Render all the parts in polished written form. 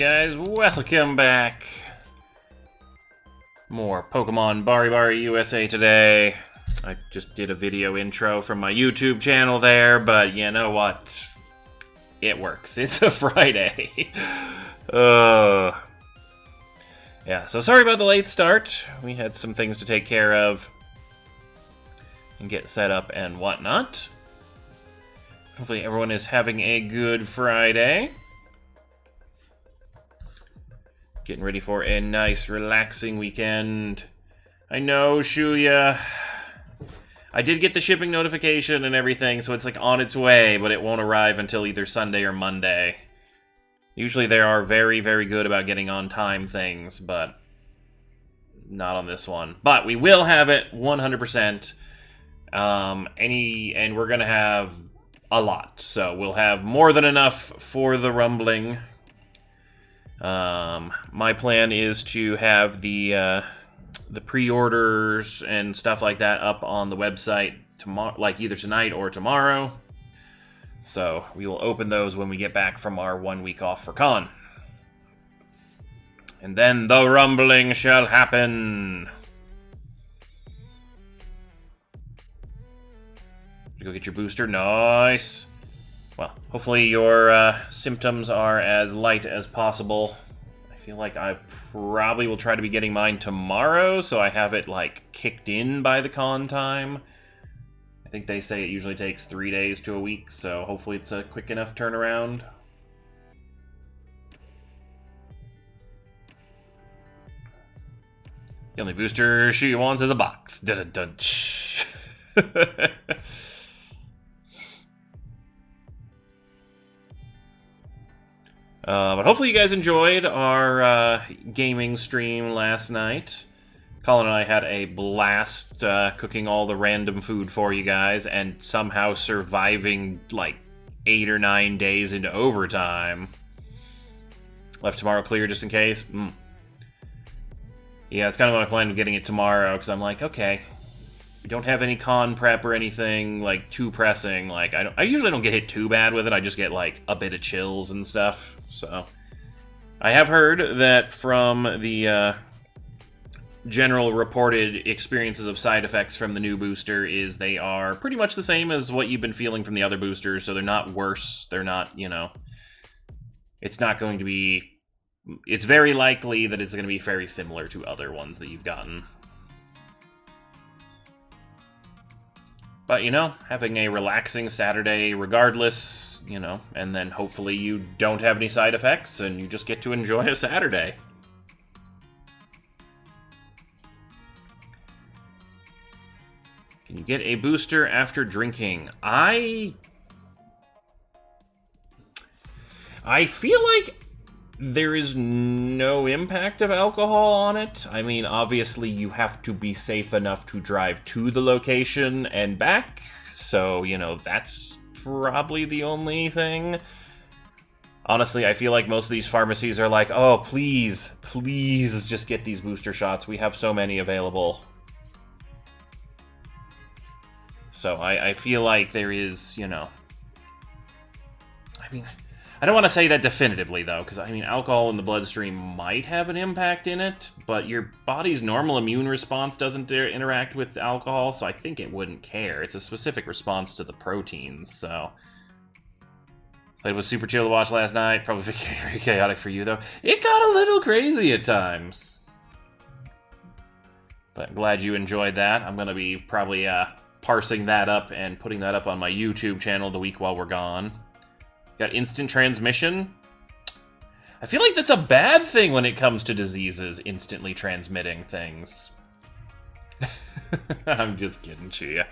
guys, welcome back. More Pokemon Bari Bari USA today. I just did a video intro from my YouTube channel there, but you know what? It works. It's a Friday. Yeah, so sorry about the late start. We had some things to take care of and get set up and whatnot. Hopefully everyone is having a good Friday. Getting ready for a nice, relaxing weekend. I know, Shuya. I did get the shipping notification and everything, so it's like on its way, but it won't arrive until either Sunday or Monday. Usually they are very, very good about getting on-time things, but not on this one. But we will have it 100%. And we're gonna have a lot, so we'll have more than enough for the rumbling. My plan is to have the pre-orders and stuff like that up on the website tomorrow, like either tonight or tomorrow. So we will open those when we get back from our 1 week off for con. And then the rumbling shall happen. Did you go get your booster? Nice. Well, hopefully your symptoms are as light as possible. I feel like I probably will try to be getting mine tomorrow, so I have it, like, kicked in by the con time. I think they say it usually takes 3 days to a week, so hopefully it's a quick enough turnaround. The only booster she wants is a box. Dun-dun-dun. But hopefully you guys enjoyed our gaming stream last night. Colin and I had a blast cooking all the random food for you guys and somehow surviving like 8 or 9 days into overtime. Left tomorrow clear just in case. Yeah, it's kind of my plan of getting it tomorrow because I'm like, okay, we don't have any con prep or anything like too pressing. Like I usually don't get hit too bad with it. I just get like a bit of chills and stuff. So I have heard that from the general reported experiences of side effects from the new booster is they are pretty much the same as what you've been feeling from the other boosters. So they're not worse. They're not, you know, it's not going to be. It's very likely that it's going to be very similar to other ones that you've gotten. But, you know, having a relaxing Saturday regardless, you know, and then hopefully you don't have any side effects and you just get to enjoy a Saturday. Can you get a booster after drinking? I feel like there is no impact of alcohol on it. I mean, obviously you have to be safe enough to drive to the location and back. So, you know, that's probably the only thing. Honestly, I feel like most of these pharmacies are like, oh, please, please just get these booster shots. We have so many available. So I feel like there is, you know, I mean, I don't want to say that definitively, though, because, I mean, alcohol in the bloodstream might have an impact in it, but your body's normal immune response doesn't interact with alcohol, so I think it wouldn't care. It's a specific response to the proteins, so. Played with super chill to watch last night. Probably very chaotic for you, though. It got a little crazy at times. But I'm glad you enjoyed that. I'm going to be probably parsing that up and putting that up on my YouTube channel the week while we're gone. Got instant transmission. I feel like that's a bad thing when it comes to diseases, instantly transmitting things. I'm just kidding, Chia.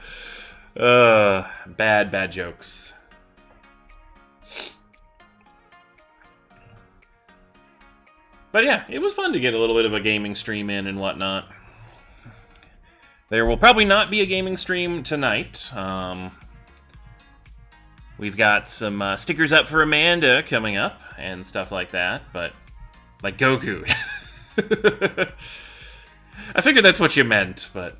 Bad jokes. But yeah, it was fun to get a little bit of a gaming stream in and whatnot. There will probably not be a gaming stream tonight. We've got some stickers up for Amanda coming up and stuff like that, but like Goku. I figured that's what you meant, but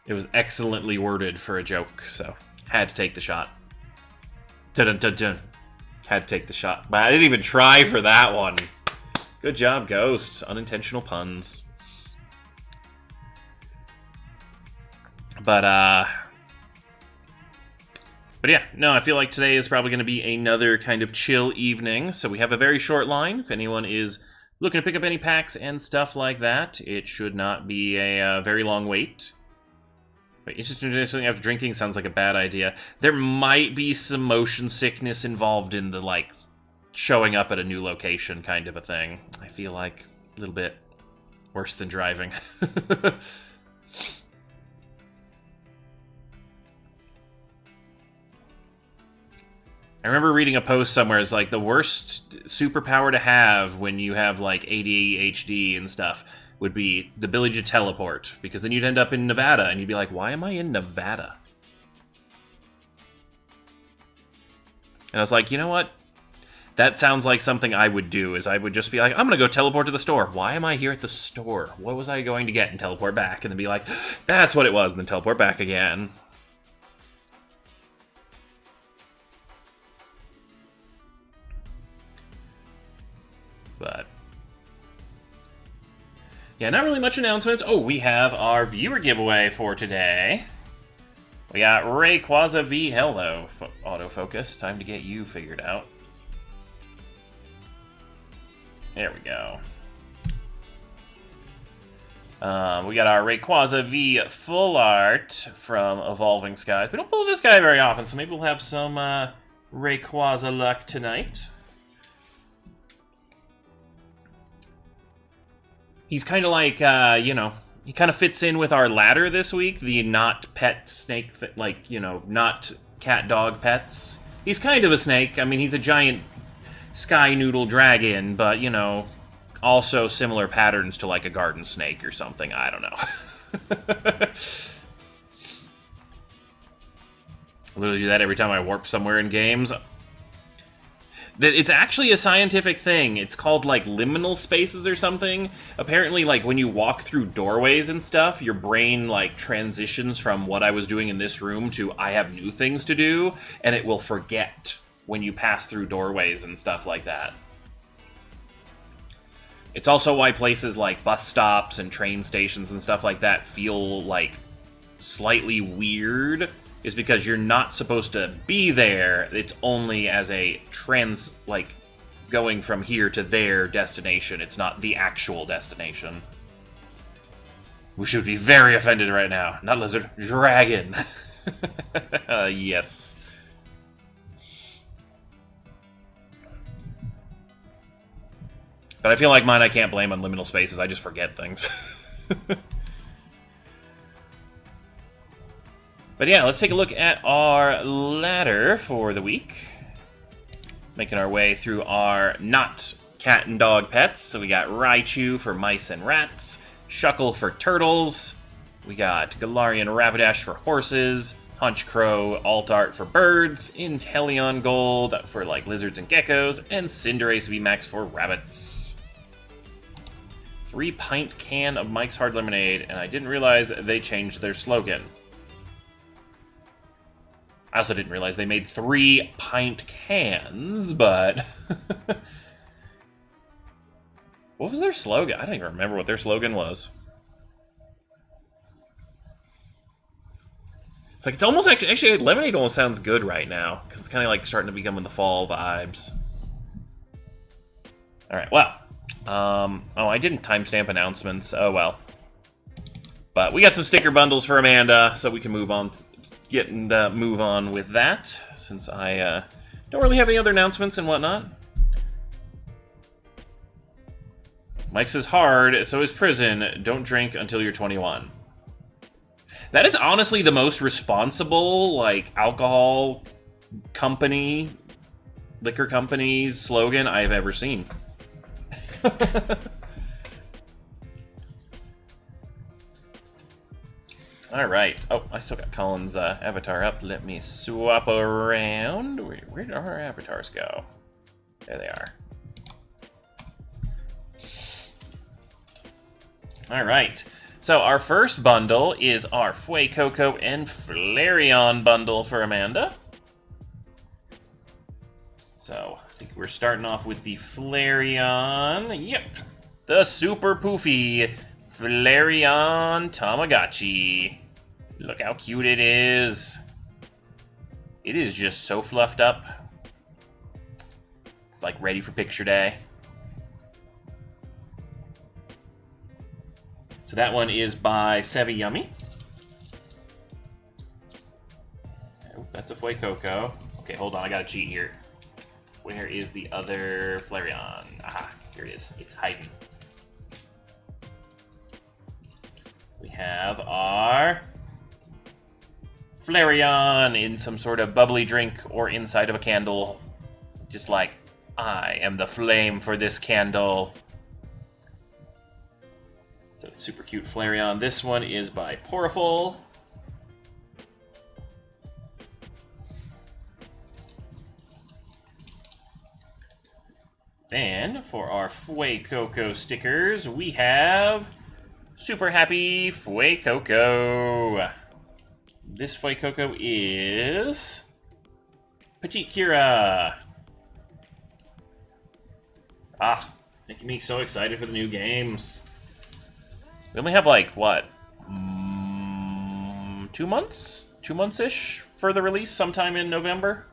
it was excellently worded for a joke, so had to take the shot. Dun-dun-dun-dun. Had to take the shot. But I didn't even try for that one. Good job, Ghost. Unintentional puns. But yeah, no, I feel like today is probably going to be another kind of chill evening. So we have a very short line. If anyone is looking to pick up any packs and stuff like that, it should not be a very long wait. Wait, interesting after drinking sounds like a bad idea. There might be some motion sickness involved in the, like, showing up at a new location kind of a thing. I feel like a little bit worse than driving. I remember reading a post somewhere, it's like the worst superpower to have when you have like ADHD and stuff would be the ability to teleport, because then you'd end up in Nevada and you'd be like, why am I in Nevada? And I was like, you know what? That sounds like something I would do, is I would just be like, I'm gonna go teleport to the store. Why am I here at the store? What was I going to get? And teleport back, and then be like, that's what it was, and then teleport back again. But yeah, not really much announcements. Oh, we have our viewer giveaway for today. We got Rayquaza V. Hello, autofocus. Time to get you figured out. There we go. We got our Rayquaza V full art from Evolving Skies. We don't pull this guy very often, so maybe we'll have some Rayquaza luck tonight. He's kind of like, you know, he kind of fits in with our ladder this week, the not pet snake, like, you know, not cat dog pets. He's kind of a snake. I mean, he's a giant sky noodle dragon, but, you know, also similar patterns to like a garden snake or something. I don't know. I literally do that every time I warp somewhere in games. It's actually a scientific thing. It's called, like, liminal spaces or something. Apparently, like, when you walk through doorways and stuff, your brain, like, transitions from what I was doing in this room to I have new things to do, and it will forget when you pass through doorways and stuff like that. It's also why places like bus stops and train stations and stuff like that feel, like, slightly weird, is because you're not supposed to be there. It's only as a like, going from here to there destination. It's not the actual destination. We should be very offended right now. Not lizard, dragon. Yes. But I feel like mine I can't blame on liminal spaces. I just forget things. But yeah, let's take a look at our ladder for the week. Making our way through our not cat and dog pets. So we got Raichu for mice and rats, Shuckle for turtles, we got Galarian Rapidash for horses, Hunchcrow Altart for birds, Inteleon Gold for like lizards and geckos, and Cinderace VMAX for rabbits. 3-pint can of Mike's Hard Lemonade, and I didn't realize they changed their slogan. I also didn't realize they made 3-pint cans, but... What was their slogan? I don't even remember what their slogan was. It's like, it's almost actually lemonade almost sounds good right now, because it's kind of like starting to become in the fall vibes. Alright, well. Oh, I didn't timestamp announcements. Oh, well. But we got some sticker bundles for Amanda, so we can move on move on with that, since I don't really have any other announcements and whatnot. Mike's is hard, so is prison. Don't drink until you're 21. That is honestly the most responsible, like, alcohol company, liquor company's slogan I've ever seen. Alright. Oh, I still got Colin's avatar up. Let me swap around. Where did our avatars go? There they are. Alright. So our first bundle is our Fuecoco and Flareon bundle for Amanda. So I think we're starting off with the Flareon. Yep, the super poofy Flareon Tamagotchi. Look how cute it is. It is just so fluffed up. It's like ready for picture day. So that one is by Sept. Oh, that's a Fuecoco. Okay, hold on, I gotta cheat here. Where is the other Flareon? Aha, here it is. It's hiding. We have our Flareon in some sort of bubbly drink or inside of a candle. Just like, I am the flame for this candle. So super cute Flareon. This one is by Poriful. Then for our Fuecoco stickers, we have Super Happy Fuecoco. This Fuecoco is Petite Kira. Ah, making me so excited for the new games. We only have like, what, 2 months? 2 months-ish for the release, sometime in November.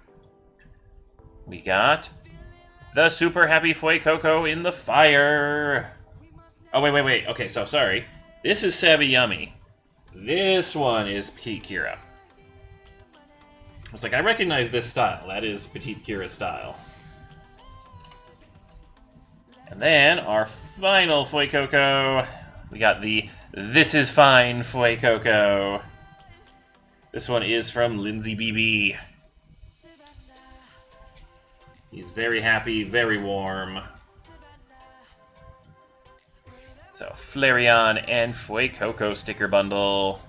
We got the Super Happy Fuecoco in the fire. Oh, wait. Okay, so sorry. This is Sept. This one is Petite Kira. I was like, I recognize this style. That is Petite Kira's style. And then our final Fuecoco. We got the This Is Fine Fuecoco. This one is from Lindsay BB. He's very happy, very warm. So, Flareon and Fuecoco sticker bundle.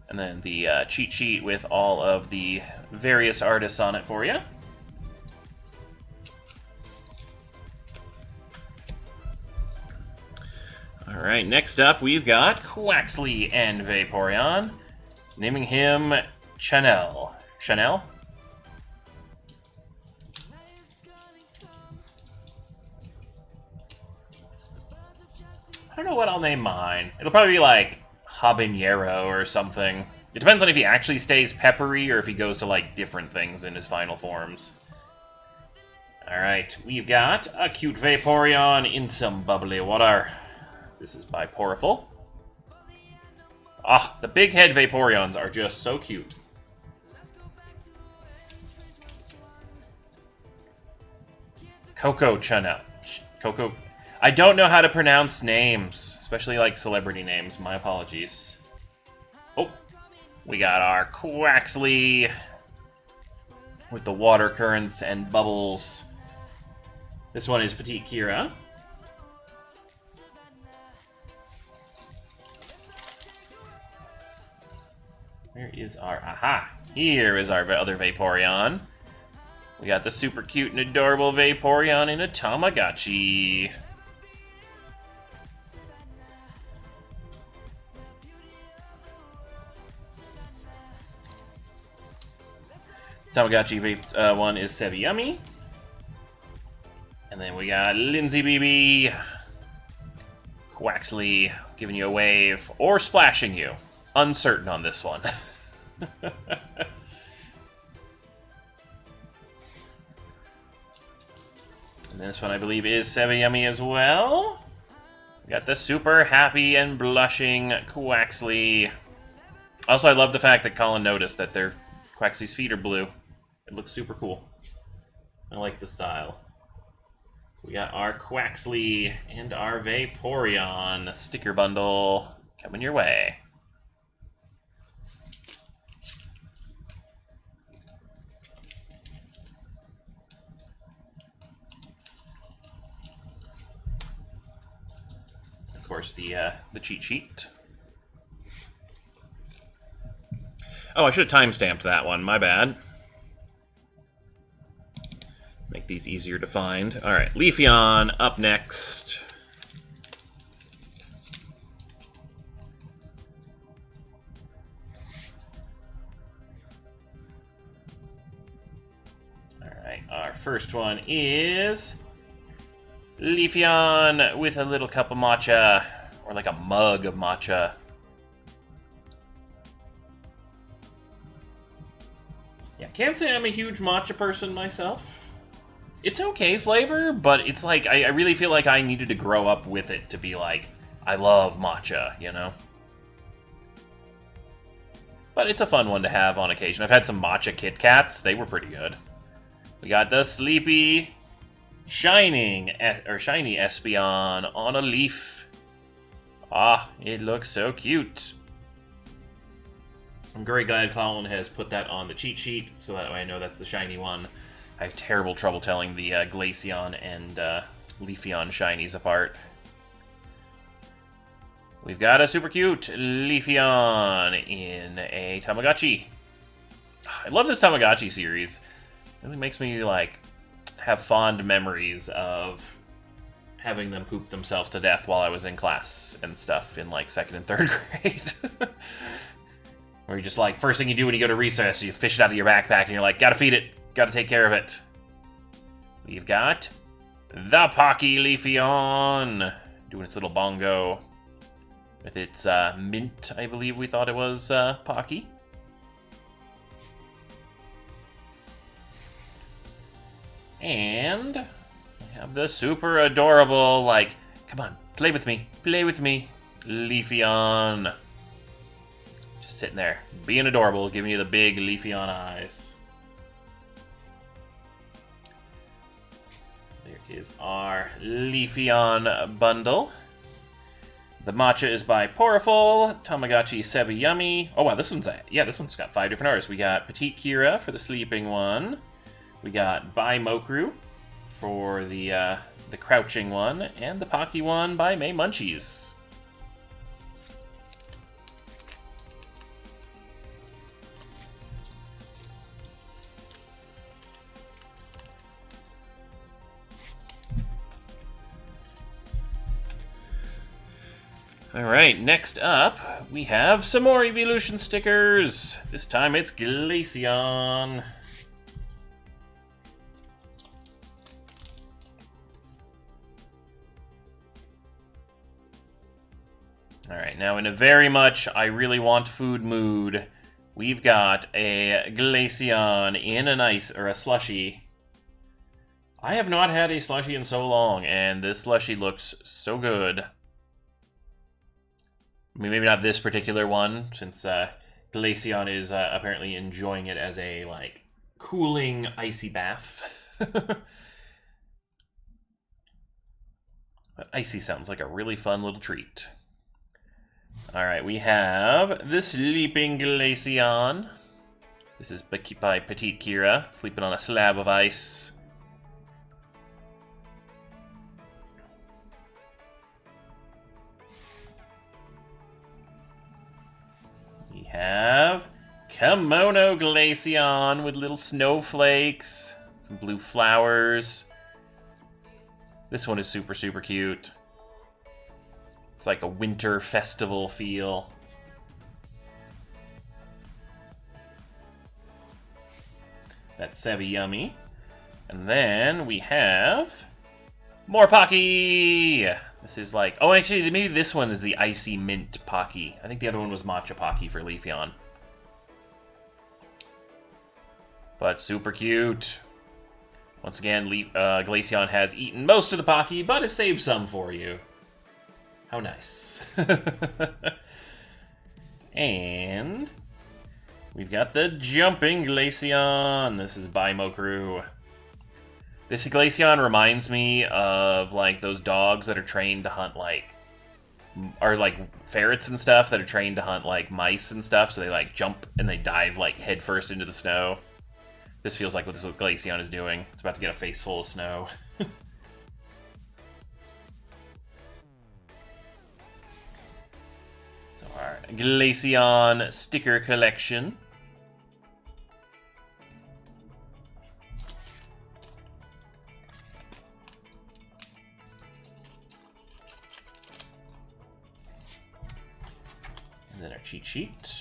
And then the cheat sheet with all of the various artists on it for you. Alright, next up we've got Quaxly and Vaporeon, naming him Chanel. Chanel? I don't know what I'll name mine. It'll probably be like Habanero or something. It depends on if he actually stays peppery or if he goes to like different things in his final forms. Alright, we've got a cute Vaporeon in some bubbly water. This is by Poriful. Ah, the big head Vaporeons are just so cute. Coco Chanel. Coco. I don't know how to pronounce names, especially like celebrity names. My apologies. Oh, we got our Quaxly with the water currents and bubbles. This one is Petite Kira. Where is our... Aha! Here is our other Vaporeon. We got the super cute and adorable Vaporeon in a Tamagotchi. Tamagotchi one is Sept. And then we got Lindsay BB. Quaxly giving you a wave or splashing you. Uncertain on this one. And this one, I believe, is Sept as well. We got the super happy and blushing Quaxly. Also, I love the fact that Colin noticed that Quaxly's feet are blue. It looks super cool. I like the style. So we got our Quaxly and our Vaporeon sticker bundle coming your way. Of course, the cheat sheet. Oh, I should have timestamped that one. My bad. Make these easier to find. All right, Leafeon up next. first one is Leafeon with a little cup of matcha, or like a mug of matcha. Yeah, can't say I'm a huge matcha person myself. It's okay flavor, but it's like, I really feel like I needed to grow up with it to be like, I love matcha, you know? But it's a fun one to have on occasion. I've had some matcha Kit Kats. They were pretty good. We got the Sleepy shiny Espeon on a leaf. Ah, it looks so cute. I'm very glad Clown has put that on the cheat sheet, so that way I know that's the shiny one. I have terrible trouble telling the Glaceon and Leafeon shinies apart. We've got a super cute Leafeon in a Tamagotchi. I love this Tamagotchi series. It really makes me, like, have fond memories of having them poop themselves to death while I was in class and stuff in, like, 2nd and 3rd grade. Where you're just like, first thing you do when you go to recess, you fish it out of your backpack and you're like, gotta feed it, gotta take care of it. We've got the Pocky Leafeon doing its little bongo with its mint, I believe we thought it was Pocky. And we have the super adorable, like, come on, play with me, Leafeon. Just sitting there, being adorable, giving you the big Leafeon eyes. There is our Leafeon bundle. The matcha is by Poriful, Tamagotchi Sevi Yummy. Oh wow, this one's got 5 different artists. We got Petite Kira for the sleeping one. We got by Mokru for the crouching one, and the Pocky one by May Munchies. Alright, next up, we have some more Evolution stickers. This time it's Glaceon. Alright, now in a very much I really want food mood, we've got a Glaceon in an ice, or a slushie. I have not had a slushie in so long, and this slushie looks so good. I mean, maybe not this particular one, since Glaceon is apparently enjoying it as a, like, cooling, icy bath. But icy sounds like a really fun little treat. Alright, we have the Sleeping Glaceon. This is by Petite Kira, sleeping on a slab of ice. We have Kimono Glaceon with little snowflakes, some blue flowers. This one is super, super cute. It's like a winter festival feel. That's Sevi Yummy. And then we have more Pocky! This is like... Oh, actually, maybe this one is the Icy Mint Pocky. I think the other one was Matcha Pocky for Leafeon. But super cute. Once again, Glaceon has eaten most of the Pocky, but has saved some for you. How nice. And we've got the Jumping Glaceon. This is by Mokru. This Glaceon reminds me of, like, those dogs that are trained to hunt, like, or, like, ferrets and stuff that are trained to hunt, like, mice and stuff, so they, like, jump and they dive, like, headfirst into the snow. This feels like what this Glaceon is doing. It's about to get a face full of snow. So our Glaceon sticker collection. And then our cheat sheet.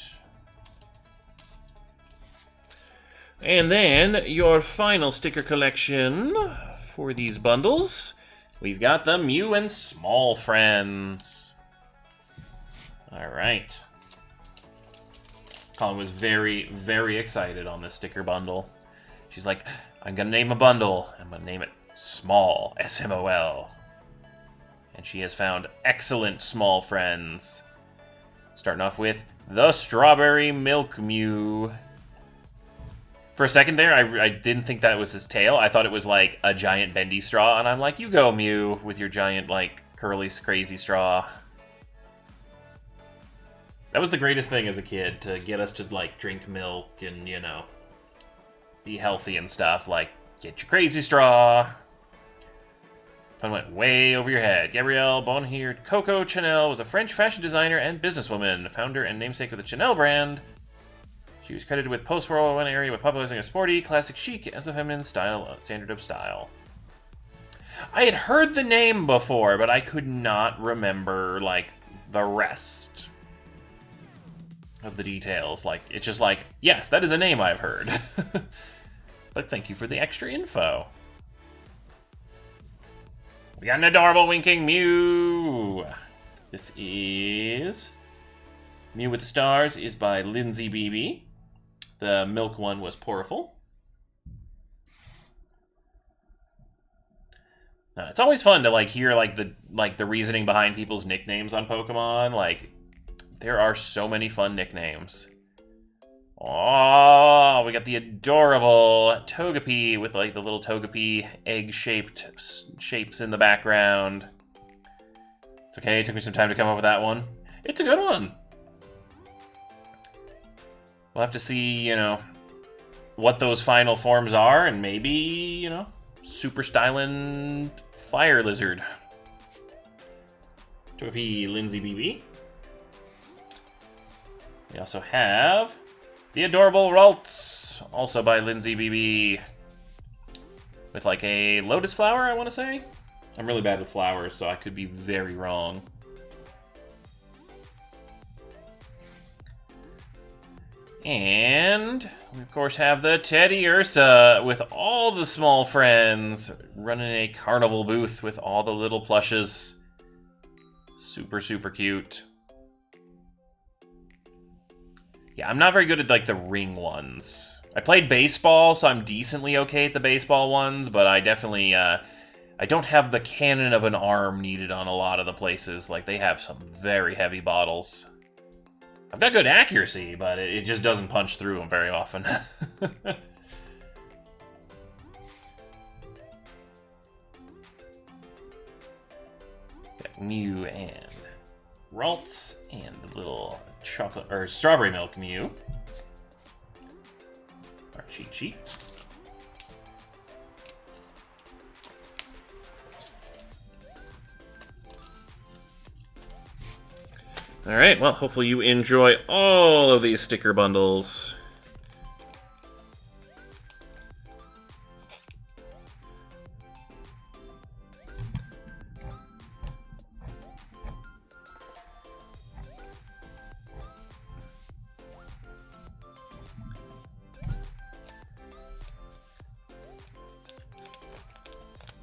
And then, your final sticker collection for these bundles. We've got the Mew and Small Friends. Alright. Colin was very, very excited on this sticker bundle. She's like, I'm gonna name a bundle. I'm gonna name it Small, S-M-O-L. And she has found excellent small friends. Starting off with the Strawberry Milk Mew. For a second there, I didn't think that was his tail. I thought it was like a giant bendy straw, and I'm like, you go, Mew, with your giant, like, curly, crazy straw. That was the greatest thing as a kid, to get us to, like, drink milk and, you know, be healthy and stuff. Like, get your crazy straw. Pun went way over your head. Gabrielle Bonheur Coco Chanel was a French fashion designer and businesswoman, founder and namesake of the Chanel brand. She was credited with post-World War I era with popularizing a sporty, classic chic as the feminine style standard of style. I had heard the name before, but I could not remember, like, the rest of the details. Like, it's just like, yes, that is a name I've heard. But thank you for the extra info. We got an adorable winking Mew. This is Mew with the Stars is by Lindsay Beebe. The milk one was Porful. Now, it's always fun to like hear like the reasoning behind people's nicknames on Pokemon. Like, there are so many fun nicknames. Oh, we got the adorable Togepi with like the little Togepi egg-shaped shapes in the background. It's okay, it took me some time to come up with that one. It's a good one. We'll have to see, you know, what those final forms are, and maybe, you know, super styling Fire Lizard. Togepi Lindsay BB. We also have the adorable Ralts, also by Lindsay BB, with like a lotus flower, I want to say. I'm really bad with flowers, so I could be very wrong. And we, of course, have the Teddy Ursa with all the small friends running a carnival booth with all the little plushes. Super, super cute. Yeah, I'm not very good at, like, the ring ones. I played baseball, so I'm decently okay at the baseball ones, but I definitely, I don't have the cannon of an arm needed on a lot of the places. Like, they have some very heavy bottles. I've got good accuracy, but it just doesn't punch through them very often. Got Mew and Ralts and the little chocolate or strawberry milk Mew. Our cheat sheet. Alright, well, hopefully you enjoy all of these sticker bundles.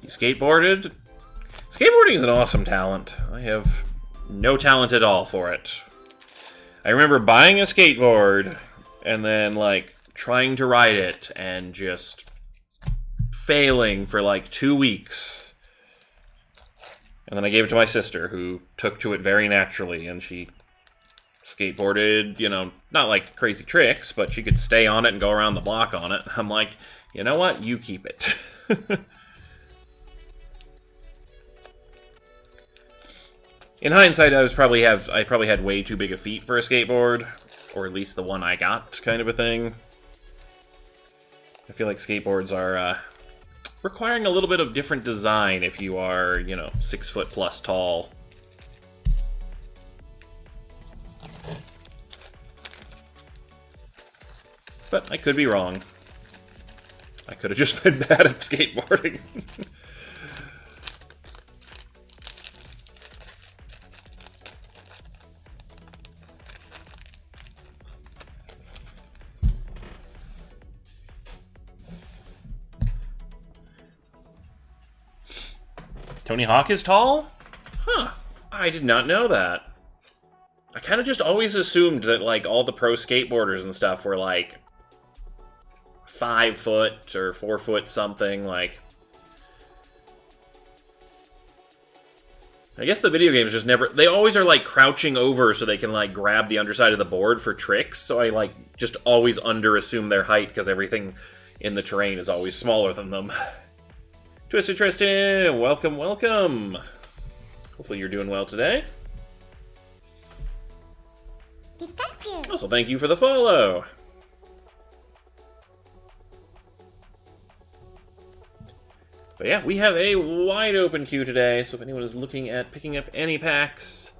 You skateboarded? Skateboarding is an awesome talent. I have no talent at all for it. I remember buying a skateboard and then, like, trying to ride it and just failing for, like, 2 weeks. And then I gave it to my sister, who took to it very naturally, and she skateboarded, you know, not like crazy tricks, but she could stay on it and go around the block on it. I'm like, you know what? You keep it. In hindsight, I probably had way too big a feet for a skateboard, or at least the one I got, kind of a thing. I feel like skateboards are requiring a little bit of different design if you are, you know, 6 foot plus tall. But I could be wrong. I could have just been bad at skateboarding. Tony Hawk is tall? Huh. I did not know that. I kind of just always assumed that, like, all the pro skateboarders and stuff were, like, 5 foot or 4 foot something, like... I guess the video games just never... They always are, like, crouching over so they can, like, grab the underside of the board for tricks, so I, like, just always underassume their height because everything in the terrain is always smaller than them. Twisted Tristan, welcome, welcome! Hopefully you're doing well today. Also, thank you for the follow! But yeah, we have a wide open queue today, so if anyone is looking at picking up any packs...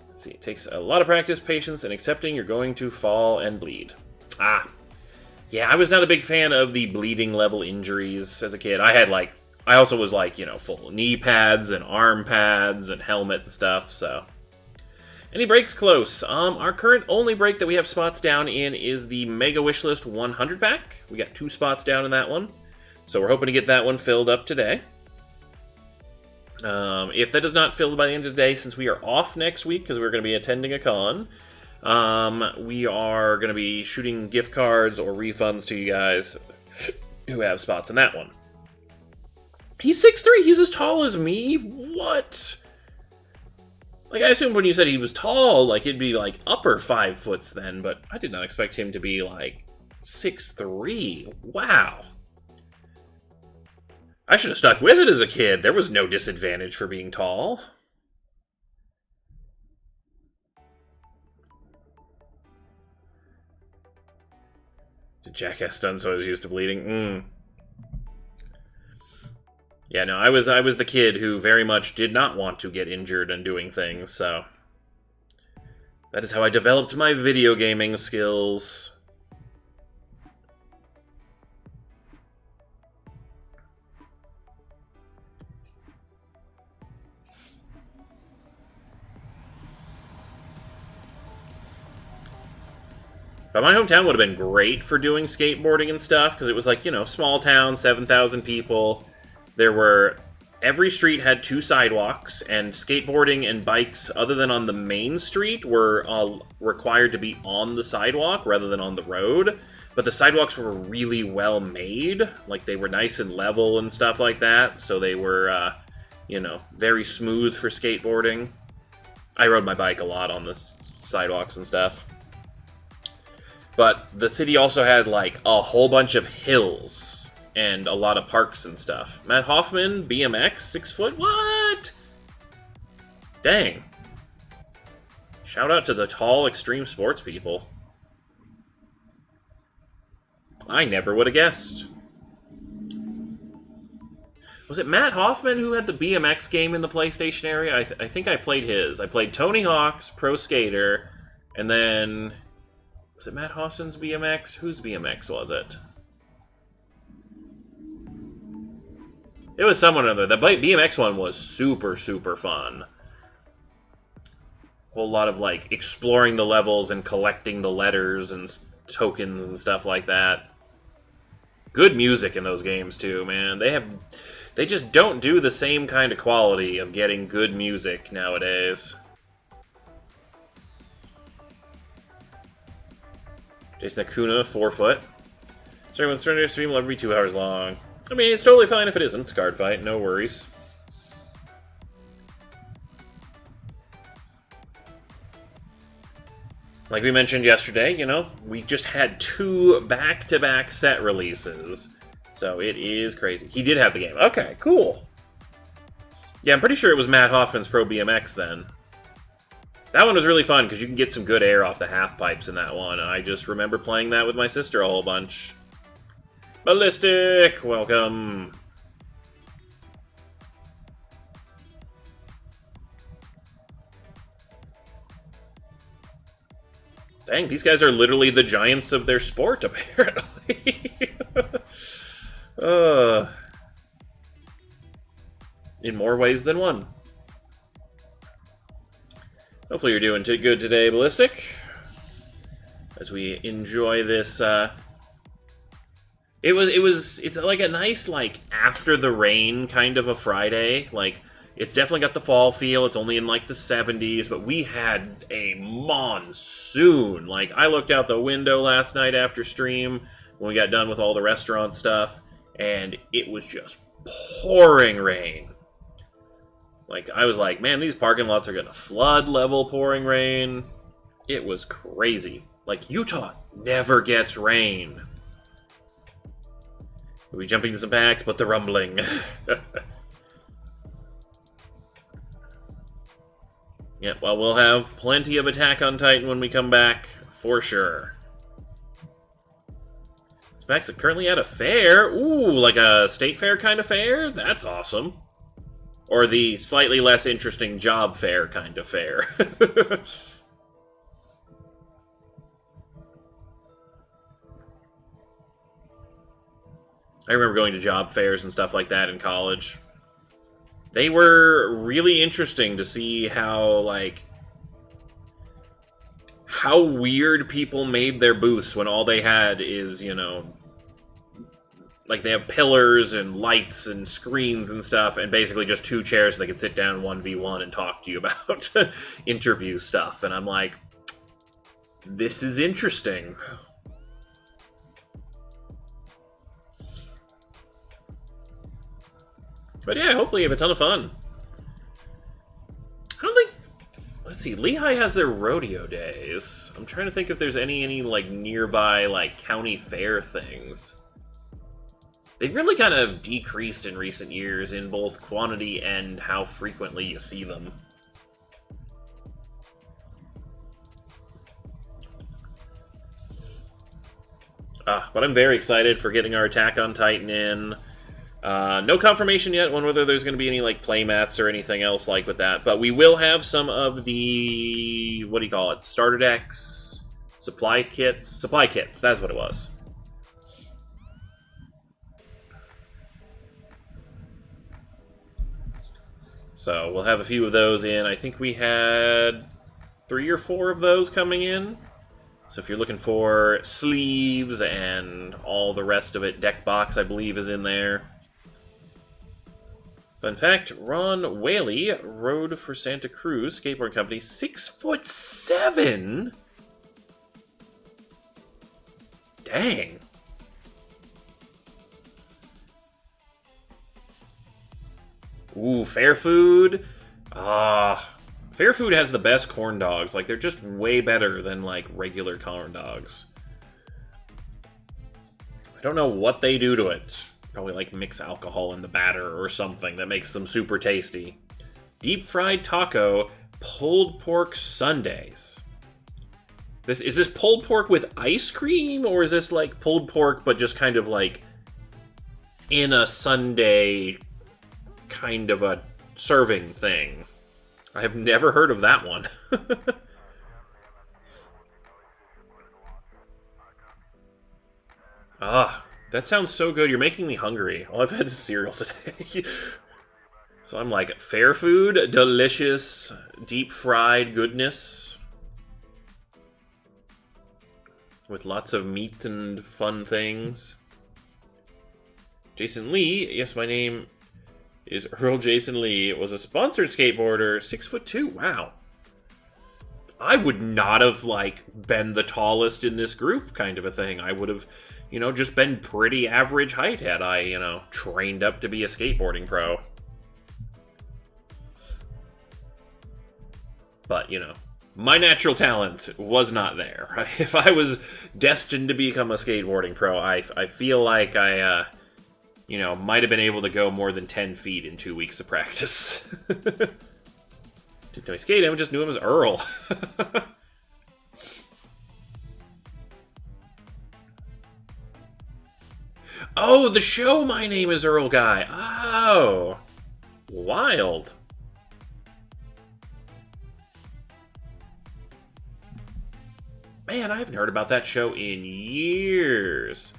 Let's see, it takes a lot of practice, patience, and accepting you're going to fall and bleed. Ah. Yeah, I was not a big fan of the bleeding level injuries as a kid. I also was like, you know, full knee pads and arm pads and helmet and stuff, so... Any breaks close? Our current only break that we have spots down in is the Mega Wishlist 100 pack. We got 2 spots down in that one. So we're hoping to get that one filled up today. If that is not filled by the end of the day, since we are off next week because we're going to be attending a con, we are going to be shooting gift cards or refunds to you guys who have spots in that one. He's 6'3", he's as tall as me? What? Like, I assumed when you said he was tall, like, it'd be, like, upper 5 foot then, but I did not expect him to be, like, 6'3". Wow. I should have stuck with it as a kid. There was no disadvantage for being tall. Did Jackass stun so I was used to bleeding? Yeah, no, I was the kid who very much did not want to get injured and doing things, so... That is how I developed my video gaming skills. But my hometown would have been great for doing skateboarding and stuff, because it was like, you know, small town, 7,000 people. There were... Every street had 2 sidewalks, and skateboarding and bikes, other than on the main street, were required to be on the sidewalk rather than on the road. But the sidewalks were really well made. Like, they were nice and level and stuff like that, so they were, you know, very smooth for skateboarding. I rode my bike a lot on the sidewalks and stuff. But the city also had, like, a whole bunch of hills and a lot of parks and stuff. Matt Hoffman, BMX, 6 foot? What? Dang. Shout out to the tall extreme sports people. I never would have guessed. Was it Matt Hoffman who had the BMX game in the PlayStation area? I think I played his. I played Tony Hawk's Pro Skater, and then... Was it Matt Hoffman's BMX? Whose BMX was it? It was someone or other. The BMX one was super, super fun. Whole lot of, like, exploring the levels and collecting the letters and tokens and stuff like that. Good music in those games, too, man. They just don't do the same kind of quality of getting good music nowadays. Jason Acuna, 4 foot. Sorry, when the stream will ever be 2 hours long. I mean, it's totally fine if it isn't. Card fight, no worries. Like we mentioned yesterday, you know, we just had 2 back-to-back set releases. So it is crazy. He did have the game. Okay, cool. Yeah, I'm pretty sure it was Matt Hoffman's Pro BMX then. That one was really fun, because you can get some good air off the half-pipes in that one. I just remember playing that with my sister a whole bunch. Ballistic! Welcome! Dang, these guys are literally the giants of their sport, apparently. In more ways than one. Hopefully you're doing good today, Ballistic. As we enjoy this It's like a nice, like, after the rain kind of a Friday. Like, it's definitely got the fall feel. It's only in, like, the 70s, but we had a monsoon. Like, I looked out the window last night after stream when we got done with all the restaurant stuff, and it was just pouring rain. Like, I was like, man, these parking lots are gonna flood level pouring rain. It was crazy. Like, Utah never gets rain. We'll be jumping to some packs, but the rumbling. Yeah, well, we'll have plenty of Attack on Titan when we come back, for sure. This pack's currently at a fair. Ooh, like a state fair kind of fair? That's awesome. Or the slightly less interesting job fair kind of fair. I remember going to job fairs and stuff like that in college. They were really interesting to see how, like, how weird people made their booths when all they had is, you know, like, they have pillars and lights and screens and stuff, and basically just two chairs so they can sit down 1v1 and talk to you about interview stuff. And I'm like, this is interesting. But yeah, hopefully you have a ton of fun. I don't think... Let's see, Lehigh has their rodeo days. I'm trying to think if there's any like, nearby, like, county fair things. They've really kind of decreased in recent years in both quantity and how frequently you see them. But I'm very excited for getting our Attack on Titan in. No confirmation yet on whether there's going to be any, like, playmats or anything else like with that, but we will have some of the, what do you call it, starter decks, supply kits, that's what it was. So we'll have a few of those in. I think we had 3 or 4 of those coming in. So if you're looking for sleeves and all the rest of it, deck box, I believe, is in there. Fun fact, Ron Whaley rode for Santa Cruz Skateboard Company, 6'7". Dang. Ooh, Fair Food. Fair Food has the best corn dogs. Like, they're just way better than, like, regular corn dogs. I don't know what they do to it. Probably, like, mix alcohol in the batter or something that makes them super tasty. Deep fried taco, pulled pork sundaes. Is this pulled pork with ice cream, or is this, like, pulled pork but just kind of, like, in a sundae kind of a serving thing? I have never heard of that one. That sounds so good. You're making me hungry. All I've had is cereal today. So I'm like, Fair Food, delicious, deep-fried goodness. With lots of meat and fun things. Jason Lee, yes, my name is Earl Jason Lee, was a sponsored skateboarder, 6'2". Wow. I would not have, like, been the tallest in this group kind of a thing. I would have, you know, just been pretty average height had I, you know, trained up to be a skateboarding pro. But, you know, my natural talent was not there. If I was destined to become a skateboarding pro, I feel like I, you know, might have been able to go more than 10 feet in 2 weeks of practice. Didn't know he skated him, just knew him as Earl. Oh, the show My Name is Earl guy. Oh. Wild. Man, I haven't heard about that show in years.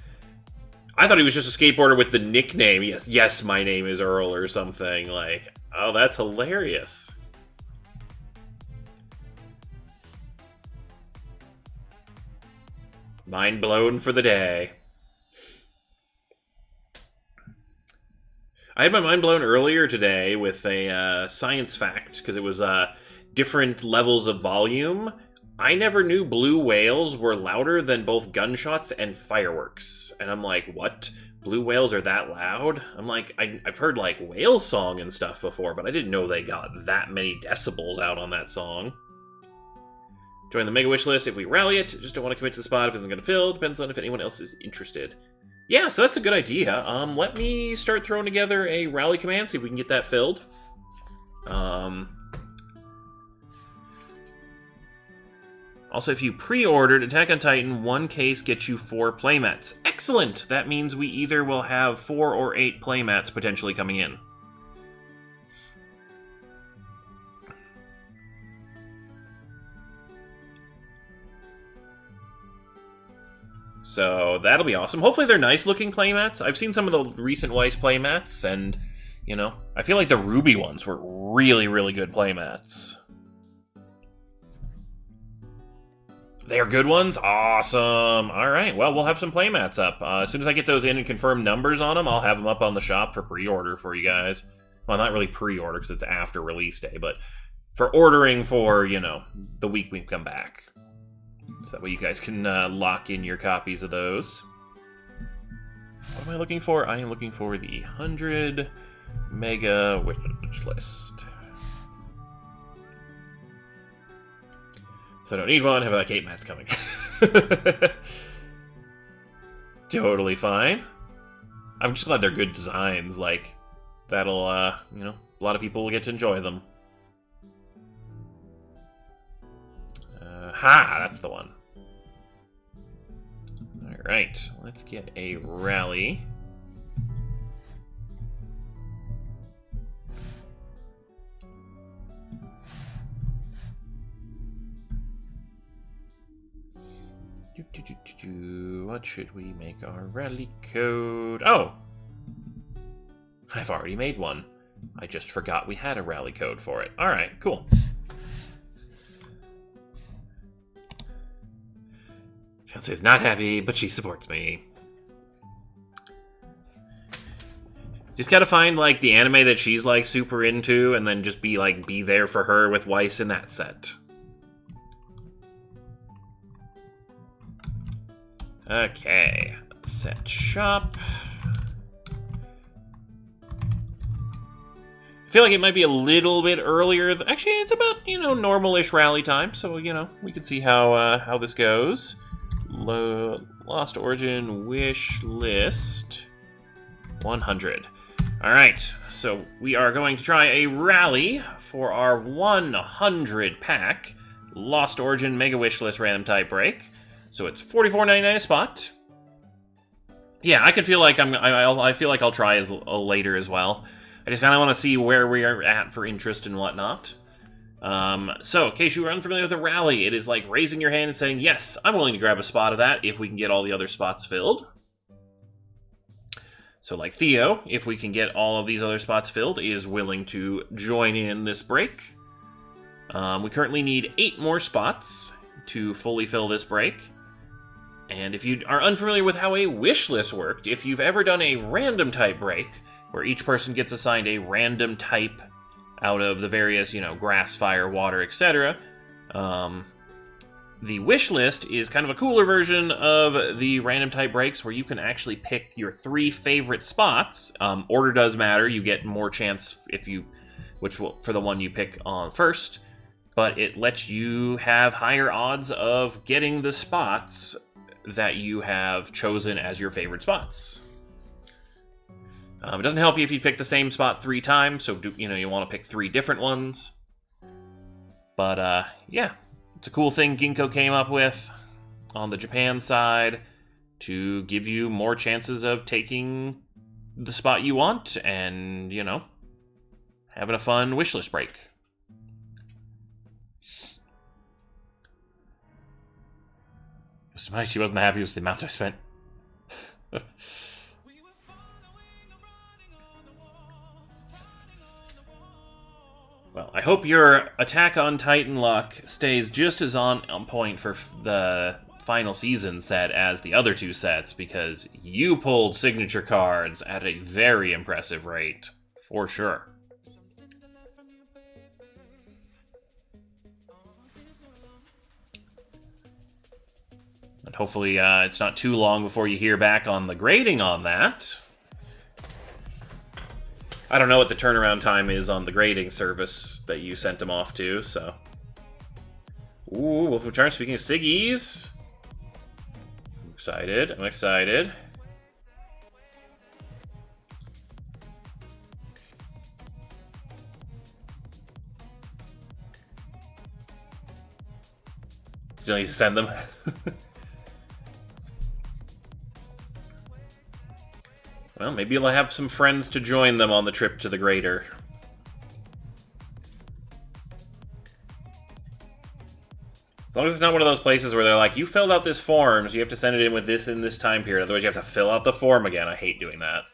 I thought he was just a skateboarder with the nickname, yes, my name is Earl or something. Like, oh, that's hilarious. Mind blown for the day. I had my mind blown earlier today with a science fact, because it was different levels of volume. I never knew blue whales were louder than both gunshots and fireworks. And I'm like, what? Blue whales are that loud? I'm like, I've heard like whale song and stuff before, but I didn't know they got that many decibels out on that song. Join the Mega Wish list if we rally it. Just don't want to commit to the spot if it isn't going to fill. Depends on if anyone else is interested. Yeah, so that's a good idea. Let me start throwing together a rally command, see if we can get that filled. Also, if you pre-ordered Attack on Titan, one case gets you 4 playmats. Excellent! That means we either will have 4 or 8 playmats potentially coming in. So that'll be awesome. Hopefully they're nice-looking playmats. I've seen some of the recent Weiss playmats, and, you know, I feel like the Ruby ones were really, really good playmats. They're good ones? Awesome. Alright, well, we'll have some playmats up. As soon as I get those in and confirm numbers on them, I'll have them up on the shop for pre-order for you guys. Well, not really pre-order, because it's after release day, but for ordering for, you know, the week we come back. So that way you guys can lock in your copies of those. What am I looking for? I am looking for the 100 mega wish list. So I don't need one, have like 8 mats coming. Totally fine. I'm just glad they're good designs, like, that'll, you know, a lot of people will get to enjoy them. That's the one. Alright, let's get a rally. What should we make our rally code? Oh! I've already made one. I just forgot we had a rally code for it. Alright, cool. Fiance's not happy, but she supports me. Just gotta find, like, the anime that she's, like, super into, and then just be there for her with Weiss in that set. Okay, set shop. I feel like it might be a little bit earlier. Actually, it's about, you know, normal-ish rally time, so, you know, we can see how this goes. Lost Origin wish list 100. Alright, so we are going to try a rally for our 100 pack Lost Origin Mega Wish List random type break. So it's $44.99 a spot. Yeah, I can feel like I feel like I'll try as later as well. I just kind of want to see where we are at for interest and whatnot. So, in case you are unfamiliar with a rally, it is like raising your hand and saying, yes, I'm willing to grab a spot of that if we can get all the other spots filled. So, like Theo, if we can get all of these other spots filled, is willing to join in this break. We currently need 8 more spots to fully fill this break. And if you are unfamiliar with how a wish list worked, if you've ever done a random type break, where each person gets assigned a random type out of the various, you know, grass, fire, water, etc., the wish list is kind of a cooler version of the random type breaks where you can actually pick your 3 favorite spots. Order does matter. You get more chance if you, for the one you pick on first, but it lets you have higher odds of getting the spots that you have chosen as your favorite spots. It doesn't help you if you pick the same spot 3 times, so you want to pick 3 different ones. But yeah, it's a cool thing Ginkgo came up with on the Japan side to give you more chances of taking the spot you want and, you know, having a fun wishlist break. She wasn't happy with the amount I spent. Well, I hope your Attack on Titan luck stays just as on point for the final season set as the other two sets, because you pulled signature cards at a very impressive rate, for sure. And hopefully it's not too long before you hear back on the grading on that. I don't know what the turnaround time is on the grading service that you sent them off to, so... Ooh, Wolf Moon Charms, speaking of Siggies. I'm excited, I'm excited. Still need to send them. Well, maybe you'll have some friends to join them on the trip to the grader. As long as it's not one of those places where they're like, you filled out this form, so you have to send it in with this in this time period, otherwise you have to fill out the form again. I hate doing that.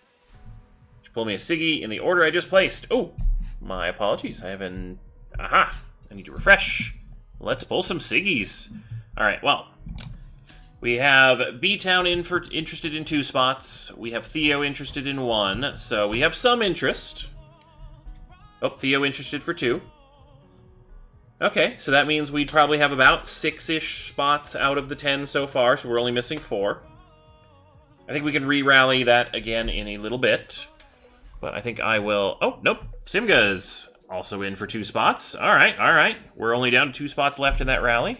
You pull me a Siggy in the order I just placed. Oh, my apologies. I haven't... Aha! I need to refresh. Let's pull some Siggies. Alright, well... We have B-Town interested in 2 spots. We have Theo interested in 1, so we have some interest. Oh, Theo interested for 2. Okay, so that means we'd probably have about 6-ish spots out of the 10 so far, so we're only missing 4. I think we can re-rally that again in a little bit. But I think I will... Oh, nope. Simga's also in for 2 spots. Alright, alright. We're only down to 2 spots left in that rally.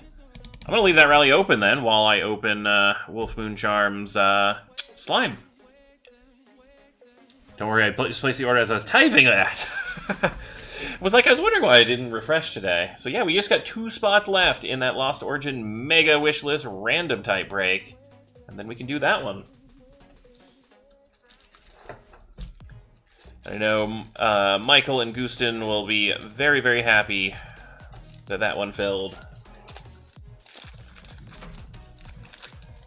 I'm going to leave that rally open then, while I open Wolf Moon Charm's slime. Don't worry, I just placed the order as I was typing that. I was wondering why I didn't refresh today. So yeah, we just got 2 spots left in that Lost Origin Mega Wishlist random type break. And then we can do that one. I know Michael and Gustin will be very, very happy that that one filled.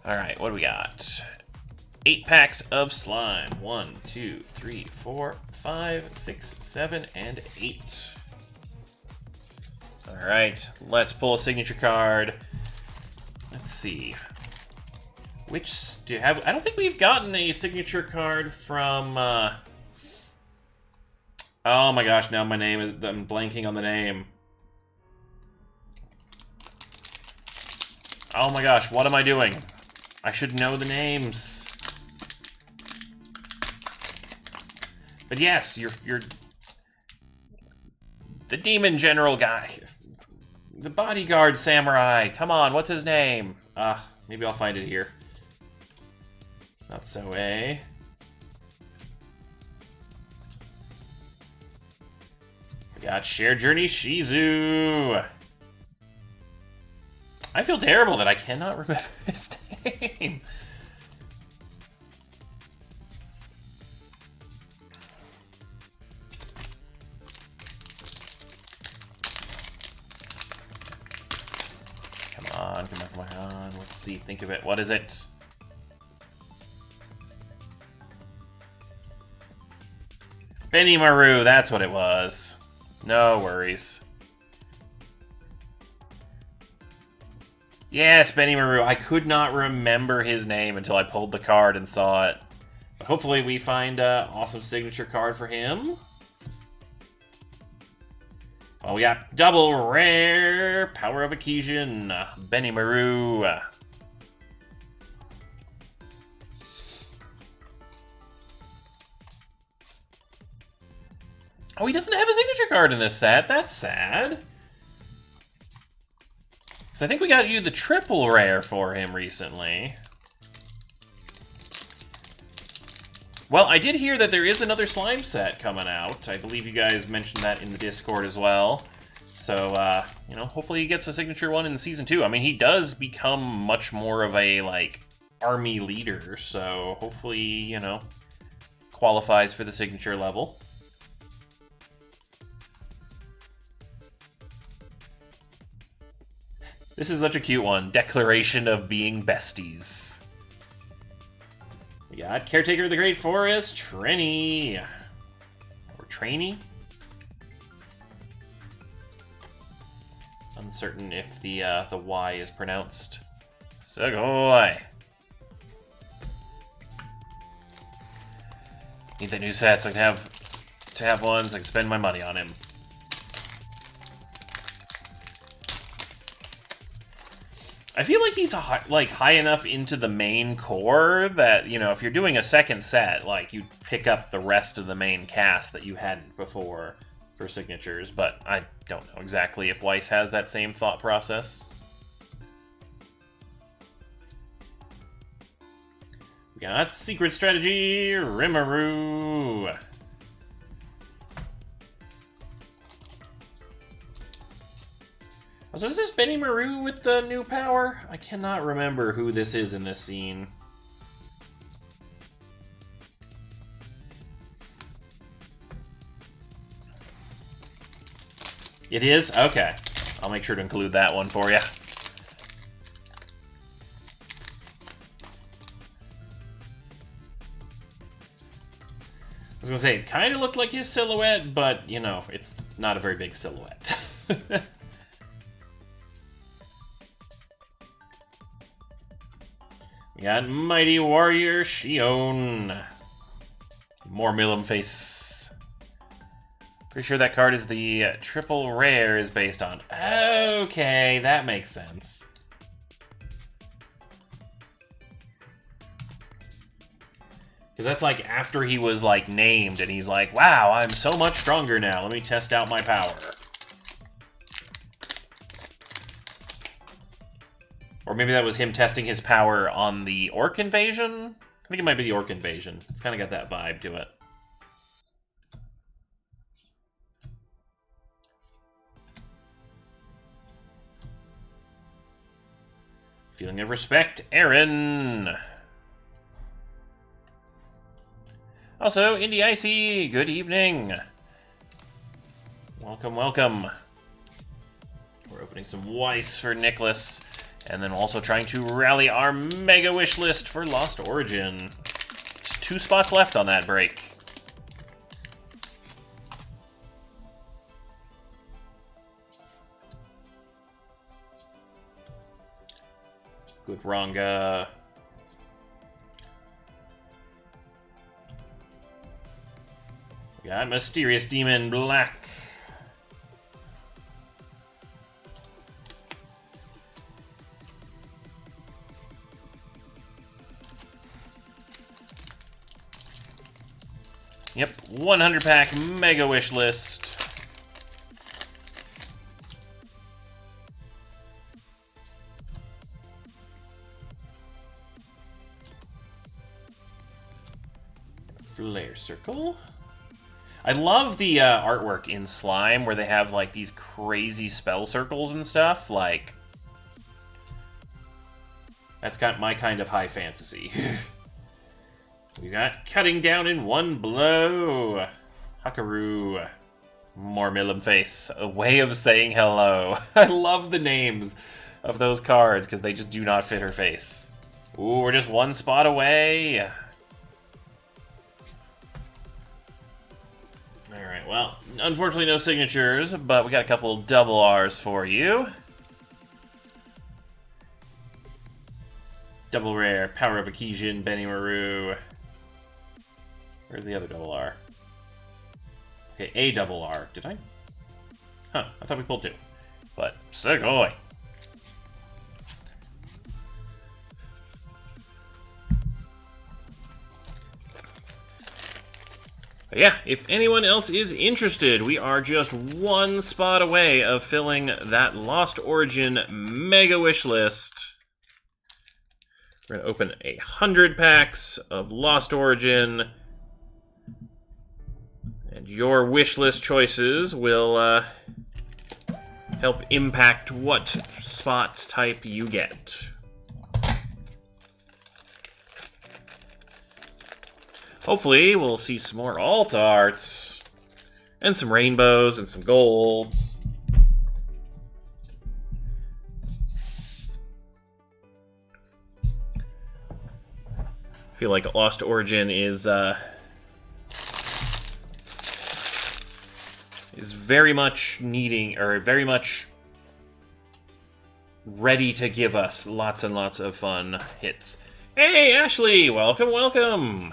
Alright, what do we got? 8 packs of slime. 1, 2, 3, 4, 5, 6, 7, and 8. Alright, let's pull a signature card. Let's see. Which do you have? I don't think we've gotten a signature card from... Oh my gosh, now my name is... I'm blanking on the name. Oh my gosh, what am I doing? I should know the names. But yes, you're the demon general guy. The bodyguard samurai. Come on, what's his name? Maybe I'll find it here. Not so, eh? We got Shared Journey Shizu. I feel terrible that I cannot remember his name. Come on, come on, come on. Let's see, think of it. What is it? Benny Maru, that's what it was. No worries. Yes, Benny Maru. I could not remember his name until I pulled the card and saw it. But hopefully we find an awesome signature card for him. Well, we got double rare Power of Occasion, Benny Maru. Oh, he doesn't have a signature card in this set. That's sad. So I think we got you the triple rare for him recently. Well, I did hear that there is another slime set coming out. I believe you guys mentioned that in the Discord as well. So, you know, hopefully he gets a signature one in Season 2. I mean, he does become much more of a, like, army leader. So, hopefully, you know, qualifies for the signature level. This is such a cute one. Declaration of Being Besties. We got Caretaker of the Great Forest, Trenny. Or Trainee? Uncertain if the Y is pronounced Sugoi! Need that new set so I can have one so I can spend my money on him. I feel like he's high enough into the main core that, you know, if you're doing a second set, like, you pick up the rest of the main cast that you hadn't before for signatures, but I don't know exactly if Weiss has that same thought process. We got Secret Strategy, Rimuru. So is this Benny Maru with the new power? I cannot remember who this is in this scene. It is? Okay. I'll make sure to include that one for you. I was gonna say, it kind of looked like his silhouette, but, you know, it's not a very big silhouette. We got Mighty Warrior Shion. More Milim face. Pretty sure that card is the triple rare is based on. Okay, that makes sense. Because that's like after he was like named and he's like, wow, I'm so much stronger now. Let me test out my power. Or maybe that was him testing his power on the Orc Invasion? I think it might be the Orc Invasion. It's kind of got that vibe to it. Feeling of respect, Aaron. Also, Indy Icy, good evening. Welcome, welcome. We're opening some Weiss for Nicholas. And then also trying to rally our mega wish list for Lost Origin. Just 2 spots left on that break. Good Ranga. We got Mysterious Demon Black. Yep, 100 pack mega wish list. Flare circle. I love the artwork in Slime where they have like these crazy spell circles and stuff. Like, that's got my kind of high fantasy. We got Cutting Down in One Blow. Hakaru. More Milim face. A way of saying hello. I love the names of those cards because they just do not fit her face. Ooh, we're just 1 spot away. Alright, well, unfortunately no signatures, but we got a couple double R's for you. Double rare, Power of Akijin, Benny Maru. Where's the other double R? Okay, a double R. Did I? Huh, I thought we pulled 2. But, Sugoi. But yeah, if anyone else is interested, we are just 1 spot away of filling that Lost Origin mega wish list. We're going to open 100 packs of Lost Origin. And your wish list choices will help impact what spot type you get. Hopefully, we'll see some more alt arts, and some rainbows, and some golds. I feel like Lost Origin is very much needing, or very much ready to give us lots and lots of fun hits. Hey, Ashley! Welcome, welcome!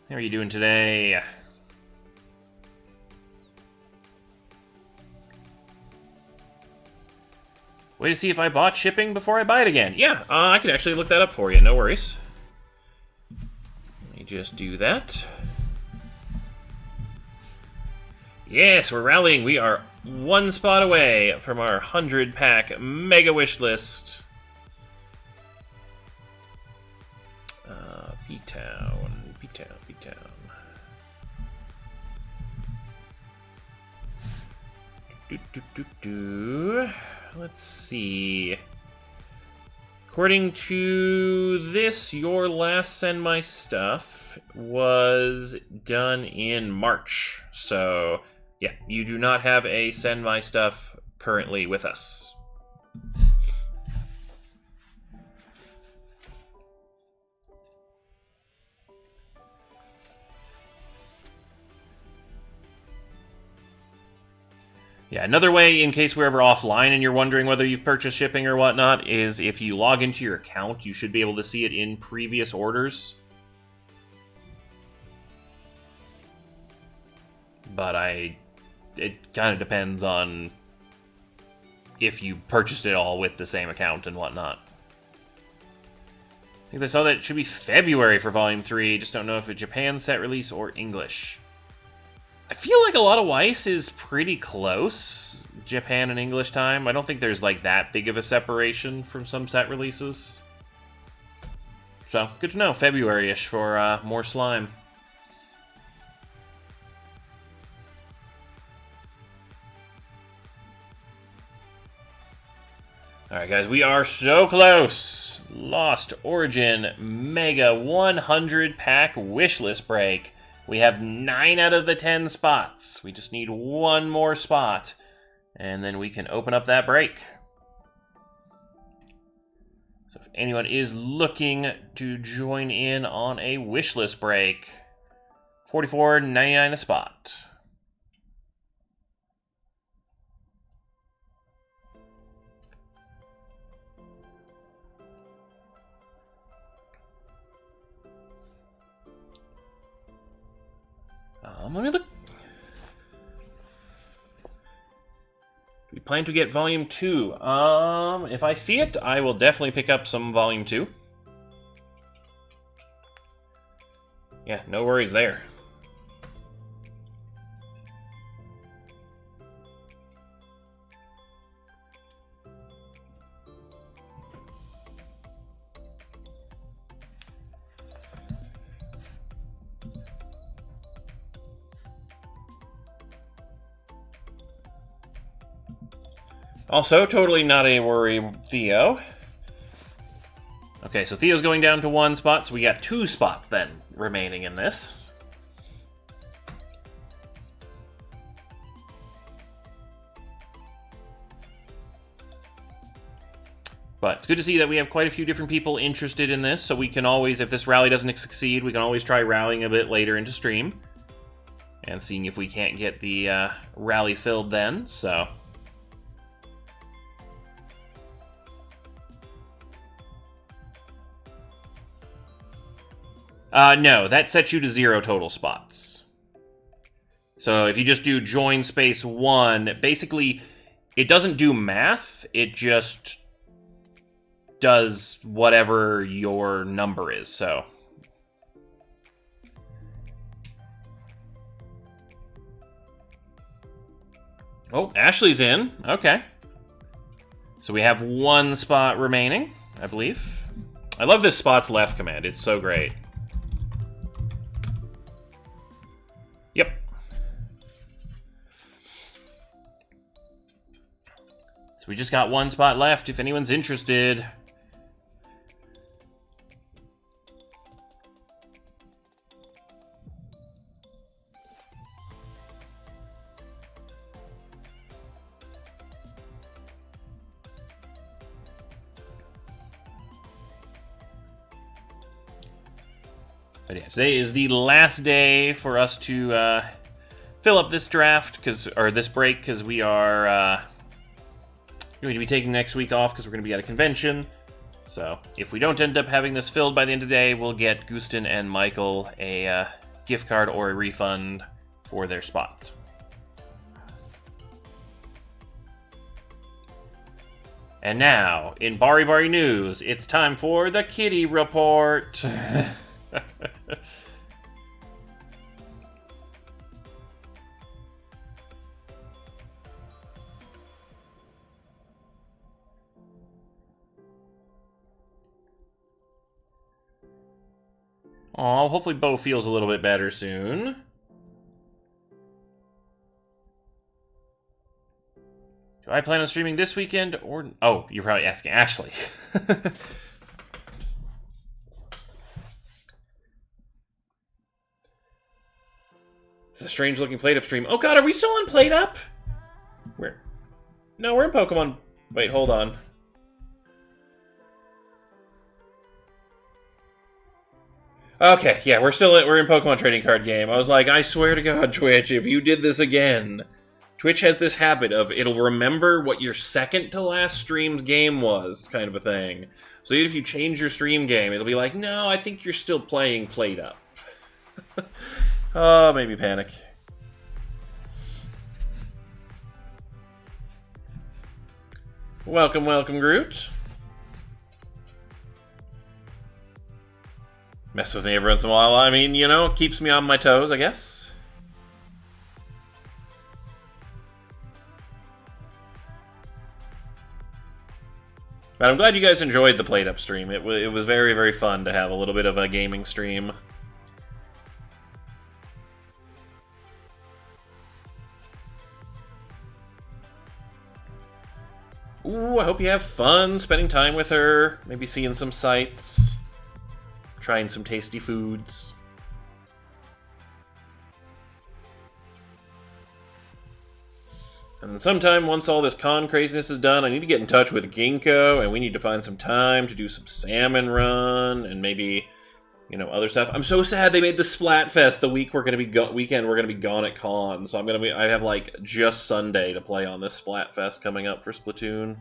How are you doing today? Wait to see if I bought shipping before I buy it again. Yeah, I can actually look that up for you, no worries. Let me just do that. Yes, we're rallying. We are one spot away from our 100-pack mega wish list. P-Town, P-Town, P-Town. Let's see. According to this, your last Send My Stuff was done in March. So, yeah, you do not have a Send My Stuff currently with us. Yeah, another way, in case we're ever offline and you're wondering whether you've purchased shipping or whatnot, is if you log into your account, you should be able to see it in previous orders. But it kind of depends on if you purchased it all with the same account and whatnot. I think I saw that it should be February for Volume 3, just don't know if it's Japan set release or English. I feel like a lot of Weiss is pretty close, Japan and English time. I don't think there's like that big of a separation from some set releases. So, good to know, February-ish for more slime. Alright guys, we are so close! Lost Origin Mega 100-pack wishlist break. We have 9 out of the 10 spots. We just need one more spot, and then we can open up that break. So if anyone is looking to join in on a wishlist break, $44.99 a spot. Let me look. Do we plan to get Volume 2? If I see it, I will definitely pick up some Volume 2. Yeah, no worries there. Also, totally not a worry, Theo. Okay, so Theo's going down to 1 spot, so we got 2 spots then remaining in this. But it's good to see that we have quite a few different people interested in this, so we can always, if this rally doesn't succeed, we can always try rallying a bit later into stream. And seeing if we can't get the rally filled then, so... no, that sets you to 0 total spots. So if you just do join space 1, basically, it doesn't do math, it just does whatever your number is, so. Oh, Ashley's in, okay. So we have 1 spot remaining, I believe. I love this spots left command, it's so great. Yep. So we just got 1 spot left if anyone's interested. But yeah, today is the last day for us to fill up this draft, or this break, because we are going to be taking next week off because we're going to be at a convention. So if we don't end up having this filled by the end of the day, we'll get Gustin and Michael a gift card or a refund for their spots. And now, in Bari Bari news, it's time for the Kitty Report. Aw, hopefully Bo feels a little bit better soon. Do I plan on streaming this weekend or... Oh, you're probably asking Ashley. It's a strange looking Plate Up stream. Oh god, are we still on Plate Up? No, we're in Pokemon. Wait, hold on. Okay, yeah, we're in Pokemon trading card game. I was like, I swear to God, Twitch, if you did this again. Twitch has this habit of it'll remember what your second to last stream's game was, kind of a thing. So even if you change your stream game, it'll be like, no, I think you're still playing Plate Up. Oh, maybe panic. Welcome, welcome, Groot. Mess with me every once in a while. I mean, you know, it keeps me on my toes, I guess. But I'm glad you guys enjoyed the Plate Up stream. It was very, very fun to have a little bit of a gaming stream. Ooh, I hope you have fun spending time with her. Maybe seeing some sights. Trying some tasty foods. And sometime, once all this con craziness is done, I need to get in touch with Ginkgo, and we need to find some time to do some salmon run, and maybe, you know, other stuff. I'm so sad they made the Splatfest the week weekend we're gonna be gone at con, so I have like just Sunday to play on this Splatfest coming up for Splatoon.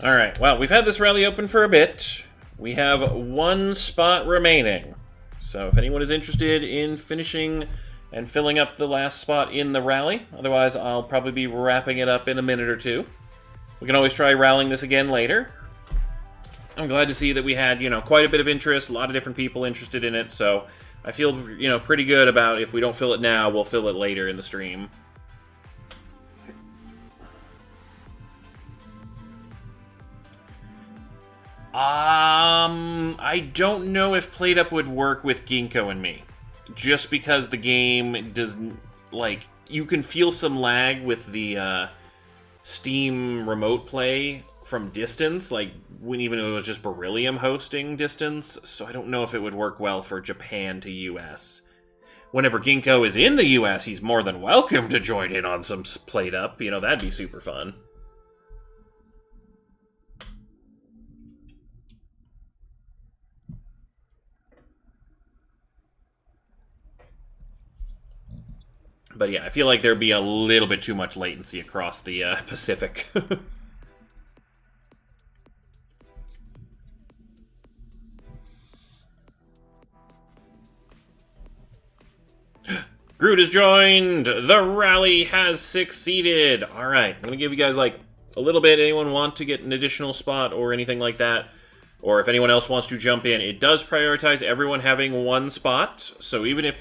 Alright, well, we've had this rally open for a bit. We have one spot remaining. So if anyone is interested in finishing and filling up the last spot in the rally, otherwise I'll probably be wrapping it up in a minute or two. We can always try rallying this again later. I'm glad to see that we had, you know, quite a bit of interest, a lot of different people interested in it, so I feel, you know, pretty good about if we don't fill it now, we'll fill it later in the stream. I don't know if Plate Up would work with Ginkgo and me. Just because the game does, like, you can feel some lag with the Steam remote play from distance, like, even though it was just Beryllium hosting distance, so I don't know if it would work well for Japan to US. Whenever Ginkgo is in the US, he's more than welcome to join in on some Plate Up. You know, that'd be super fun. But yeah, I feel like there'd be a little bit too much latency across the Pacific. Groot has joined! The rally has succeeded! Alright, I'm gonna give you guys, like, a little bit. Anyone want to get an additional spot or anything like that? Or if anyone else wants to jump in, it does prioritize everyone having one spot. So even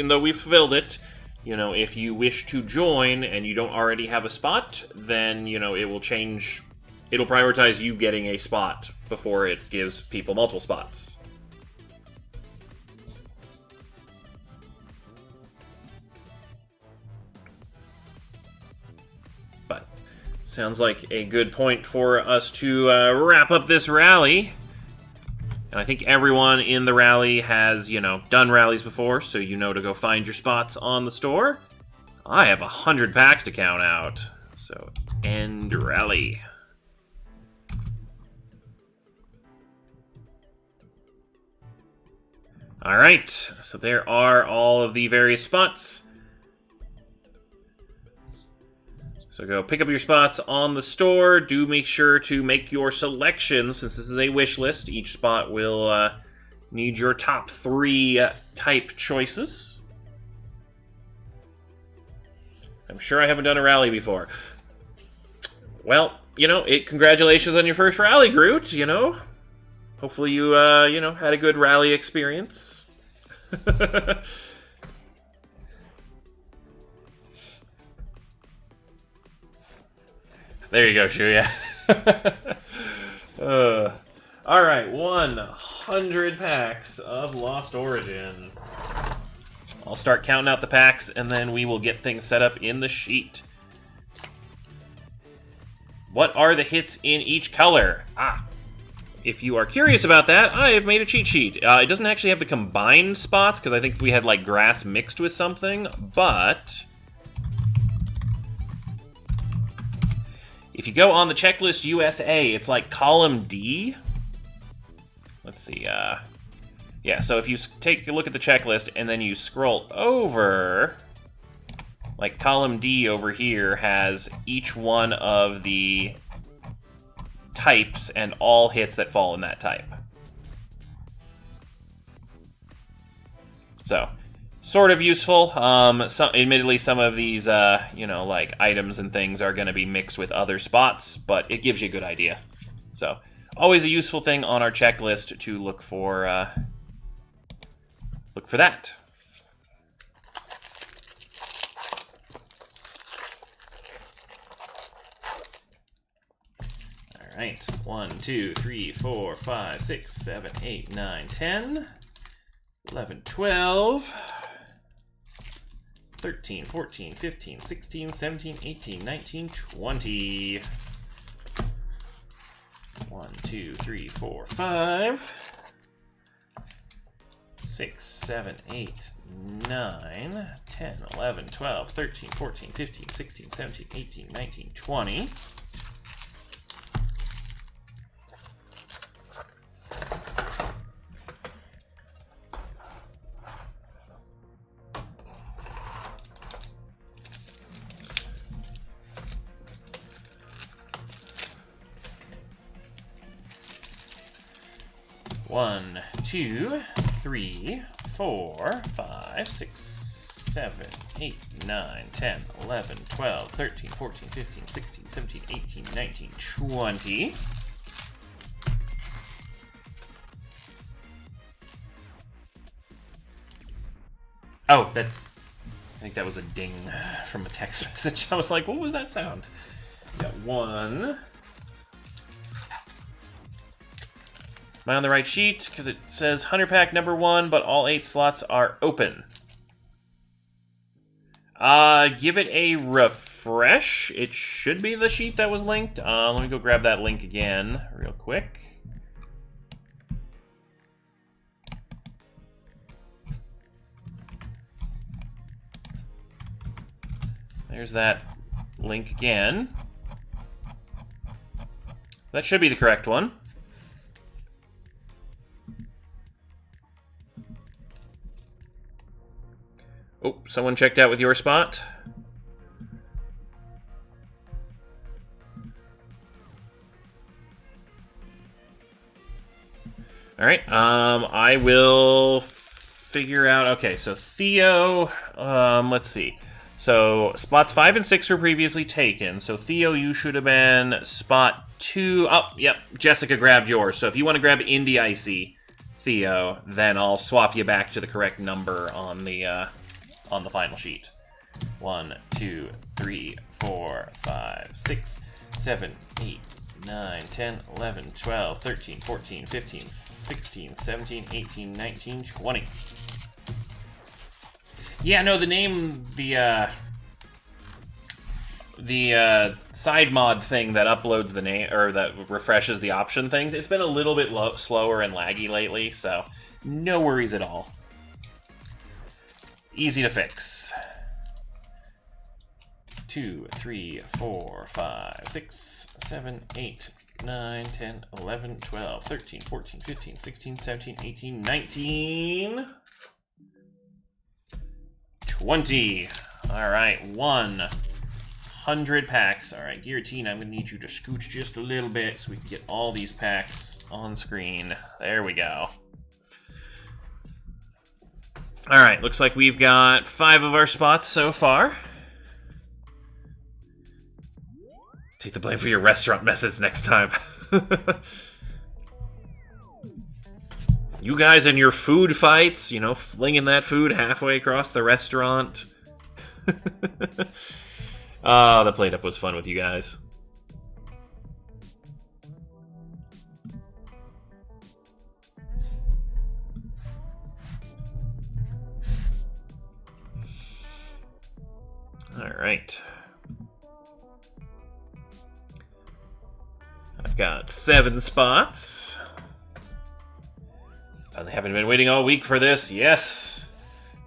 though we've filled it, you know, if you wish to join and you don't already have a spot, then, you know, it will change. It'll prioritize you getting a spot before it gives people multiple spots. But Sounds like a good point for us to wrap up this rally. And I think everyone in the rally has, done rallies before, so you know to go find your spots on the store. I have 100 packs to count out, so end rally. Alright, so there are all of the various spots. So go pick up your spots on the store. Do make sure to make your selections, since this is a wish list. Each spot will need your top 3 type choices. I'm sure I haven't done a rally before. Well, congratulations on your first rally, Groot, Hopefully you, had a good rally experience. There you go, Shuya. Alright, 100 packs of Lost Origin. I'll start counting out the packs, and then we will get things set up in the sheet. What are the hits in each color? If you are curious about that, I have made a cheat sheet. It doesn't actually have the combined spots, because I think we had, grass mixed with something, but if you go on the checklist USA, it's column D. Let's see, yeah, so if you take a look at the checklist and then you scroll over, column D over here has each one of the types and all hits that fall in that type. So, sort of useful. Admittedly, some of these, items and things are going to be mixed with other spots, but it gives you a good idea. So, always a useful thing on our checklist to look for that. All right, 1, 2, 3, 4, 5, 6, 7, 8, 9, 10, 11, 12, 13, 14, 15, 16, 17, 18, 19, 20. 1, 2, 3, 4, 5, 6, 7, 8, 9, 10, 11, 12, 13, 14, 15, 16, 17, 18, 19, 20. One, 2, 3, 4, 5, 6, 7, 8, 9, 10, 11, 12, 13, 14, 15, 16, 17, 18, 19, 20. Oh, I think that was a ding from a text message. I was like, what was that sound? Got 1. Am I on the right sheet? Because it says 100 pack number 1, but all 8 slots are open. Give it a refresh. It should be the sheet that was linked. Let me go grab that link again real quick. There's that link again. That should be the correct one. Oh, someone checked out with your spot. All right, I will figure out. Okay, so Theo, let's see. So spots 5 and 6 were previously taken. So Theo, you should have been spot 2. Oh, yep, Jessica grabbed yours. So if you want to grab Indie Icy, Theo, then I'll swap you back to the correct number on the final sheet. 1, 2, 3, 4, 5, 6, 7, 8, 9, 10, 11, 12, 13, 14, 15, 16, 17, 18, 19, 20. Yeah, no, the name, the side mod thing that uploads the name, or that refreshes the option things, it's been a little bit slower and laggy lately, so no worries at all. Easy to fix. 2, 3, 4, 5, 6, 7, 8, 9, 10, 11, 12, 13, 14, 15, 16, 17, 18, 19, 20. Alright, 100 packs. Alright, Guillotine, I'm going to need you to scooch just a little bit so we can get all these packs on screen. There we go. Alright, looks like we've got 5 of our spots so far. Take the blame for your restaurant messes next time. You guys and your food fights, you know, flinging that food halfway across the restaurant. Oh, the plate up was fun with you guys. All right. I've got 7 spots. I haven't been waiting all week for this. Yes.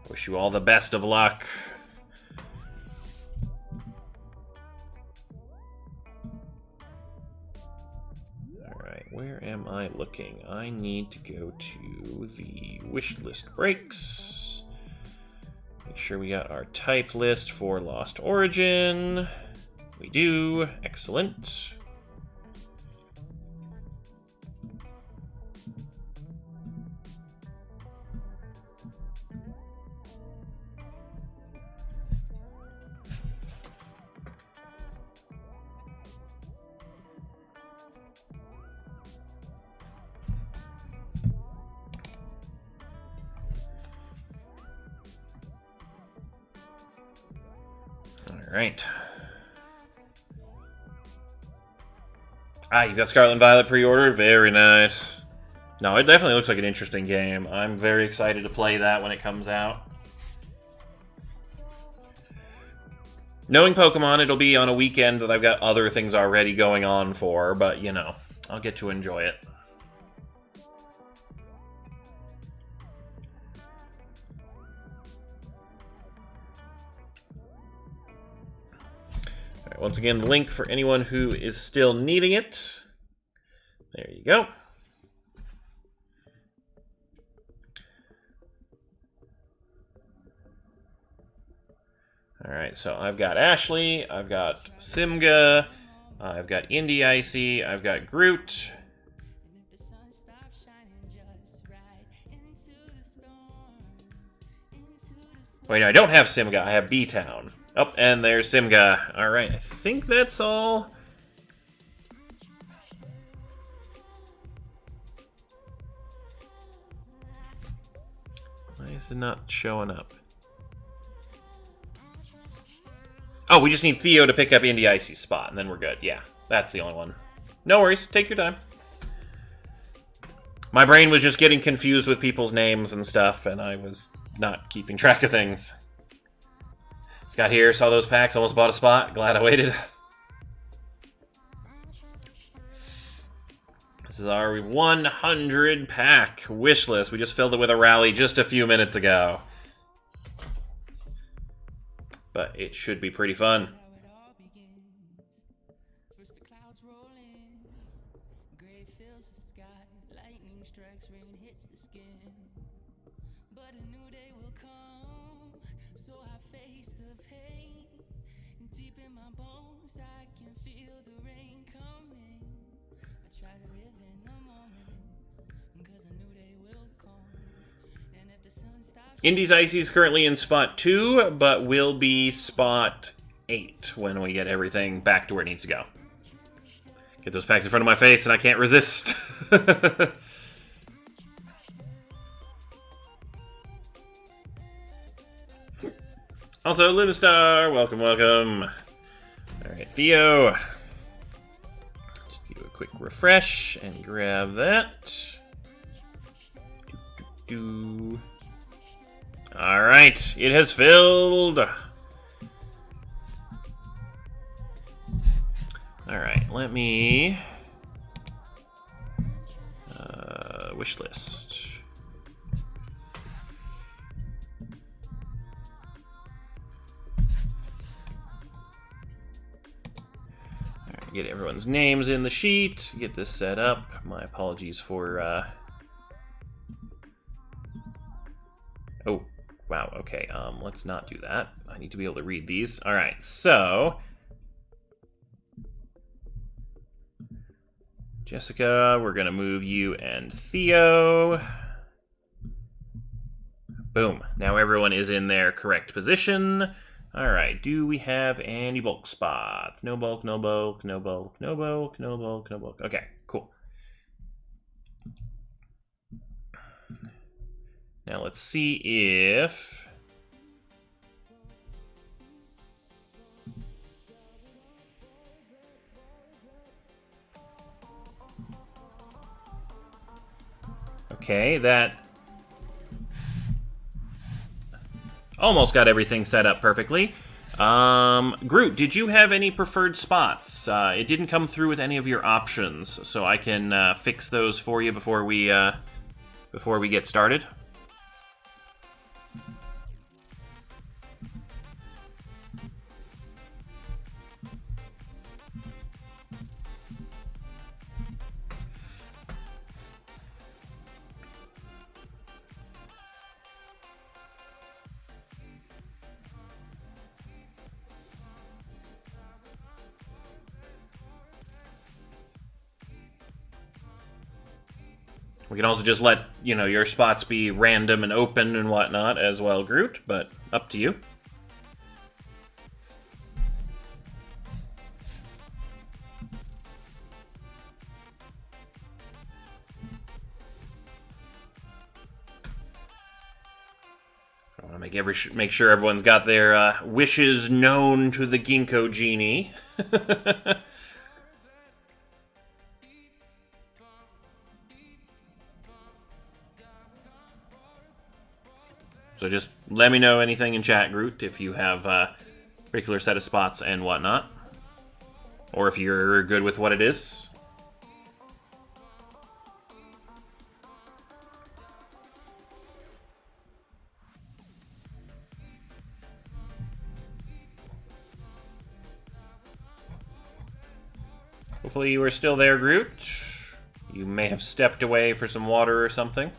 Wish you all the best of luck. Alright, where am I looking? I need to go to the wish list breaks. Make sure we got our type list for Lost Origin. We do. Excellent. Alright. Ah, you got Scarlet and Violet pre-ordered? Very nice. No, it definitely looks like an interesting game. I'm very excited to play that when it comes out. Knowing Pokemon, it'll be on a weekend that I've got other things already going on for, but, you know, I'll get to enjoy it. Alright, once again, the link for anyone who is still needing it. There you go. Alright, so I've got Ashley, I've got Simga, I've got Indy Icy, I've got Groot. Wait, no, I don't have Simga, I have B-Town. Oh, and there's Simga. Alright, I think that's all. Why is it not showing up? Oh, we just need Theo to pick up Indy Icy's spot, and then we're good. Yeah, that's the only one. No worries, take your time. My brain was just getting confused with people's names and stuff, and I was not keeping track of things. Just got here, saw those packs, almost bought a spot. Glad I waited. This is our 100 pack wish list. We just filled it with a rally just a few minutes ago. But it should be pretty fun. Indy's Icy is currently in spot 2, but will be spot 8 when we get everything back to where it needs to go. Get those packs in front of my face and I can't resist. Also, Lunistar, welcome, welcome. Alright, Theo. Just do a quick refresh and grab that. Do. Alright, it has filled. Alright, let me... wish list. Alright, get everyone's names in the sheet, get this set up. My apologies for... Oh, wow, okay, let's not do that. I need to be able to read these. Alright, so... Jessica, we're gonna move you and Theo. Boom. Now everyone is in their correct position. Alright, do we have any bulk spots? No bulk, no bulk, no bulk, no bulk, no bulk, no bulk. Okay, cool. Now let's see if... Okay, that almost got everything set up perfectly. Groot, did you have any preferred spots? It didn't come through with any of your options, so I can fix those for you before we get started. We can also just let, you know, your spots be random and open and whatnot as well, Groot, but up to you. I want to make sure everyone's got their wishes known to the Ginkgo Genie. So just let me know anything in chat, Groot, if you have a particular set of spots and whatnot. Or if you're good with what it is. Hopefully you are still there, Groot. You may have stepped away for some water or something.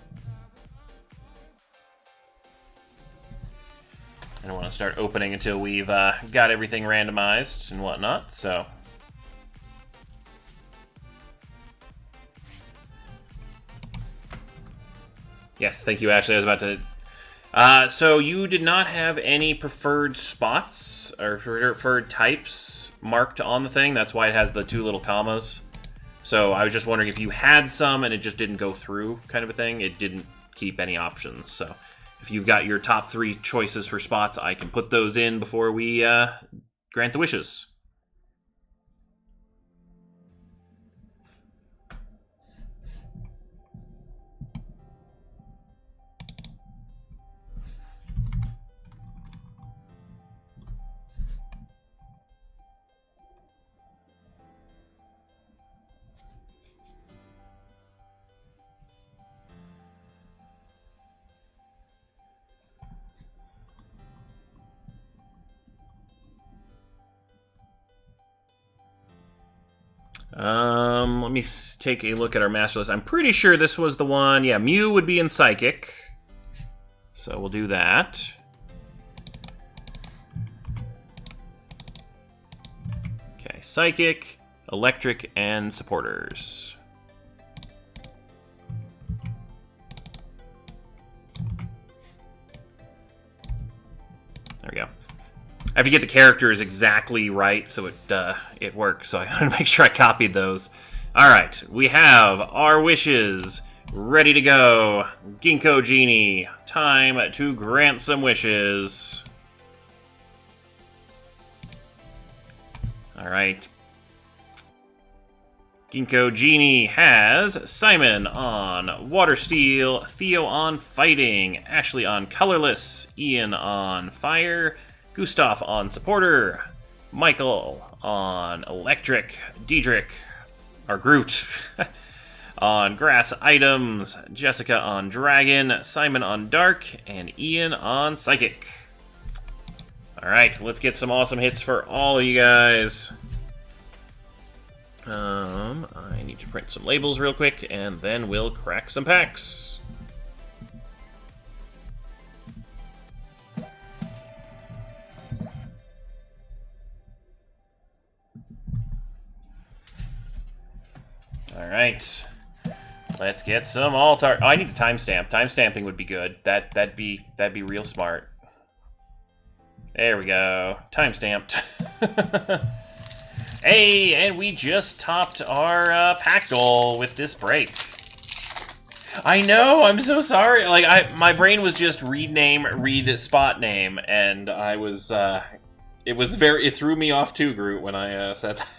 I don't want to start opening until we've got everything randomized and whatnot, so... Yes, thank you, Ashley. I was about to... so you did not have any preferred spots or preferred types marked on the thing. That's why it has the two little commas. So I was just wondering if you had some and it just didn't go through kind of a thing. It didn't keep any options, so... If you've got your top 3 choices for spots, I can put those in before we grant the wishes. Let me take a look at our master list. I'm pretty sure this was the one. Yeah, Mew would be in Psychic. So we'll do that. Okay, Psychic, Electric, and Supporters. There we go. I have to get the characters exactly right so it works, so I want to make sure I copied those. Alright, we have our wishes ready to go. Ginkgo Genie, time to grant some wishes. Alright. Ginkgo Genie has Simon on Water Steel, Theo on Fighting, Ashley on Colorless, Ian on Fire, Gustav on Supporter, Michael on Electric, Diedrich, or Groot, on Grass Items, Jessica on Dragon, Simon on Dark, and Ian on Psychic. Alright, let's get some awesome hits for all of you guys. I need to print some labels real quick, and then we'll crack some packs. Alright. Let's get some alt-art. Oh, I need a timestamp. Timestamping would be good. That'd be real smart. There we go. Timestamped. Hey, and we just topped our pack goal with this break. I know, I'm so sorry. Like, my brain was just read name, read spot name, and I was, it threw me off too, Groot, when I said that.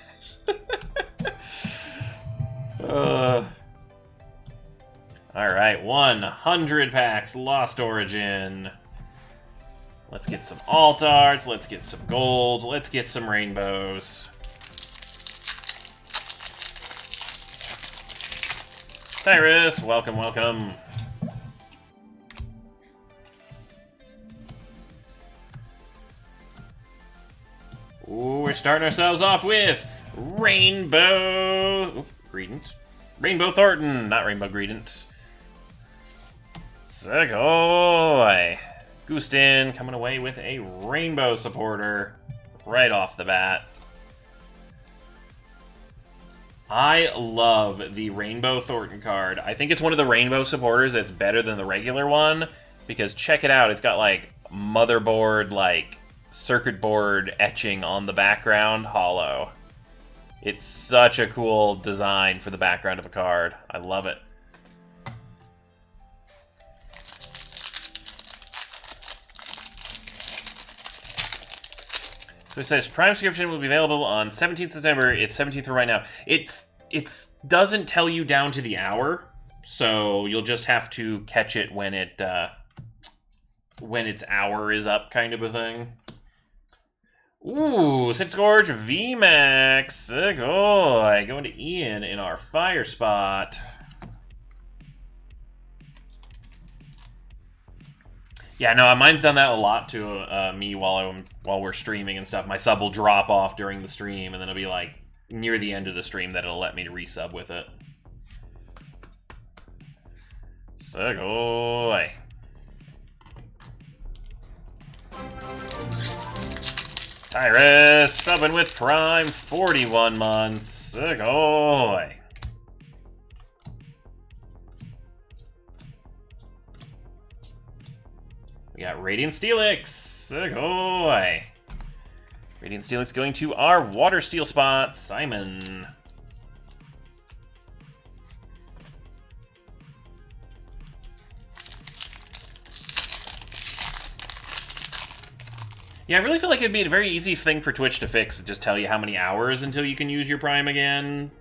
Alright, 100 packs, Lost Origin. Let's get some alt arts, let's get some golds, let's get some rainbows. Tyrus, welcome, welcome. Ooh, we're starting ourselves off with Rainbow... Greedent. Rainbow Thornton, not Rainbow Greedent. Segoy. Goostin coming away with a Rainbow Supporter right off the bat. I love the Rainbow Thornton card. I think it's one of the Rainbow Supporters that's better than the regular one, because check it out, it's got like motherboard, like circuit board etching on the background, hollow. It's such a cool design for the background of a card. I love it. So it says Prime subscription will be available on 17th September. It's 17th for right now. It doesn't tell you down to the hour, so you'll just have to catch it when its hour is up, kind of a thing. Ooh, Six Gorge VMAX. Segoy. Going to Ian in our fire spot. Yeah, no, mine's done that a lot to me while we're streaming and stuff. My sub will drop off during the stream, and then it'll be like near the end of the stream that it'll let me resub with it. Segoy. Tyrus subbing with Prime, 41 months. Segoy. We got Radiant Steelix. Segoy. Radiant Steelix going to our Water Steel spot, Simon. Yeah, I really feel like it'd be a very easy thing for Twitch to fix. Just tell you how many hours until you can use your Prime again.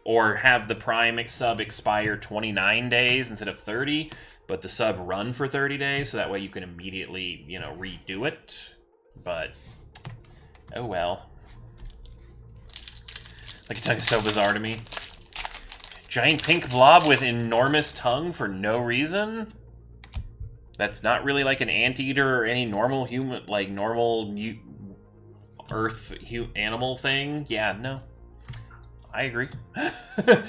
Or have the Prime sub expire 29 days instead of 30. But the sub run for 30 days, so that way you can immediately, you know, redo it. But, oh well. Like, it's so bizarre to me. Giant pink blob with enormous tongue for no reason? That's not really like an anteater or any normal human, like normal earth animal thing. Yeah, no. I agree. And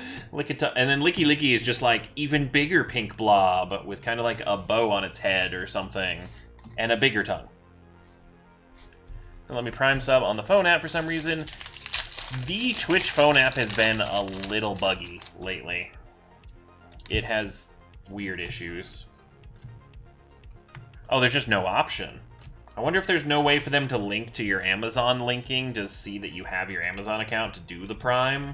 then Licky Licky is just like even bigger pink blob with kind of like a bow on its head or something, and a bigger tongue. And let me Prime sub on the phone app for some reason. The Twitch phone app has been a little buggy lately. It has weird issues. Oh, there's just no option. I wonder if there's no way for them to link to your Amazon linking to see that you have your Amazon account to do the Prime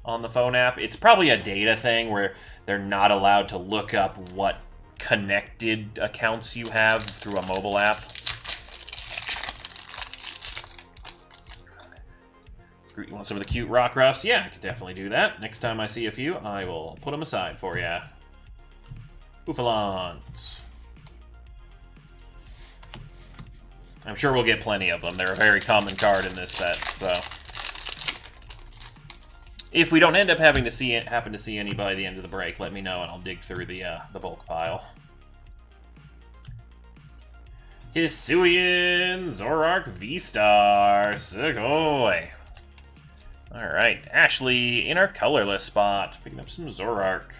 on the phone app. It's probably a data thing where they're not allowed to look up what connected accounts you have through a mobile app. You want some of the cute rock ruffs? Yeah, I could definitely do that. Next time I see a few, I will put them aside for you. Boufalons. I'm sure we'll get plenty of them. They're a very common card in this set, so... If we don't end up happen to see any by the end of the break, let me know and I'll dig through the bulk pile. Hisuian Zoroark V-Star Sugoi. Alright, Ashley in our colorless spot, picking up some Zoroark.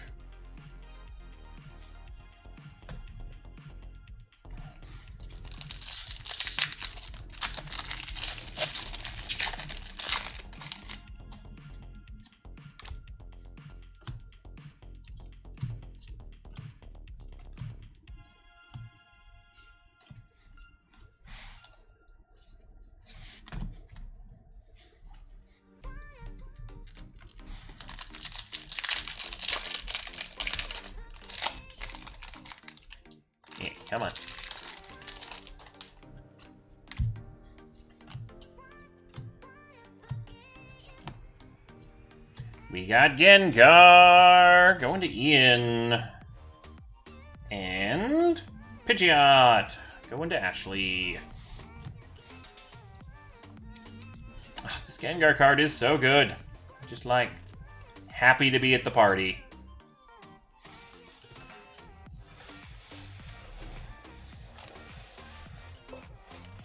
Come on. We got Gengar going to Ian. And Pidgeot going to Ashley. Oh, this Gengar card is so good. Just like happy to be at the party.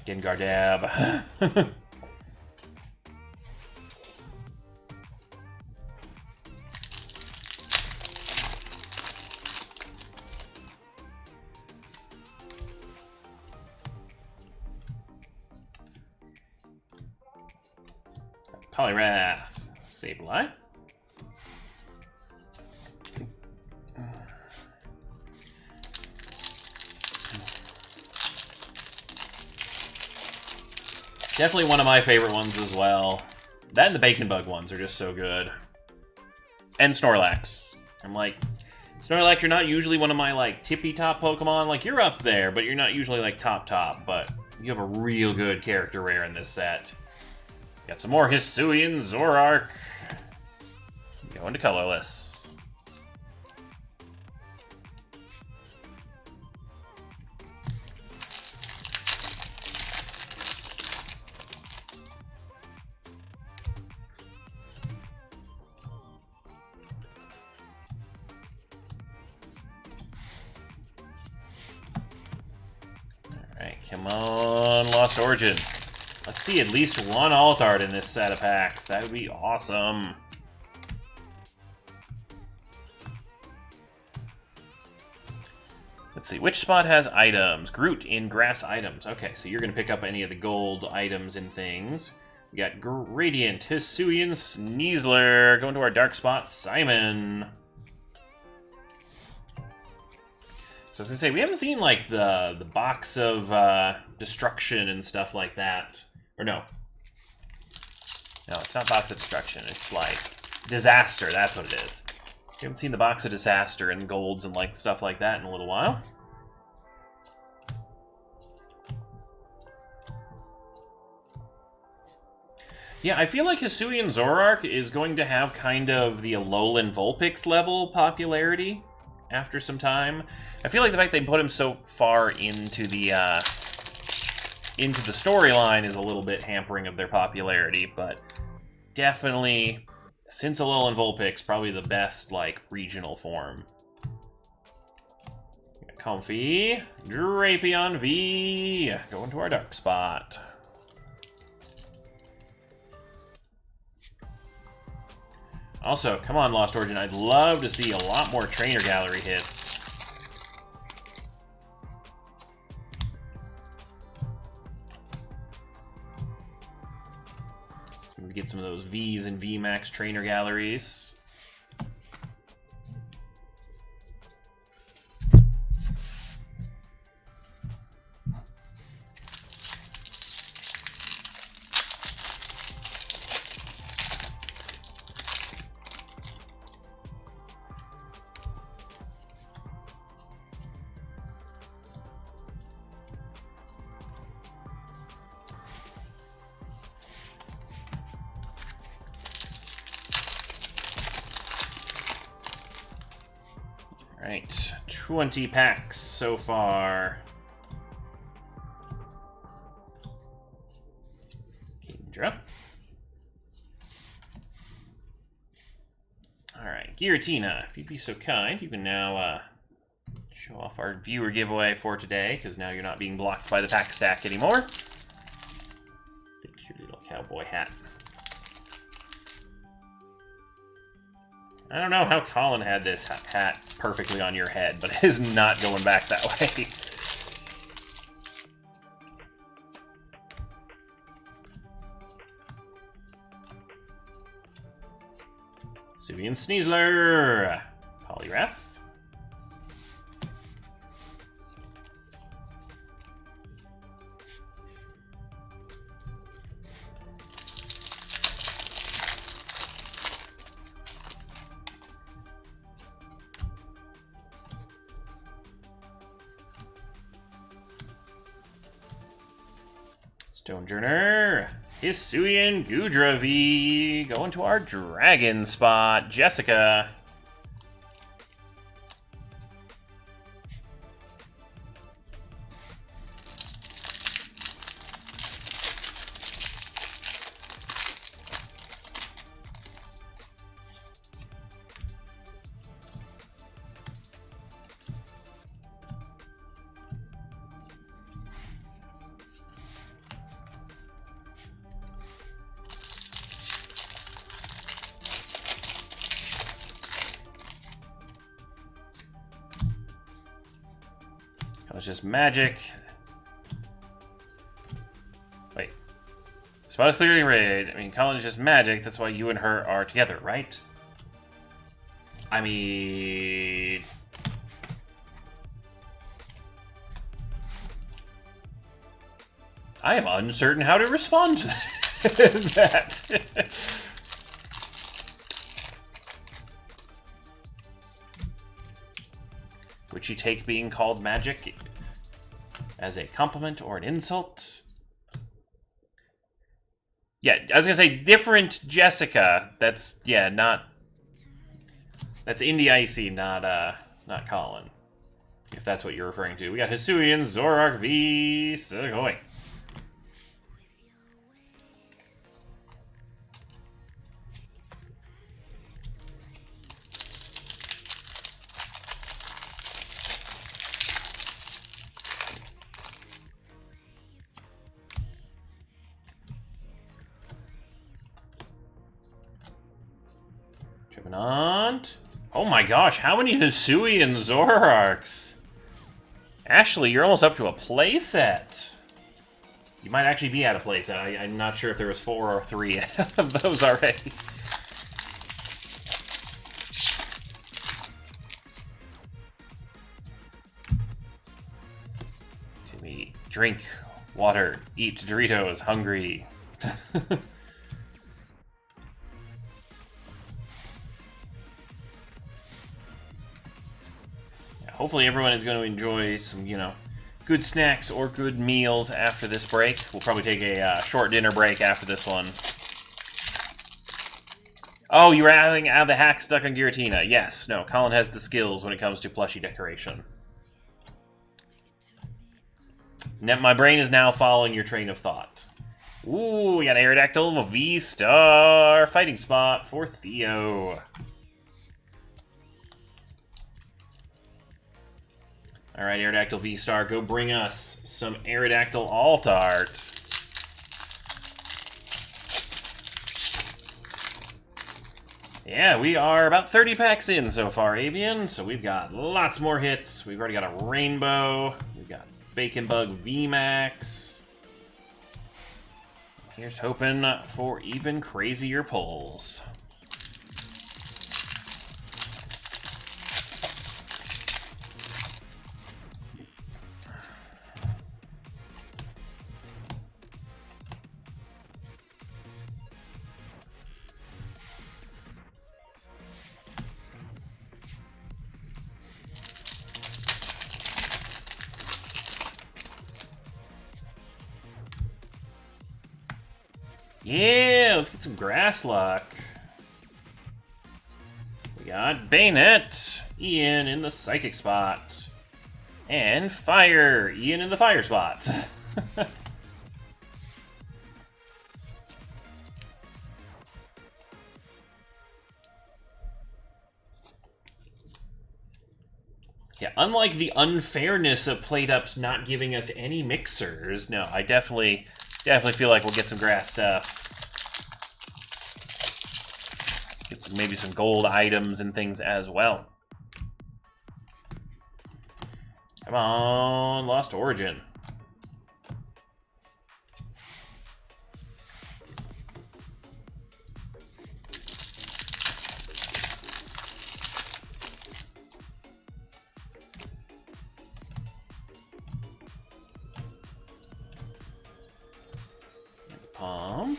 Gengar Dab. Poliwrath. Sableye. Definitely one of my favorite ones as well. That and the Bacon Bug ones are just so good. And Snorlax. I'm like, Snorlax, you're not usually one of my, like, tippy-top Pokemon. Like, you're up there, but you're not usually, like, top-top. But you have a real good character rare in this set. Got some more Hisuian Zoroark. Going to colorless. Come on, Lost Origin. Let's see at least one alt art in this set of packs. That would be awesome. Let's see, which spot has items? Groot in grass items. Okay, so you're going to pick up any of the gold items and things. We got Gradient, Hisuian Sneasler. Going to our dark spot, Simon. So I was gonna say, we haven't seen, like, the box of destruction and stuff like that. Or no. No, it's not box of destruction. It's, like, disaster. That's what it is. We haven't seen the box of disaster and golds and, like, stuff like that in a little while. Yeah, I feel like Hisuian Zoroark is going to have kind of the Alolan Vulpix level popularity after some time. I feel like the fact they put him so far into the storyline is a little bit hampering of their popularity, but definitely, since Alolan Vulpix, probably the best, like, regional form. Comfy, Drapion V, going to our dark spot. Also, come on, Lost Origin, I'd love to see a lot more Trainer Gallery hits. So we get some of those Vs and VMAX Trainer Galleries. Right, 20 packs so far. Hydra. Alright, Giratina, if you'd be so kind, you can now show off our viewer giveaway for today, because now you're not being blocked by the pack stack anymore. Think your little cowboy hat. I don't know how Colin had this hat perfectly on your head, but it is not going back that way. Suvian Sneasler, Poliwrath. Stonejourner, Hisuian Gudra V, going to our dragon spot, Jessica. It's just magic. Wait. Spot is clearly raid. I mean, Colin is just magic. That's why you and her are together, right? I mean... I am uncertain how to respond to that. Would you take being called magic as a compliment or an insult? Yeah, I was gonna say different Jessica. That's not. That's Indie Icy, not Colin. If that's what you're referring to. We got Hisuian, Zoroark V, Sugoi. Oh my gosh, how many Hisuian Zoroarks? Ashley, you're almost up to a playset. You might actually be at a playset. I'm not sure if there was 4 or 3 of those already. Jimmy, drink water, eat Doritos, hungry. Hopefully everyone is going to enjoy some, good snacks or good meals after this break. We'll probably take a short dinner break after this one. Oh, you were having the hack stuck on Giratina. Yes, no, Colin has the skills when it comes to plushie decoration. My brain is now following your train of thought. Ooh, we got Aerodactyl V-Star fighting spot for Theo. Alright, Aerodactyl V-Star, go bring us some Aerodactyl Alt-Art. Yeah, we are about 30 packs in so far, Avian, so we've got lots more hits. We've already got a Rainbow. We've got Bacon Bug VMAX. Here's hoping for even crazier pulls. Yeah, let's get some grass luck. We got Bayonet, Ian in the Psychic spot. And Fire, Ian in the Fire spot. Yeah, unlike the unfairness of PlateUp's not giving us any mixers, no, I definitely feel like we'll get some grass stuff. Get some, maybe some gold items and things as well. Come on, Lost Origin. Palm.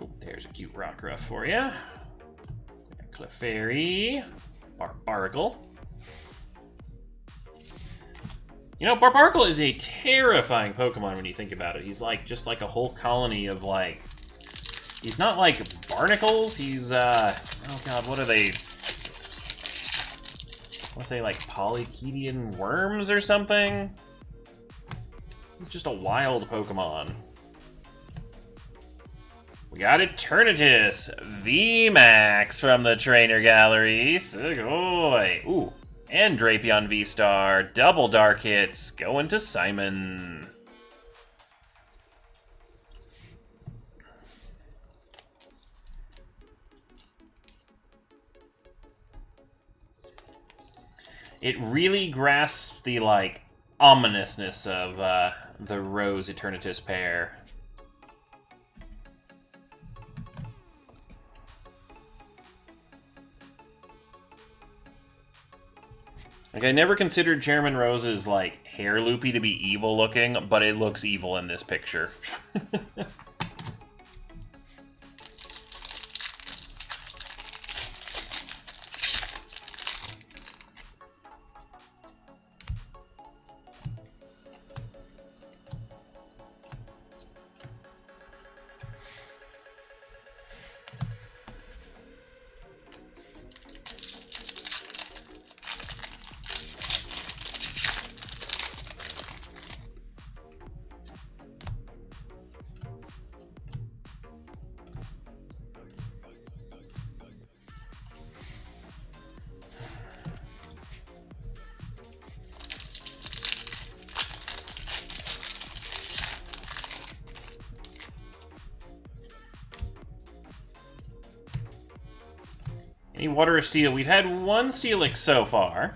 Oh, there's a cute Rockruff for you. Clefairy. Barbargle. You know, Barbargle is a terrifying Pokemon when you think about it. He's like just like a whole colony of like... He's not like barnacles. He's, oh god, what are they? I want to say like Polychedian worms or something? He's just a wild Pokemon. We got Eternatus VMAX from the Trainer Gallery. Sugoi. Ooh. And Drapion V-Star. Double dark hits. Going to Simon. It really grasps the, like, ominousness of the Rose Eternatus pair. Like, I never considered Chairman Rose's, like, hair loopy to be evil looking, but it looks evil in this picture. Any Water or Steel? We've had one Steelix so far.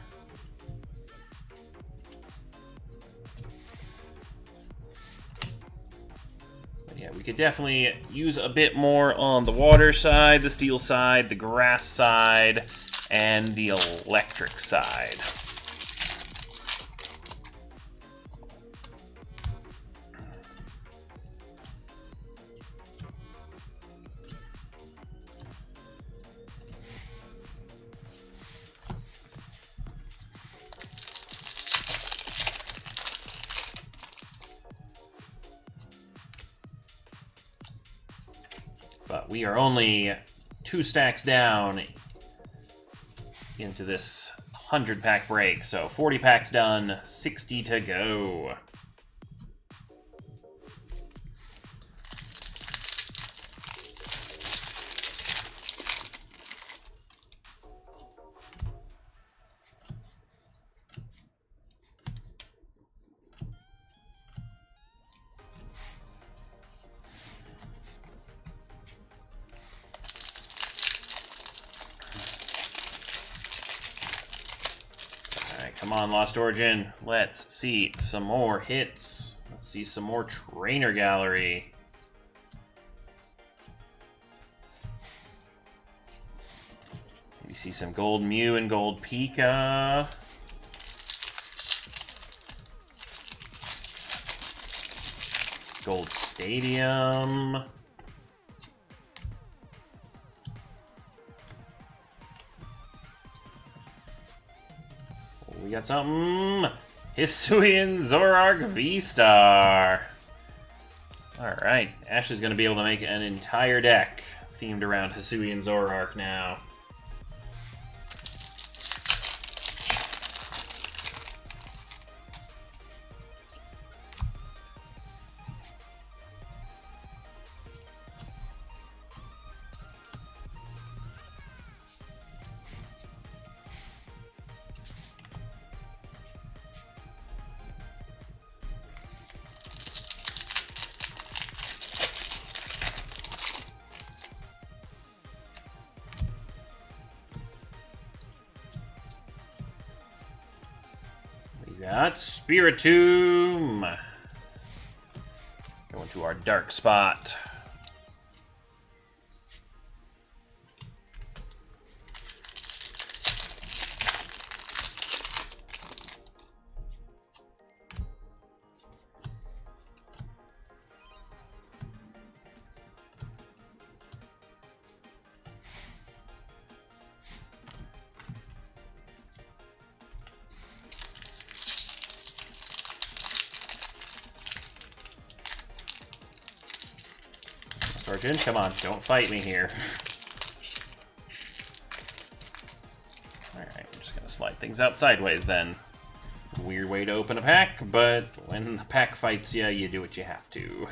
But yeah, we could definitely use a bit more on the water side, the steel side, the grass side, and the electric side. But we are only 2 stacks down into this 100-pack break. So 40 packs done, 60 to go. Come on, Lost Origin. Let's see some more hits. Let's see some more Trainer Gallery. Maybe see some Gold Mew and Gold Pika. Gold Stadium. We got something. Hisuian Zoroark V-Star. Alright, Ashley's going to be able to make an entire deck themed around Hisuian Zoroark now. Got Spiritomb. Going to our dark spot. Sergeant, come on, don't fight me here. Alright, I'm just gonna slide things out sideways then. Weird way to open a pack, but when the pack fights you, you do what you have to.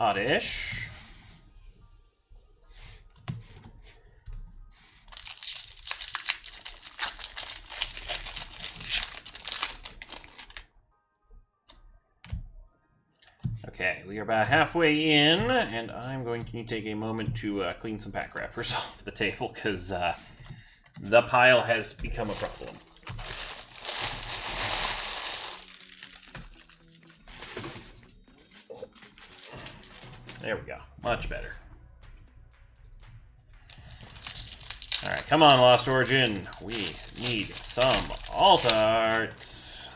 Oddish. Okay, we are about halfway in, and I'm going to take a moment to clean some pack wrappers off the table, because the pile has become a problem. There we go. Much better. Alright, come on, Lost Origin. We need some alt arts.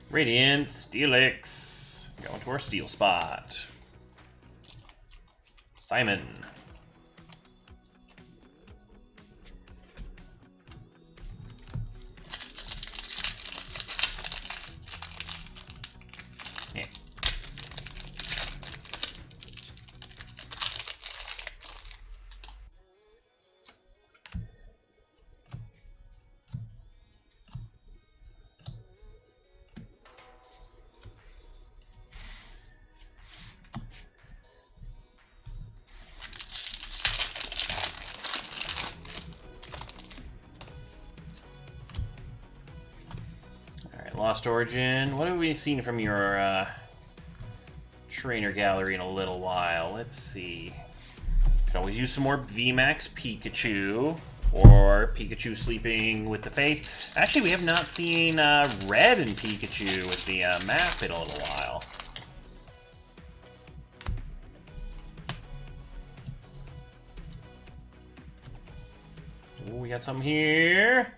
Radiant, Steelix. Going to our steel spot. Simon. Lost Origin, what have we seen from your trainer gallery in a little while? Let's see. Could always use some more VMAX Pikachu, or Pikachu sleeping with the face. Actually, we have not seen Red and Pikachu with the map in a little while. Ooh, we got some here.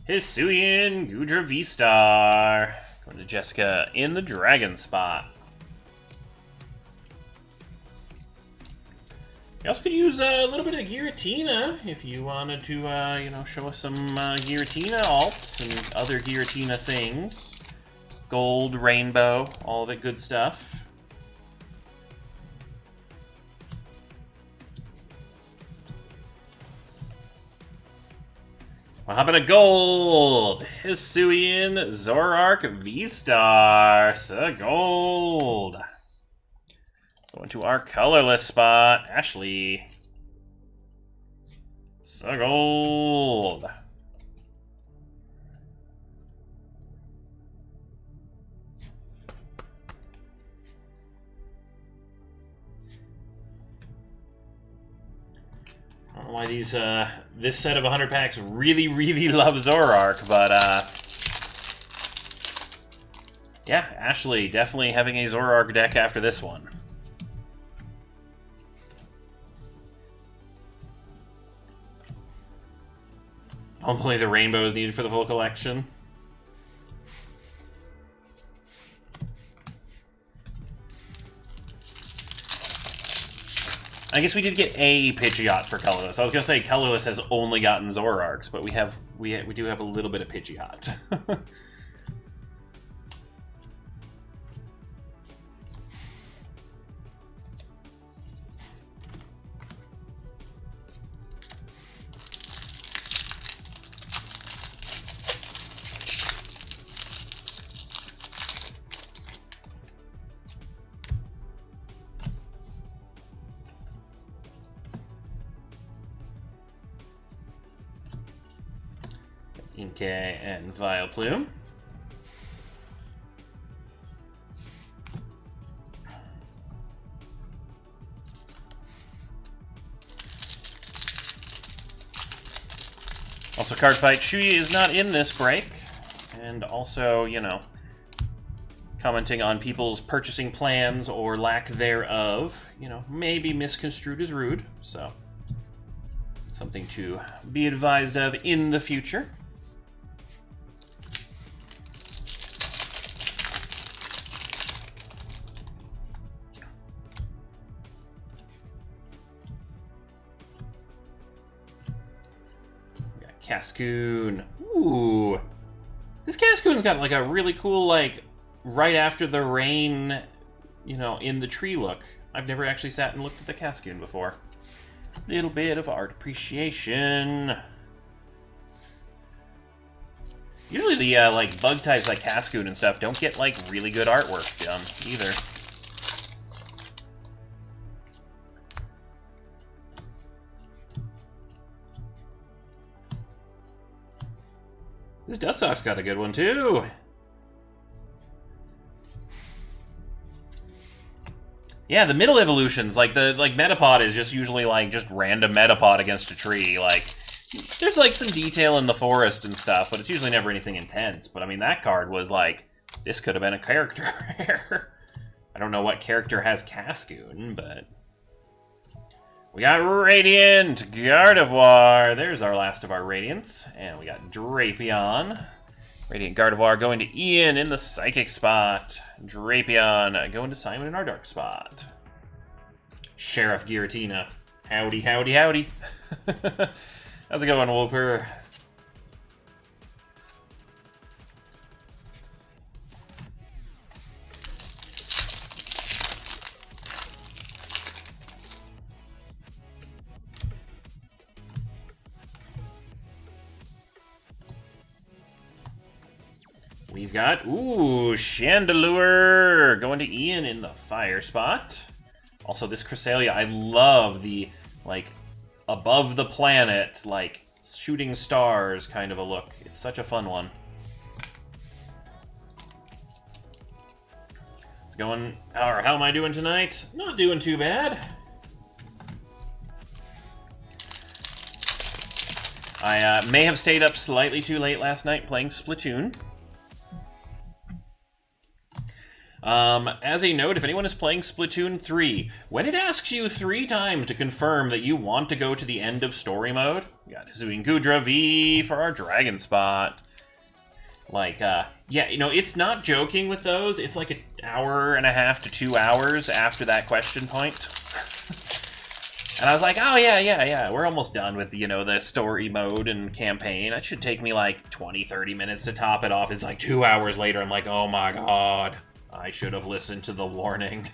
Hisuian Gudra V-Star. Going to Jessica in the dragon spot. You also could use a little bit of Giratina if you wanted to, you know, show us some Giratina alts and other Giratina things. Gold, rainbow, all of it good stuff. What happened to gold? Hisuian Zoroark V-Star. So gold. Going to our colorless spot. Ashley. So gold. I don't know why these, this set of 100 packs really, really love Zoroark, but, yeah, Ashley definitely having a Zoroark deck after this one. Hopefully the rainbow is needed for the full collection. I guess we did get a Pidgeot for colorless. I was gonna say colorless has only gotten Zoroarks, but we do have a little bit of Pidgeot. Inkay and Vileplume. Also, card fight. Shuyi is not in this break. And also, you know, commenting on people's purchasing plans or lack thereof, you know, may be misconstrued as rude. So, something to be advised of in the future. Cascoon. Ooh. This Cascoon's got like a really cool, like, right after the rain, you know, in the tree look. I've never actually sat and looked at the Cascoon before. Little bit of art appreciation. Usually the, like, bug types like Cascoon and stuff don't get, like, really good artwork done, either. This Dustock's got a good one, too. Yeah, the middle evolutions, like, the Metapod is just usually, like, just random Metapod against a tree. Like, there's, like, some detail in the forest and stuff, but it's usually never anything intense. But, I mean, that card was, like, this could have been a character rare. I don't know what character has Cascoon, but... We got Radiant Gardevoir. There's our last of our Radiants. And we got Drapion. Radiant Gardevoir going to Ian in the Psychic spot. Drapion going to Simon in our Dark spot. Sheriff Giratina. Howdy, howdy, howdy. How's it going, Wolper? We've got, ooh, Chandelure going to Ian in the fire spot. Also, this Cresselia, I love the, like, above the planet, like, shooting stars kind of a look. It's such a fun one. It's going, or how am I doing tonight? Not doing too bad. I may have stayed up slightly too late last night playing Splatoon. As a note, if anyone is playing Splatoon 3, when it asks you 3 times to confirm that you want to go to the end of story mode, we got Hisuian Goodra V for our Dragon spot. Like, yeah, you know, it's not joking with those. It's like an hour and a half to 2 hours after that question point. And I was like, oh, yeah, we're almost done with, you know, the story mode and campaign. It should take me like 20, 30 minutes to top it off. It's like 2 hours later, I'm like, oh my god. I should have listened to the warning.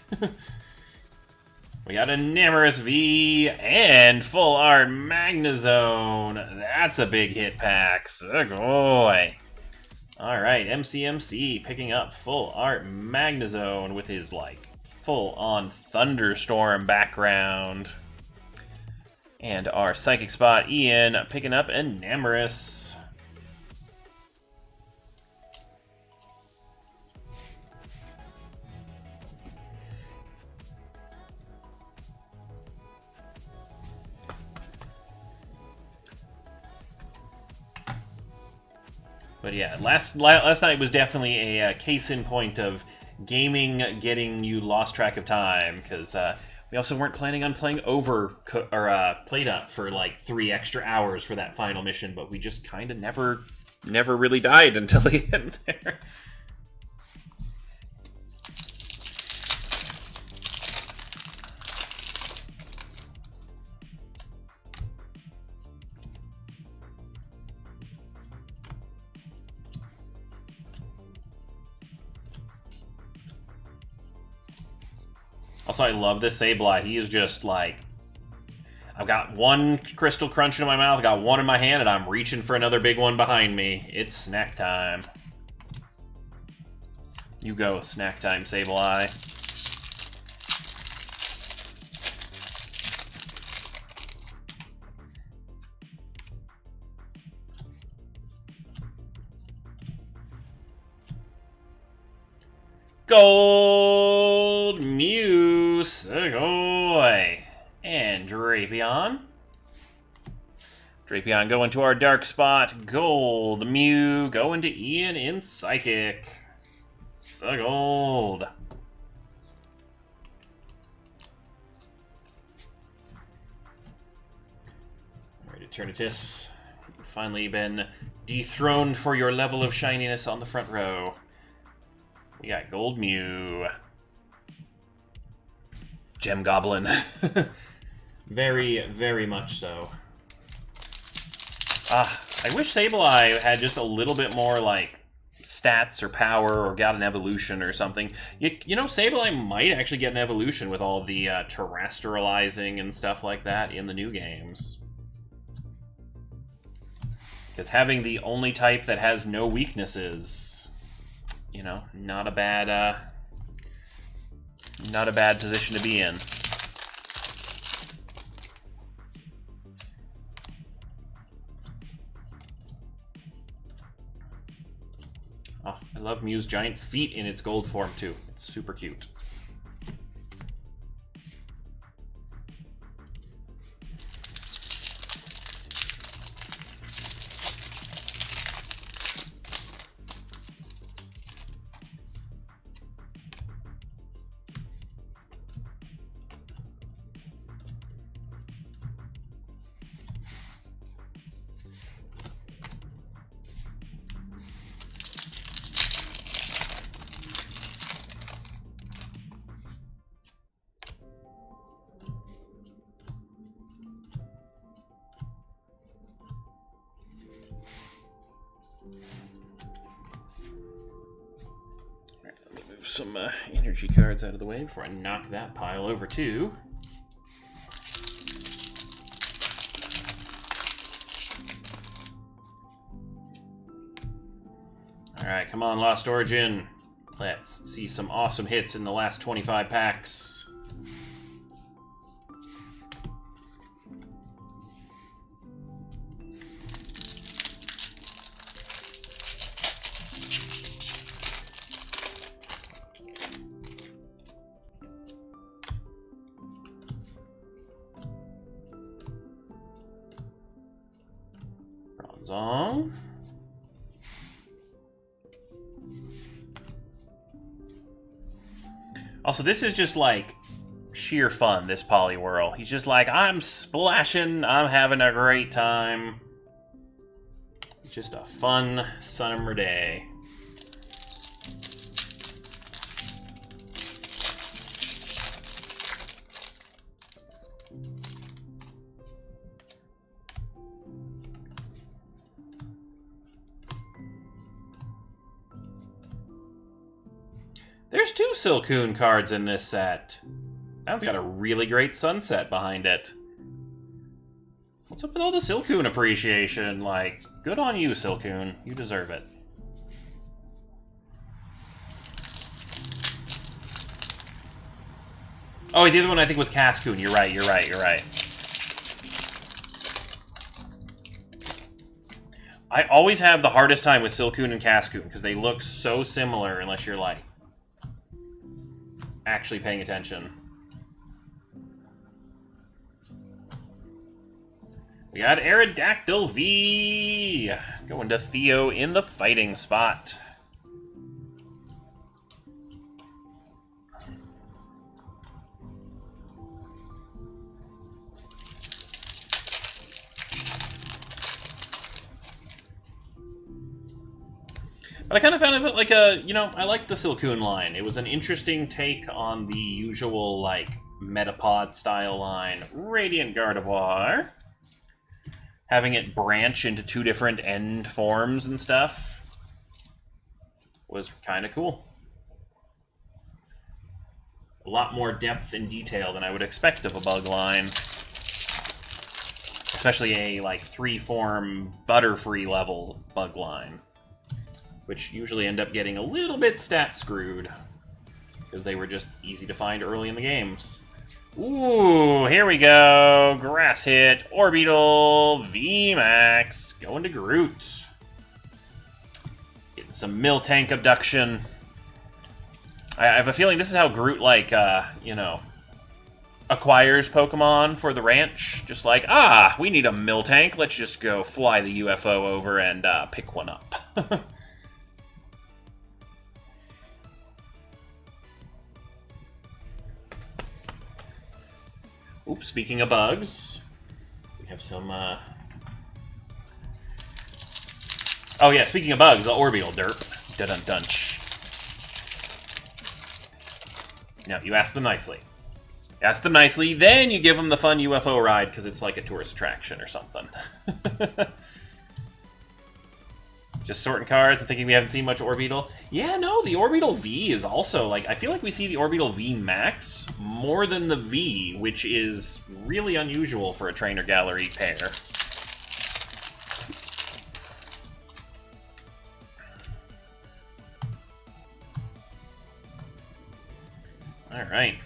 We got a Namorous V and Full Art Magnezone. That's a big hit pack. Boy. Alright, MCMC picking up Full Art Magnezone with his, like, full-on thunderstorm background. And our Psychic Spot Ian picking up a Namorous. But yeah, last night was definitely a case in point of gaming getting you lost track of time, because we also weren't planning on playing Played Up for like 3 extra hours for that final mission, but we just kind of never really died until the end there. Also, I love this Sableye. He is just like, I've got one Crystal Crunch in my mouth, I got one in my hand, and I'm reaching for another big one behind me. It's snack time. You go, snack time, Sableye. Gold Mew, Segoy, and Drapion. Drapion going to our dark spot. Gold Mew going to Ian in Psychic. Segold. Alright, Eternatus. You've finally been dethroned for your level of shininess on the front row. We got Gold Mew. Gem Goblin. Very, very much so. I wish Sableye had just a little bit more, like, stats or power or got an evolution or something. You know, Sableye might actually get an evolution with all the terrestrializing and stuff like that in the new games. Because having the only type that has no weaknesses... You know, not a bad position to be in. Oh, I love Mew's giant feet in its gold form too. It's super cute. Some energy cards out of the way before I knock that pile over too. Alright, come on, Lost Origin. Let's see some awesome hits in the last 25 packs. Bronzong. Also, this is just like sheer fun, this Poliwhirl. He's just like, I'm splashing, I'm having a great time. It's just a fun summer day. There's 2 Silcoon cards in this set. That one's got a really great sunset behind it. What's up with all the Silcoon appreciation? Like, good on you, Silcoon. You deserve it. Oh, the other one I think was Cascoon. You're right, you're right, you're right. I always have the hardest time with Silcoon and Cascoon because they look so similar unless you're, like, actually paying attention. We got Aerodactyl V going to Theo in the fighting spot. But I kind of found it like a, you know, I liked the Silcoon line. It was an interesting take on the usual, like, Metapod style line. Radiant Gardevoir. Having it branch into two different end forms and stuff was kind of cool. A lot more depth and detail than I would expect of a bug line. Especially a, like, 3-form Butterfree level bug line. Which usually end up getting a little bit stat screwed. Because they were just easy to find early in the games. Ooh, here we go. Grass hit, Orbeetle, VMAX, going to Groot. Getting some Miltank abduction. I have a feeling this is how Groot, like, you know, acquires Pokemon for the ranch. Just like, ah, we need a Miltank. Let's just go fly the UFO over and pick one up. Oops, speaking of bugs, we have some, Oh yeah, speaking of bugs, the Orbeetle derp. Dun-dun-dunch. Now, you ask them nicely. Ask them nicely, then you give them the fun UFO ride, because it's like a tourist attraction or something. Just sorting cards and thinking we haven't seen much Orbeetle. Yeah, no, the Orbeetle V is also, like, I feel like we see the Orbeetle V Max more than the V, which is really unusual for a Trainer Gallery pair. Alright.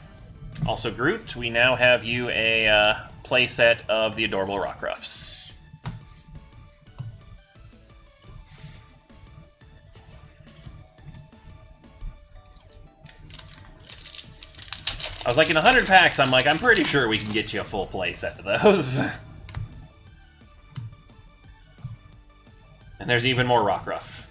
Also, Groot, we now have you a playset of the adorable Rockruffs. I was like, in 100 packs, I'm like, I'm pretty sure we can get you a full play set of those. And there's even more Rockruff.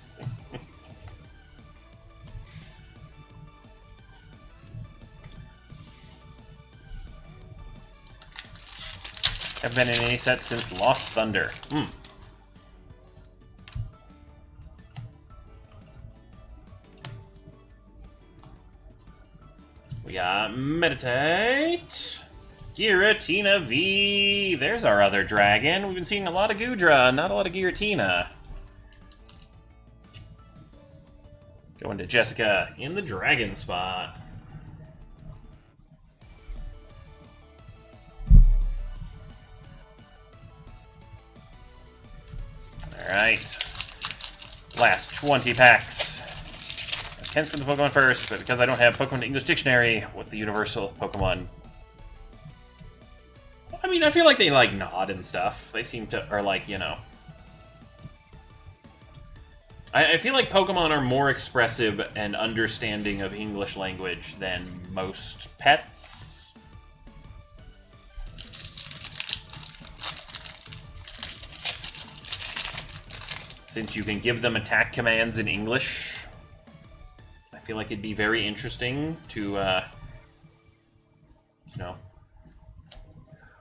Haven't been in any sets since Lost Thunder. We got Meditate. Giratina V. There's our other dragon. We've been seeing a lot of Goodra, not a lot of Giratina. Going to Jessica in the dragon spot. Alright. Last 20 packs. Kent's for the Pokemon first, but because I don't have Pokemon English Dictionary, what the universal Pokemon... I mean, I feel like they, like, nod and stuff. They seem to... Or, like, you know... I feel like Pokemon are more expressive and understanding of English language than most pets. Since you can give them attack commands in English. I feel like it'd be very interesting to, you know...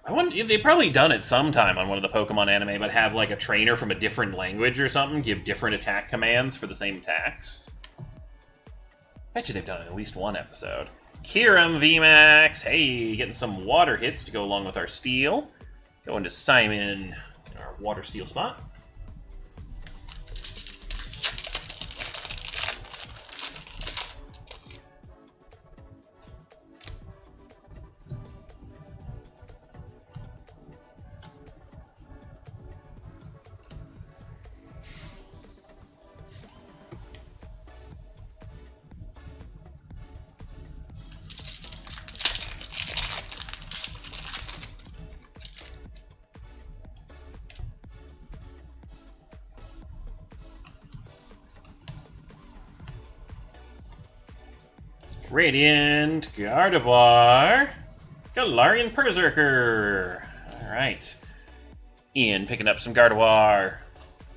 I wonder, they've probably done it sometime on one of the Pokemon anime, but have, like, a trainer from a different language or something give different attack commands for the same attacks. Bet you they've done it in at least one episode. Kyurem VMAX. Hey, getting some water hits to go along with our steel. Going to Simon in our water steel spot. Radiant Gardevoir. Galarian Berserker. Alright. Ian picking up some Gardevoir.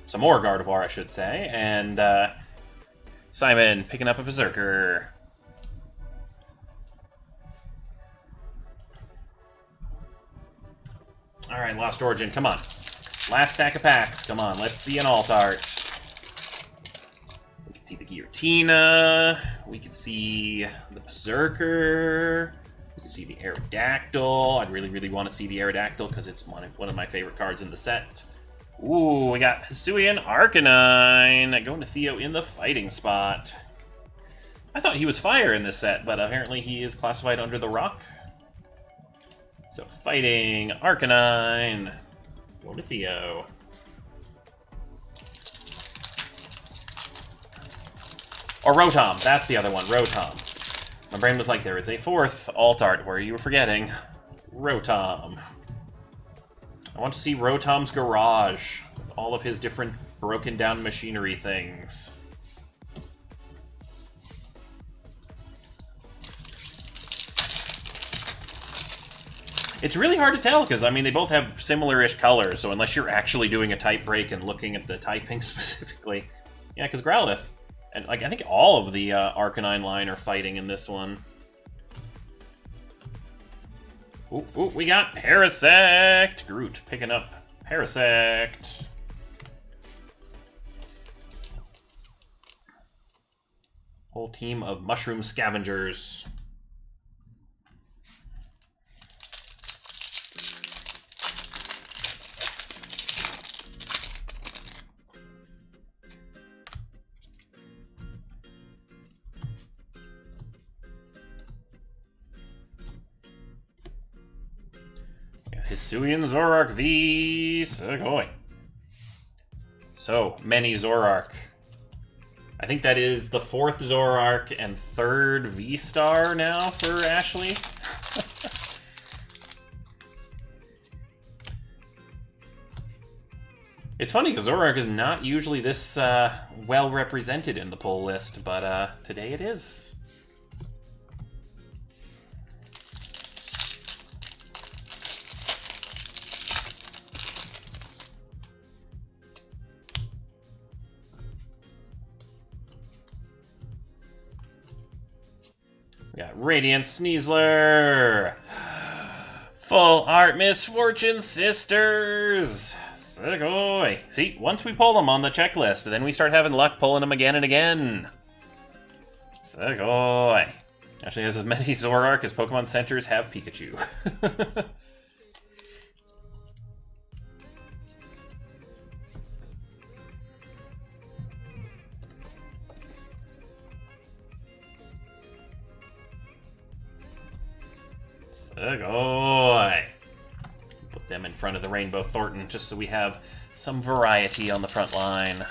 Some more Gardevoir, I should say. And Simon picking up a Berserker. Alright, Lost Origin, come on. Last stack of packs, come on, let's see an alt art. We can see the Giratina, we can see the Berserker, we can see the Aerodactyl. I'd really want to see the Aerodactyl because it's one of my favorite cards in the set. Ooh, we got Hisuian Arcanine going to Theo in the fighting spot. I thought he was fire in this set, but apparently he is classified under the rock. So fighting Arcanine, going to Theo. Or Rotom, that's the other one, Rotom. My brain was like, there is a fourth alt art where you were forgetting. Rotom. I want to see Rotom's garage, with all of his different broken down machinery things. It's really hard to tell, because, I mean, they both have similar-ish colors, so unless you're actually doing a type break and looking at the typing specifically. Yeah, because Growlithe, and, like, I think all of the Arcanine line are fighting in this one. Ooh, we got Parasect! Groot picking up Parasect. Whole team of Mushroom Scavengers. Hisuian Zoroark v Sugoi. So many Zoroark. I think that is the fourth Zoroark and third V-Star now for Ashley. It's funny because Zoroark is not usually this well represented in the pull list, but today it is. We got Radiant Sneasler. Full Art Misfortune Sisters. Sugoi. See, once we pull them on the checklist, then we start having luck pulling them again and again. Sugoi. Actually has as many Zoroark as Pokemon Centers have Pikachu. Sugoi. Put them in front of the Rainbow Thornton just so we have some variety on the front line.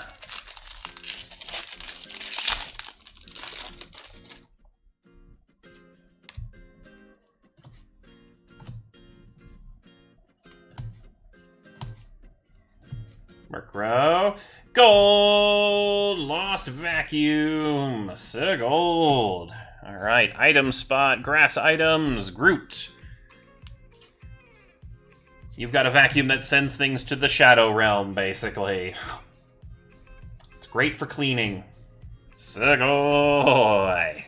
Murkrow. Gold! Lost Vacuum. Gold. Alright, item spot, grass items, Groot. You've got a vacuum that sends things to the Shadow Realm, basically. It's great for cleaning. Sugoi.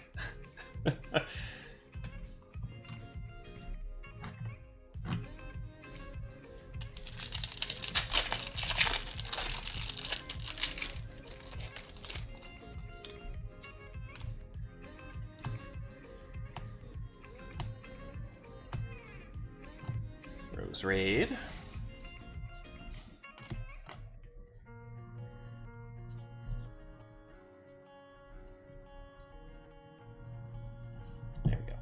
Raid. There we go.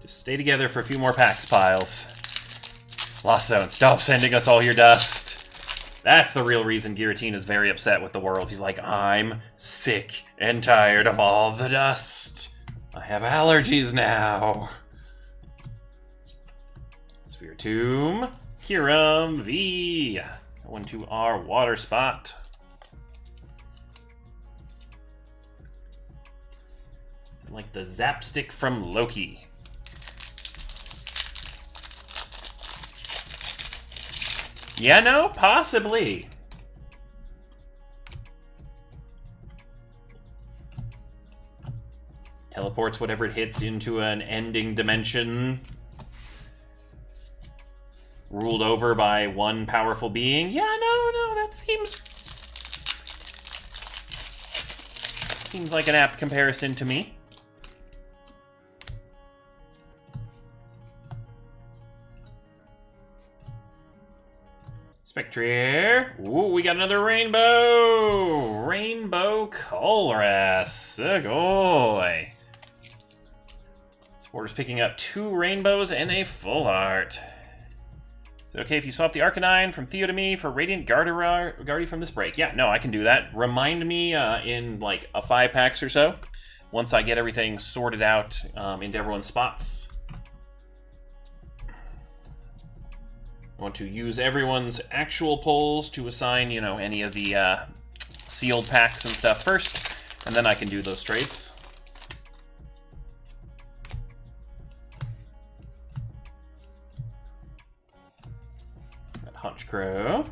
Just stay together for a few more packs, piles. Lost Zone, stop sending us all your dust. That's the real reason Giratina is very upset with the world. He's like, I'm sick and tired of all the dust. I have allergies now. Spiritomb, Kyurem V. Going to our water spot. Like the Zapstick from Loki. Yeah, no, possibly. Teleports whatever it hits into an ending dimension. Ruled over by one powerful being. Yeah, no, that seems like an apt comparison to me. Spectre. Ooh, we got another rainbow! Rainbow Colress. Sugoi. Supporter's picking up 2 rainbows and a full art. Is it okay if you swap the Arcanine from Theo to me for Radiant Guardy from this break? Yeah, no, I can do that. Remind me in like a 5 packs or so, once I get everything sorted out into everyone's spots. I want to use everyone's actual polls to assign, you know, any of the sealed packs and stuff first, and then I can do those trades. Got Honchkrow.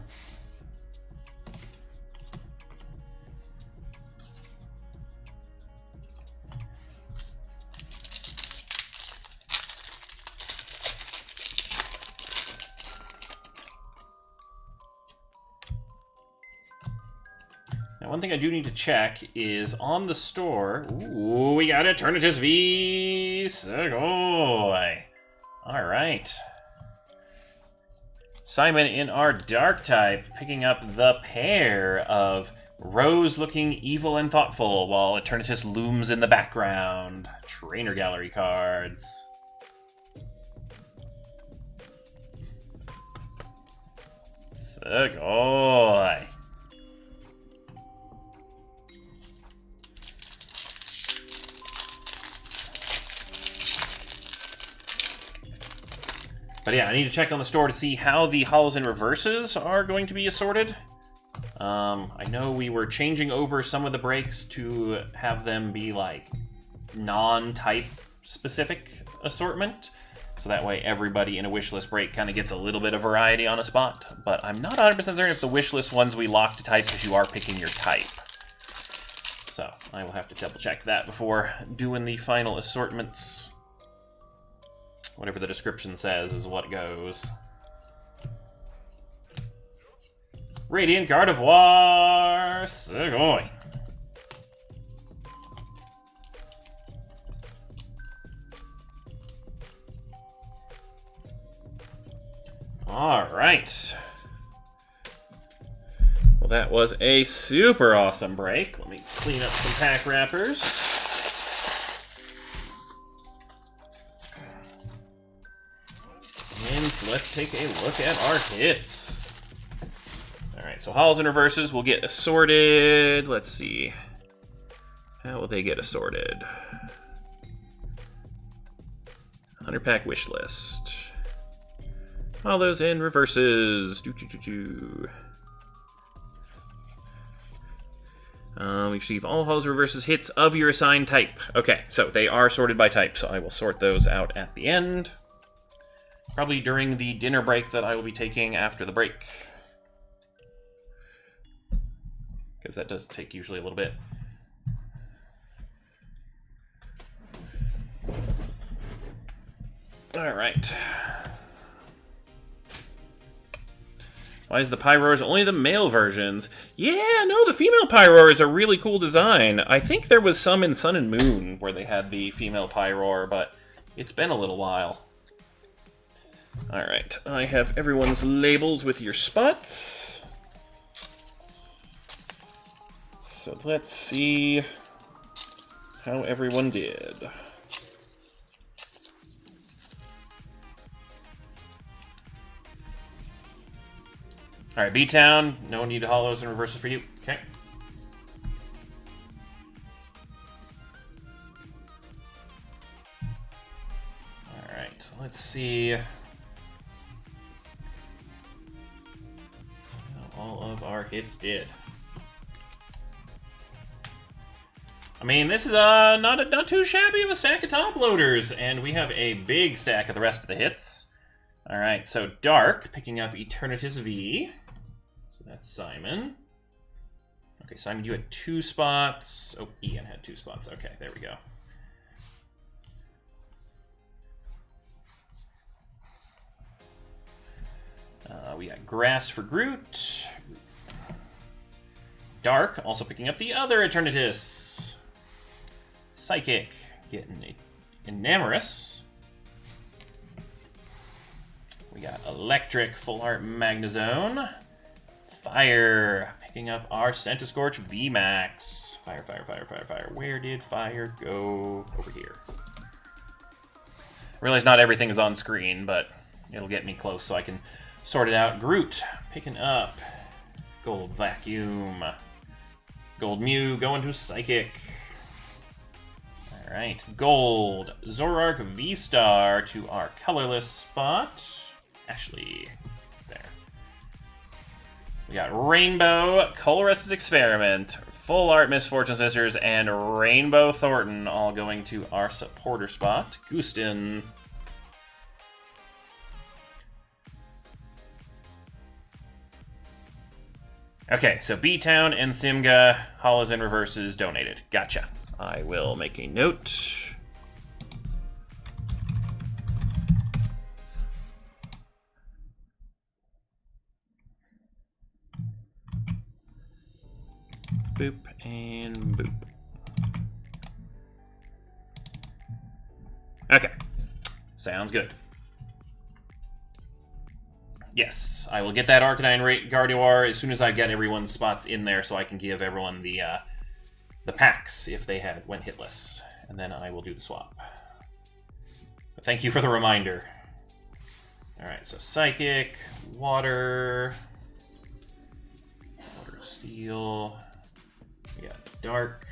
Now, one thing I do need to check is on the store. Ooh, we got Eternatus V Sugoi. All right. Simon in our Dark type, picking up the pair of Rose looking evil and thoughtful while Eternatus looms in the background. Trainer Gallery cards. Sugoi. But yeah, I need to check on the store to see how the holos and reverses are going to be assorted. I know we were changing over some of the breaks to have them be like non-type specific assortment. So that way everybody in a wishlist break kind of gets a little bit of variety on a spot. But I'm not 100% certain if the wishlist ones we lock to type because you are picking your type. So I will have to double check that before doing the final assortments. Whatever the description says is what goes. Radiant Gardevoir Sugoi. All right. Well, that was a super awesome break. Let me clean up some pack wrappers. And let's take a look at our hits. Alright, so holos and reverses will get assorted. Let's see. How will they get assorted? 100-pack wish list. Holos and reverses. Receive all holos and reverses hits of your assigned type. Okay, so they are sorted by type, so I will sort those out at the end. Probably during the dinner break that I will be taking after the break. Because that does take usually a little bit. Alright. Why is the Pyroars only the male versions? Yeah, no, the female Pyroar is a really cool design. I think there was some in Sun and Moon where they had the female Pyroar, but it's been a little while. Alright, I have everyone's labels with your spots. So let's see how everyone did. Alright, B-Town, no need to holos and reverses for you. Okay. Alright, let's see. All of our hits did. I mean, this is not too shabby of a stack of top loaders, and we have a big stack of the rest of the hits. All right, so Dark picking up Eternatus V. So that's Simon. Okay, Simon, you had 2 spots. Oh, Ian had 2 spots. Okay, there we go. We got Grass for Groot. Dark also picking up the other Eternatus. Psychic getting Enamorous. We got Electric, Full Art Magnezone. Fire, picking up our Centiskorch VMAX. Fire, fire, fire, fire, fire. Where did fire go? Over here. I realize not everything is on screen, but it'll get me close so I can sort it out. Groot, picking up Gold Vacuum. Gold Mew going to Psychic. Alright, Gold Zoroark V-Star to our colorless spot. Ashley. There. We got Rainbow, Colorist's Experiment, Full Art Misfortune Sisters, and Rainbow Thornton all going to our supporter spot. Gustin. Okay, so B-Town and Simga, Hollows and Reverses donated. Gotcha. I will make a note. Boop and boop. Okay. Sounds good. Yes, I will get that Arcanine Gardevoir as soon as I get everyone's spots in there so I can give everyone the packs if they went hitless. And then I will do the swap. But thank you for the reminder. Alright, so Psychic, Water, Steel. We got Dark,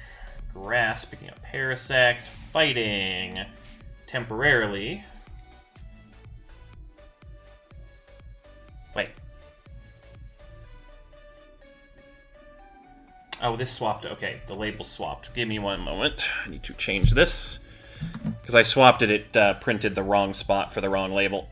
Grass, picking up Parasect, Fighting, temporarily. Wait. Oh, this swapped. Okay, the label swapped. Give me one moment. I need to change this. Because I swapped it, it printed the wrong spot for the wrong label.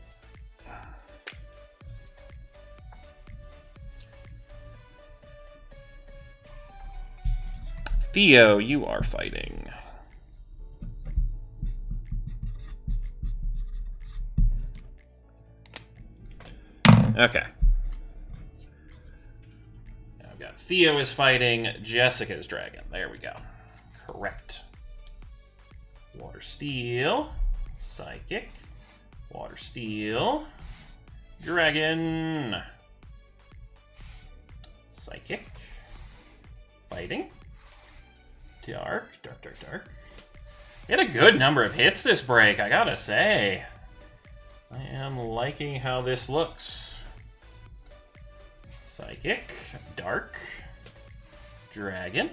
Theo, you are fighting. Okay. Now I've got Theo is fighting Jessica's dragon. There we go. Correct. Water Steel. Psychic. Water Steel. Dragon. Psychic. Fighting. Dark. Dark, dark, dark. We had a good number of hits this break, I gotta say. I am liking how this looks. Psychic, Dark, Dragon,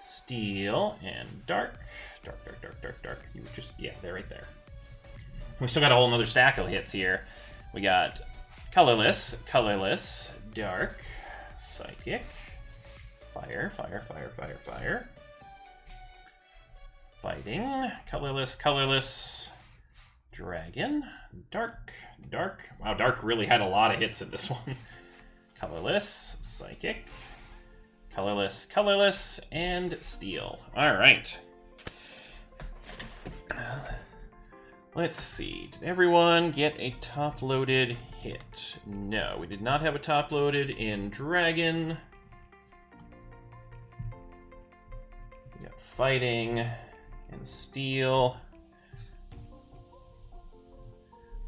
Steel, and Dark. Dark, dark, dark, dark, dark. You were just, yeah, they're right there. We still got a whole nother stack of hits here. We got Colorless, Colorless, Dark, Psychic, Fire, Fire, Fire, Fire, Fire. Fighting, Colorless, Colorless, Dragon, Dark, Dark. Wow, Dark really had a lot of hits in this one. Colorless, Psychic, Colorless, Colorless, and Steel. All right. Let's see. Did everyone get a top-loaded hit? No, we did not have a top-loaded in Dragon. We got Fighting and Steel.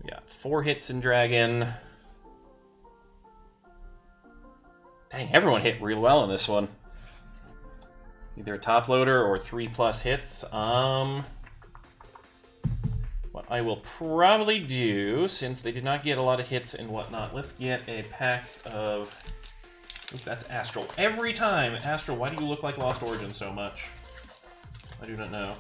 We got 4 hits in Dragon. Dang, everyone hit real well in this one. Either a top loader or 3+ hits. What I will probably do, since they did not get a lot of hits and whatnot, let's get a pack of... Oops, that's Astral. Every time! Astral, why do you look like Lost Origin so much? I do not know.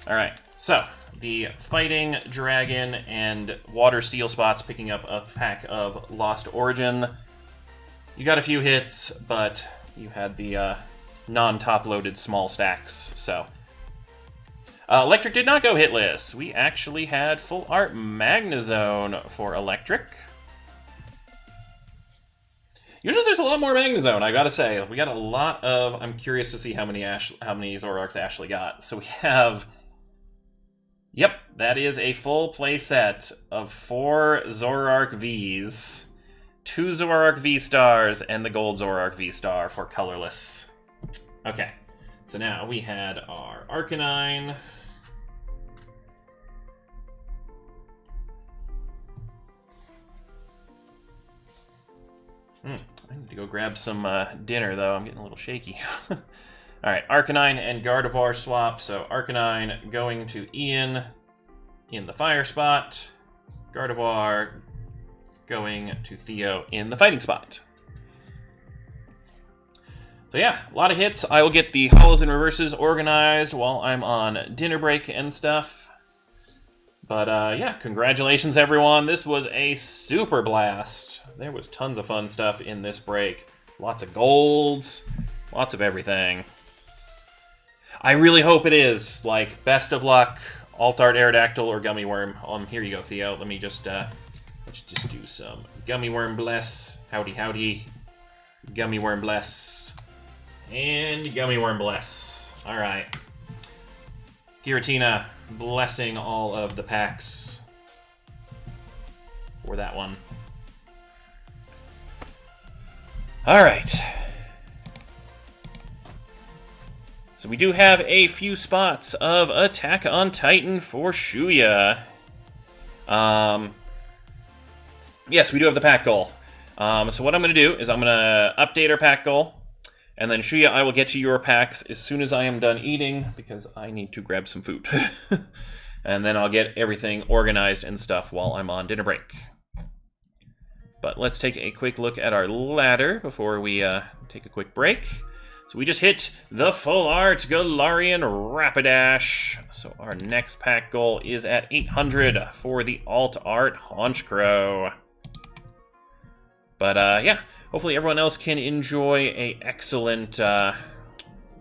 Alright, so the Fighting, Dragon, and Water Steel spots picking up a pack of Lost Origin. You got a few hits, but you had the non-top-loaded small stacks, so... Electric did not go hitless. We actually had full art Magnezone for Electric. Usually there's a lot more Magnezone, I gotta say. We got a lot of... I'm curious to see how many Zoroarks Ashley got. So we have... Yep, that is a full playset of 4 Zoroark Vs, 2 Zoroark V-Stars, and the Gold Zoroark V-Star for colorless. Okay, so now we had our Arcanine. I need to go grab some dinner, though. I'm getting a little shaky. Alright, Arcanine and Gardevoir swap. So Arcanine going to Ian in the fire spot. Gardevoir going to Theo in the fighting spot. So yeah, a lot of hits. I will get the holos and reverses organized while I'm on dinner break and stuff. But yeah, congratulations everyone. This was a super blast. There was tons of fun stuff in this break. Lots of golds, lots of everything. I really hope it is. Like, best of luck, Altart Aerodactyl or Gummy Worm. Here you go, Theo. Let me just, let's just do some Gummy Worm bless. Howdy, howdy. Gummy Worm bless. And Gummy Worm bless. All right. Giratina blessing all of the packs for that one. All right. So we do have a few spots of Attack on Titan for Shuya. Yes, we do have the pack goal. So what I'm going to do is I'm going to update our pack goal. And then, Shuya, I will get you your packs as soon as I am done eating, because I need to grab some food. And then I'll get everything organized and stuff while I'm on dinner break. But let's take a quick look at our ladder before we take a quick break. So we just hit the full art Galarian Rapidash. So our next pack goal is at 800 for the alt art Honchkrow. But yeah, hopefully everyone else can enjoy a excellent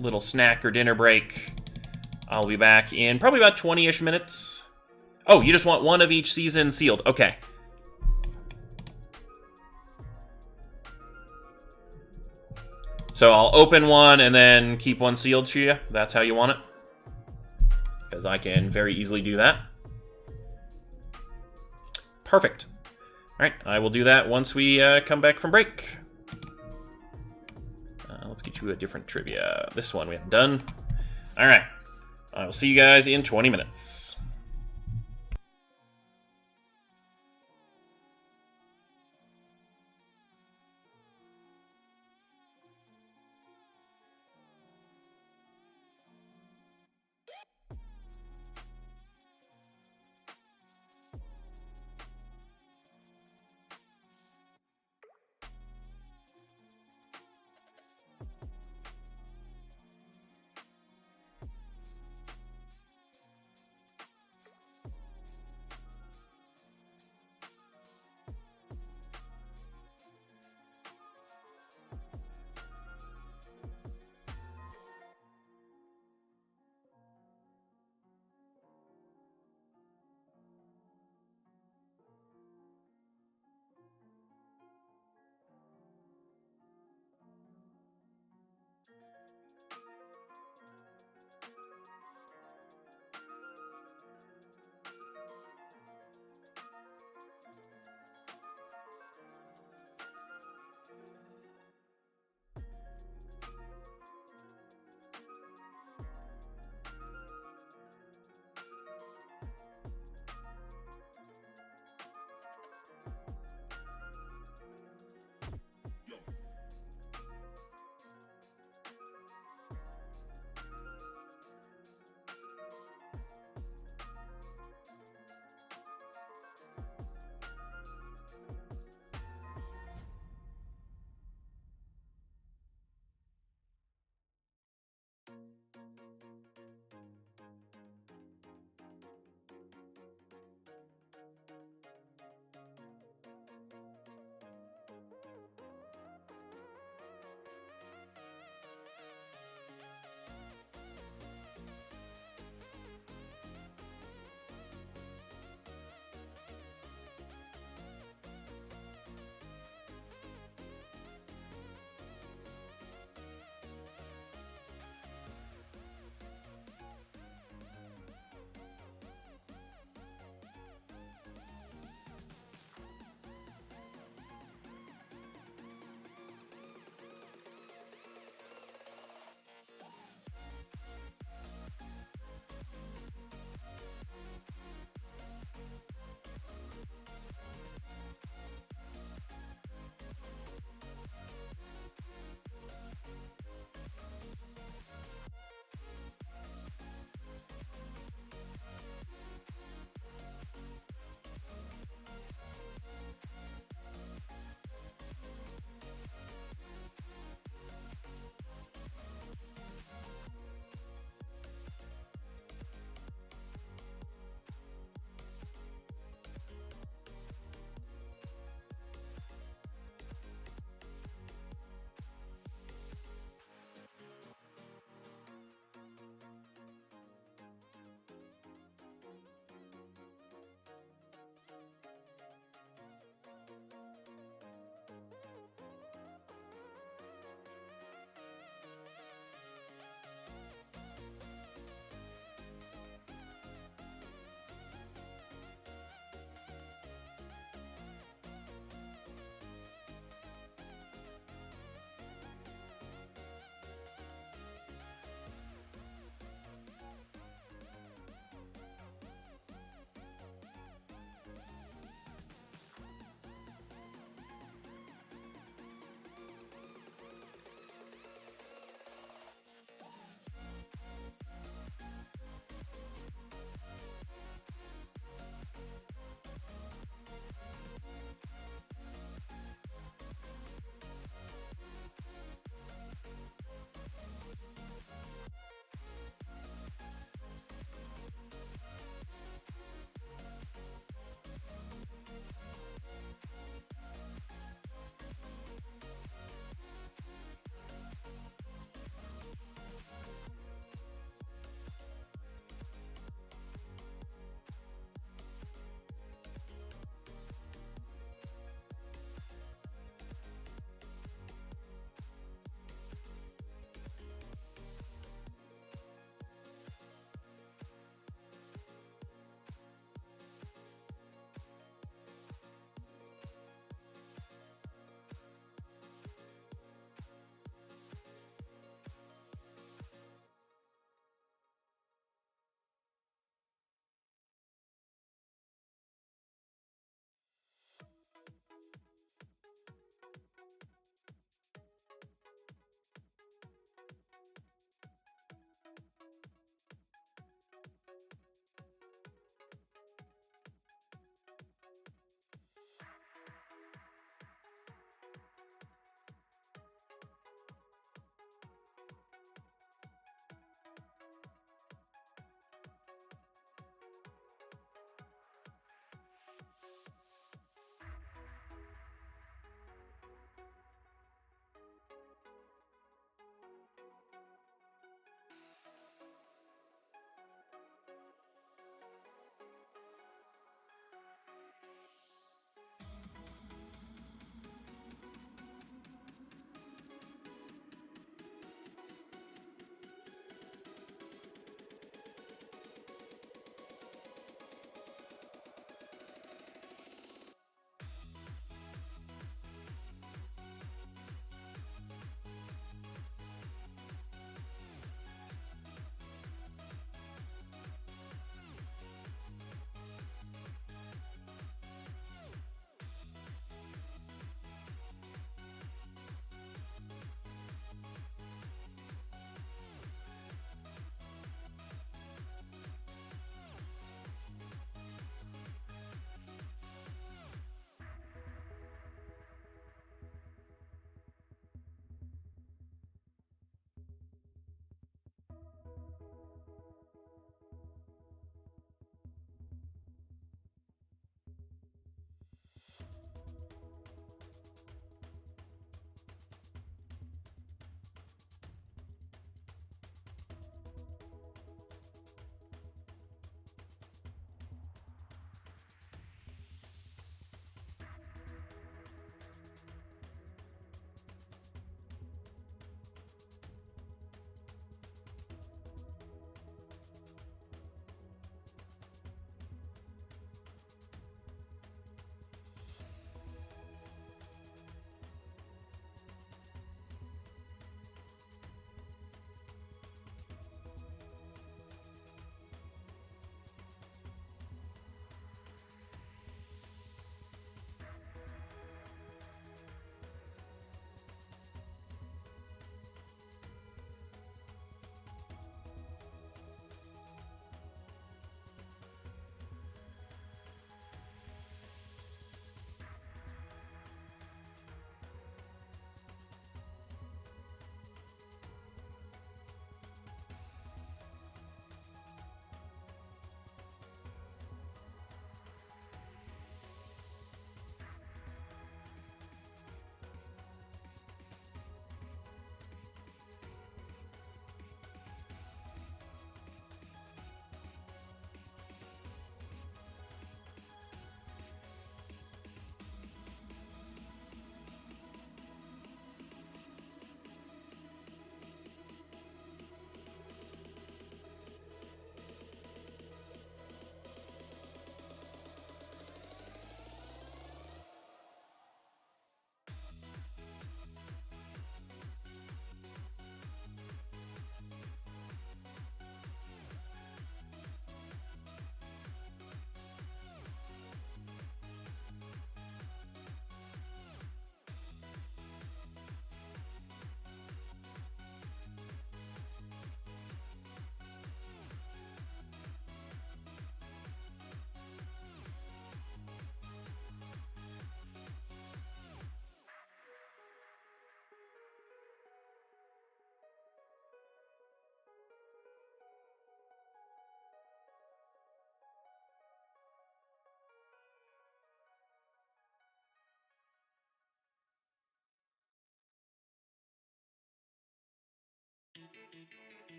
little snack or dinner break. I'll be back in probably about 20-ish minutes. Oh, you just want one of each season sealed. Okay. So I'll open one and then keep one sealed to you. That's how you want it. Because I can very easily do that. Perfect. All right, I will do that once we come back from break. Let's get you a different trivia. This one we haven't done. All right, I will see you guys in 20 minutes.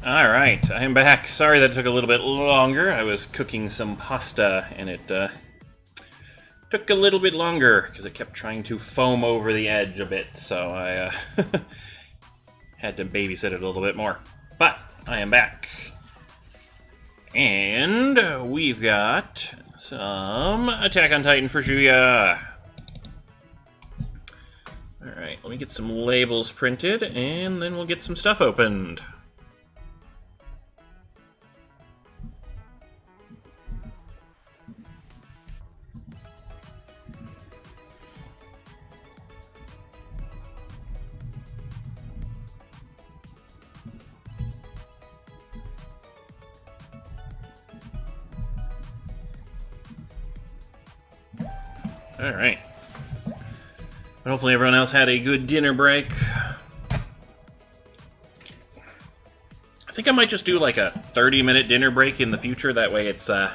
Alright, I'm back. Sorry that took a little bit longer. I was cooking some pasta, and it took a little bit longer, because it kept trying to foam over the edge a bit, so I had to babysit it a little bit more. But, I am back. And we've got some Attack on Titan for Shuya. Alright, let me get some labels printed, and then we'll get some stuff opened. Alright. But hopefully everyone else had a good dinner break. I think I might just do like a 30-minute dinner break in the future. That way it's, I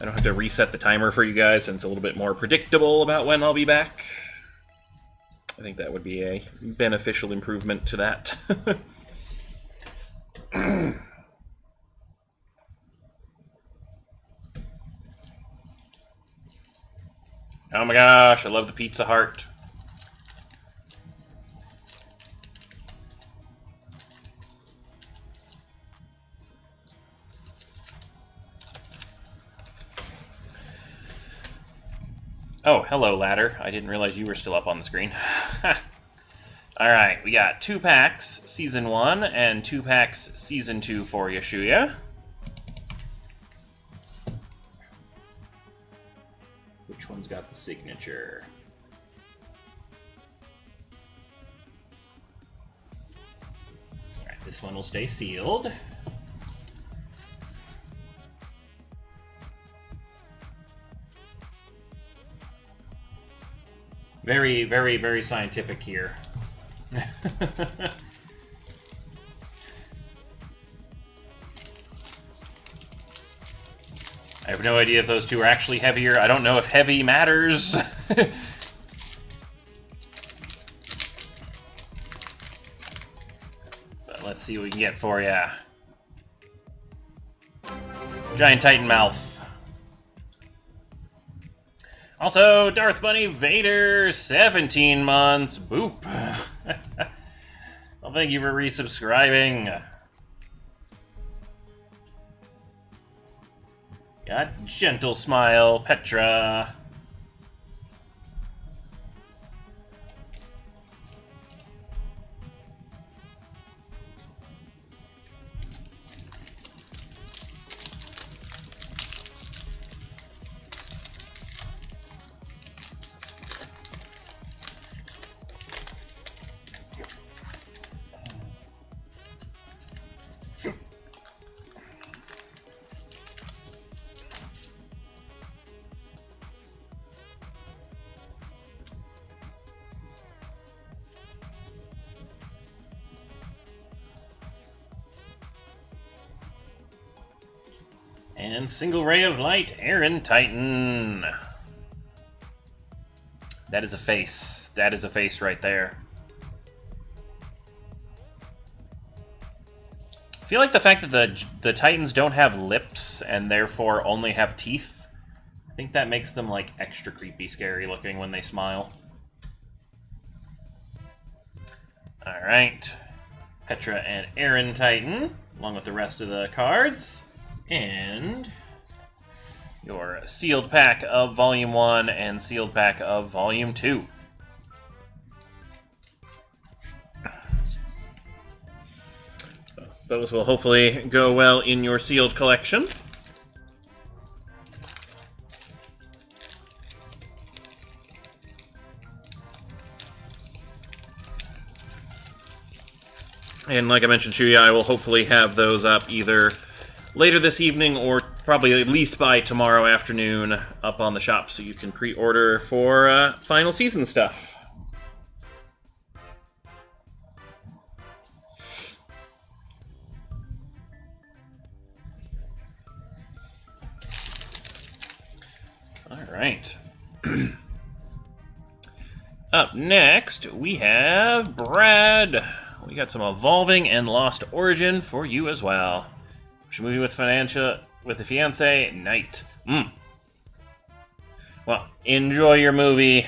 don't have to reset the timer for you guys, and it's a little bit more predictable about when I'll be back. I think that would be a beneficial improvement to that. Oh my gosh, I love the Pizza Heart. Oh, hello, Ladder. I didn't realize you were still up on the screen. Alright, we got 2 packs Season 1 and 2 packs Season 2 for you, Shuya. Which one's got the signature? Alright, this one will stay sealed. Very, very, very scientific here. I have no idea if those two are actually heavier. I don't know if heavy matters. But let's see what we can get for ya. Giant Titan Mouth. Also, Darth Bunny Vader, 17 months. Boop. Well, thank you for resubscribing. Got Gentle Smile, Petra. And Single Ray of Light, Aaron Titan. That is a face. That is a face right there. I feel like the fact that the Titans don't have lips and therefore only have teeth, I think that makes them like extra creepy, scary looking when they smile. Alright. Petra and Aaron Titan, along with the rest of the cards. And your sealed pack of Volume 1 and sealed pack of Volume 2. Those will hopefully go well in your sealed collection. And like I mentioned, Shuya, I will hopefully have those up either later this evening or probably at least by tomorrow afternoon up on the shop so you can pre-order for final season stuff. Alright. Up next, we have Brad. We got some Evolving and Lost Origin for you as well. Movie with the fiance, Night. Well, enjoy your movie.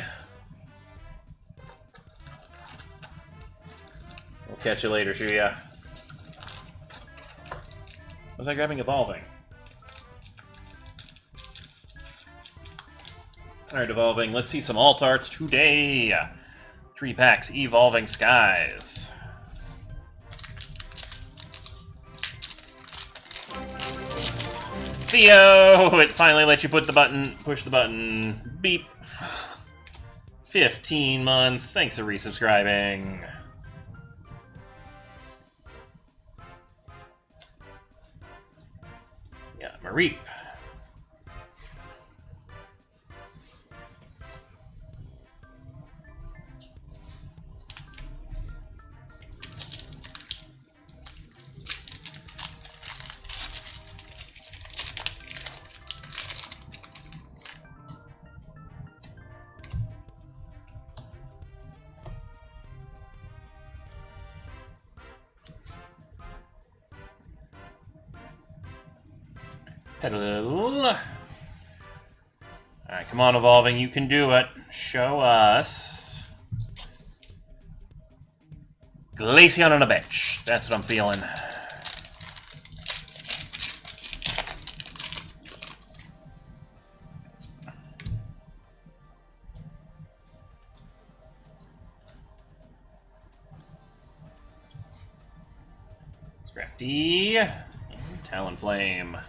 We'll catch you later, Shuya. Was I grabbing Evolving? Alright, Evolving. Let's see some alt arts today. 3 packs, Evolving Skies. Theo! It finally let you push the button. Beep. 15 months. Thanks for resubscribing. Yeah, Mareep. Petal. Alright, come on, Evolving. You can do it. Show us. Glaceon on a bench. That's what I'm feeling. Scrafty. And Talonflame.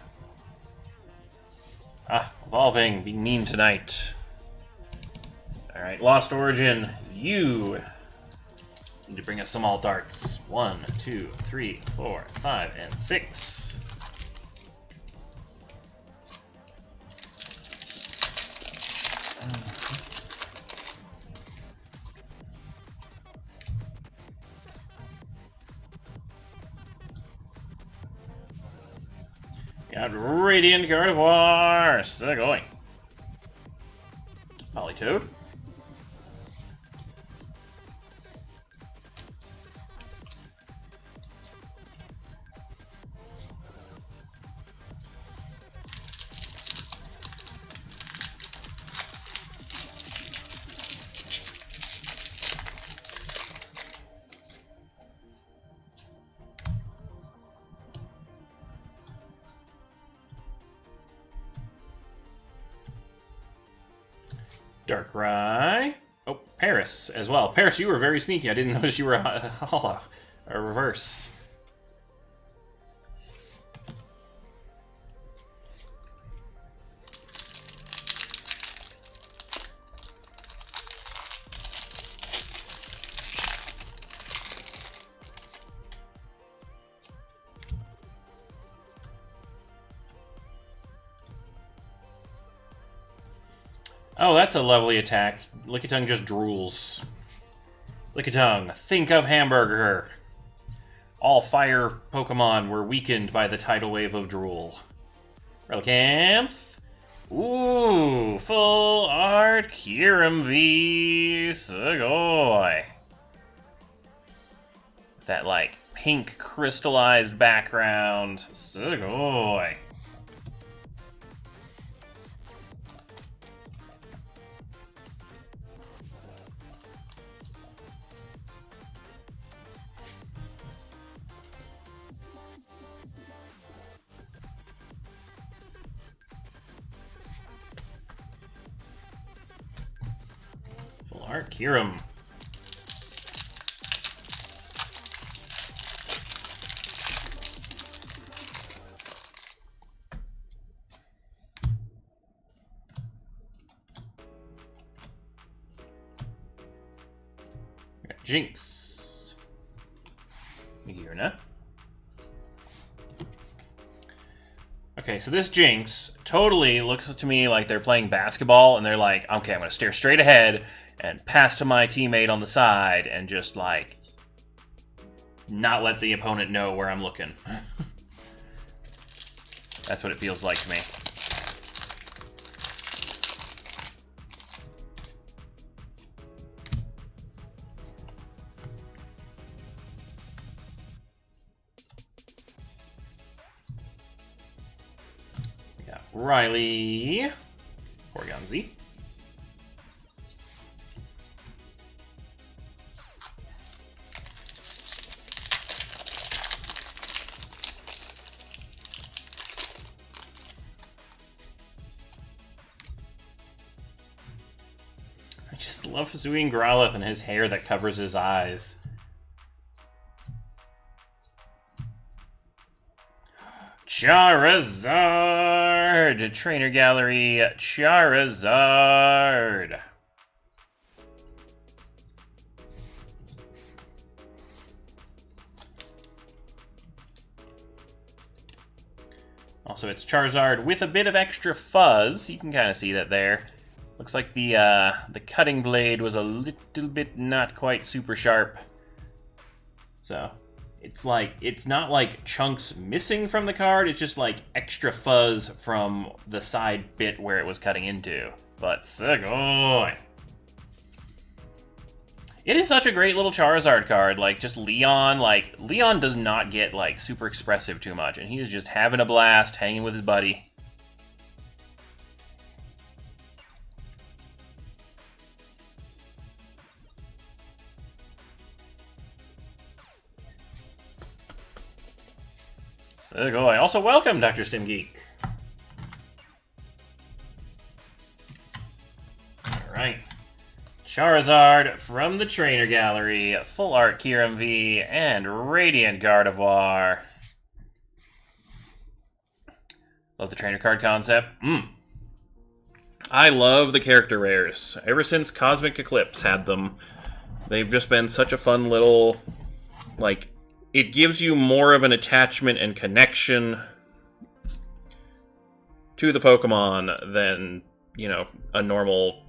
Ah, Evolving, be mean tonight. Alright, Lost Origin, you need to bring us some alt arts. 1, 2, 3, 4, 5, and 6. Got Radiant Gardevoir, still going. Politoed. Darkrai. Oh, Paris as well. Paris, you were very sneaky. I didn't notice you were hollow. Or reverse. Oh, that's a lovely attack. Lickitung just drools. Lickitung, think of hamburger. All fire Pokemon were weakened by the tidal wave of drool. Relicanth. Ooh, full art Kyurem V. Sugoi. That, like, pink crystallized background. Sugoi. Art Kyurem. We got Jinx. Meteorna. Okay, so this Jinx totally looks to me like they're playing basketball and they're like, okay, I'm going to stare straight ahead and pass to my teammate on the side and just, like, not let the opponent know where I'm looking. That's what it feels like to me. We got Riley. Porygon Z. love Hisuian Growlithe and his hair that covers his eyes. Charizard! Trainer Gallery, Charizard! Also, it's Charizard with a bit of extra fuzz. You can kind of see that there. Looks like the cutting blade was a little bit not quite super sharp. So, it's not like chunks missing from the card, it's just like extra fuzz from the side bit where it was cutting into. But Segoy! It is such a great little Charizard card, like, just Leon, like, Leon does not get, like, super expressive too much, and he is just having a blast, hanging with his buddy. Segoy. Also, welcome, Dr. StimGeek. Alright. Charizard from the Trainer Gallery, Full Art Kyurem V, and Radiant Gardevoir. Love the trainer card concept. I love the character rares. Ever since Cosmic Eclipse had them, they've just been such a fun little, like, it gives you more of an attachment and connection to the Pokemon than, you know, a normal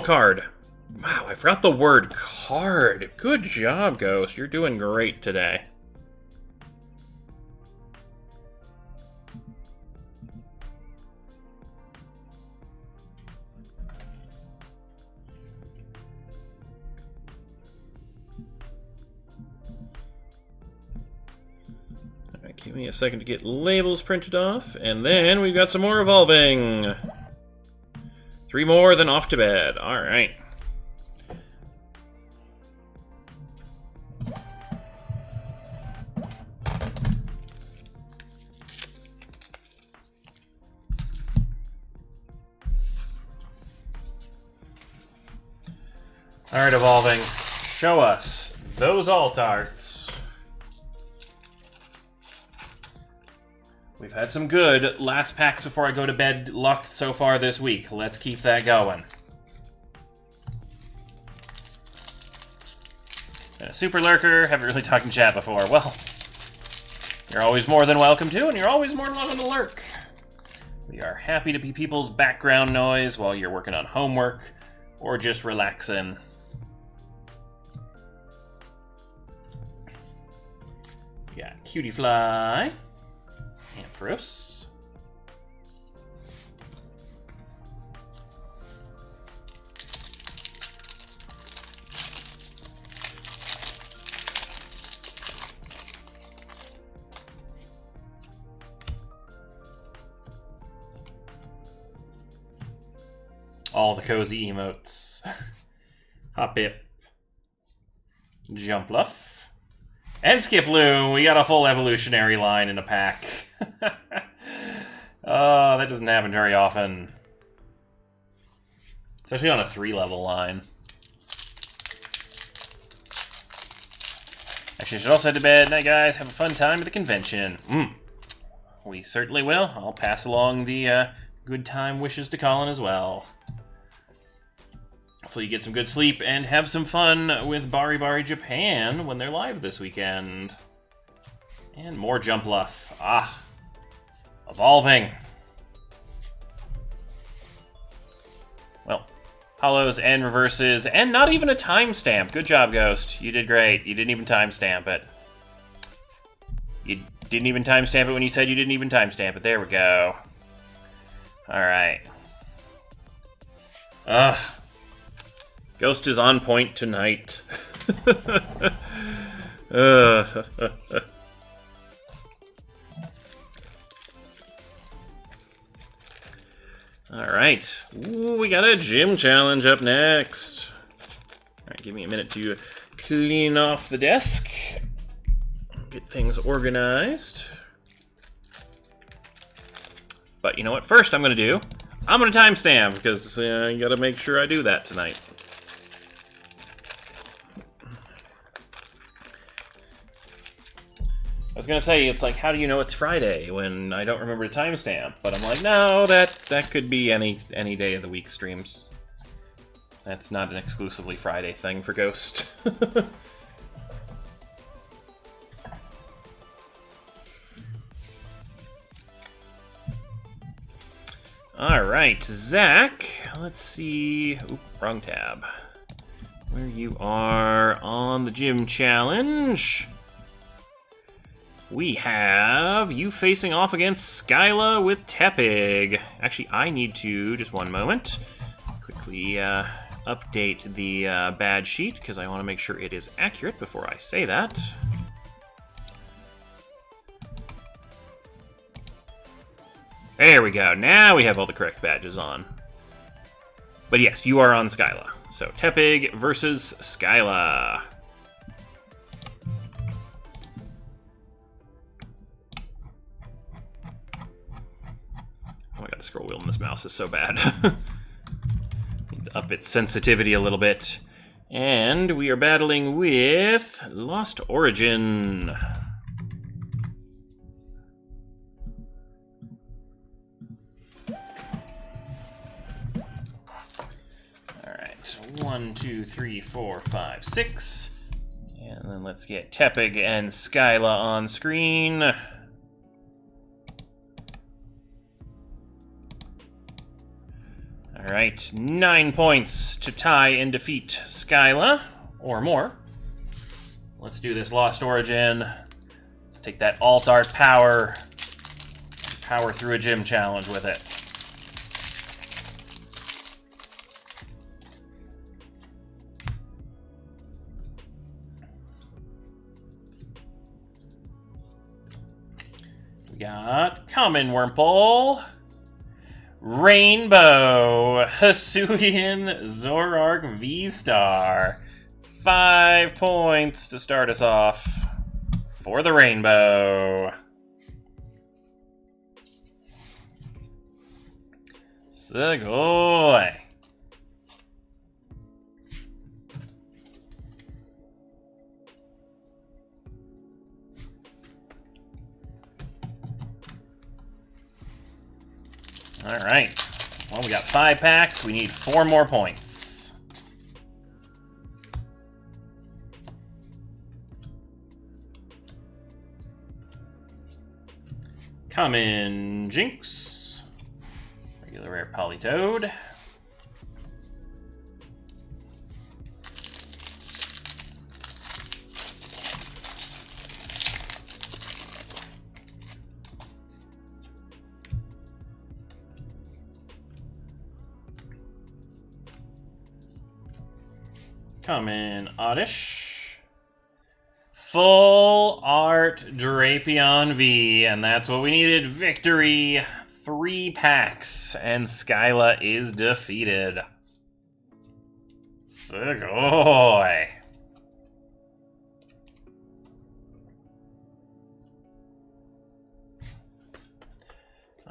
card. Wow, I forgot the word card. Good job, Ghost. You're doing great today. Alright, give me a second to get labels printed off, and then we've got some more evolving. 3 more, then off to bed. Alright. Alright, evolving. Show us those alt arts. We've had some good last packs before I go to bed luck so far this week. Let's keep that going. And a Super Lurker, haven't really talked in chat before. Well, you're always more than welcome to, and you're always more than welcome to lurk. We are happy to be people's background noise while you're working on homework or just relaxing. We got Cutie Fly. Ampharos. All the cozy emotes. Hoppip. Jumpluff. And Skiploom, we got a full evolutionary line in a pack. Oh, that doesn't happen very often. Especially on a 3-level line. Actually, I should also head to bed. Night, guys. Have a fun time at the convention. We certainly will. I'll pass along the good time wishes to Colin as well. Hopefully you get some good sleep and have some fun with Bari Bari Japan when they're live this weekend. And more Jumpluff. Ah. Evolving. Well, hollows and reverses, and not even a timestamp. Good job, Ghost. You did great. You didn't even timestamp it. You didn't even timestamp it when you said you didn't even timestamp it. There we go. Alright. Ugh. Ghost is on point tonight. Alright. We got a gym challenge up next. Alright, give me a minute to clean off the desk. Get things organized. But you know what? First I'm going to timestamp, because I got to make sure I do that tonight. I was going to say, it's like, how do you know it's Friday when I don't remember to timestamp? But I'm like, no, that could be any day of the week streams. That's not an exclusively Friday thing for Ghost. Alright, Zach, let's see... Oop, wrong tab. Where you are on the gym challenge. We have you facing off against Skyla with Tepig. Actually, I need to, just one moment, quickly update the badge sheet, because I want to make sure it is accurate before I say that. There we go. Now we have all the correct badges on. But yes, you are on Skyla. So, Tepig versus Skyla. Oh my god, the scroll wheel on this mouse is so bad. Need to up its sensitivity a little bit. And we are battling with Lost Origin. Alright, 1, 2, 3, 4, 5, 6. And then let's get Tepig and Skyla on screen. Alright, 9 points to tie and defeat Skyla, or more. Let's do this Lost Origin. Let's take that alt art power. Power through a gym challenge with it. We got Common Wurmple, Rainbow, Hisuian, Zorark, V-Star. 5 points to start us off for the Rainbow. Sugoi. Alright. Well, we got 5 packs. We need 4 more points. Common Jinx. Regular rare Politoed. Common Oddish. Full Art Drapion V, and that's what we needed. Victory. 3 packs, and Skyla is defeated. Sugoi.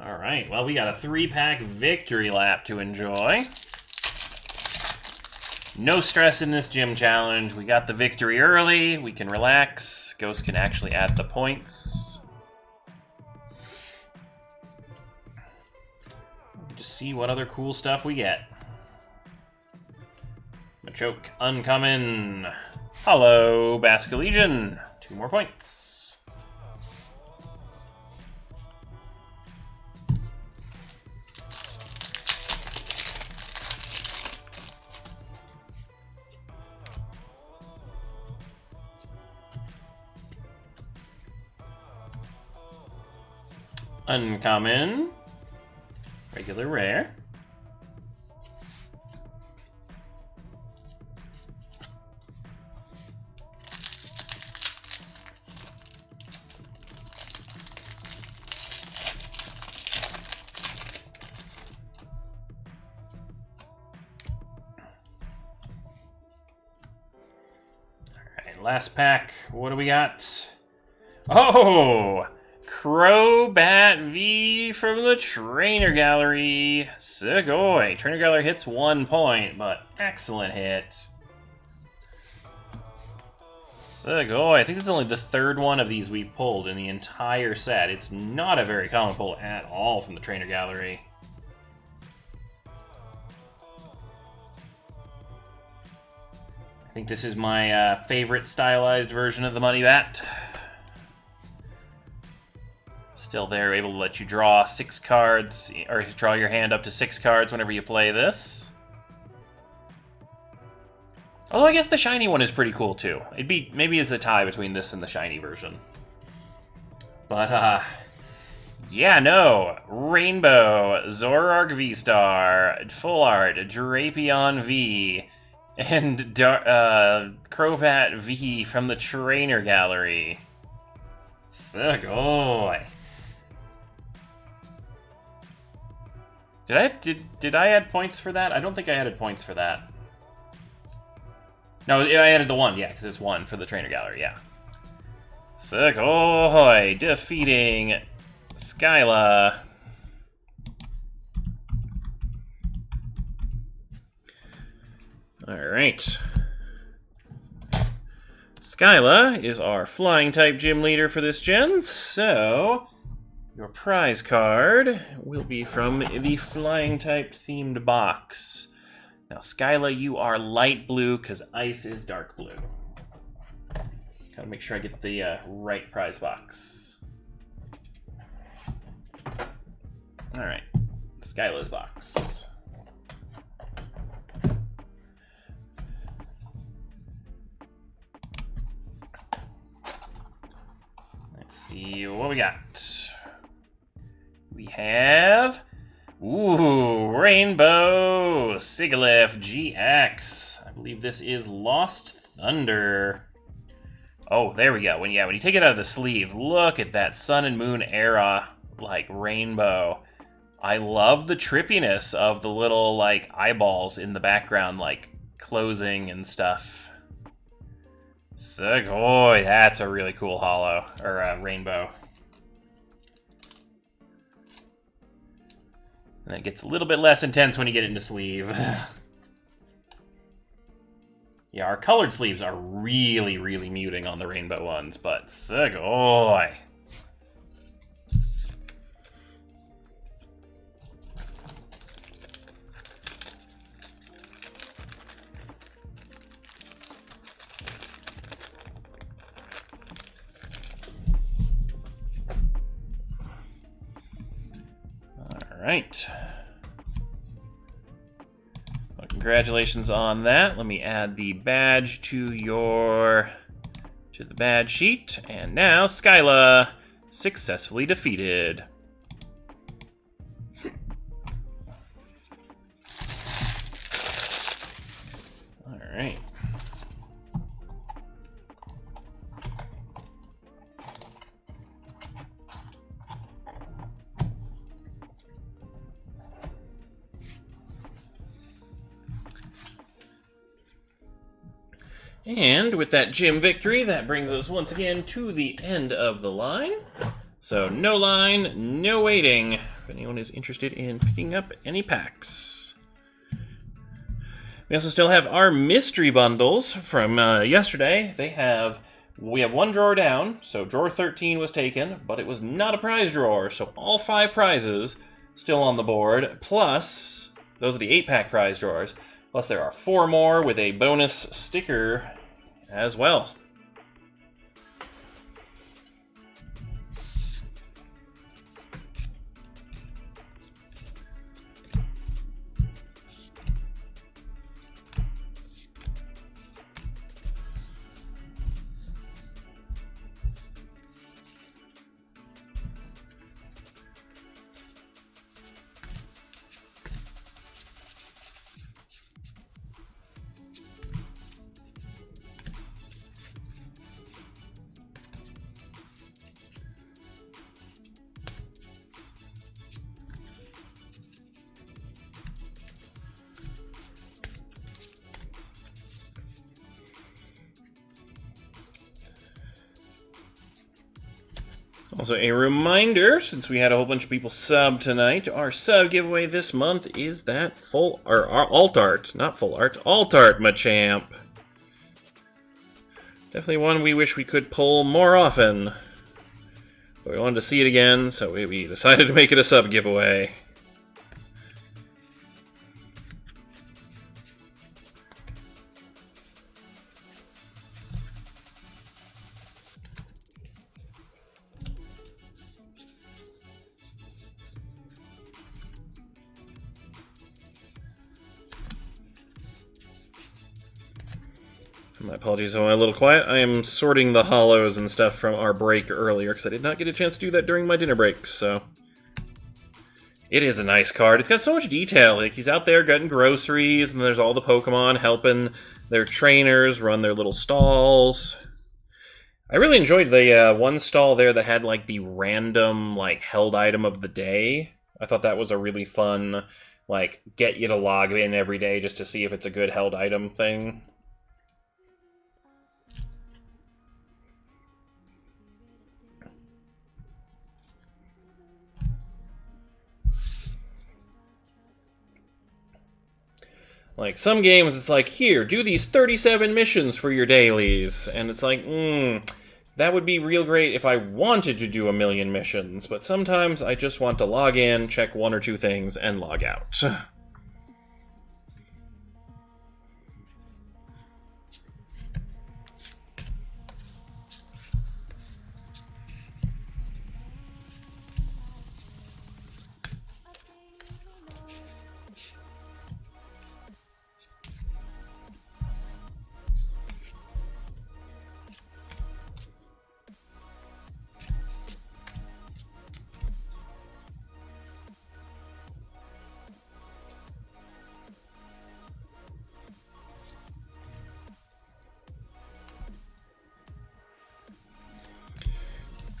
Alright, well, we got a 3-pack victory lap to enjoy. No stress in this gym challenge. We got the victory early. We can relax. Ghost can actually add the points. Just see what other cool stuff we get. Machoke, uncommon. Hollow, Basculegion. 2 more points. Uncommon. Regular rare. Alright, last pack. What do we got? Oh! Crobat V from the Trainer Gallery. Sugoi. Trainer Gallery hits 1 point, but excellent hit. Sugoi. I think this is only the 3rd one of these we've pulled in the entire set. It's not a very common pull at all from the Trainer Gallery. I think this is my favorite stylized version of the Money Bat. Still there, able to let you draw 6 cards, or draw your hand up to 6 cards whenever you play this. Although I guess the shiny one is pretty cool too. Maybe it's a tie between this and the shiny version. But yeah, no. Rainbow, Zoroark V-Star, Full Art, Drapion V, and Crobat V from the Trainer Gallery. Sugoi. Did I add points for that? I don't think I added points for that. No, I added the 1, yeah, because it's 1 for the Trainer Gallery, yeah. Sugoi defeating Skyla. Alright. Skyla is our flying type gym leader for this gen, so your prize card will be from the flying type themed box. Now, Skyla, you are light blue because ice is dark blue. Gotta make sure I get the right prize box. Alright, Skyla's box. Let's see what we got. We have... Ooh, Rainbow Sigilyph GX. I believe this is Lost Thunder. Oh, there we go. When you take it out of the sleeve, look at that Sun and Moon era, like, rainbow. I love the trippiness of the little, like, eyeballs in the background, like, closing and stuff. Sugoi, that's a really cool holo, or rainbow. And it gets a little bit less intense when you get it into sleeve. Yeah, our colored sleeves are really, really muting on the rainbow ones, but Sugoi. Right. Well, congratulations on that. Let me add the badge to the badge sheet. And now Skyla successfully defeated. All right. And with that gym victory, that brings us once again to the end of the line. So no line, no waiting, if anyone is interested in picking up any packs. We also still have our mystery bundles from yesterday. We have 1 drawer down, so drawer 13 was taken, but it was not a prize drawer, so all 5 prizes still on the board, plus, those are the 8-pack prize drawers. Plus, there are 4 more with a bonus sticker as well. Also, a reminder, since we had a whole bunch of people sub tonight, our sub giveaway this month is that full, or alt art, not full art, alt art Machamp. Definitely one we wish we could pull more often. But we wanted to see it again, so we decided to make it a sub giveaway. My apologies, I'm a little quiet. I am sorting the hollows and stuff from our break earlier, because I did not get a chance to do that during my dinner break, so... It is a nice card. It's got so much detail. Like, he's out there getting groceries, and there's all the Pokemon helping their trainers run their little stalls. I really enjoyed the one stall there that had, like, the random, like, held item of the day. I thought that was a really fun, like, get you to log in every day just to see if it's a good held item thing. Like, some games, it's like, here, do these 37 missions for your dailies. And it's like, that would be real great if I wanted to do 1,000,000 missions. But sometimes I just want to log in, check 1 or 2 things, and log out.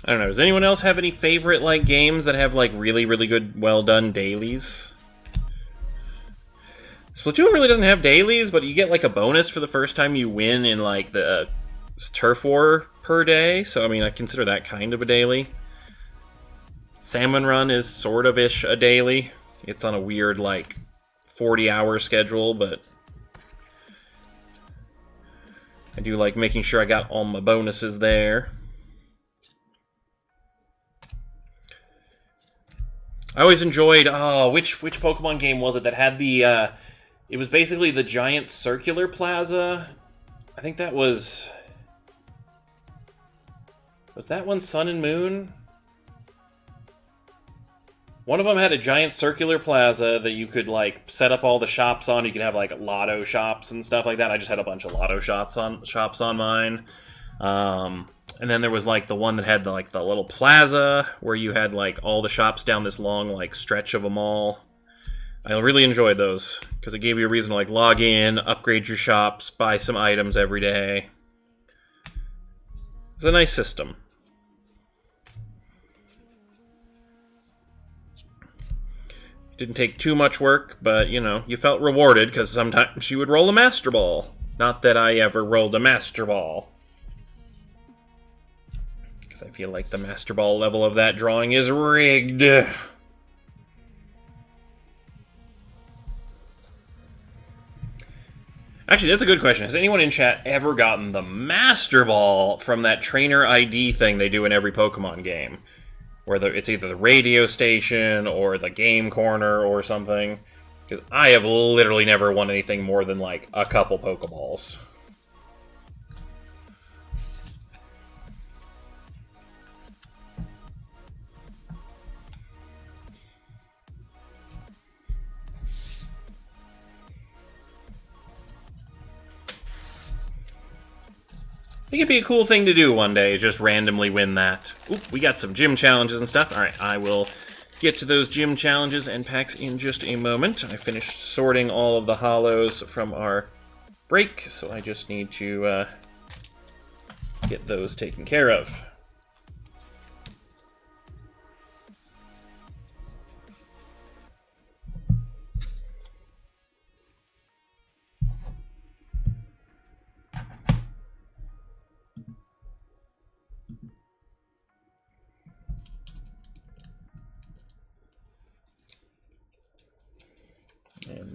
I don't know, does anyone else have any favorite, like, games that have, like, really, really good, well-done dailies? Splatoon really doesn't have dailies, but you get, like, a bonus for the first time you win in, like, the Turf War per day, so, I mean, I consider that kind of a daily. Salmon Run is sort of-ish a daily. It's on a weird, like, 40-hour schedule, but... I do like making sure I got all my bonuses there. I always enjoyed, which Pokemon game was it that had the, it was basically the giant circular plaza? I think that was that one Sun and Moon? One of them had a giant circular plaza that you could, like, set up all the shops on. You could have, like, lotto shops and stuff like that. I just had a bunch of lotto shops on mine. And then there was, like, the one that had, the little plaza where you had, like, all the shops down this long, like, stretch of a mall. I really enjoyed those, because it gave you a reason to, like, log in, upgrade your shops, buy some items every day. It was a nice system. It didn't take too much work, but, you know, you felt rewarded, because sometimes you would roll a Master Ball. Not that I ever rolled a Master Ball. I feel like the Master Ball level of that drawing is rigged. Actually, that's a good question. Has anyone in chat ever gotten the Master Ball from that trainer ID thing they do in every Pokemon game? Where it's either the radio station or the game corner or something. Because I have literally never won anything more than, like, a couple Pokeballs. I think it'd be a cool thing to do one day, just randomly win that. Oop, we got some gym challenges and stuff. Alright, I will get to those gym challenges and packs in just a moment. I finished sorting all of the hollows from our break, so I just need to get those taken care of.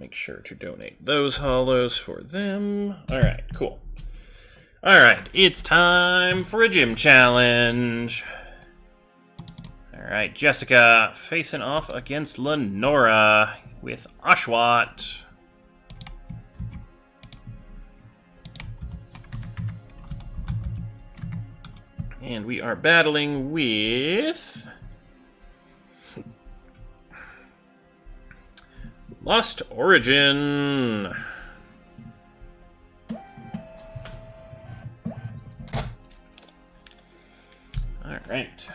make sure to donate those hollows for them. Alright, cool. Alright, it's time for a gym challenge. Alright, Jessica facing off against Lenora with Oshawott. And we are battling with Lost Origin. All right.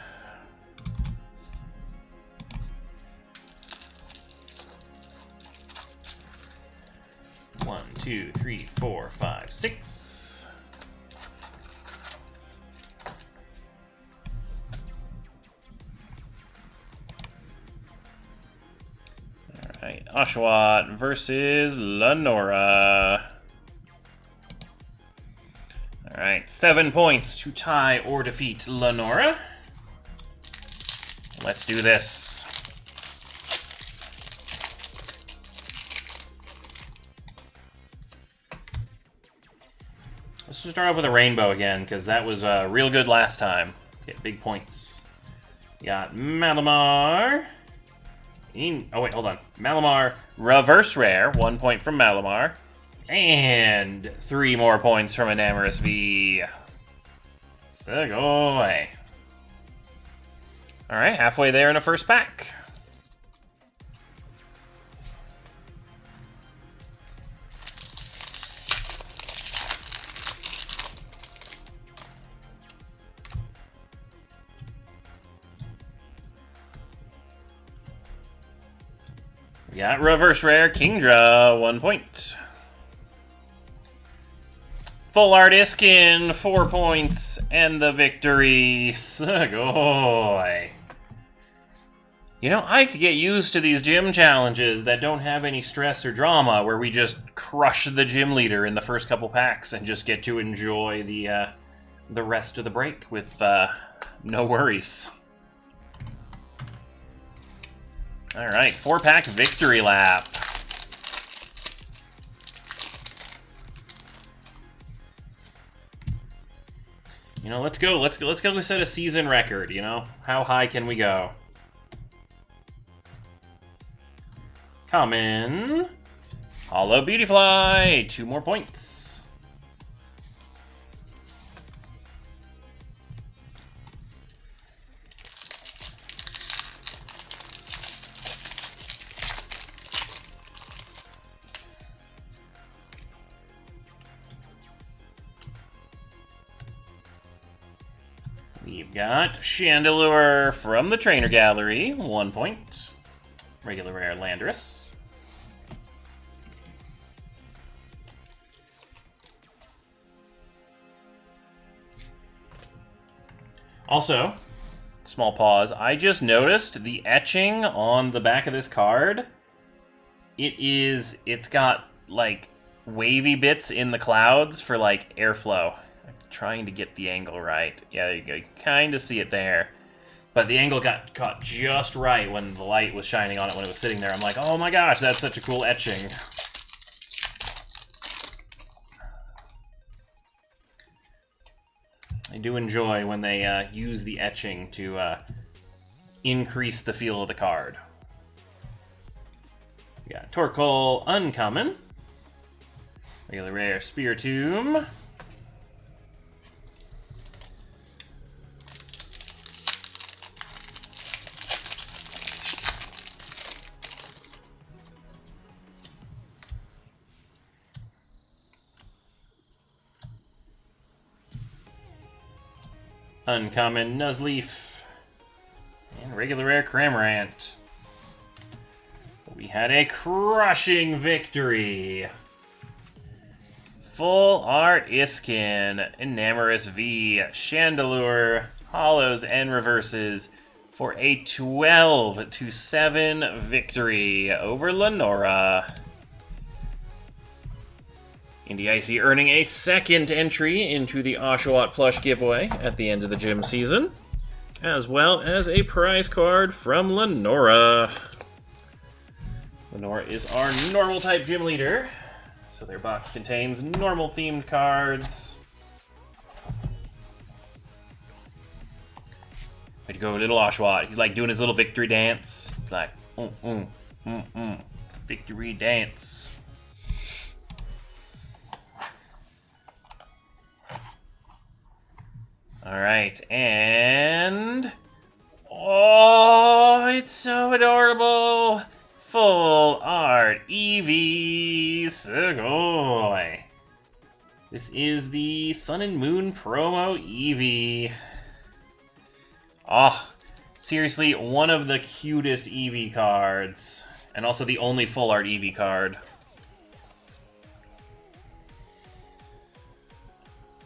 One, two, three, four, five, six. Alright, Oshawott versus Lenora. Alright, 7 points to tie or defeat Lenora. Let's do this. Let's just start off with a rainbow again, because that was real good last time. Get big points. We got Malamar. Oh wait, hold on. Malamar, reverse rare, 1 point from Malamar. And 3 more points from Enamorous V. Segoy. Alright, halfway there in a first pack. We got reverse rare Kingdra, 1 point. Full art Iskin, 4 points, and the victory. Segoy. You know, I could get used to these gym challenges that don't have any stress or drama, where we just crush the gym leader in the first couple packs and just get to enjoy the rest of the break with no worries. Alright, 4-pack victory lap. You know, let's go set a season record, you know? How high can we go? Common. Hollow Beautyfly, 2 more points. We've got Chandelure from the Trainer Gallery, 1 point. Regular rare Landorus. Also, small pause, I just noticed the etching on the back of this card. It's got, like, wavy bits in the clouds for, like, airflow. Trying to get the angle right. Yeah, there you go. You kind of see it there. But the angle got caught just right when the light was shining on it when it was sitting there. I'm like, oh my gosh, that's such a cool etching. I do enjoy when they use the etching to increase the feel of the card. We got Torkoal Uncommon. Regular rare Spiritomb. Uncommon Nuzleaf, and regular rare Cramorant. We had a crushing victory. Full art Iskin, Enamorous V, Chandelure, Hollows and Reverses for a 12-7 victory over Lenora. Indy Icy earning a second entry into the Oshawott plush giveaway at the end of the gym season, as well as a prize card from Lenora. Lenore is our normal type gym leader. So their box contains normal themed cards. Way to go, little Oshawott. He's like doing his little victory dance. He's like, victory dance. Alright, and... oh, it's so adorable! Full art Eevee Sugoi. This is the Sun and Moon promo Eevee. Oh, seriously, one of the cutest Eevee cards. And also the only full art Eevee card.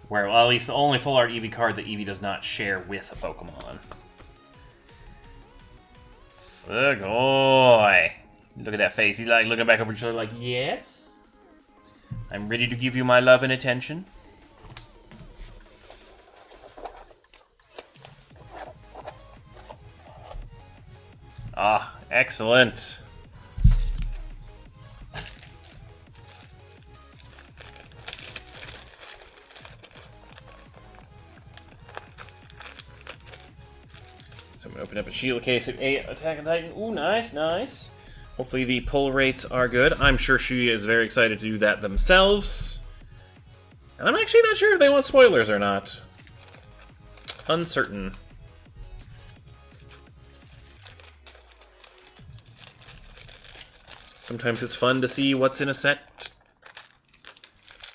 Well, at least the only full art Eevee card that Eevee does not share with a Pokemon. Sugoi. Look at that face. He's like looking back over his shoulder like, yes? I'm ready to give you my love and attention. Ah, excellent. So I'm going to open up a Shield case of 8 Attack on Titan. Ooh, nice, nice. Hopefully the pull rates are good. I'm sure she is very excited to do that themselves. And I'm actually not sure if they want spoilers or not. Uncertain. Sometimes it's fun to see what's in a set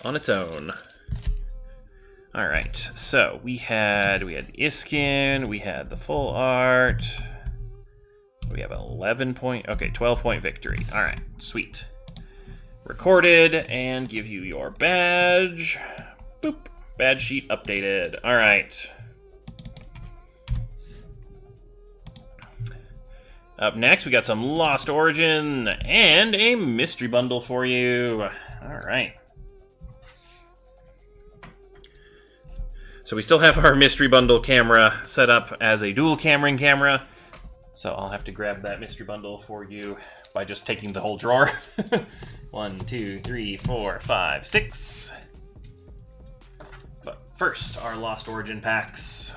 on its own. Alright, so we had Iskin, we had the full art. We have 12-point victory. Alright, sweet. Recorded, and give you your badge. Boop. Badge sheet updated. Alright. Up next, we got some Lost Origin and a mystery bundle for you. Alright. So we still have our mystery bundle camera set up as a dual cameraing camera. So I'll have to grab that mystery bundle for you by just taking the whole drawer. 1, 2, 3, 4, 5, 6. But first, our Lost Origin packs.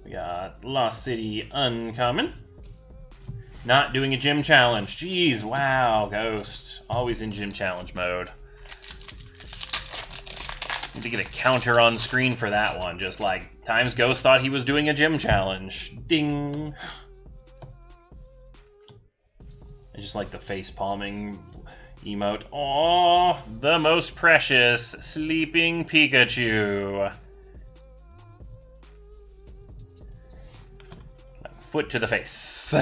We got Lost City Uncommon. Not doing a gym challenge. Jeez, wow, Ghost. Always in gym challenge mode. Need to get a counter on screen for that one. Just like, times Ghost thought he was doing a gym challenge. Ding! I just like the face palming emote. Oh, the most precious sleeping Pikachu. Foot to the face.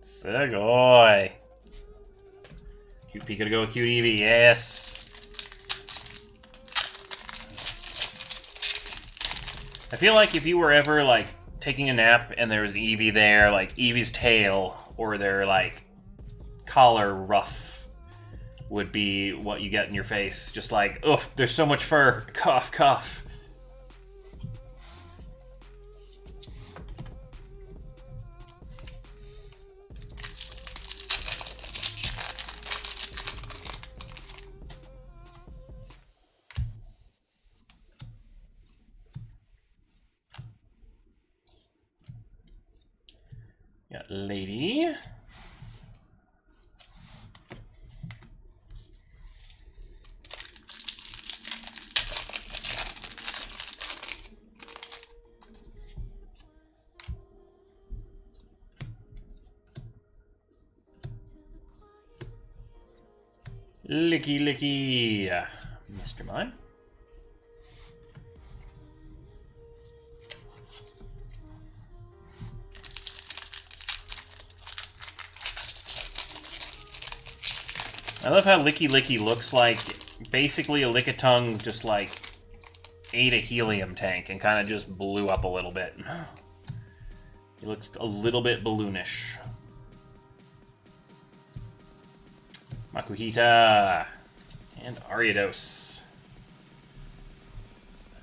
Sugoi. Cute Pika to go with cute Eevee, yes. I feel like if you were ever like taking a nap and there was Eevee there, like Eevee's tail or their like collar ruff would be what you get in your face. Just like, ugh, there's so much fur. Cough, cough. Got Lady. Licky Licky. Mr. Mime. I love how Licky Licky looks like basically a Lickitung just like ate a helium tank and kind of just blew up a little bit. He looks a little bit balloonish. Makuhita, and Ariados.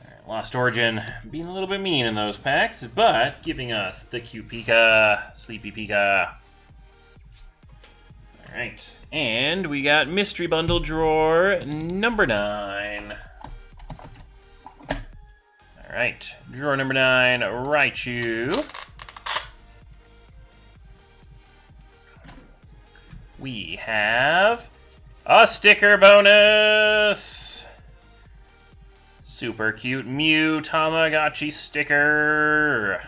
Alright, Lost Origin being a little bit mean in those packs, but giving us the cute Pika, Sleepy Pika. Alright, and we got Mystery Bundle Drawer number 9. Alright, drawer number 9, Raichu. We have a sticker bonus! Super cute Mew Tamagotchi sticker!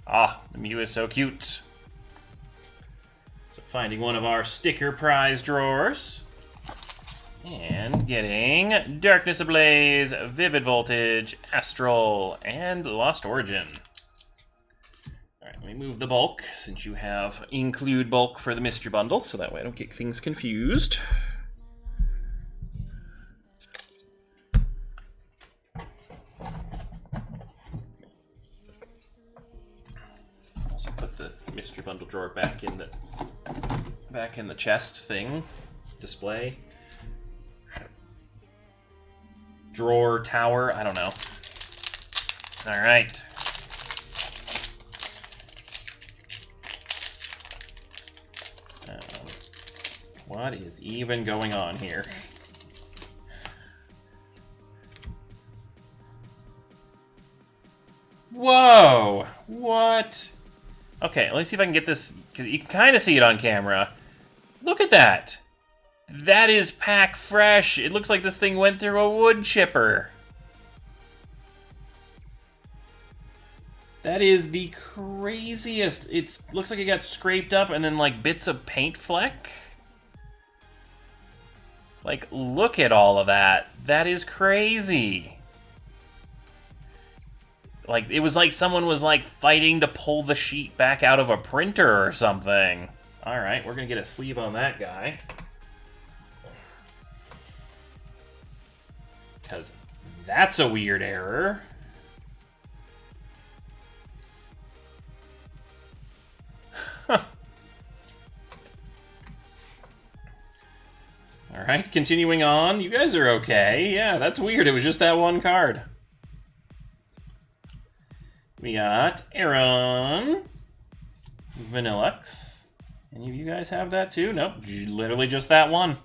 Ah, the Mew is so cute. So finding one of our sticker prize drawers. And getting Darkness Ablaze, Vivid Voltage, Astral, and Lost Origin. Alright, let me move the bulk, since you have include bulk for the mystery bundle, so that way I don't get things confused. Also put the mystery bundle drawer back in the chest thing, display. Drawer, tower, I don't know. Alright. What is even going on here? Whoa! What? Okay, let me see if I can get this, because you can kind of see it on camera. Look at that! That is pack fresh. It looks like this thing went through a wood chipper. That is the craziest. It looks like it got scraped up and then like bits of paint fleck. Like, look at all of that. That is crazy. Like, it was like someone was like fighting to pull the sheet back out of a printer or something. All right, we're gonna get a sleeve on that guy. Because that's a weird error. Huh. Alright, continuing on. You guys are okay. Yeah, that's weird. It was just that one card. We got Aaron. Vanillux. Any of you guys have that too? Nope. Literally just that one.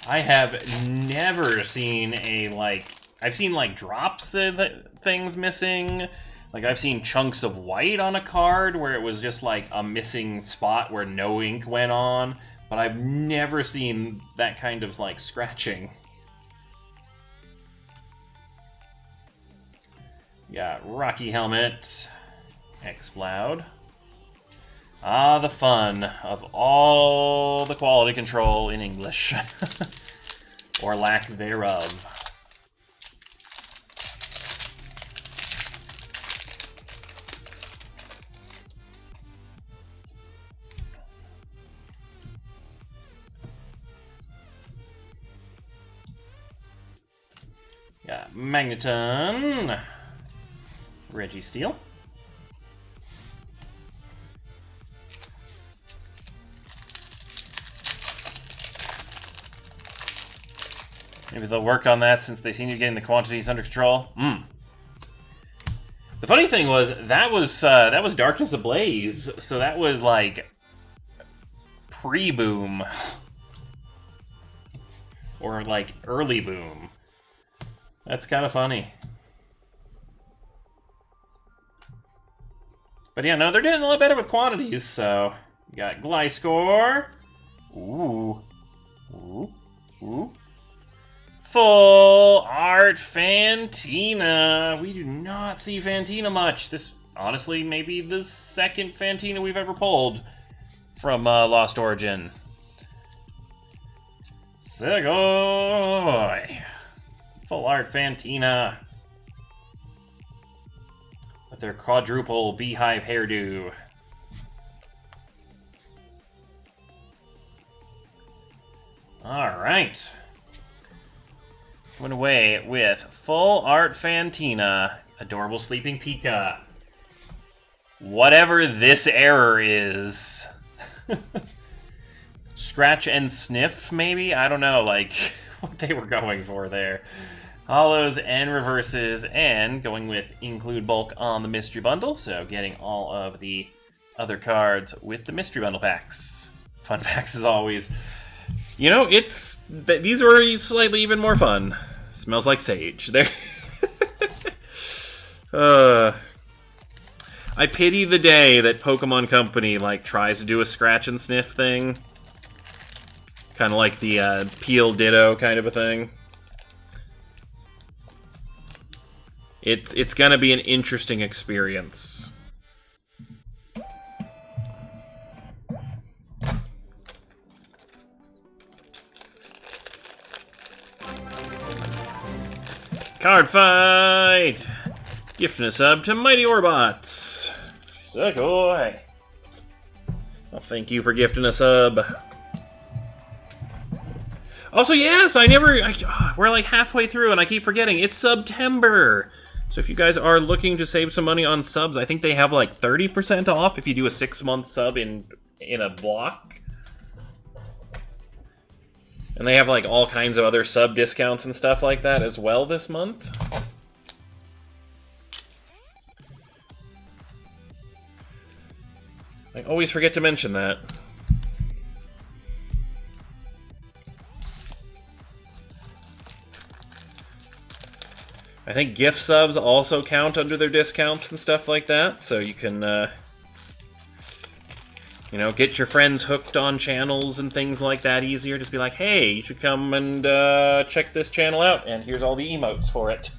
I have never seen a, like... I've seen, like, drops of things missing. Like, I've seen chunks of white on a card where it was just, like, a missing spot where no ink went on. But I've never seen that kind of, like, scratching. Got Rocky Helmet. Exploud. Ah, the fun of all the quality control in English. Or lack thereof. Got Magneton. Registeel. Maybe they'll work on that since they seem to be getting the quantities under control. The funny thing was that was Darkness Ablaze, so that was like pre-boom or like early boom. That's kind of funny. But yeah, no, they're doing a lot better with quantities. So we got Gliscor. Ooh, ooh, ooh. Full Art Fantina. We do not see Fantina much. This, honestly, may be the second Fantina we've ever pulled from Lost Origin. Segoy. Full Art Fantina. With their quadruple beehive hairdo. Alright. Went away with Full Art Fantina, Adorable Sleeping Pika. Whatever this error is. Scratch and sniff, maybe? I don't know, like, what they were going for there. Hollows and reverses, and going with include bulk on the mystery bundle, so getting all of the other cards with the mystery bundle packs. Fun packs as always. You know, these were slightly even more fun. Smells like sage. There. I pity the day that Pokemon Company like tries to do a scratch and sniff thing, kind of like the Peel Ditto kind of a thing. It's gonna be an interesting experience. Card fight! Gifting a sub to Mighty Orbots. Suckoi. Well, thank you for gifting a sub. Also, yes, we're like halfway through and I keep forgetting. It's September. So if you guys are looking to save some money on subs, I think they have like 30% off if you do a 6-month sub in a block. And they have like all kinds of other sub discounts and stuff like that as well this month. I always forget to mention that. I think gift subs also count under their discounts and stuff like that, so you can, you know, get your friends hooked on channels and things like that easier. Just be like, hey, you should come and check this channel out, and here's all the emotes for it.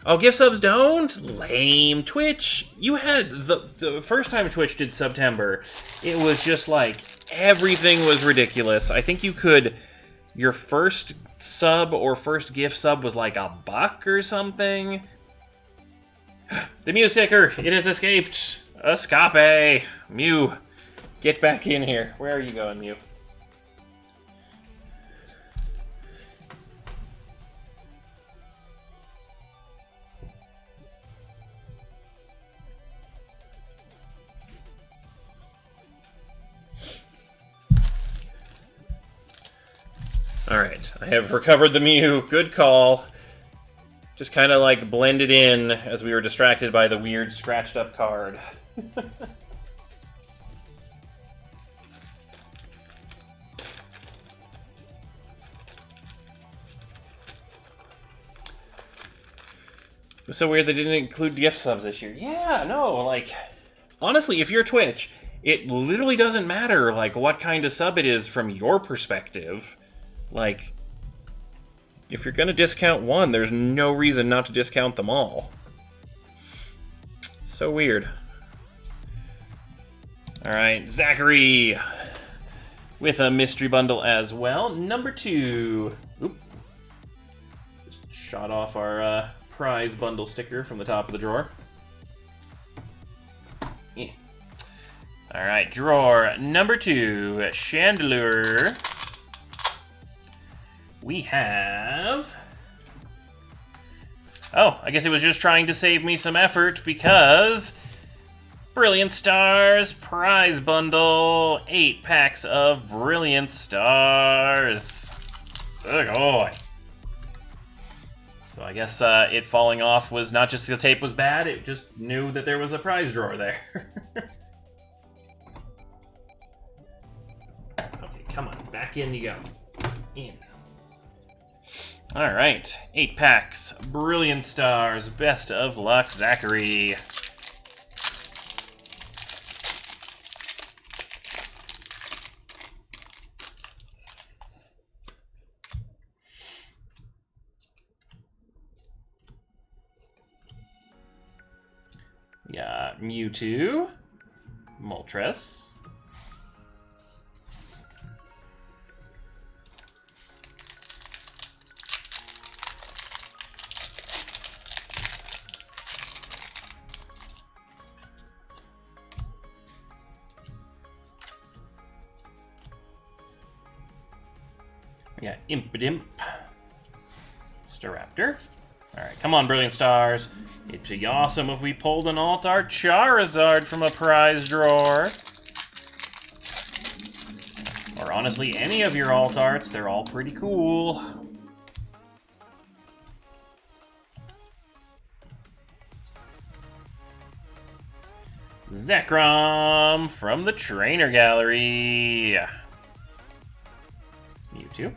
Oh, gift subs don't? Lame. Twitch, you had the first time Twitch did September, it was just like, everything was ridiculous. I think you could, your first sub or first gift sub was like $1 or something. The Mew sticker, it has escaped. Escape. Mew, get back in here. Where are you going, Mew? Alright, I have recovered the Mew. Good call. Just kind of like blended in as we were distracted by the weird scratched up card. It was so weird they didn't include gift subs this year. Yeah, no, like, honestly, if you're Twitch, it literally doesn't matter, like, what kind of sub it is from your perspective. Like, if you're gonna discount one, there's no reason not to discount them all. So weird. Alright, Zachary with a mystery bundle as well. Number 2. Oop. Just shot off our prize bundle sticker from the top of the drawer. Yeah. Alright, drawer number 2. Chandelure. We have... Oh, I guess it was just trying to save me some effort because... Brilliant Stars prize bundle. 8 packs of Brilliant Stars. So I guess it falling off was not just the tape was bad, it just knew that there was a prize drawer there. Okay, come on, back in you go. In. Alright, 8 packs, Brilliant Stars, best of luck, Zachary. Yeah, Mewtwo, Moltres. We got Impidimp, Staraptor, Alright, come on, Brilliant Stars. It'd be awesome if we pulled an Alt-Art Charizard from a prize drawer. Or honestly, any of your Alt-Arts. They're all pretty cool. Zekrom from the Trainer Gallery. Mewtwo.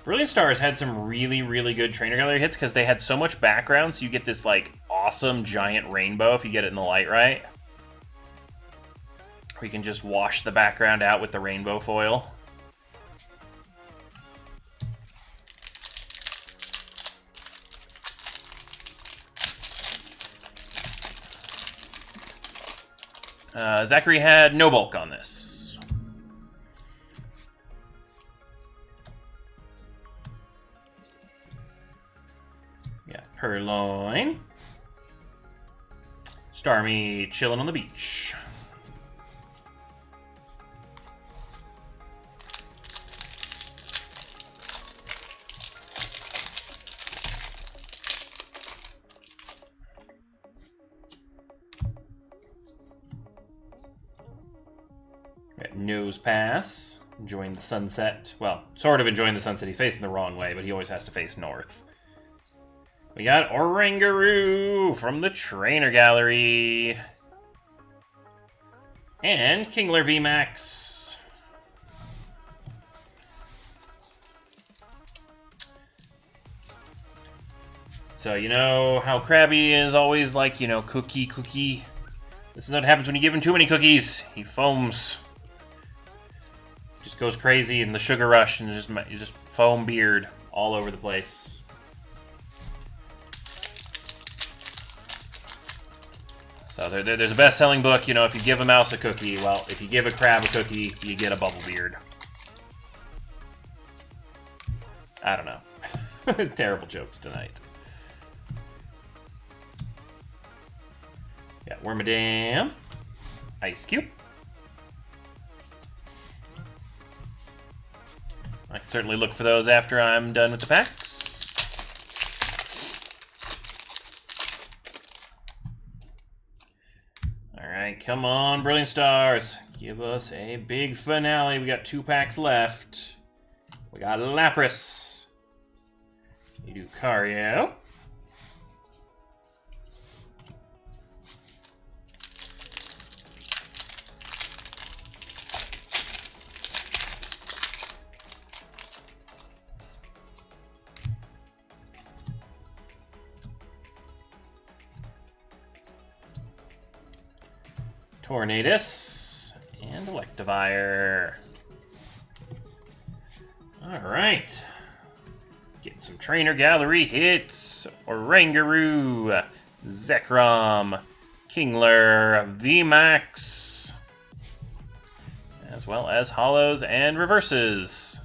Brilliant Stars had some really, really good Trainer Gallery hits because they had so much background, so you get this, like, awesome giant rainbow if you get it in the light right. Or you can just wash the background out with the rainbow foil. Zachary had no bulk on this. Yeah, Purloin. Starmie chilling on the beach. Nose Pass, enjoying the sunset. Well, sort of enjoying the sunset. He's facing the wrong way, but he always has to face north. We got Oranguru from the Trainer Gallery. And Kingler VMAX. So, you know how Krabby is always like, you know, cookie. This is what happens when you give him too many cookies. He foams. Just goes crazy in the sugar rush and just foam beard all over the place. So there's a best-selling book, you know, if you give a mouse a cookie, well, if you give a crab a cookie, you get a bubble beard. I don't know. Terrible jokes tonight. Got Wormadam, Ice Cube. I can certainly look for those after I'm done with the packs. Alright, come on, Brilliant Stars. Give us a big finale. We got 2 packs left. We got Lapras. We do Cario. Tornadus, and Electivire. Alright. Getting some Trainer Gallery hits. Oranguru, Zekrom, Kingler, VMAX, as well as holos and reverses.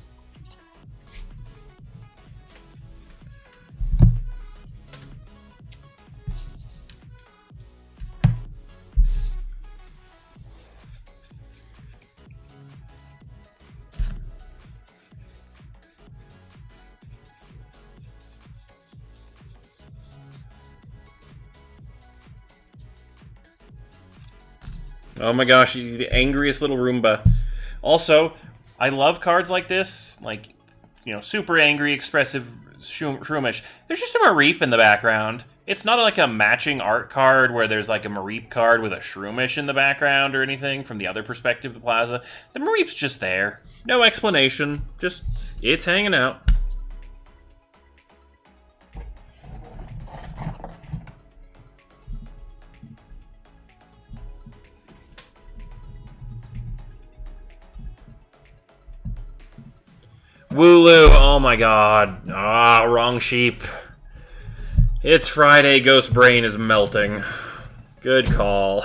Oh my gosh, he's the angriest little Roomba. Also, I love cards like this, like, you know, super angry, expressive, Shroomish. There's just a Mareep in the background. It's not like a matching art card where there's like a Mareep card with a Shroomish in the background or anything from the other perspective of the plaza. The Mareep's just there. No explanation. Just, it's hanging out. Wooloo, oh my god. Ah, wrong sheep. It's Friday, Ghost Brain is melting. Good call.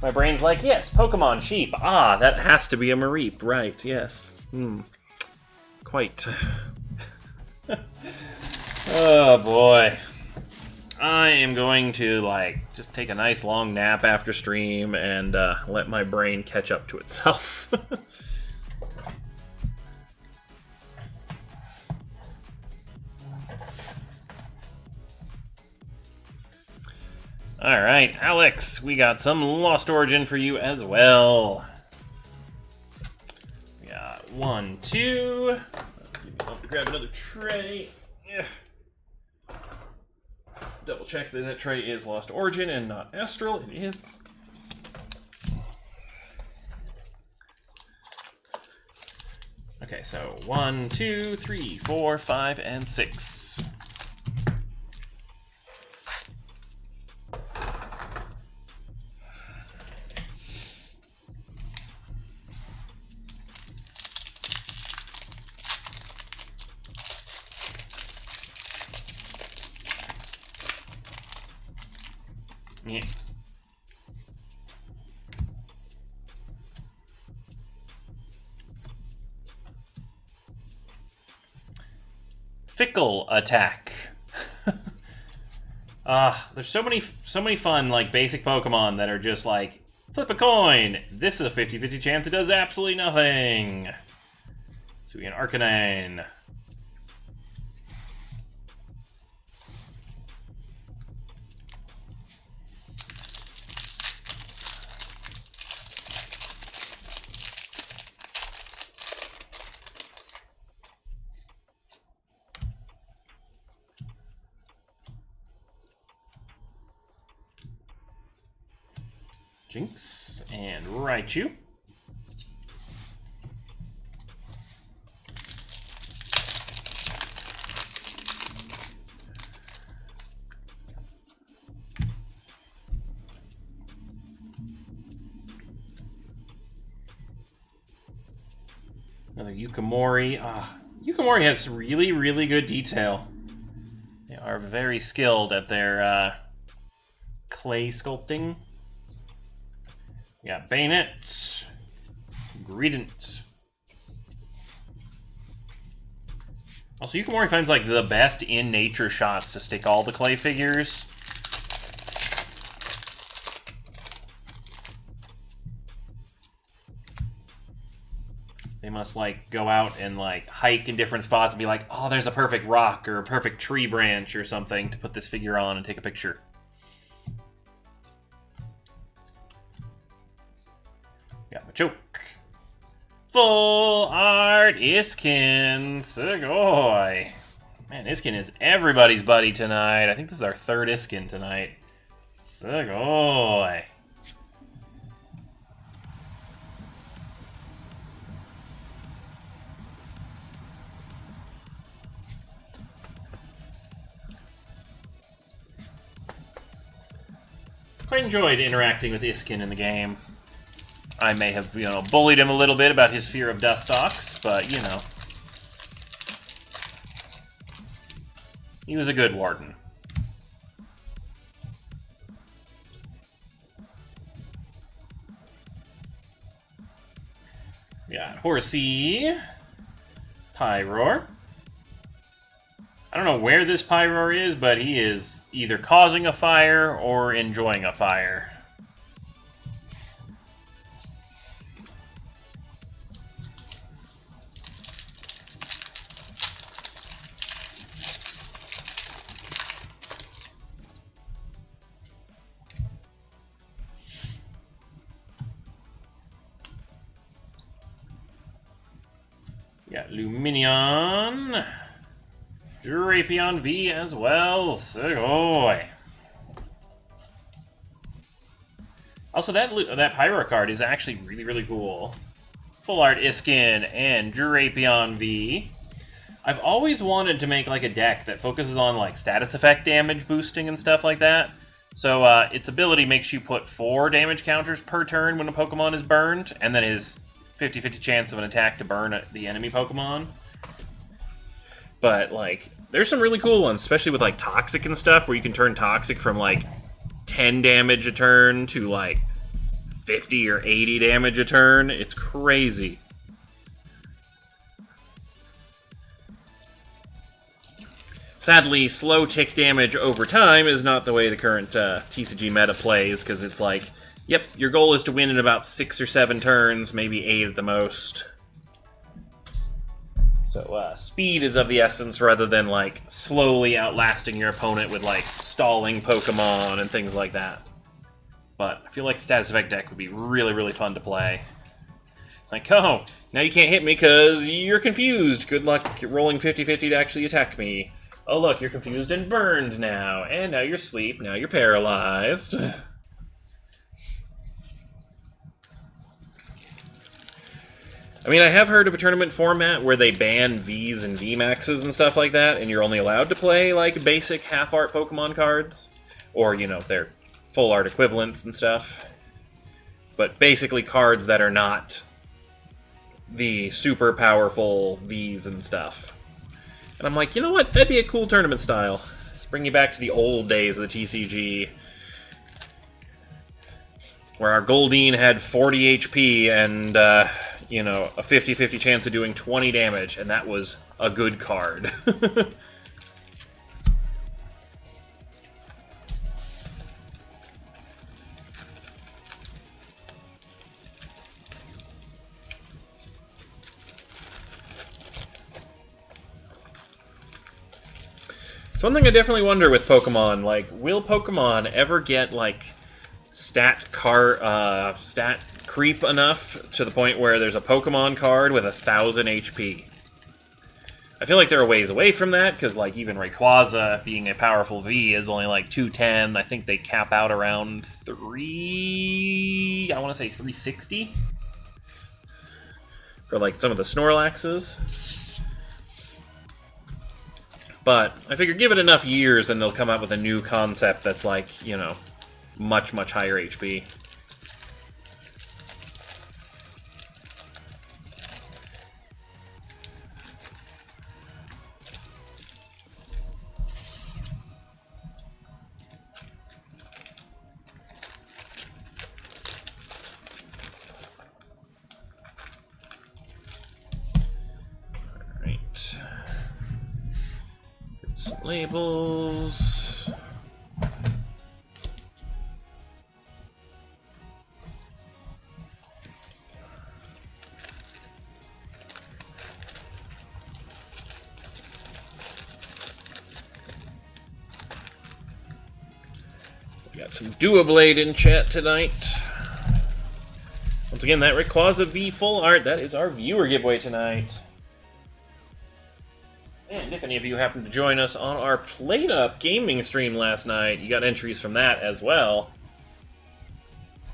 My brain's like, yes, Pokemon sheep. Ah, that has to be a Mareep, right? Yes. Quite. Oh boy. I am going to, like, just take a nice long nap after stream and let my brain catch up to itself. Alright, Alex, we got some Lost Origin for you as well. We got 1, 2. I'll grab another tray. Yeah. Double check that that tray is Lost Origin and not Astral. It is. Okay, so 1, 2, 3, 4, 5, and 6. Yeah. Fickle attack. There's so many fun like basic Pokemon that are just like flip a coin. This is a 50-50 chance it does absolutely nothing. So we get an Arcanine. Jinx and Raichu. Another Yukimori. Yukimori has really, really good detail. They are very skilled at their clay sculpting. We got Bayonet, Greedent. Also, Yukimori finds like the best in nature shots to stick all the clay figures. They must like go out and like hike in different spots and be like, oh, there's a perfect rock or a perfect tree branch or something to put this figure on and take a picture. Got Machoke. Full art Iskin. Sugoi. Man, Iskin is everybody's buddy tonight. I think this is our third Iskin tonight. Sugoi. Quite enjoyed interacting with Iskin in the game. I may have, bullied him a little bit about his fear of Dustox, but, he was a good warden. We got Horsey, Pyroar. I don't know where this Pyroar is, but he is either causing a fire or enjoying a fire. We got Luminion. Drapion V as well. Sugoi. Also, that Pyro card is actually really, really cool. Full Art Iskin and Drapion V. I've always wanted to make like a deck that focuses on like status effect damage boosting and stuff like that. So its ability makes you put 4 damage counters per turn when a Pokemon is burned, and then his 50-50 chance of an attack to burn the enemy Pokemon. But, like, there's some really cool ones, especially with, like, Toxic and stuff, where you can turn Toxic from, like, 10 damage a turn to, like, 50 or 80 damage a turn. It's crazy. Sadly, slow tick damage over time is not the way the current TCG meta plays, because it's like, yep, your goal is to win in about 6 or 7 turns, maybe 8 at the most. So, speed is of the essence rather than, like, slowly outlasting your opponent with, like, stalling Pokemon and things like that. But I feel like Status Effect deck would be really, really fun to play. Like, oh, now you can't hit me because you're confused. Good luck rolling 50-50 to actually attack me. Oh, look, you're confused and burned now. And now you're asleep. Now you're paralyzed. I mean, I have heard of a tournament format where they ban Vs and VMAXs and stuff like that, and you're only allowed to play, like, basic half-art Pokemon cards. Or, you know, their full-art equivalents and stuff. But basically cards that are not the super powerful Vs and stuff. And I'm like, you know what? That'd be a cool tournament style. Bring you back to the old days of the TCG, where our Goldeen had 40 HP and, you know, a 50-50 chance of doing 20 damage, and that was a good card. One thing I definitely wonder with Pokemon, like, will Pokemon ever get, like, stat creep enough to the point where there's a Pokemon card with 1,000 HP? I feel like they're a ways away from that, because, like, even Rayquaza, being a powerful V, is only, like, 210. I think they cap out around 3... I want to say 360? For, like, some of the Snorlaxes. But I figure give it enough years and they'll come out with a new concept that's like, you know, much, much higher HP. Labels. We got some Duoblade in chat tonight. Once again, that Rayquaza V full art, that is our viewer giveaway tonight. And if any of you happen to join us on our Played Up gaming stream last night, you got entries from that as well.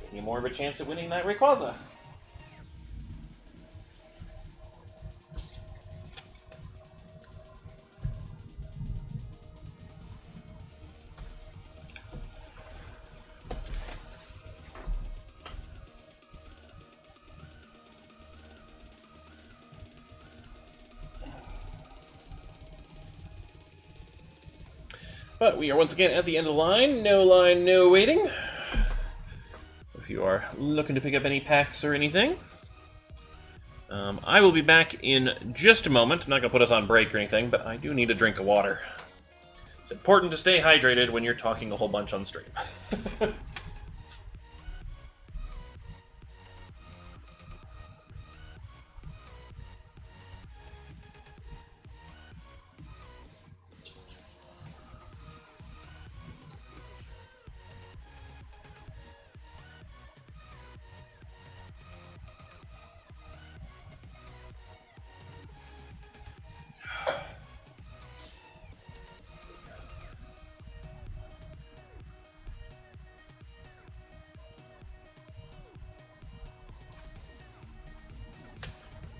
Giving you more of a chance at winning that Rayquaza. But we are once again at the end of the line. No line, no waiting. If you are looking to pick up any packs or anything. I will be back in just a moment. I'm not going to put us on break or anything, but I do need a drink of water. It's important to stay hydrated when you're talking a whole bunch on stream.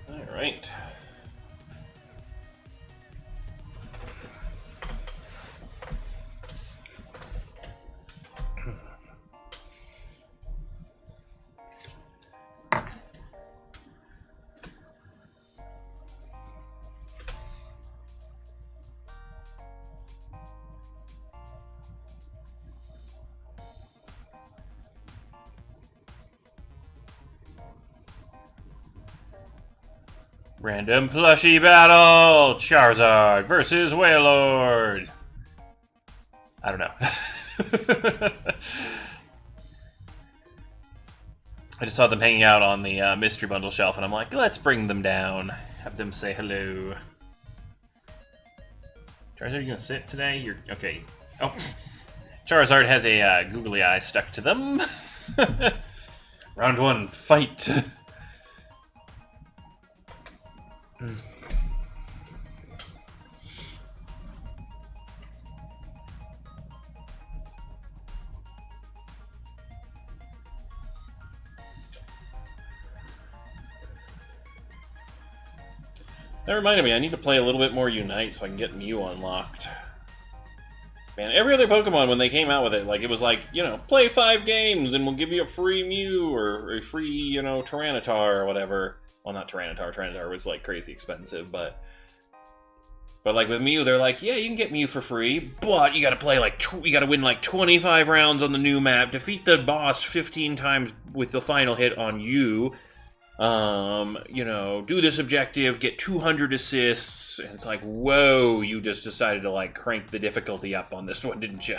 Alright. Random plushie battle! Charizard versus Wailord! I don't know. I just saw them hanging out on the mystery bundle shelf, and I'm like, let's bring them down. Have them say hello. Charizard, you gonna sit today? You're okay. Oh, Charizard has a googly eye stuck to them. Round one, fight. That reminded me, I need to play a little bit more Unite so I can get Mew unlocked. Man, every other Pokemon, when they came out with it, like, it was like, you know, play 5 games and we'll give you a free Mew or a free, you know, Tyranitar or whatever. Well, not Tyranitar. Tyranitar was, like, crazy expensive, but like, with Mew, they're like, yeah, you can get Mew for free, but you gotta play, like, you gotta win, like, 25 rounds on the new map, defeat the boss 15 times with the final hit on you, you know, do this objective, get 200 assists, and it's like, whoa, you just decided to, like, crank the difficulty up on this one, didn't you?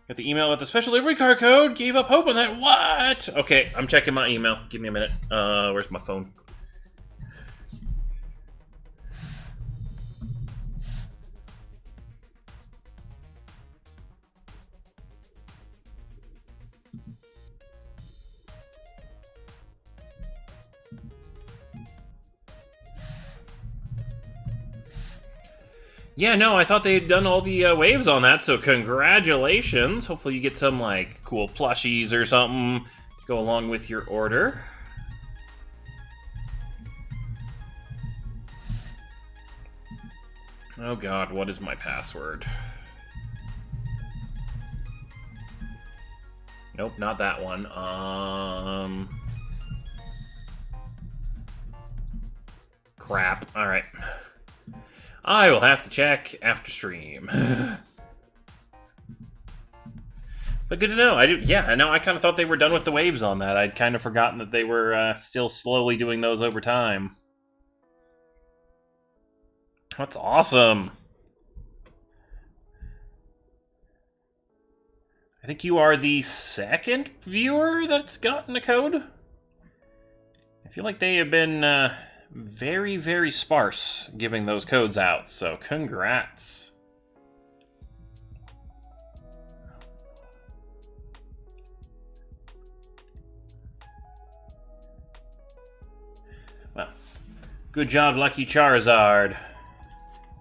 Got the email with the special delivery car code, gave up hope on that, what? Okay, I'm checking my email, give me a minute, where's my phone? Yeah, no, I thought they had done all the waves on that, so congratulations. Hopefully you get some, like, cool plushies or something to go along with your order. Oh god, what is my password? Nope, not that one. Crap. Alright. I will have to check after stream. But good to know. Yeah, no, I kind of thought they were done with the waves on that. I'd kind of forgotten that they were still slowly doing those over time. That's awesome. I think you are the second viewer that's gotten a code. I feel like they have been very, very sparse giving those codes out, so congrats. Well, good job, Lucky Charizard.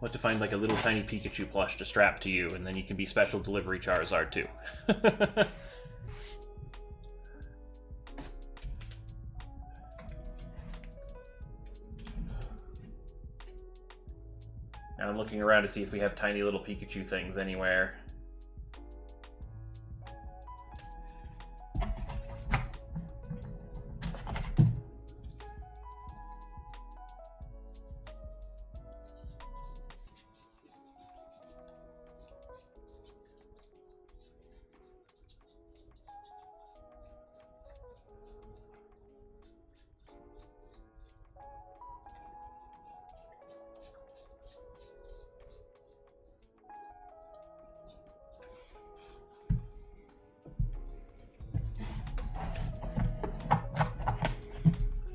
We'll have to find like a little tiny Pikachu plush to strap to you, and then you can be special delivery Charizard too. Now I'm looking around to see if we have tiny little Pikachu things anywhere.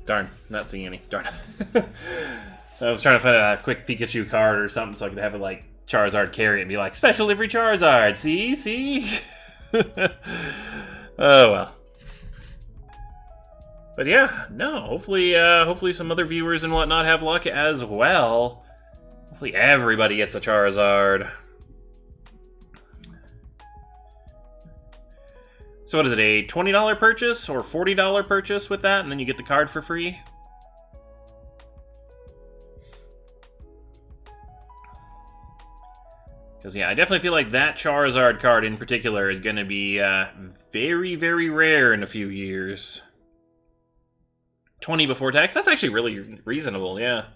Darn, not seeing any. Darn. I was trying to find a quick Pikachu card or something so I could have it like Charizard carry it and be like, special delivery Charizard, see? Oh well. But yeah, no, hopefully some other viewers and whatnot have luck as well. Hopefully everybody gets a Charizard. So what is it, a $20 purchase or $40 purchase with that, and then you get the card for free? Because, yeah, I definitely feel like that Charizard card in particular is going to be very, very rare in a few years. 20 before tax? That's actually really reasonable, yeah.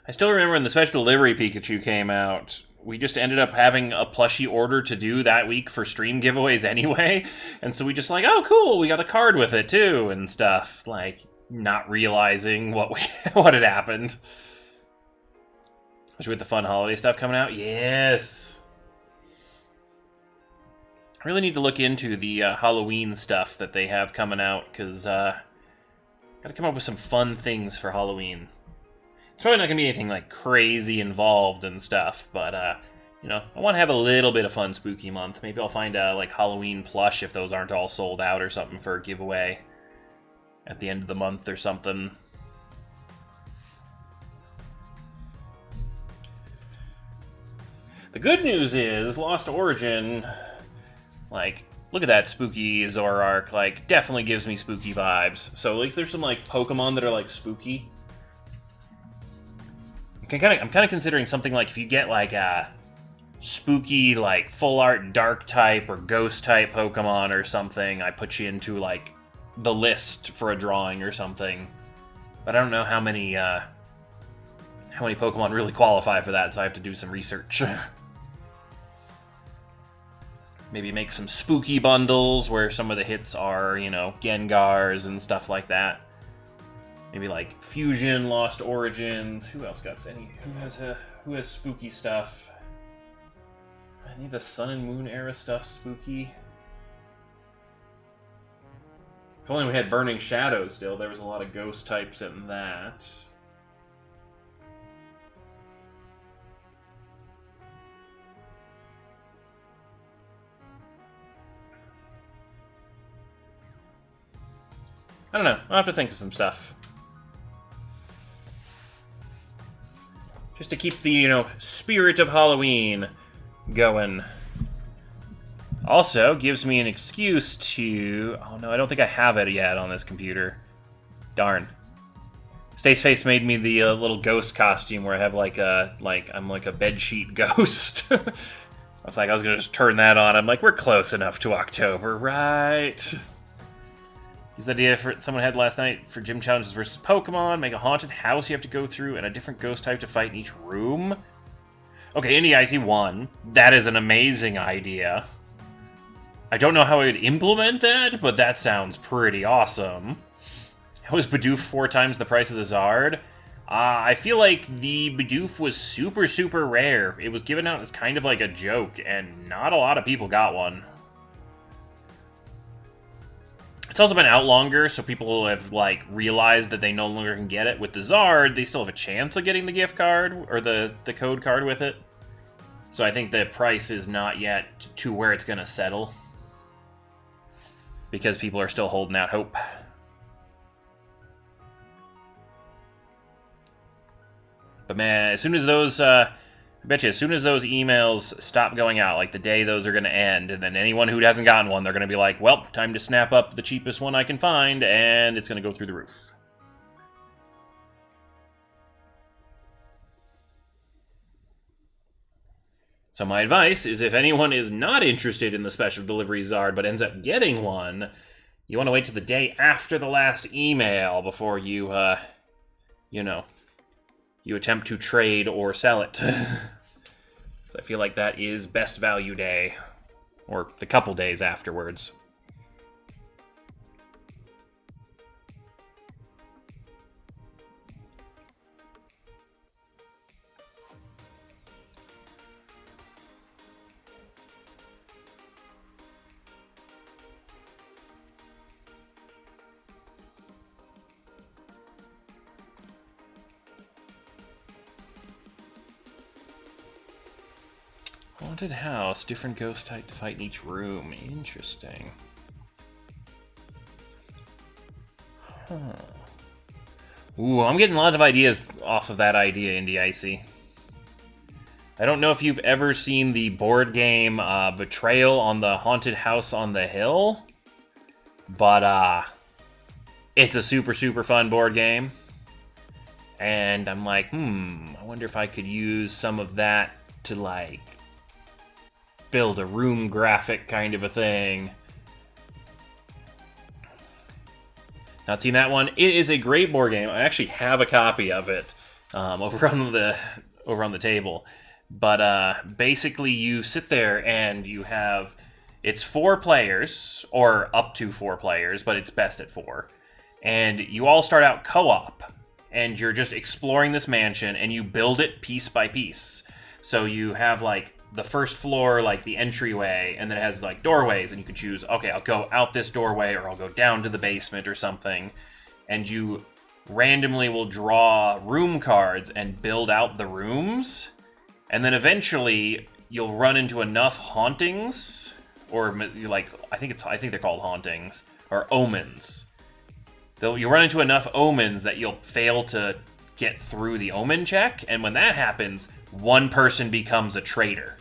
I still remember when the special delivery Pikachu came out, we just ended up having a plushie order to do that week for stream giveaways anyway, and so we just like, oh cool, we got a card with it too, and stuff, like, not realizing what had happened. Especially with the fun holiday stuff coming out. Yes! I really need to look into the Halloween stuff that they have coming out, because gotta come up with some fun things for Halloween. It's probably not going to be anything, like, crazy involved and stuff, but, you know, I want to have a little bit of fun spooky month. Maybe I'll find a, like, Halloween plush if those aren't all sold out or something for a giveaway at the end of the month or something. The good news is, Lost Origin, like, look at that spooky Zoroark, like, definitely gives me spooky vibes. So, like, there's some, like, Pokemon that are, like, spooky. I'm kind of considering something like if you get like a spooky, like full art dark type or ghost type Pokemon or something, I put you into like the list for a drawing or something. But I don't know how many Pokemon really qualify for that, so I have to do some research. Maybe make some spooky bundles where some of the hits are, you know, Gengars and stuff like that. Maybe like Fusion, Lost Origins. Who else got any? Who has spooky stuff? I need the Sun and Moon era stuff spooky. If only we had Burning Shadow still. There was a lot of ghost types in that. I don't know. I'll have to think of some stuff. Just to keep the, you know, spirit of Halloween going. Also, gives me an excuse to... Oh no, I don't think I have it yet on this computer. Darn. Staceface made me the little ghost costume where I have like a... I'm like a bedsheet ghost. I was gonna just turn that on. I'm like, we're close enough to October, right? Use the idea for someone had last night for gym challenges versus Pokemon. Make a haunted house you have to go through and a different ghost type to fight in each room. Okay, Indie Icy 1. That is an amazing idea. I don't know how I would implement that, but that sounds pretty awesome. How is Bidoof 4 times the price of the Zard? I feel like the Bidoof was super, super rare. It was given out as kind of like a joke, and not a lot of people got one. It's also been out longer, so people have, like, realized that they no longer can get it. With the Zard, they still have a chance of getting the gift card, or the code card with it. So I think the price is not yet to where it's going to settle. Because people are still holding out hope. But man, as soon as those... I bet you as soon as those emails stop going out, like the day those are going to end, and then anyone who hasn't gotten one, they're going to be like, well, time to snap up the cheapest one I can find, and it's going to go through the roof. So my advice is if anyone is not interested in the special delivery Zard but ends up getting one, you want to wait till the day after the last email before you, you know, you attempt to trade or sell it. So I feel like that is best value day, or the couple days afterwards. Haunted house, different ghost type to fight in each room. Interesting. Huh. Ooh, I'm getting lots of ideas off of that idea, Indie Icy. I don't know if you've ever seen the board game Betrayal on the Haunted House on the Hill, but it's a super, super fun board game. And I'm like, I wonder if I could use some of that to, like, build a room graphic kind of a thing. Not seen that one. It is a great board game. I actually have a copy of it. over on the table. But basically, you sit there and you have it's 4 players or up to 4 players, but it's best at 4, and you all start out co-op, and you're just exploring this mansion, and you build it piece by piece. So you have like the first floor, like the entryway, and then it has like doorways, and you can choose, okay, I'll go out this doorway, or I'll go down to the basement or something, and you randomly will draw room cards and build out the rooms, and then eventually you'll run into enough hauntings, or like I think they're called hauntings or omens. You'll run into enough omens that you'll fail to get through the omen check, and when that happens, one person becomes a traitor.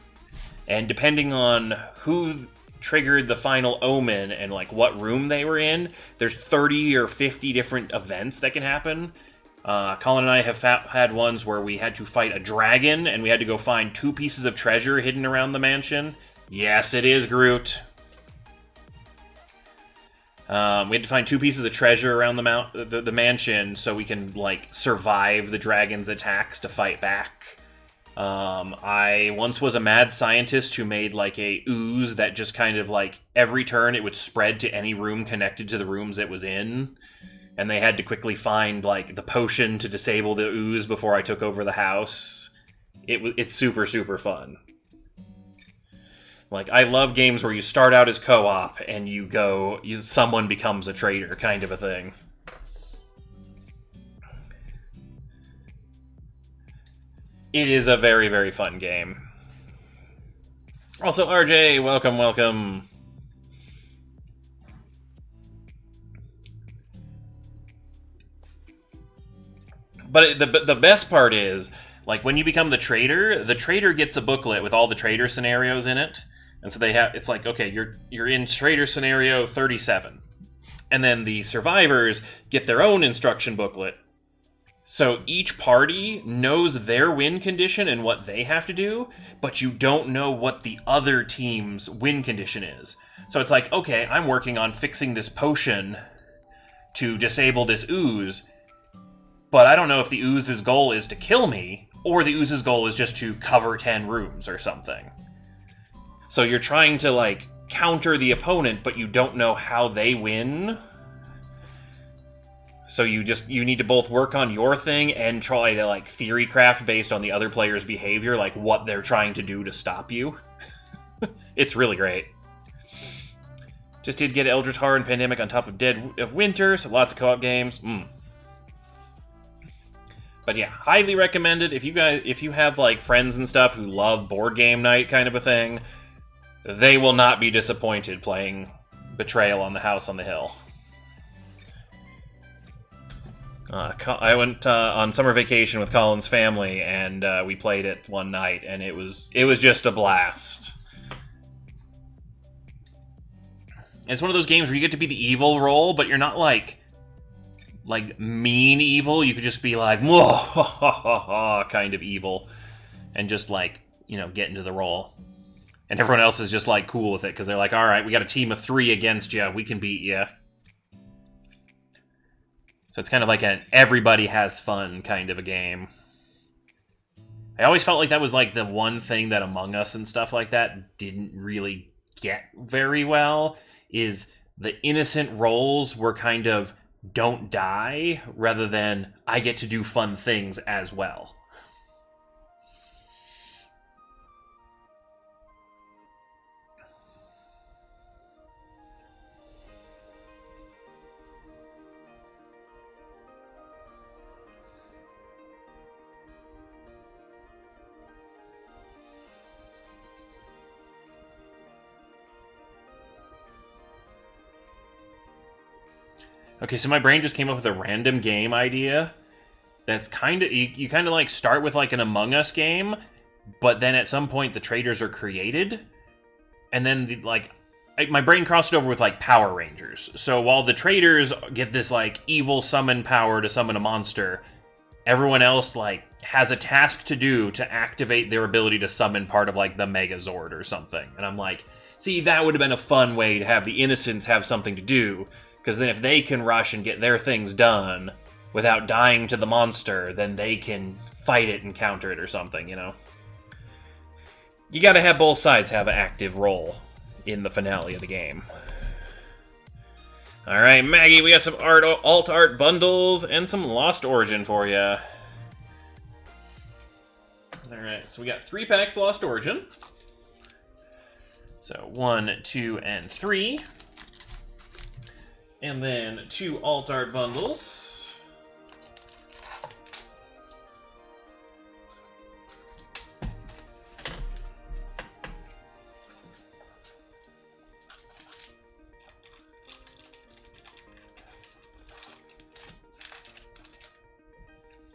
And depending on who triggered the final omen and like what room they were in, there's 30 or 50 different events that can happen. Colin and I have had ones where we had to fight a dragon, and we had to go find 2 pieces of treasure hidden around the mansion. Yes, it is Groot. We had to find 2 pieces of treasure around the mansion so we can like survive the dragon's attacks to fight back. I once was a mad scientist who made like a ooze that just kind of like every turn it would spread to any room connected to the rooms it was in. And they had to quickly find like the potion to disable the ooze before I took over the house. It's super, super fun. Like, I love games where you start out as co-op and someone becomes a traitor kind of a thing. It is a very, very fun game. Also, RJ, welcome, welcome. But the best part is, like, when you become the traitor gets a booklet with all the traitor scenarios in it. And so it's like, okay, you're in traitor scenario 37. And then the survivors get their own instruction booklet. So each party knows their win condition and what they have to do, but you don't know what the other team's win condition is. So it's like, okay, I'm working on fixing this potion to disable this ooze, but I don't know if the ooze's goal is to kill me, or the ooze's goal is just to cover 10 rooms or something. So you're trying to, like, counter the opponent, but you don't know how they win. So you need to both work on your thing and try to, like, theory craft based on the other player's behavior, like, what they're trying to do to stop you. It's really great. Just did get Eldritch Horror and Pandemic on top of Dead of Winter, so lots of co-op games. But yeah, highly recommended. If you have, like, friends and stuff who love board game night kind of a thing, they will not be disappointed playing Betrayal on the House on the Hill. I went on summer vacation with Colin's family, and we played it one night, and it was just a blast. It's one of those games where you get to be the evil role, but you're not like mean evil. You could just be like, whoa, ha, ha, ha, ha, kind of evil, and just like, get into the role. And everyone else is just like cool with it because they're like, all right, we got a team of 3 against you. We can beat you. So it's kind of like an everybody has fun kind of a game. I always felt like that was like the one thing that Among Us and stuff like that didn't really get very well, is the innocent roles were kind of don't die rather than I get to do fun things as well. Okay, so my brain just came up with a random game idea that's kind of... You kind of, like, start with, like, an Among Us game, but then at some point the traitors are created, and then, my brain crossed it over with, like, Power Rangers. So while the traitors get this, like, evil summon power to summon a monster, everyone else, like, has a task to do to activate their ability to summon part of, like, the Megazord or something. And I'm like, see, that would have been a fun way to have the innocents have something to do, because then if they can rush and get their things done without dying to the monster, then they can fight it and counter it or something, you know? You gotta have both sides have an active role in the finale of the game. Alright, Maggie, we got some alt art bundles and some Lost Origin for you. Alright, so we got 3 packs Lost Origin. So 1, 2, and 3. And then 2 alt art bundles.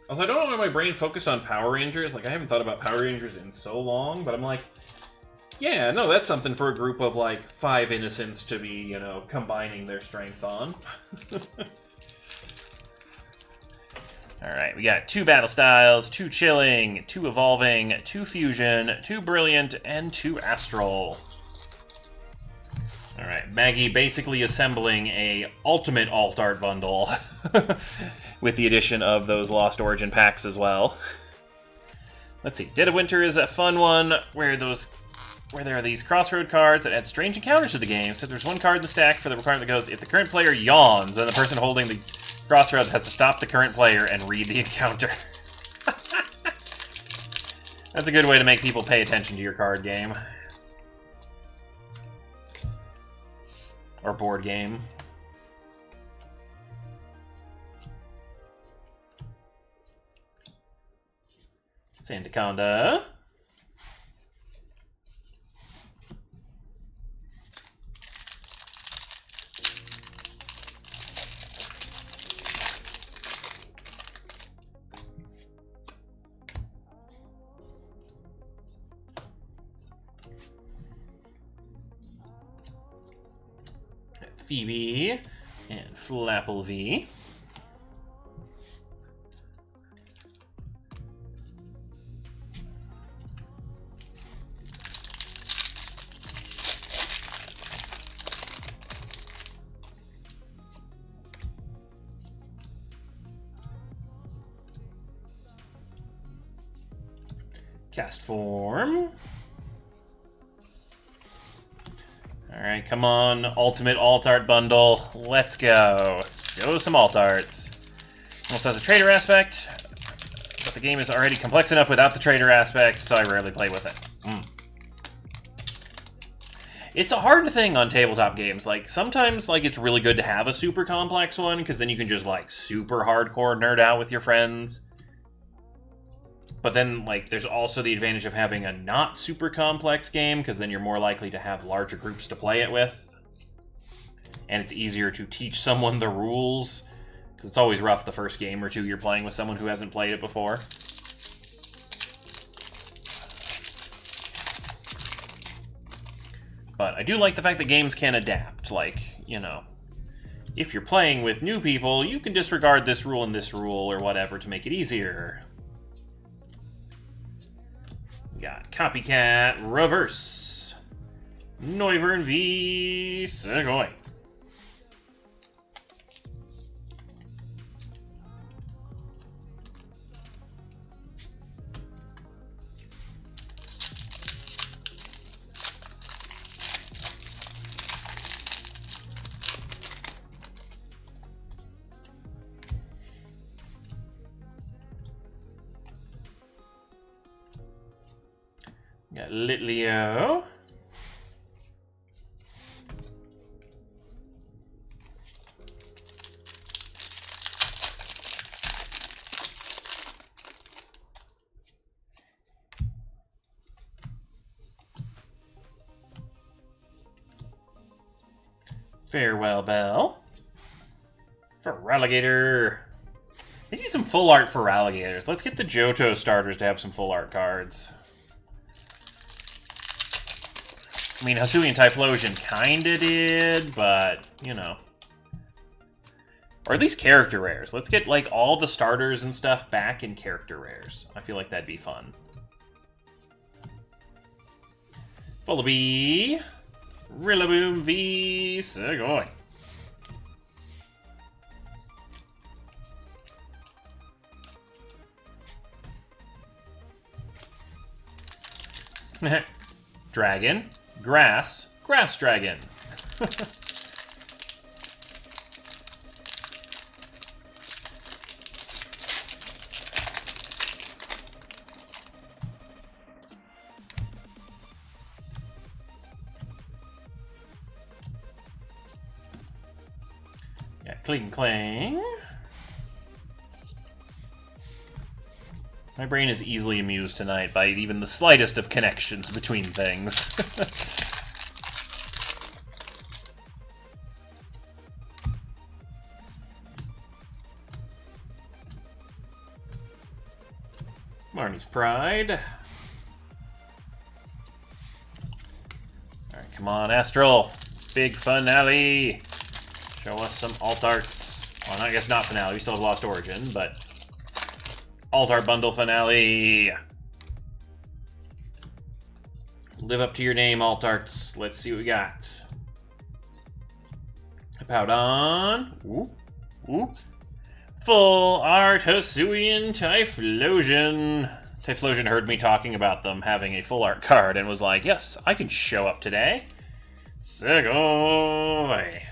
Also, I don't know why my brain focused on Power Rangers. Like, I haven't thought about Power Rangers in so long, but I'm like, yeah, no, that's something for a group of, like, 5 innocents to be, you know, combining their strength on. Alright, we got 2 Battle Styles, 2 Chilling, 2 Evolving, 2 Fusion, 2 Brilliant, and 2 Astral. Alright, Maggie basically assembling a ultimate alt art bundle with the addition of those Lost Origin packs as well. Let's see, Dead of Winter is a fun one where there are these crossroad cards that add strange encounters to the game. So there's one card in the stack for the requirement that goes, if the current player yawns, then the person holding the crossroads has to stop the current player and read the encounter. That's a good way to make people pay attention to your card game. Or board game. Sandaconda. Phoebe and Flapple V. Cast Form. Alright, come on, Ultimate Alt Art Bundle. Let's go. Show some Alt Arts. Also has a Trader aspect, but the game is already complex enough without the Trader aspect, so I rarely play with it. It's a hard thing on tabletop games. Like, sometimes, like, it's really good to have a super complex one, because then you can just, like, super hardcore nerd out with your friends. But then, like, there's also the advantage of having a not super complex game, because then you're more likely to have larger groups to play it with. And it's easier to teach someone the rules, because it's always rough the first game or two you're playing with someone who hasn't played it before. But I do like the fact that games can adapt. Like, you know, if you're playing with new people, you can disregard this rule and this rule or whatever to make it easier. Got Copycat Reverse. Noivern v. Segoy. Got Litleo. Farewell Bell. Feraligatr. They need some full art Feraligatrs. Let's get the Johto starters to have some full art cards. I mean, Hisuian Typhlosion kinda did, but, you know. Or at least character rares. Let's get, like, all the starters and stuff back in character rares. I feel like that'd be fun. Vullaby. Rillaboom v. Segoy. Dragon, grass, grass dragon. Yeah, cling clang. My brain is easily amused tonight by even the slightest of connections between things. Marnie's Pride. Alright, come on, Astral. Big finale. Show us some alt arts. Well, I guess not finale. We still have Lost Origin, but alt art bundle finale. Live up to your name, alt arts. Let's see what we got. Hippowdon. Ooh. Ooh. Full art Hisuian Typhlosion. Typhlosion heard me talking about them having a full art card and was like, yes, I can show up today. Segoy.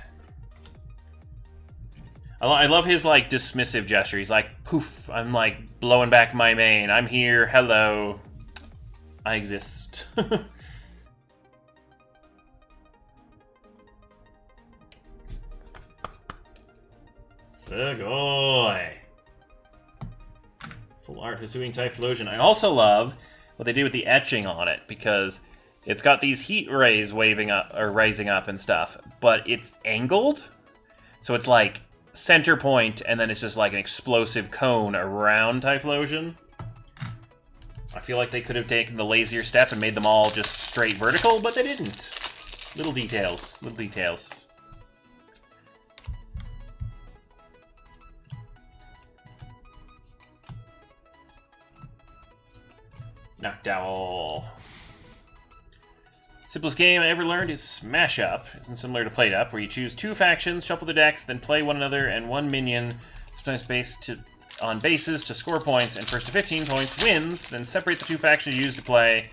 I love his, like, dismissive gesture. He's like, poof, I'm, like, blowing back my mane. I'm here, hello. I exist. Segoy. Full art Hisuian Typhlosion. I also love what they did with the etching on it, because it's got these heat rays waving up, or rising up and stuff, but it's angled, so it's like center point, and then it's just like an explosive cone around Typhlosion. I feel like they could have taken the lazier step and made them all just straight vertical, but they didn't. Little details, little details. Noctowl. Simplest game I ever learned is Smash Up. It's similar to Plate Up, where you choose two factions, shuffle the decks, then play one another and one minion, sometimes based on bases to score points, and first to 15 points wins, then separate the two factions you use to play.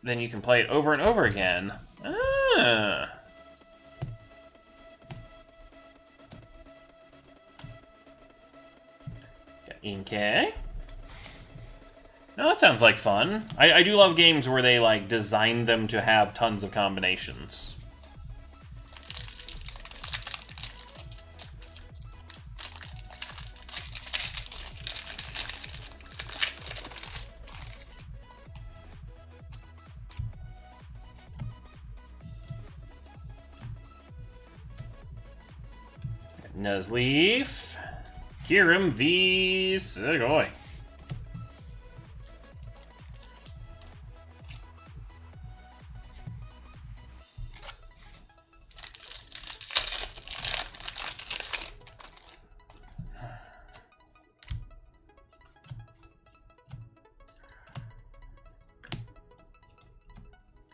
Then you can play it over and over again. Ah. Got Inkay. No, that sounds like fun. I do love games where they, like, design them to have tons of combinations. Nuzleaf. Kirim v. Segoy.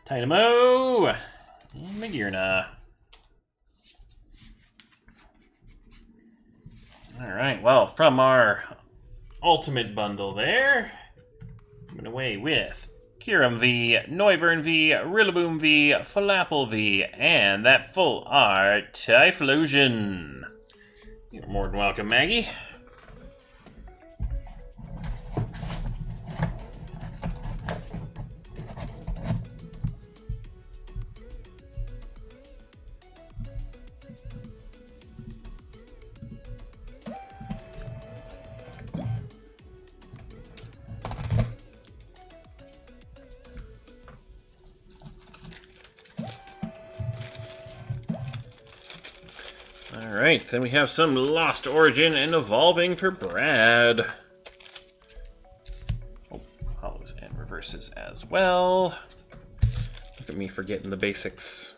Dynamo and Magearna. Alright, well, from our ultimate bundle there, coming away with Kirim V, Noivern V, Rillaboom V, Falapel V, and that full art Typhlosion. You're more than welcome, Maggie. Alright, then we have some Lost Origin and Evolving for Brad. Oh, hollows and reverses as well. Look at me forgetting the basics.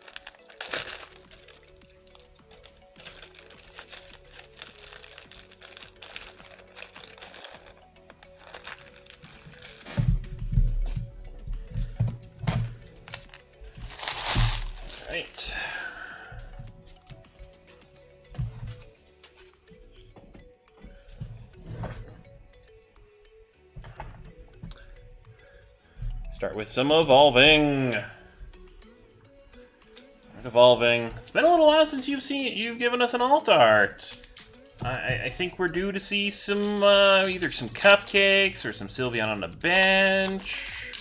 Alright. Start with some evolving. Evolving. It's been a little while since you've given us an alt art. I think we're due to see some either some cupcakes or some Sylveon on the bench.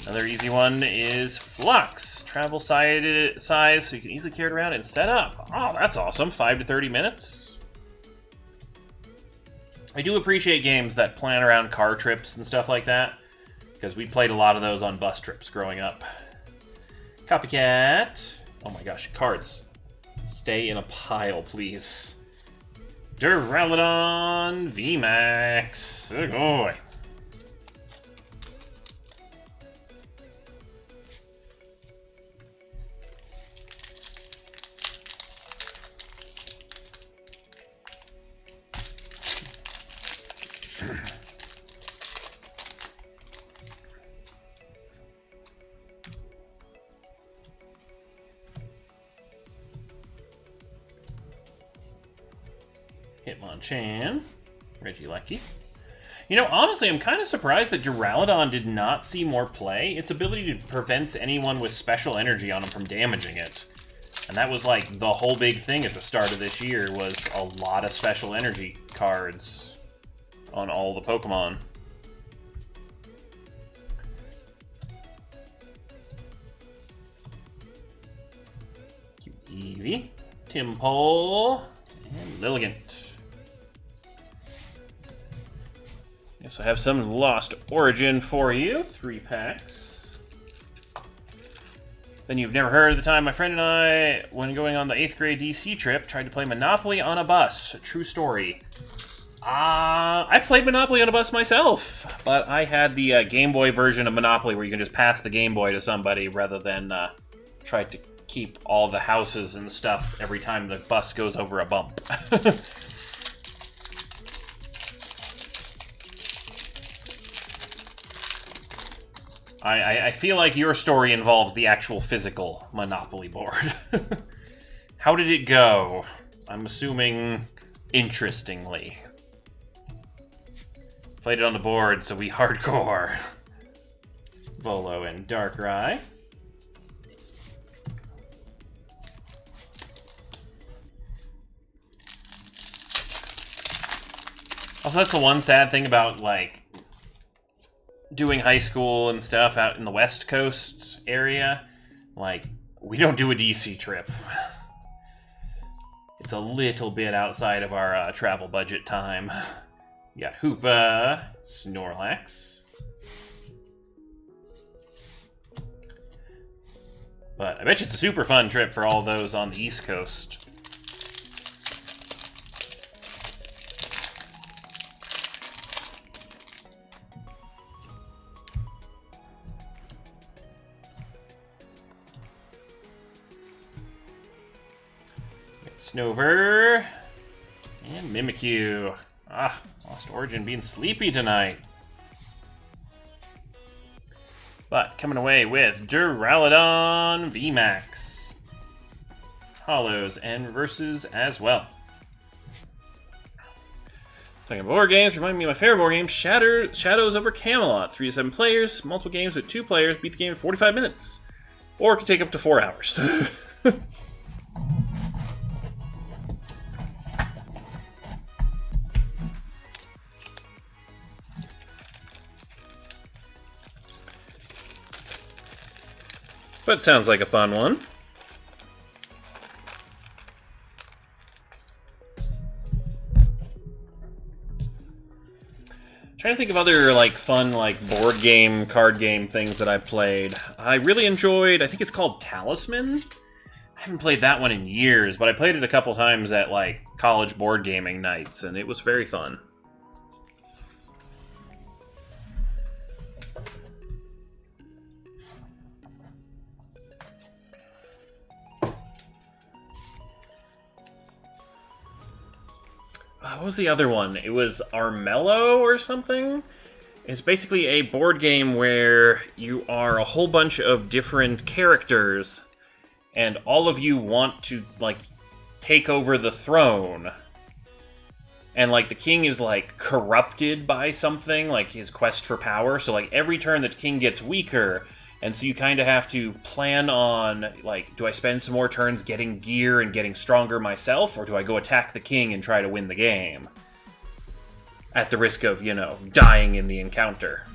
Another easy one is Flux. Travel size so you can easily carry it around and set up. Oh, that's awesome. 5 to 30 minutes. I do appreciate games that plan around car trips and stuff like that, because we played a lot of those on bus trips growing up. Copycat. Oh my gosh, cards. Stay in a pile, please. Duraludon VMAX. Sugoi. Hitmonchan, Regieleki. You know, honestly, I'm kind of surprised that Duraludon did not see more play. Its ability to prevent anyone with special energy on him from damaging it. And that was like the whole big thing at the start of this year, was a lot of special energy cards on all the Pokemon. Eevee, Timpole, and Lilligant. Yes, I have some Lost Origin for you. 3 packs. Then you've never heard of the time my friend and I, when going on the 8th grade DC trip, tried to play Monopoly on a bus. True story. I played Monopoly on a bus myself, but I had the Game Boy version of Monopoly where you can just pass the Game Boy to somebody rather than try to keep all the houses and stuff every time the bus goes over a bump. I feel like your story involves the actual physical Monopoly board. How did it go? I'm assuming interestingly. Played it on the board, so we hardcore. Volo and Darkrai. Also, that's the one sad thing about, like, doing high school and stuff out in the West Coast area. Like, we don't do a DC trip. It's a little bit outside of our travel budget time. You got Hoopa, Snorlax. But I bet you it's a super fun trip for all those on the East Coast. Snover and Mimikyu. Ah, Lost Origin being sleepy tonight. But coming away with Duraludon VMAX. Hollows and Versus as well. Talking about board games, remind me of my favorite board game, Shadows over Camelot. 3 to 7 players, multiple games with 2 players, beat the game in 45 minutes. Or it could take up to 4 hours. But sounds like a fun one. Trying to think of other like fun like board game, card game things that I played. I really enjoyed, I think it's called Talisman. I haven't played that one in years, but I played it a couple times at like college board gaming nights, and it was very fun. What was the other one? It was Armello or something? It's basically a board game where you are a whole bunch of different characters, and all of you want to, like, take over the throne. and like the king is like corrupted by something, like his quest for power. So like every turn the king gets weaker, and so you kind of have to plan on like, do I spend some more turns getting gear and getting stronger myself, or do I go attack the king and try to win the game at the risk of, you know, dying in the encounter?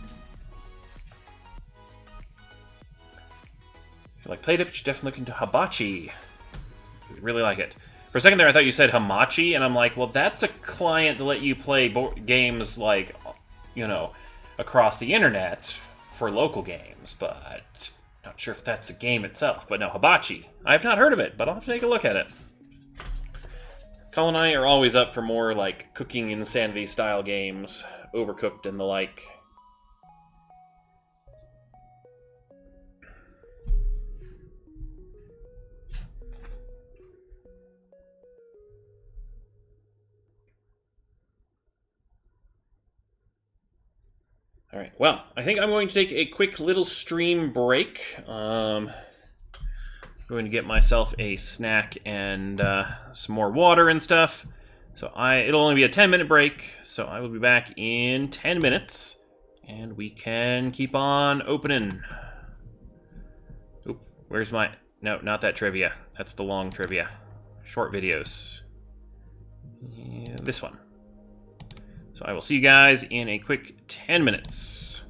If you like played it, but you definitely look into hibachi. I really like it. For a second there, I thought you said hamachi, and I'm like, well, that's a client to let you play games, like, you know, across the internet for local games, but not sure if that's a game itself. But no, hibachi. I've not heard of it, but I'll have to take a look at it. Colin and I are always up for more, like, cooking insanity-style games, Overcooked and the like. Alright, well, I think I'm going to take a quick little stream break. I'm going to get myself a snack and some more water and stuff. So it'll only be a 10-minute break, so I will be back in 10 minutes, and we can keep on opening. Oop, where's my... No, not that trivia. That's the long trivia. Short videos. Yeah, this one. So I will see you guys in a quick 10 minutes.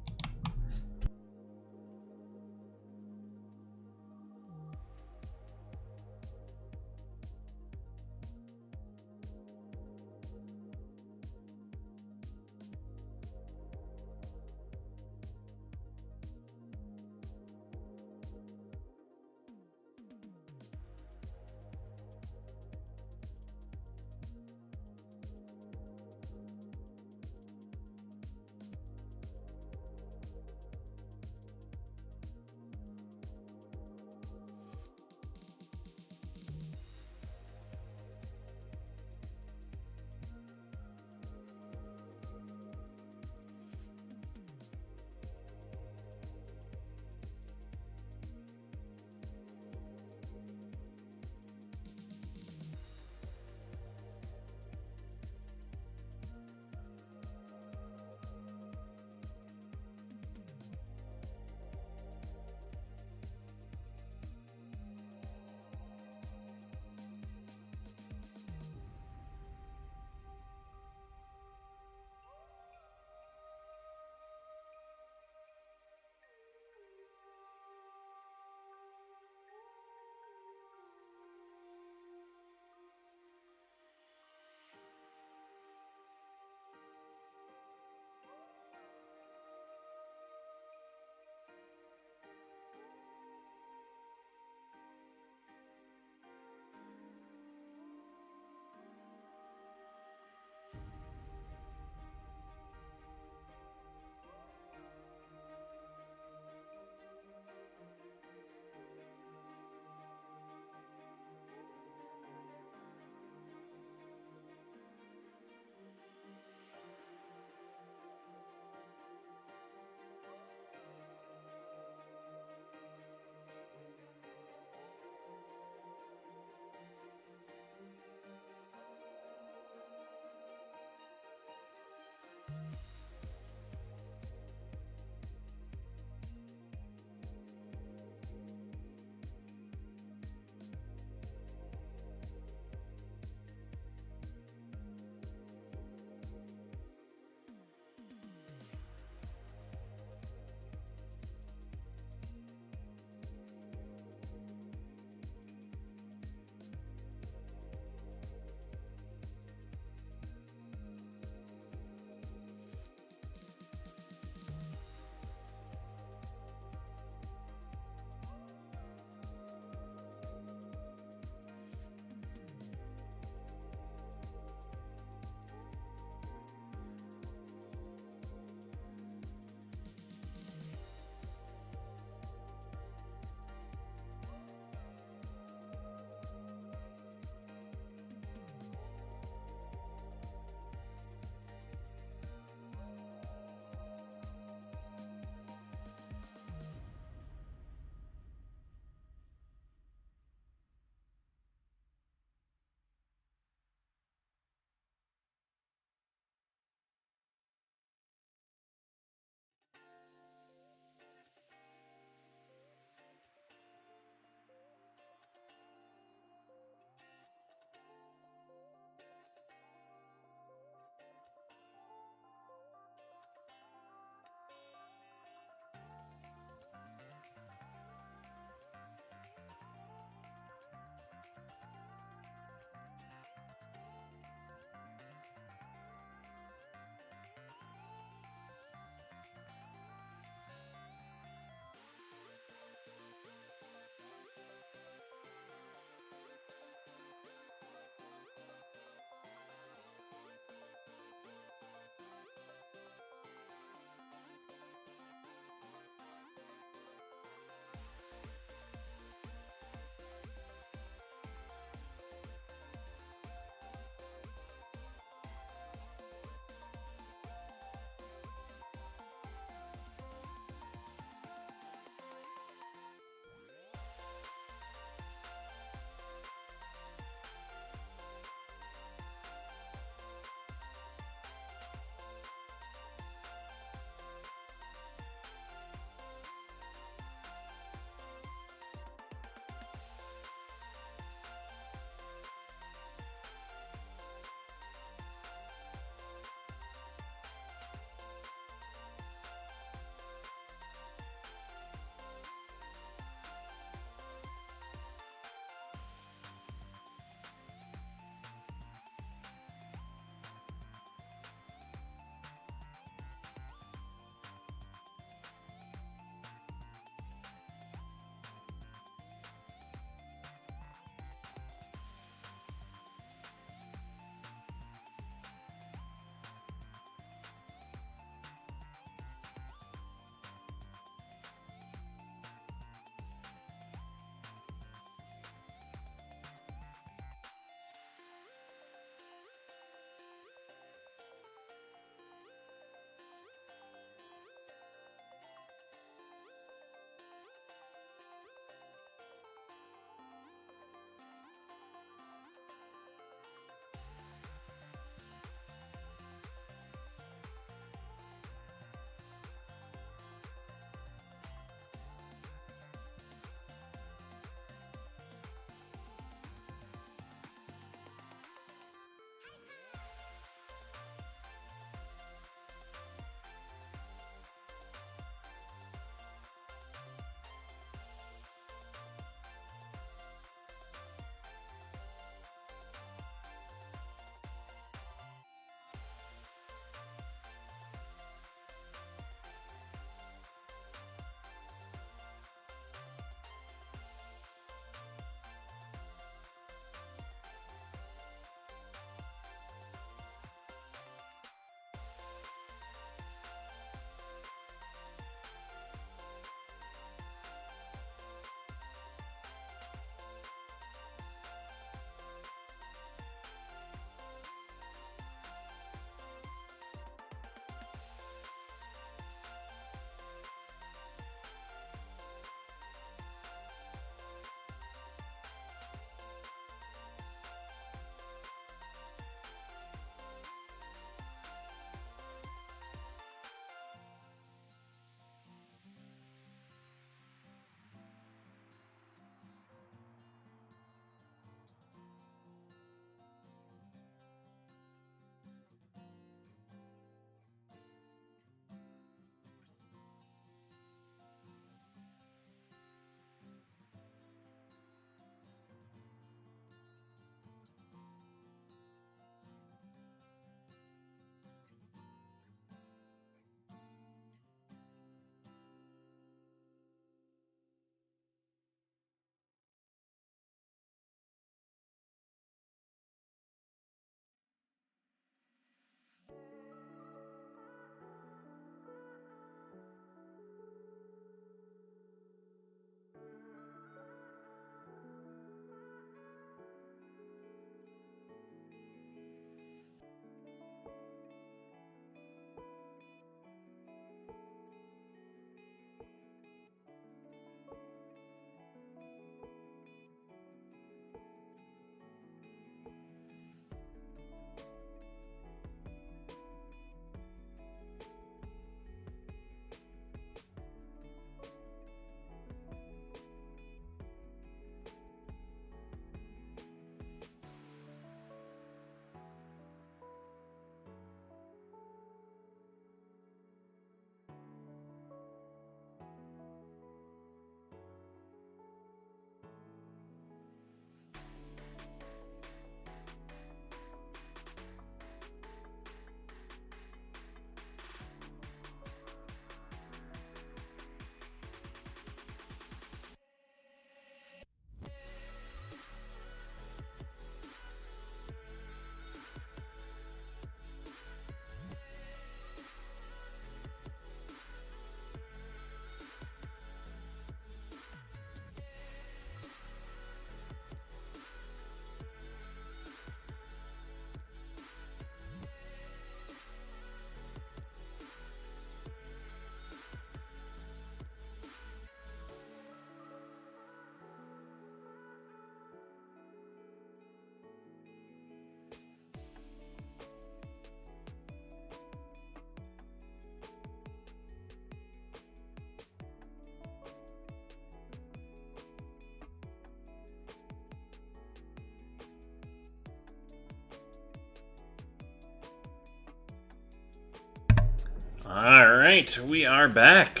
Alright, we are back.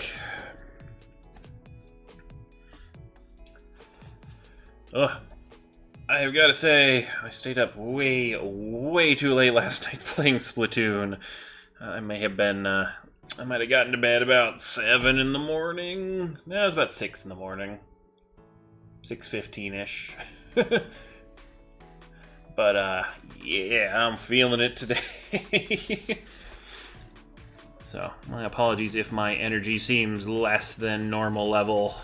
Ugh. I've got to say, I stayed up way too late last night playing Splatoon. I might have gotten to bed about 7 in the morning. No, it was about 6 in the morning. 6:15-ish. But, yeah, I'm feeling it today. So, my apologies if my energy seems less than normal level.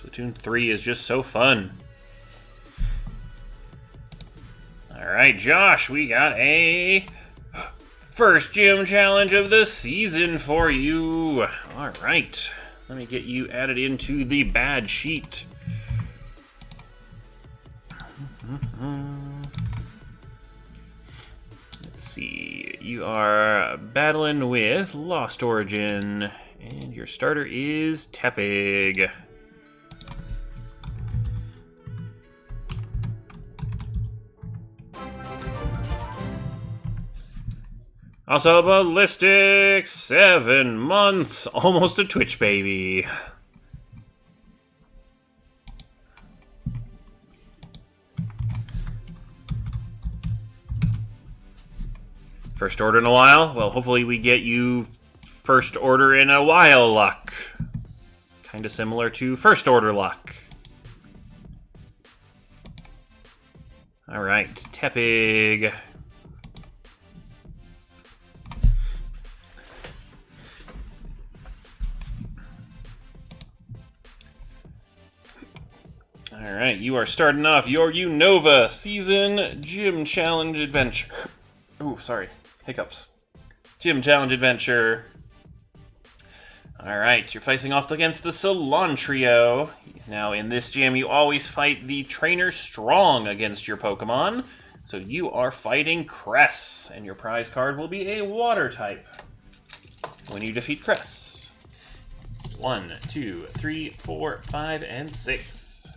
Splatoon 3 is just so fun. Alright, Josh, we got a first gym challenge of the season for you. Alright, let me get you added into the bad sheet. Let's see, you are battling with Lost Origin, and your starter is Tepig. Also, Ballistic, 7 months, almost a Twitch baby. First order in a while? Well, hopefully we get you first order in a while luck. Kind of similar to first order luck. Alright, Tepig. Alright, you are starting off your Unova Season Gym Challenge Adventure. Ooh, sorry. Hiccups. Gym Challenge Adventure. Alright, you're facing off against the Cilantrio. Now, in this gym, you always fight the Trainer Strong against your Pokemon. So you are fighting Cress, and your prize card will be a Water type when you defeat Cress. 1, 2, 3, 4, 5, and 6.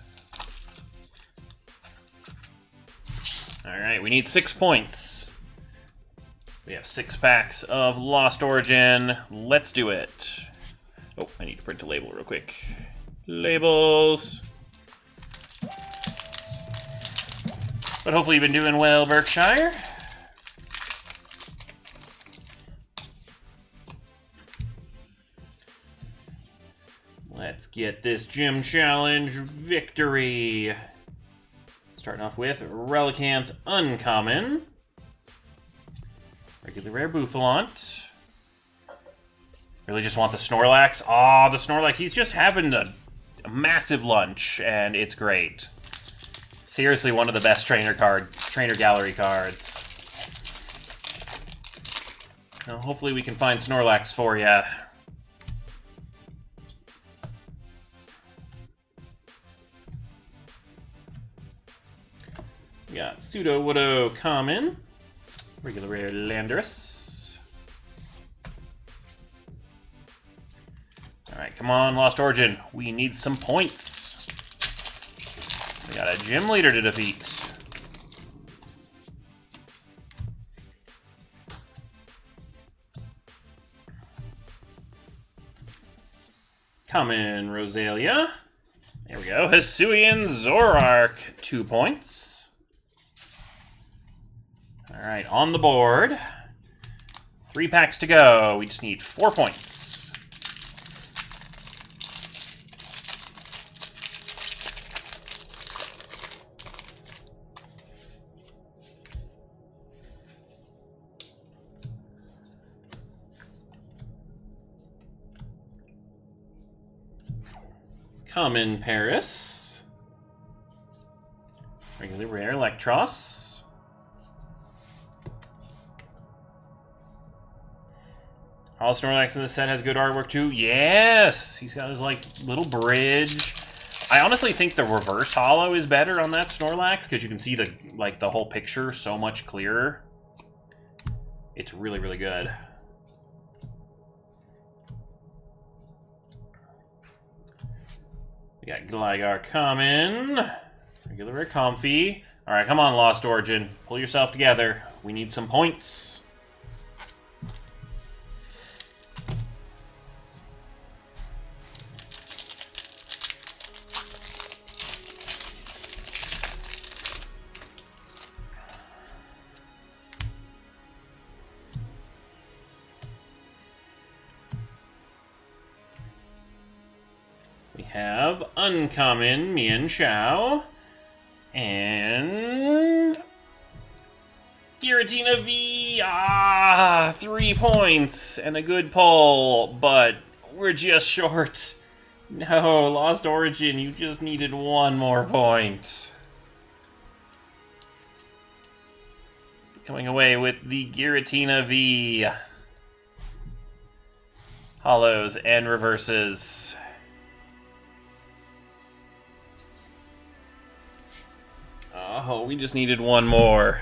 Alright, we need 6 points. We have 6 packs of Lost Origin. Let's do it. Oh, I need to print a label real quick. Labels. But hopefully you've been doing well, Berkshire. Let's get this gym challenge victory. Starting off with Relicanth Uncommon. Regular Rare Bouffalant. Really just want the Snorlax. Aw, the Snorlax. He's just having a massive lunch, and it's great. Seriously, one of the best trainer gallery cards. Now, hopefully we can find Snorlax for you. We got Sudowoodo Common. Regular Rare Landorus. Alright, come on, Lost Origin. We need some points. We got a gym leader to defeat. Common Rosalia. There we go. Hisuian Zoroark, 2 points. Alright, on the board. 3 packs to go. We just need 4 points. Common Paris. Regular Rare Electros. All Snorlax in this set has good artwork too. Yes! He's got his, like, little bridge. I honestly think the reverse holo is better on that Snorlax, because you can see the whole picture so much clearer. It's really, really good. We got Gligar Common. Regular Rare Comfy. Alright, come on, Lost Origin. Pull yourself together. We need some points. We have uncommon Mian Shao and Giratina V. 3 points and a good pull, but we're just short. No, Lost Origin, you just needed 1 more point. Coming away with the Giratina V. Hollows and reverses. Oh, we just needed 1 more.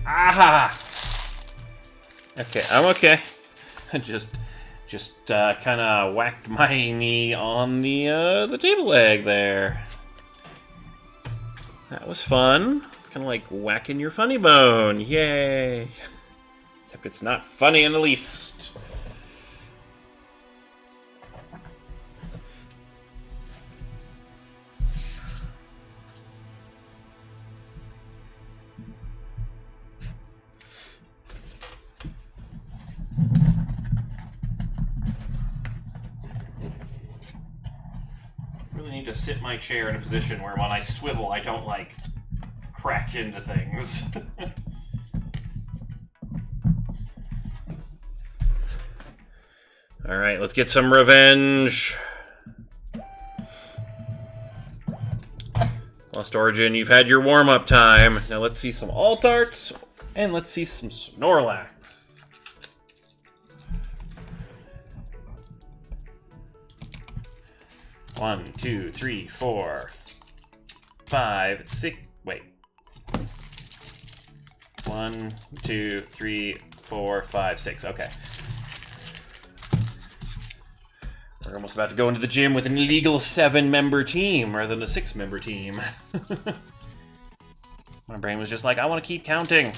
Aha! Okay, I'm okay. I just kind of whacked my knee on the table leg there. That was fun. It's kind of like whacking your funny bone. Yay! Except it's not funny in the least. Need to sit my chair in a position where when I swivel, I don't, like, crack into things. Alright, let's get some revenge. Lost Origin, you've had your warm-up time. Now let's see some Altarts, and let's see some Snorlax. 1, 2, 3, 4, 5, 6. Wait. 1, 2, 3, 4, 5, 6. Okay. We're almost about to go into the gym with an illegal 7-member team rather than a 6-member team. My brain was just like, I want to keep counting.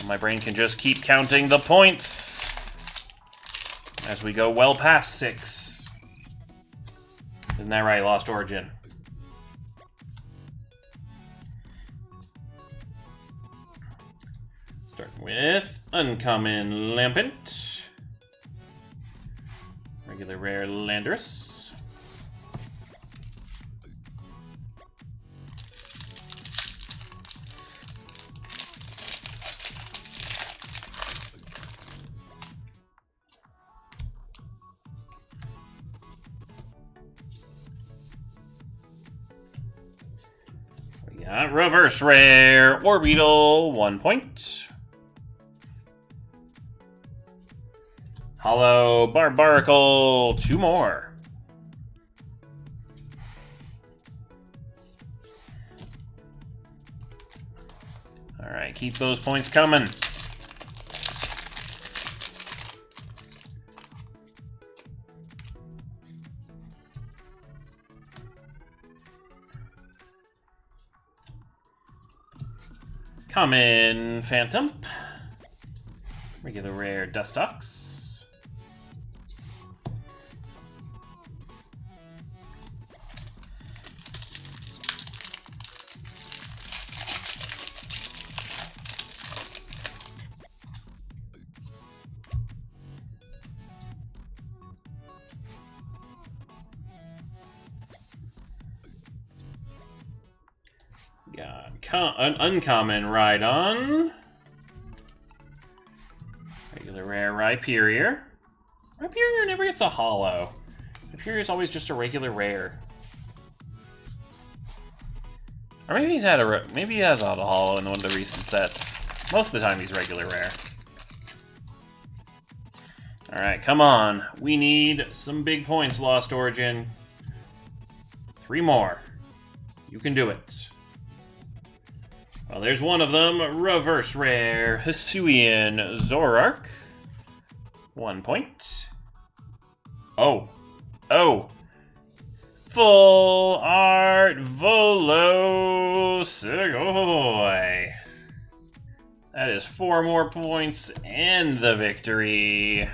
And my brain can just keep counting the points as we go well past 6. Isn't that right, Lost Origin? Starting with uncommon Lampent, regular rare Landorus, reverse rare Orbeetle, 1 point. Hollow Barbaracle, 2 more. Alright, keep those points coming. Common Phantom, regular rare Dustox, got an uncommon Rhydon, regular rare Rhyperior. Rhyperior never gets a hollow. Rhyperior is always just a regular rare. Or maybe maybe he has auto hollow in one of the recent sets. Most of the time he's regular rare. Alright, come on. We need some big points, Lost Origin. 3 more. You can do it. Well, there's one of them. Reverse rare. Hisuian Zorark. 1 point. Oh. Oh. Full Art Volo Sugoi. That is 4 more points and the victory.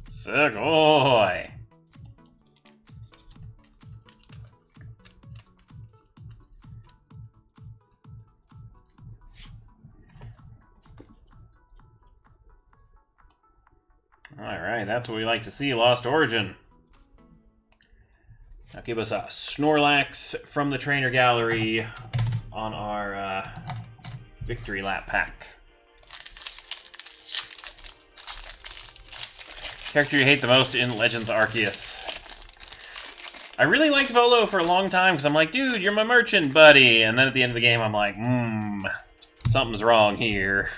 Sugoi. Alright, that's what we like to see, Lost Origin. Now give us a Snorlax from the Trainer Gallery on our Victory Lap pack. Character you hate the most in Legends Arceus. I really liked Volo for a long time because I'm like, dude, you're my merchant buddy. And then at the end of the game, I'm like, something's wrong here.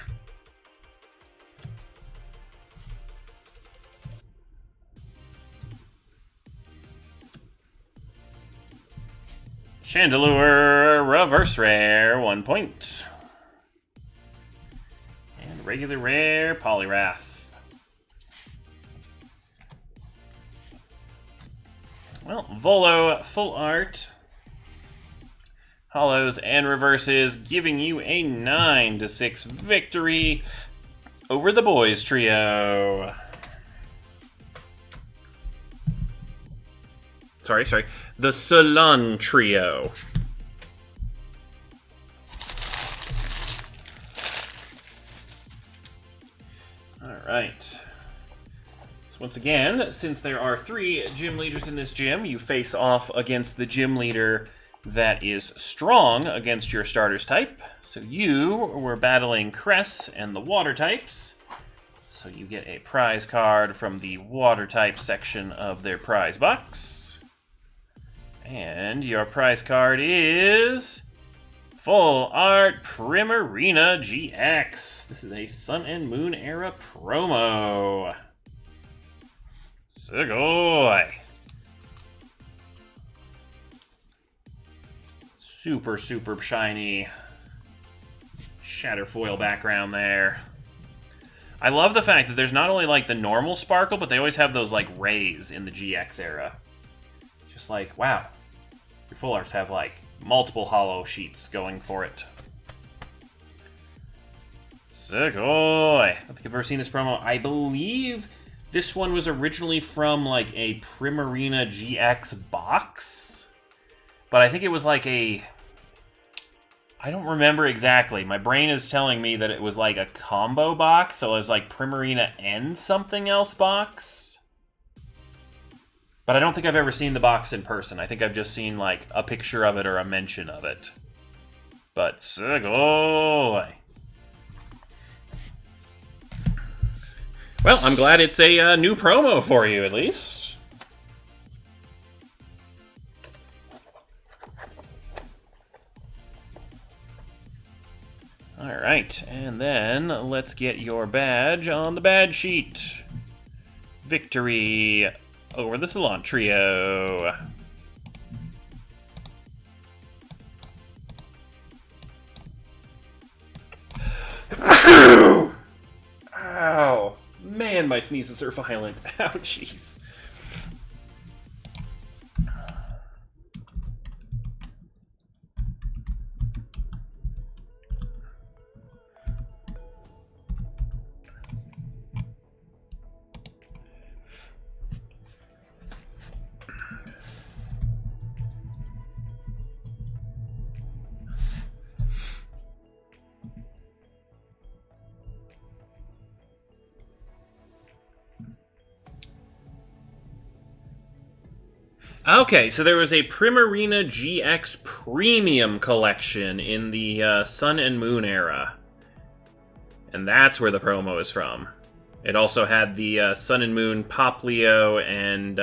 Chandelure, reverse rare, 1 point. And regular rare, Poliwrath. Well, Volo, full art, hollows, and reverses, giving you a 9-6 victory over the boys trio. Sorry. The Salon Trio. Alright. So once again, since there are 3 gym leaders in this gym, you face off against the gym leader that is strong against your starter's type. So you were battling Cress and the water types. So you get a prize card from the water type section of their prize box. And your prize card is Full Art Primarina GX. This is a Sun and Moon era promo. Sugoi. Super shiny Shatterfoil background there. I love the fact that there's not only like the normal sparkle, but they always have those like rays in the GX era. Just like, wow. Your full arts have like multiple hollow sheets going for it. Sugoi. I don't think I've ever seen this promo. I believe this one was originally from like a Primarina GX box. But I think it was like a... I don't remember exactly. My brain is telling me that it was like a combo box. So it was like Primarina and something else box. But I don't think I've ever seen the box in person. I think I've just seen, like, a picture of it or a mention of it. But, Sugoi. Well, I'm glad it's a new promo for you, at least. Alright, and then let's get your badge on the badge sheet. Victory over the Salon Trio. Ow! Man, my sneezes are violent. Ow, jeez. Okay, so there was a Primarina GX Premium collection in the Sun and Moon era. And that's where the promo is from. It also had the Sun and Moon Poplio and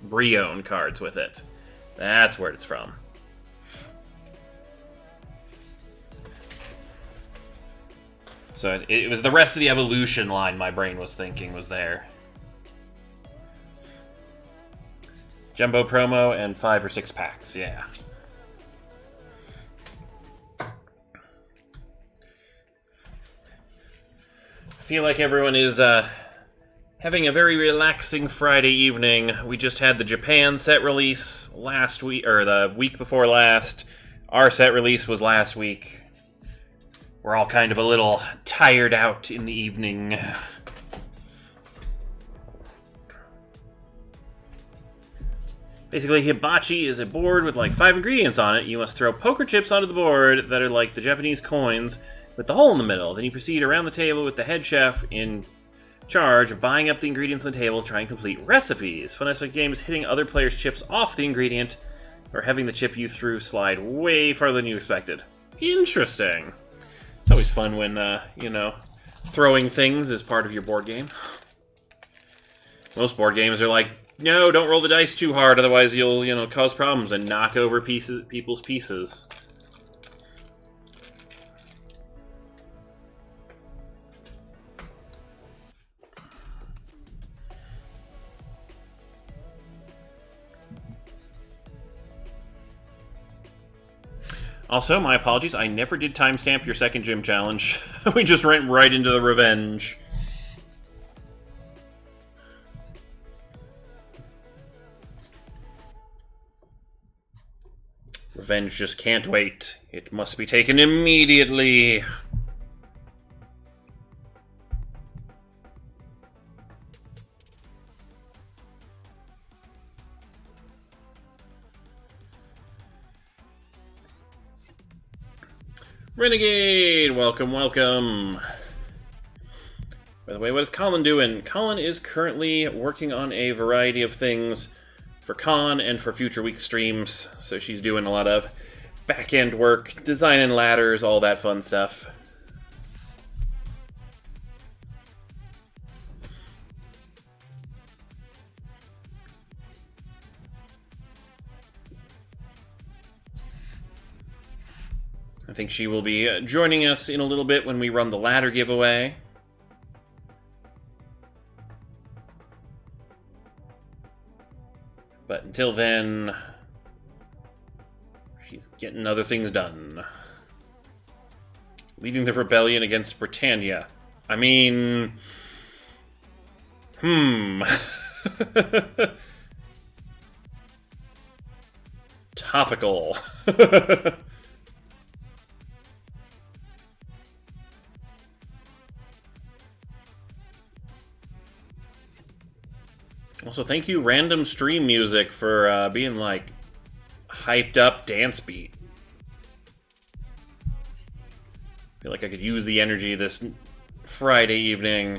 Brion cards with it. That's where it's from. So it was the rest of the evolution line my brain was thinking was there. Jumbo promo and 5 or 6 packs, yeah. I feel like everyone is having a very relaxing Friday evening. We just had the Japan set release last week, or the week before last. Our set release was last week. We're all kind of a little tired out in the evening. Basically, hibachi is a board with like 5 ingredients on it. You must throw poker chips onto the board that are like the Japanese coins with the hole in the middle. Then you proceed around the table with the head chef in charge of buying up the ingredients on the table to try and complete recipes. Fun aspect of the game is hitting other players' chips off the ingredient or having the chip you threw slide way farther than you expected. Interesting. It's always fun when, you know, throwing things is part of your board game. Most board games are like, no, don't roll the dice too hard, otherwise you'll, you know, cause problems and knock over people's pieces. Also, my apologies, I never did timestamp your second gym challenge. We just went right into the revenge. Revenge just can't wait. It must be taken immediately. Renegade! Welcome, welcome. By the way, what is Colin doing? Colin is currently working on a variety of things for Con and for future week streams, so she's doing a lot of back-end work, designing ladders, all that fun stuff. I think she will be joining us in a little bit when we run the ladder giveaway. But until then, she's getting other things done. Leading the rebellion against Britannia. I mean... Topical. Also, thank you, Random Stream Music, for being, like, hyped up dance beat. I feel like I could use the energy this Friday evening.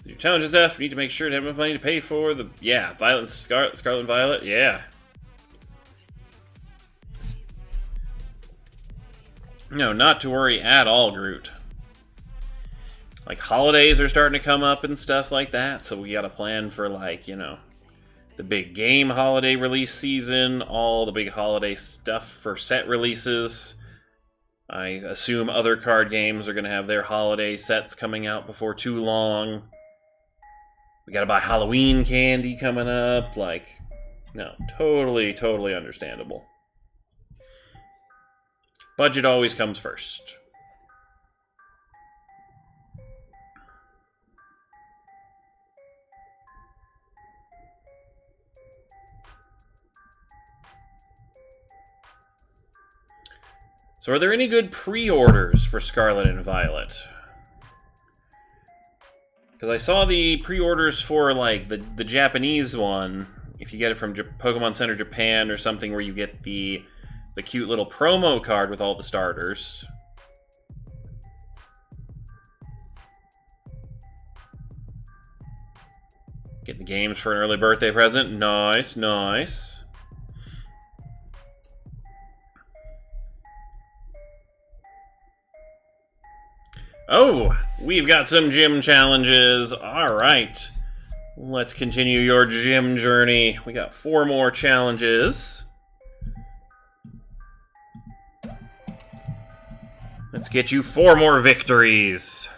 Your challenge is tough. You need to make sure to have enough money to pay for the... Yeah, Violet and Scarlet and Violet, yeah. No, not to worry at all, Groot. Like, holidays are starting to come up and stuff like that, so we gotta plan for, like, you know, the big game holiday release season, all the big holiday stuff for set releases. I assume other card games are gonna have their holiday sets coming out before too long. We gotta buy Halloween candy coming up, like, no, totally understandable. Budget always comes first. So are there any good pre-orders for Scarlet and Violet? Because I saw the pre-orders for, like, the Japanese one, if you get it from Pokemon Center Japan or something where you get the cute little promo card with all the starters. Getting the games for an early birthday present. Nice, nice. Oh, we've got some gym challenges. All right. Let's continue your gym journey. We got 4 more challenges. Let's get you 4 more victories.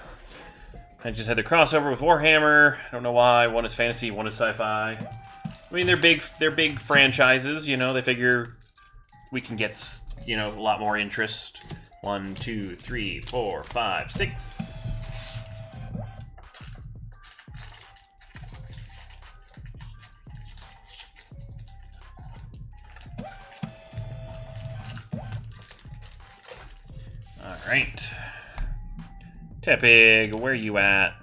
I just had the crossover with Warhammer. I don't know why. One is fantasy, one is sci-fi. I mean, they're big franchises, you know. They figure we can get, you know, a lot more interest. 1, 2, 3, 4, 5, 6. All right. Tepig, where you at?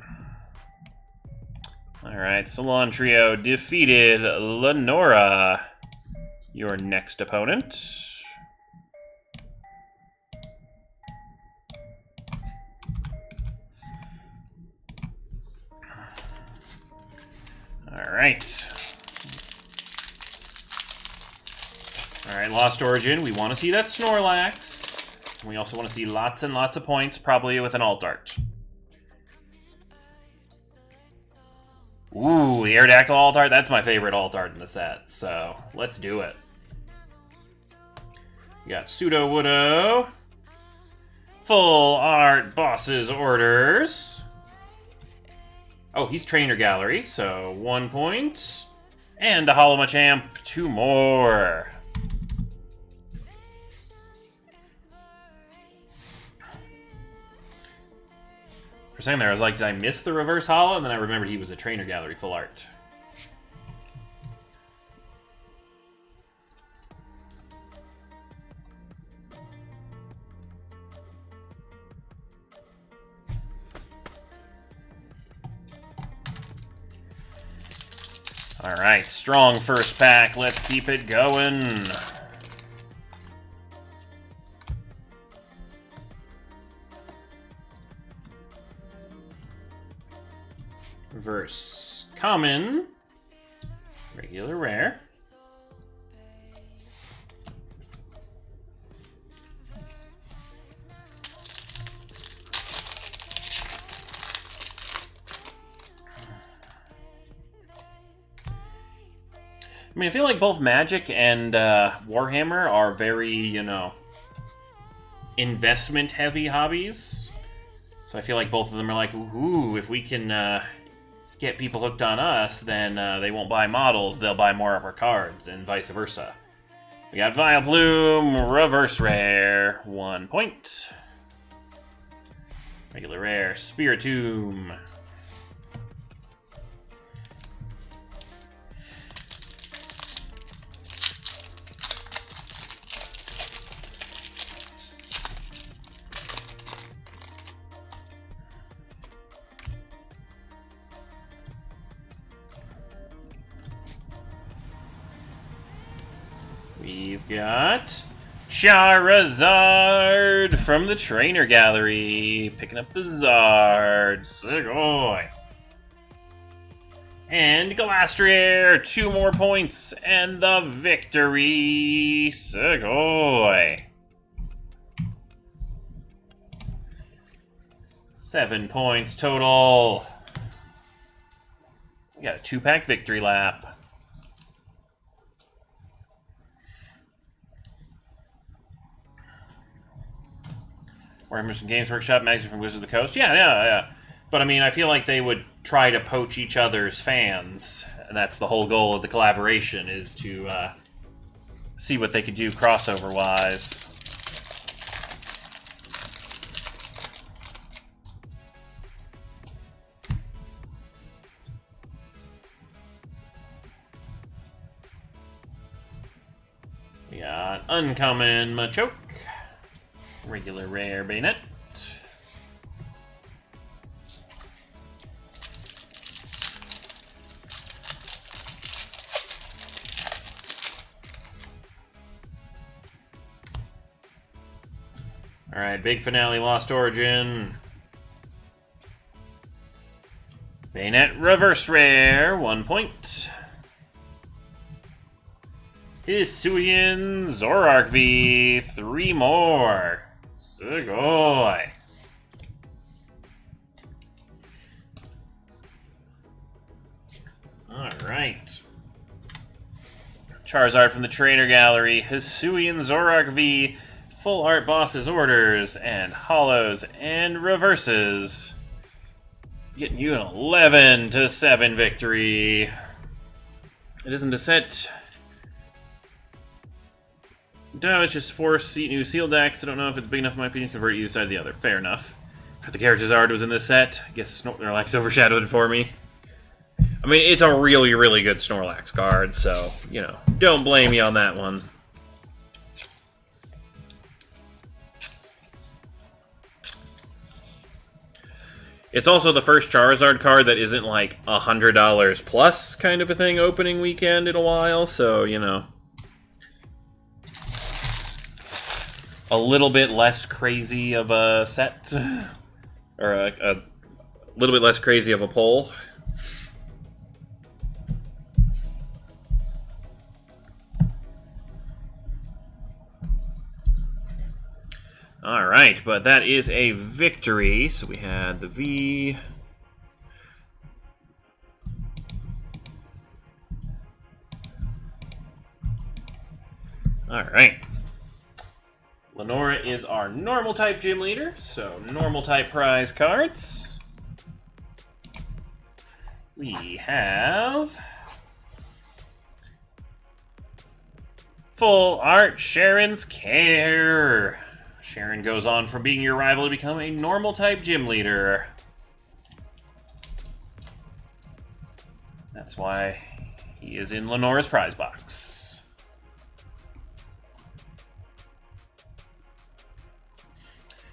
Alright, Salon Trio defeated Lenora, your next opponent. Alright. Alright, Lost Origin, we want to see that Snorlax. We also want to see lots and lots of points, probably with an alt art. Ooh, the Aerodactyl alt art, that's my favorite alt art in the set, so let's do it. We got Pseudo Woodo. Full art Boss's Orders. Oh, he's Trainer Gallery, so 1 point. And a Hollow Machamp, 2 more. For a second there, I was like, did I miss the reverse holo? And then I remembered he was a Trainer Gallery full art. Alright, strong first pack. Let's keep it going. Reverse common, regular rare. I mean, I feel like both Magic and Warhammer are very, you know, investment-heavy hobbies. So I feel like both of them are like, ooh, if we can get people hooked on us, then they won't buy models, they'll buy more of our cards, and vice versa. We got Vileplume, reverse rare, 1 point. Regular rare, Spiritomb. We've got Charizard from the Trainer Gallery, picking up the Zard. Sugoi. And Galastrier, 2 more points, and the victory. Sugoi. 7 points total. We got a 2-pack victory lap. Warhammer from Games Workshop, Magazine from Wizards of the Coast. Yeah. But I mean, I feel like they would try to poach each other's fans, and that's the whole goal of the collaboration, is to see what they could do crossover-wise. We got Uncommon Machoke. Regular rare Bayonet. Alright, big finale, Lost Origin. Bayonet reverse rare, 1 point. Hisuian Zoroark V, 3 more. Sugoi. Alright. Charizard from the Trainer Gallery. Hisuian Zoroark V, full art bosses orders, and hollows and reverses. Getting you an 11-7 victory. It isn't a set. No, it's just 4 new sealed decks. I don't know if it's big enough in my opinion to convert either side or the other. Fair enough. But the character's art was in this set. I guess Snorlax overshadowed it for me. I mean, it's a really, really good Snorlax card, so, you know, don't blame me on that one. It's also the first Charizard card that isn't like $100 plus kind of a thing opening weekend in a while, so, you know. A little bit less crazy of a set, or a little bit less crazy of a pull. Alright, but that is a victory. So we had the V. Alright. Lenora is our normal type gym leader, so normal type prize cards. We have full art Sharon's Care. Sharon goes on from being your rival to become a normal type gym leader. That's why he is in Lenora's prize box.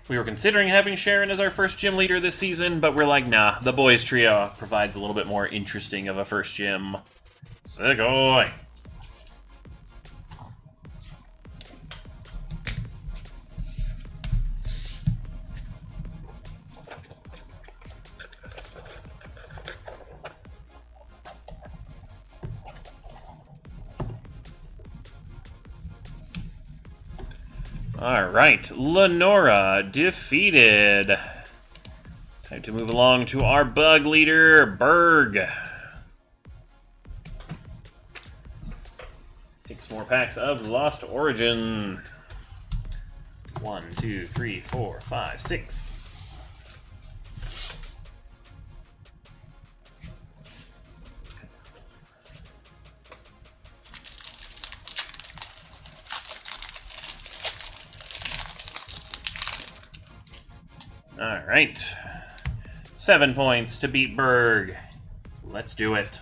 We were considering having Sharon as our first gym leader this season, but we're like, nah, the boys trio provides a little bit more interesting of a first gym. Segoy! Alright, Lenora defeated. Time to move along to our bug leader, Berg. 6 more packs of Lost Origin. 1, 2, 3, 4, 5, 6. Alright. 7 points to beat Berg. Let's do it.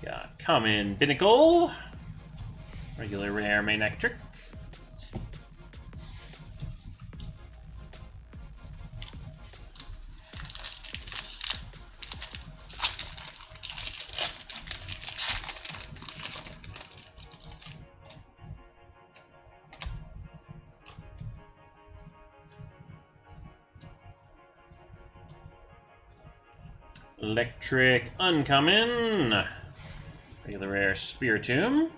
Got Common Binnacle. Regular Rare Manectric. Electric Uncommon. Regular Rare Spiritomb.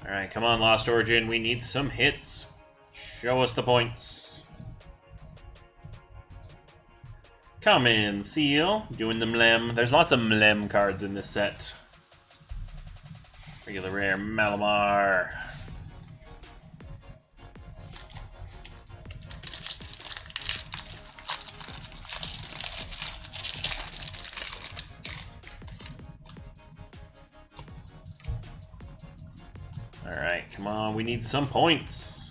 Alright, come on, Lost Origin. We need some hits. Show us the points. Common Seal, doing the Mlem. There's lots of Mlem cards in this set. Regular Rare Malamar. Alright, come on, we need some points.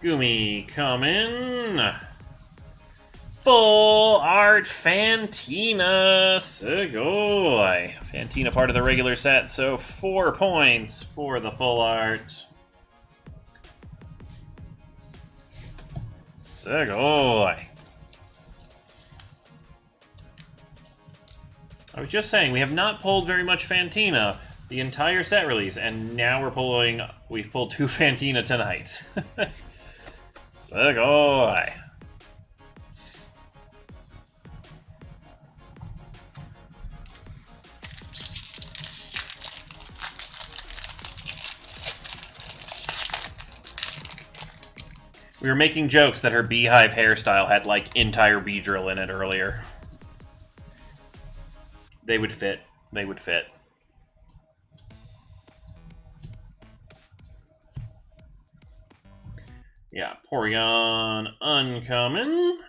Gumi coming. Full art Fantina Segoy. Fantina part of the regular set, so 4 points for the full art. Segoy. I was just saying, we have not pulled very much Fantina the entire set release, and now we've pulled 2 Fantina tonight. Segoy. We were making jokes that her beehive hairstyle had, like, entire Beedrill in it earlier. They would fit. They would fit. Yeah, Porygon uncommon.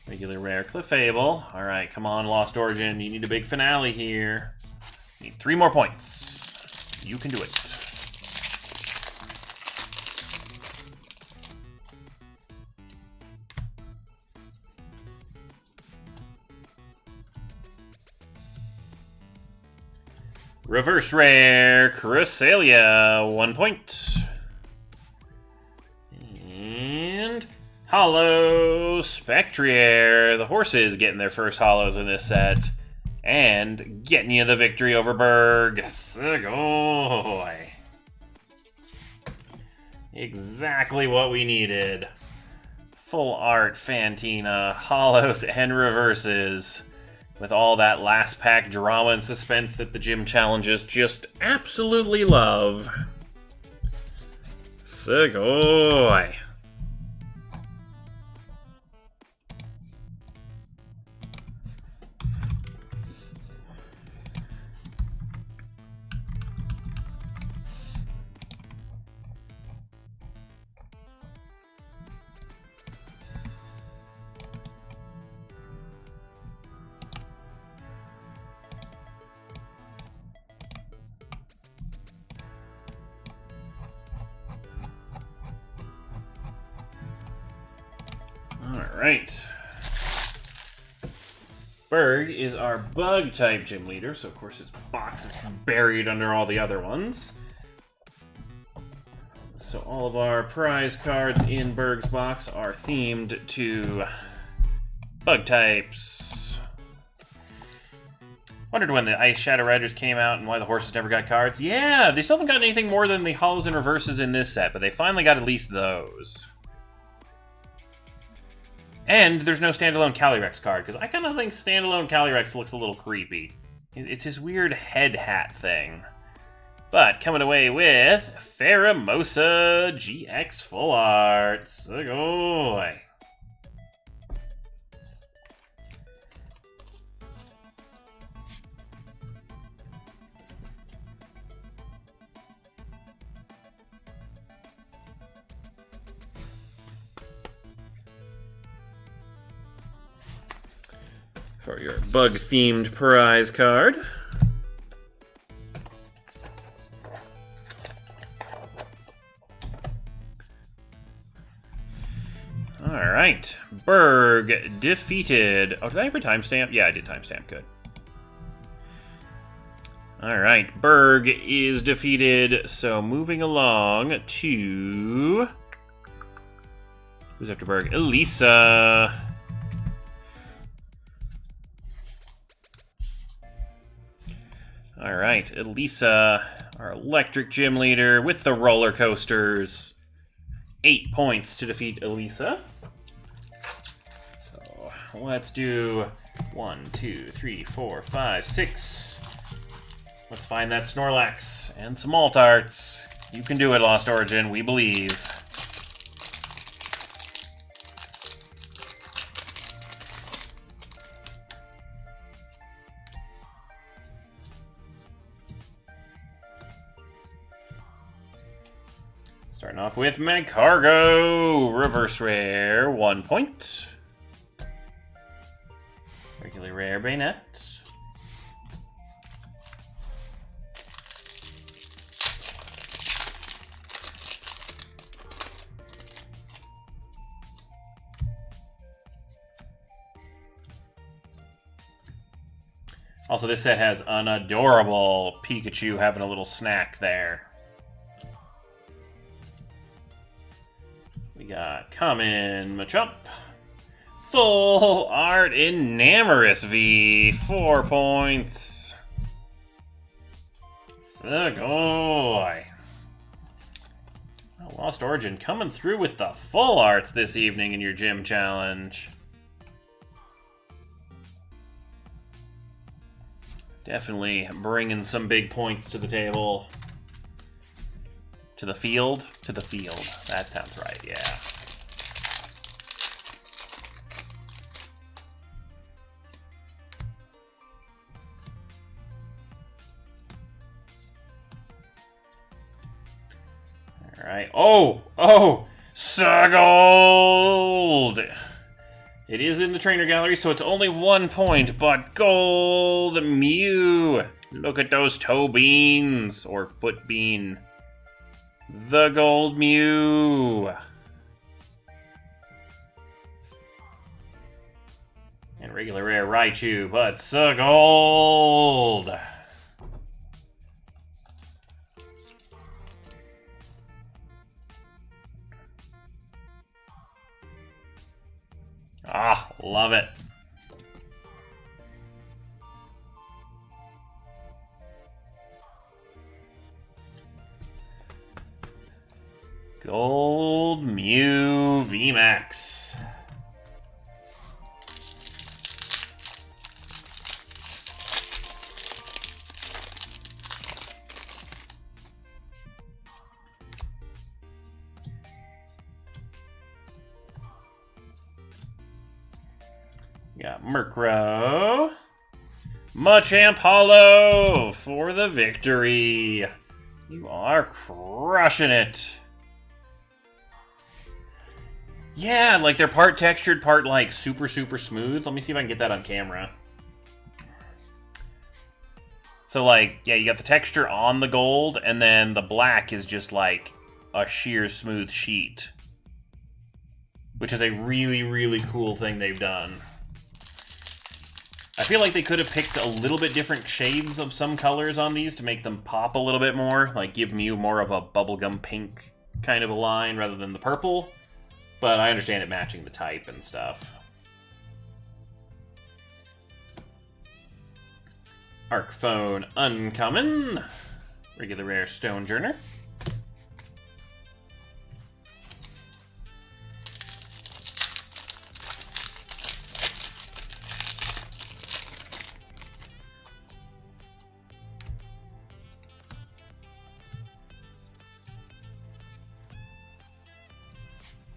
Regular rare Clefable. Alright, come on, Lost Origin. You need a big finale here. You need 3 more points. You can do it. Reverse rare Cresselia, 1 point. And Hollow Spectrier. The horses getting their first hollows in this set. And getting you the victory over Berg. Segoy. Exactly what we needed. Full art Fantina, hollows and reverses. With all that last pack drama and suspense that the gym challenges just absolutely love. Segoy. Alright. Berg is our bug-type gym leader, so of course his box is buried under all the other ones. So all of our prize cards in Berg's box are themed to bug types. Wondered when the Ice Shadow Riders came out and why the horses never got cards. Yeah, they still haven't gotten anything more than the hollows and reverses in this set, but they finally got at least those. And there's no standalone Calyrex card, because I kind of think standalone Calyrex looks a little creepy. It's his weird head hat thing. But coming away with Pheromosa GX Full Art. Segoy. For your bug-themed prize card. Alright. Berg defeated. Oh, did I ever timestamp? Yeah, I did timestamp. Good. Alright. Berg is defeated. So moving along to... Who's after Berg? Elisa. Alright, Elisa, our electric gym leader with the roller coasters. 8 points to defeat Elisa. So let's do 1, 2, 3, 4, 5, 6. Let's find that Snorlax and some Alt-Arts. You can do it, Lost Origin, we believe. Starting off with Magcargo, reverse rare, 1 point. Regular rare Bayonet. Also, this set has an adorable Pikachu having a little snack there. We got Common Machop. Full Art Enamorous V, 4 points. Segoy. Lost Origin coming through with the full arts this evening in your gym challenge. Definitely bringing some big points to the table. To the field? To the field. That sounds right, yeah. Alright. Oh! Oh! Gold! It is in the trainer gallery, so it's only 1 point, but gold Mew! Look at those toe beans, or foot bean. The gold Mew! And regular rare Raichu, but gold! Ah, love it. Gold Mew VMAX. Got Murkrow. Machamp Hollow for the victory. You are crushing it. Yeah, like they're part textured, part like super smooth. Let me see if I can get that on camera. So like, yeah, you got the texture on the gold, and then the black is just like a sheer smooth sheet. Which is a really cool thing they've done. I feel like they could have picked a little bit different shades of some colors on these to make them pop a little bit more. Like, give Mew more of a bubblegum pink kind of a line rather than the purple. But I understand it matching the type and stuff. Arcphone Uncommon. Regular rare Stonejourner.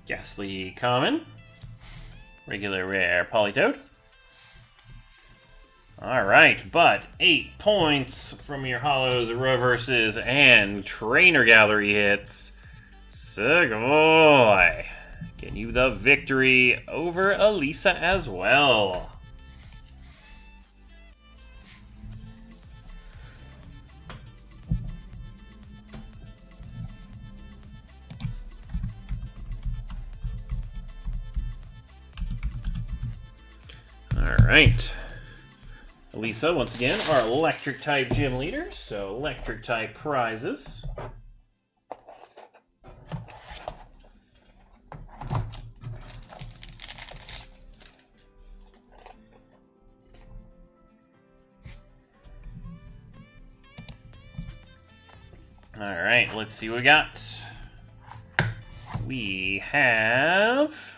Ghastly Common. Regular rare Politoed. Alright, but 8 points from your Hollows, Reverses, and Trainer Gallery hits. Segoy! Getting you the victory over Elisa as well. Alright. Elisa, once again, our Electric-type gym leader, so Electric-type prizes. Alright, let's see what we got. We have...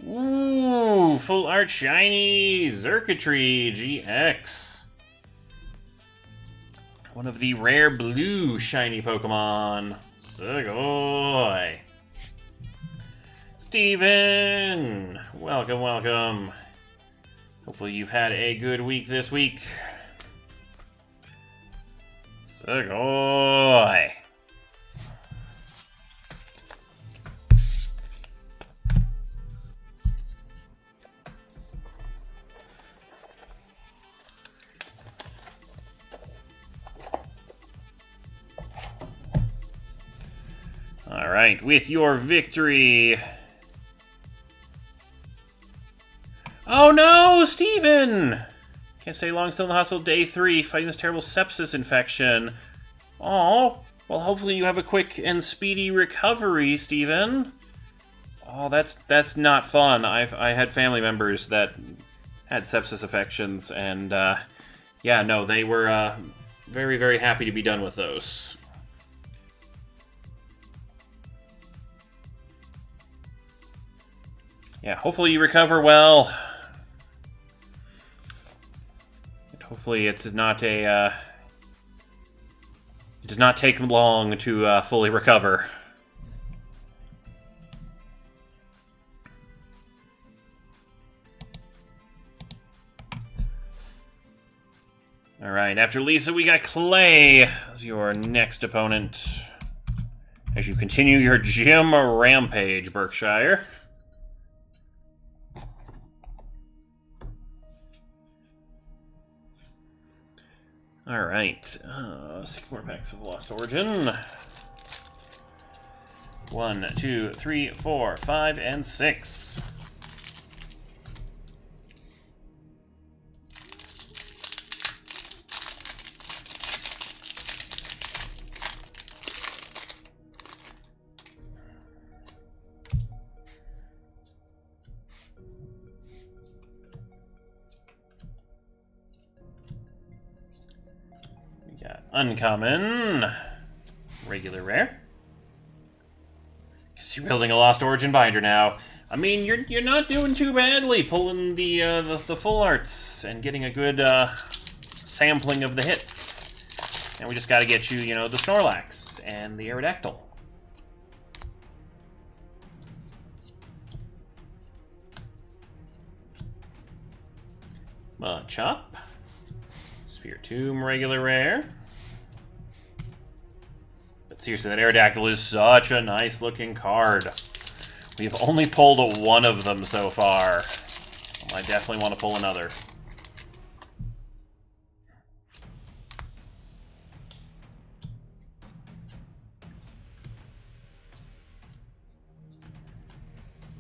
Ooh, full art shiny Xurkitree GX. One of the rare blue shiny Pokemon. Segoy. Steven! Welcome, welcome. Hopefully you've had a good week this week. Segoy. Alright, with your victory... Oh no, Steven! Can't stay long, still in the hospital, day 3, fighting this terrible sepsis infection. Oh, well hopefully you have a quick and speedy recovery, Steven. Oh, that's not fun. I had family members that had sepsis infections, and yeah, no, they were very happy to be done with those. Yeah, hopefully you recover well. And hopefully it's not a It did not take long to fully recover. Alright, after Lisa, we got Clay as your next opponent. As you continue your gym rampage, Berkshire. Alright, 6 more packs of Lost Origin. 1, 2, 3, 4, 5, and 6. We got uncommon, regular rare. Guess you're building a Lost Origin binder now. I mean, you're not doing too badly, pulling the full arts and getting a good sampling of the hits. And we just got to get you, you know, the Snorlax and the Aerodactyl. Chop. Sphere Tomb, regular rare. But seriously, that Aerodactyl is such a nice looking card. We've only pulled one of them so far. I definitely want to pull another.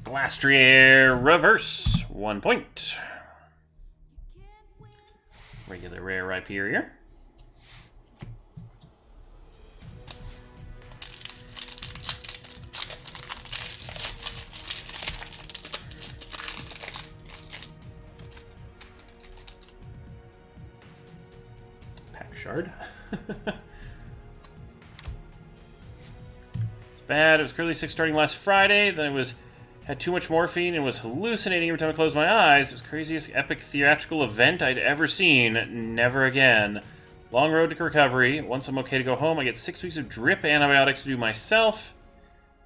Blastrier Reverse, 1 point. Regular rare Rhyperior. Pack Shard. It's bad. It was currently 6 starting last Friday. Then it had too much morphine and was hallucinating every time I closed my eyes. It was the craziest epic theatrical event I'd ever seen. Never again. Long road to recovery. Once I'm okay to go home, I get 6 weeks of drip antibiotics to do myself.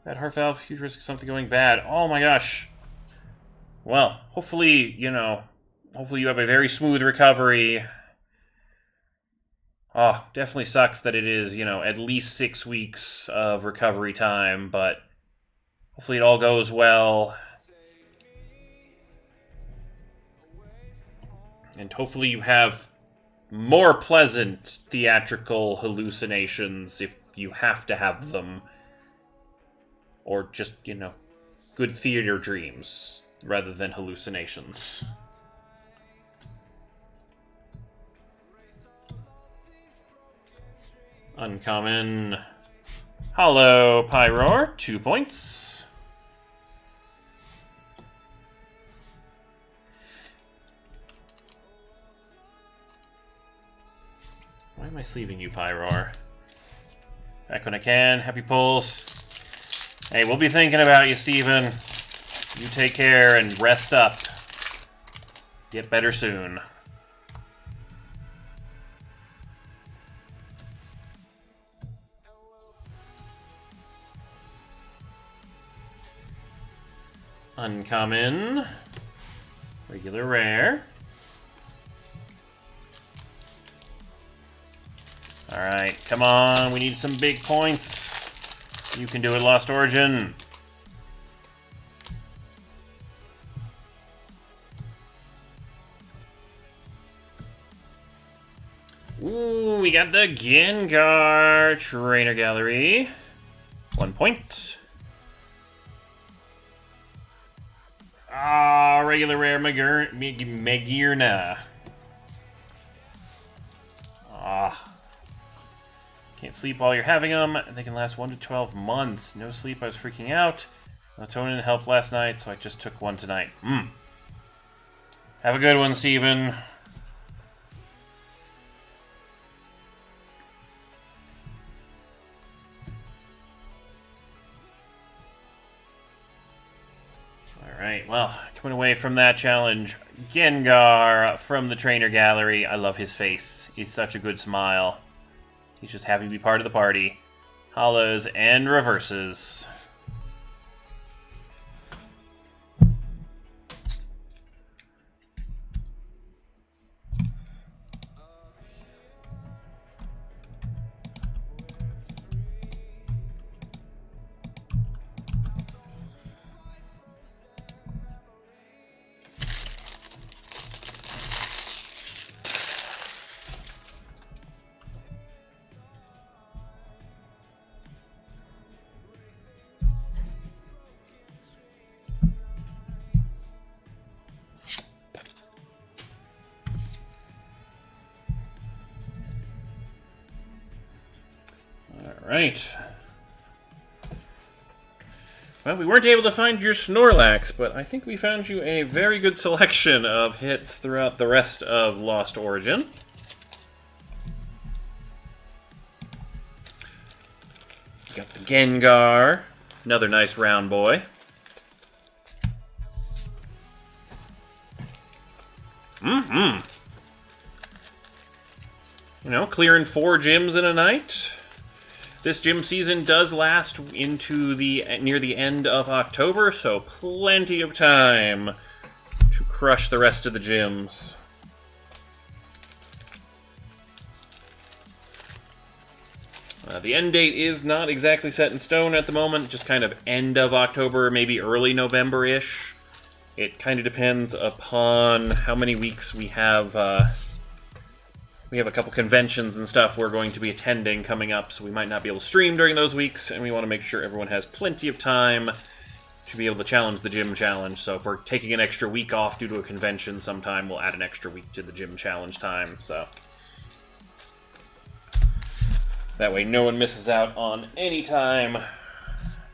Bad heart valve, huge risk of something going bad. Oh my gosh. Well, hopefully, you know, hopefully you have a very smooth recovery. Oh, definitely sucks that it is, you know, at least 6 weeks of recovery time, but hopefully it all goes well. And hopefully you have more pleasant theatrical hallucinations if you have to have them. Or just, you know, good theater dreams rather than hallucinations. Uncommon. Hollow Pyroar, 2 points. Why am I sleeving you, Pyroar? Back when I can. Happy pulls. Hey, we'll be thinking about you, Steven. You take care and rest up. Get better soon. Uncommon. Regular rare. Alright, come on. We need some big points. You can do it, Lost Origin. Ooh, we got the Gengar Trainer Gallery. 1 point. Ah, regular rare Magirna. Ah. Can't sleep while you're having them. They can last 1 to 12 months. No sleep, I was freaking out. Melatonin helped last night, so I just took one tonight. Have a good one, Steven. Alright, well, coming away from that challenge, Gengar from the Trainer Gallery. I love his face. He's such a good smile. He's just happy to be part of the party. Hollows and reverses. Right. Well, we weren't able to find your Snorlax, but I think we found you a very good selection of hits throughout the rest of Lost Origin. Got the Gengar, another nice round boy. You know, clearing 4 gyms in a night. This gym season does last into near the end of October, so plenty of time to crush the rest of the gyms. The end date is not exactly set in stone at the moment, just kind of end of October, maybe early November-ish. It kind of depends upon how many weeks we have. We have a couple conventions and stuff we're going to be attending coming up, so we might not be able to stream during those weeks, and we want to make sure everyone has plenty of time to be able to challenge the gym challenge. So if we're taking an extra week off due to a convention sometime, we'll add an extra week to the gym challenge time, so that way no one misses out on any time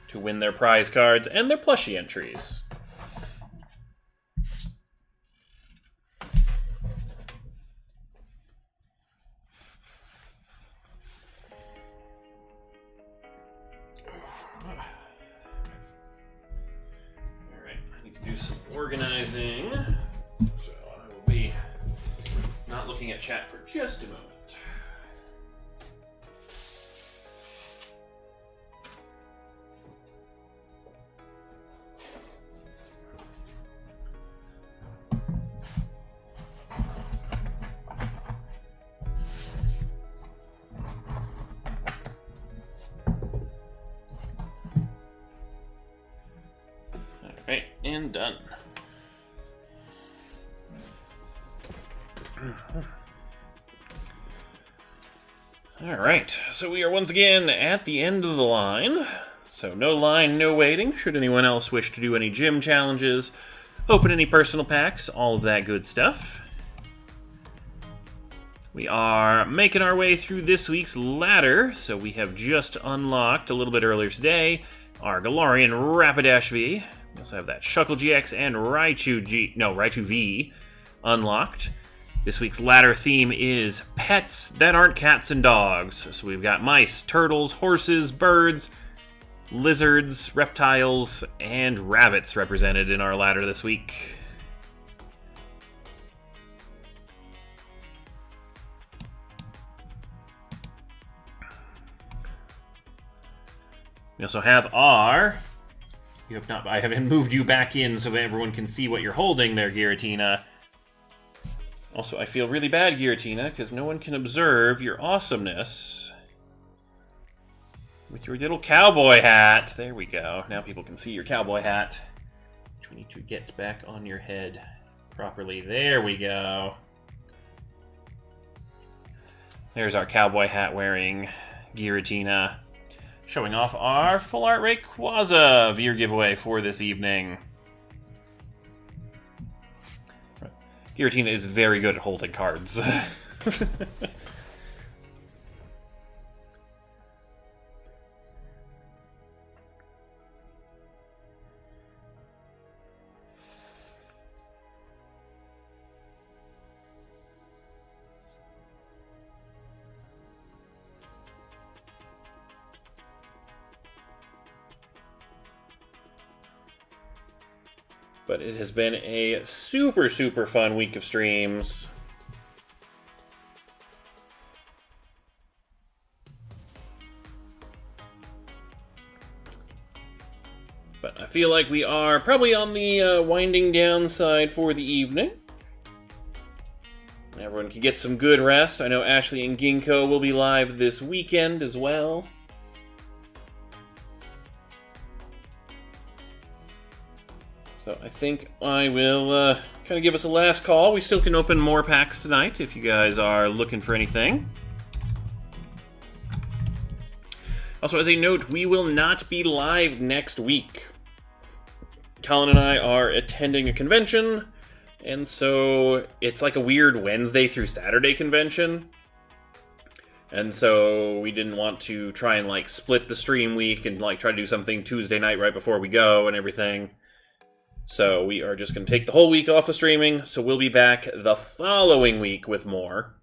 to win their prize cards and their plushie entries. Do some organizing, so I will be not looking at chat for just a moment. Alright, and done. Alright, so we are once again at the end of the line. So no line, no waiting. Should anyone else wish to do any gym challenges, open any personal packs, all of that good stuff. We are making our way through this week's ladder, so we have just unlocked a little bit earlier today our Galarian Rapidash V. We also have that Shuckle GX and Raichu V unlocked. This week's ladder theme is pets that aren't cats and dogs. So we've got mice, turtles, horses, birds, lizards, reptiles, and rabbits represented in our ladder this week. We also have our... I haven't moved you back in so that everyone can see what you're holding there, Giratina. Also, I feel really bad, Giratina, because no one can observe your awesomeness with your little cowboy hat. There we go. Now people can see your cowboy hat, which we need to get back on your head properly. There we go. There's our cowboy hat wearing Giratina, showing off our full art Rayquaza Veer giveaway for this evening. Giratina is very good at holding cards. But it has been a super, super fun week of streams. But I feel like we are probably on the winding down side for the evening. Everyone can get some good rest. I know Ashley and Ginkgo will be live this weekend as well. So I think I will kind of give us a last call. We still can open more packs tonight if you guys are looking for anything. Also, as a note, we will not be live next week. Colin and I are attending a convention, and so it's like a weird Wednesday through Saturday convention. And so we didn't want to try and like split the stream week and like try to do something Tuesday night right before we go and everything. So we are just going to take the whole week off of streaming, so we'll be back the following week with more.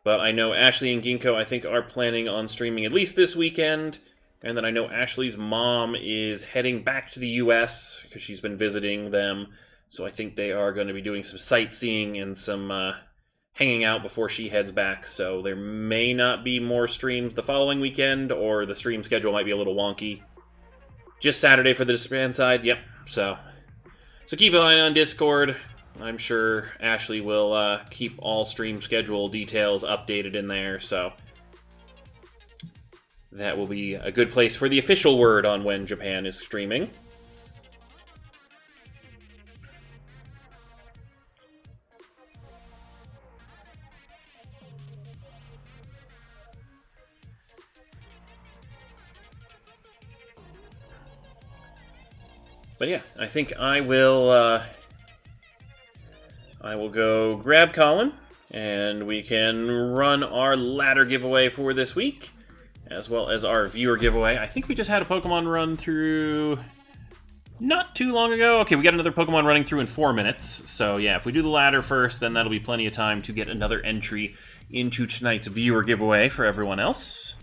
But I know Ashley and Ginkgo, I think, are planning on streaming at least this weekend. And then I know Ashley's mom is heading back to the US because she's been visiting them. So I think they are going to be doing some sightseeing and some hanging out before she heads back. So there may not be more streams the following weekend, or the stream schedule might be a little wonky. Just Saturday for the Japan side, yep. So keep an eye on Discord. I'm sure Ashley will keep all stream schedule details updated in there, so that will be a good place for the official word on when Japan is streaming. But yeah, I think I will go grab Colin, and we can run our ladder giveaway for this week, as well as our viewer giveaway. I think we just had a Pokemon run through not too long ago. Okay, we got another Pokemon running through in 4 minutes. So yeah, if we do the ladder first, then that'll be plenty of time to get another entry into tonight's viewer giveaway for everyone else.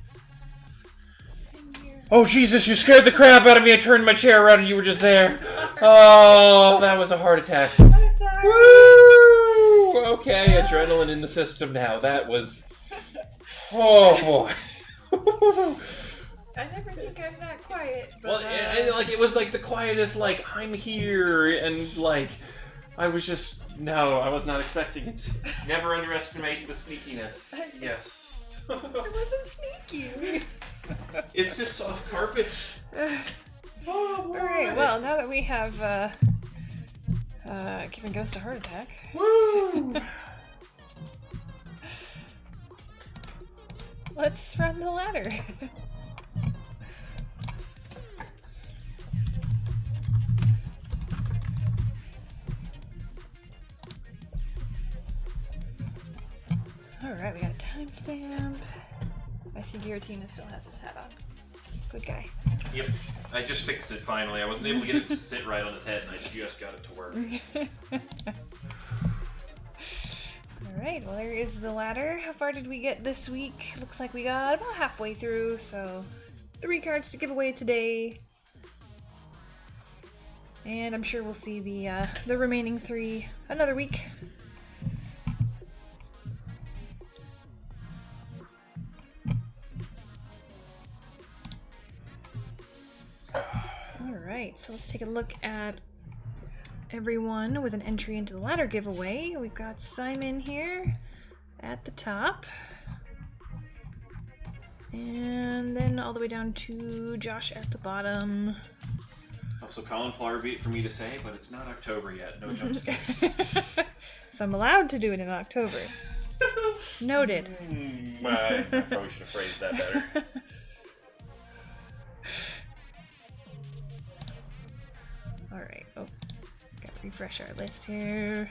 Oh, Jesus, you scared the crap out of me. I turned my chair around and you were just there. Oh, that was a heart attack. I'm sorry. Woo! Okay, adrenaline in the system now. That was... Oh, boy. I never think I'm that quiet. But, Well, and like, it was like the quietest, like, I'm here, and like, I was just... No, I was not expecting it. Never underestimate the sneakiness. Yes. I wasn't sneaking. It's just soft carpet. Alright, well, now that we have given Ghost a heart attack. Woo! Let's run the ladder. Alright, we got a timestamp. I see Giratina still has his hat on. Good guy. Yep, I just fixed it finally. I wasn't able to get it to sit right on his head, and I just got it to work. Alright, well there is the ladder. How far did we get this week? Looks like we got about halfway through, so 3 cards to give away today. And I'm sure we'll see the remaining 3 another week. Alright, so let's take a look at everyone with an entry into the ladder giveaway. We've got Simon here at the top. And then all the way down to Josh at the bottom. Also, Colin, flower beat for me to say, but it's not October yet. No jump scares. So I'm allowed to do it in October. Noted. I probably should have phrased that better. Alright, oh, gotta refresh our list here.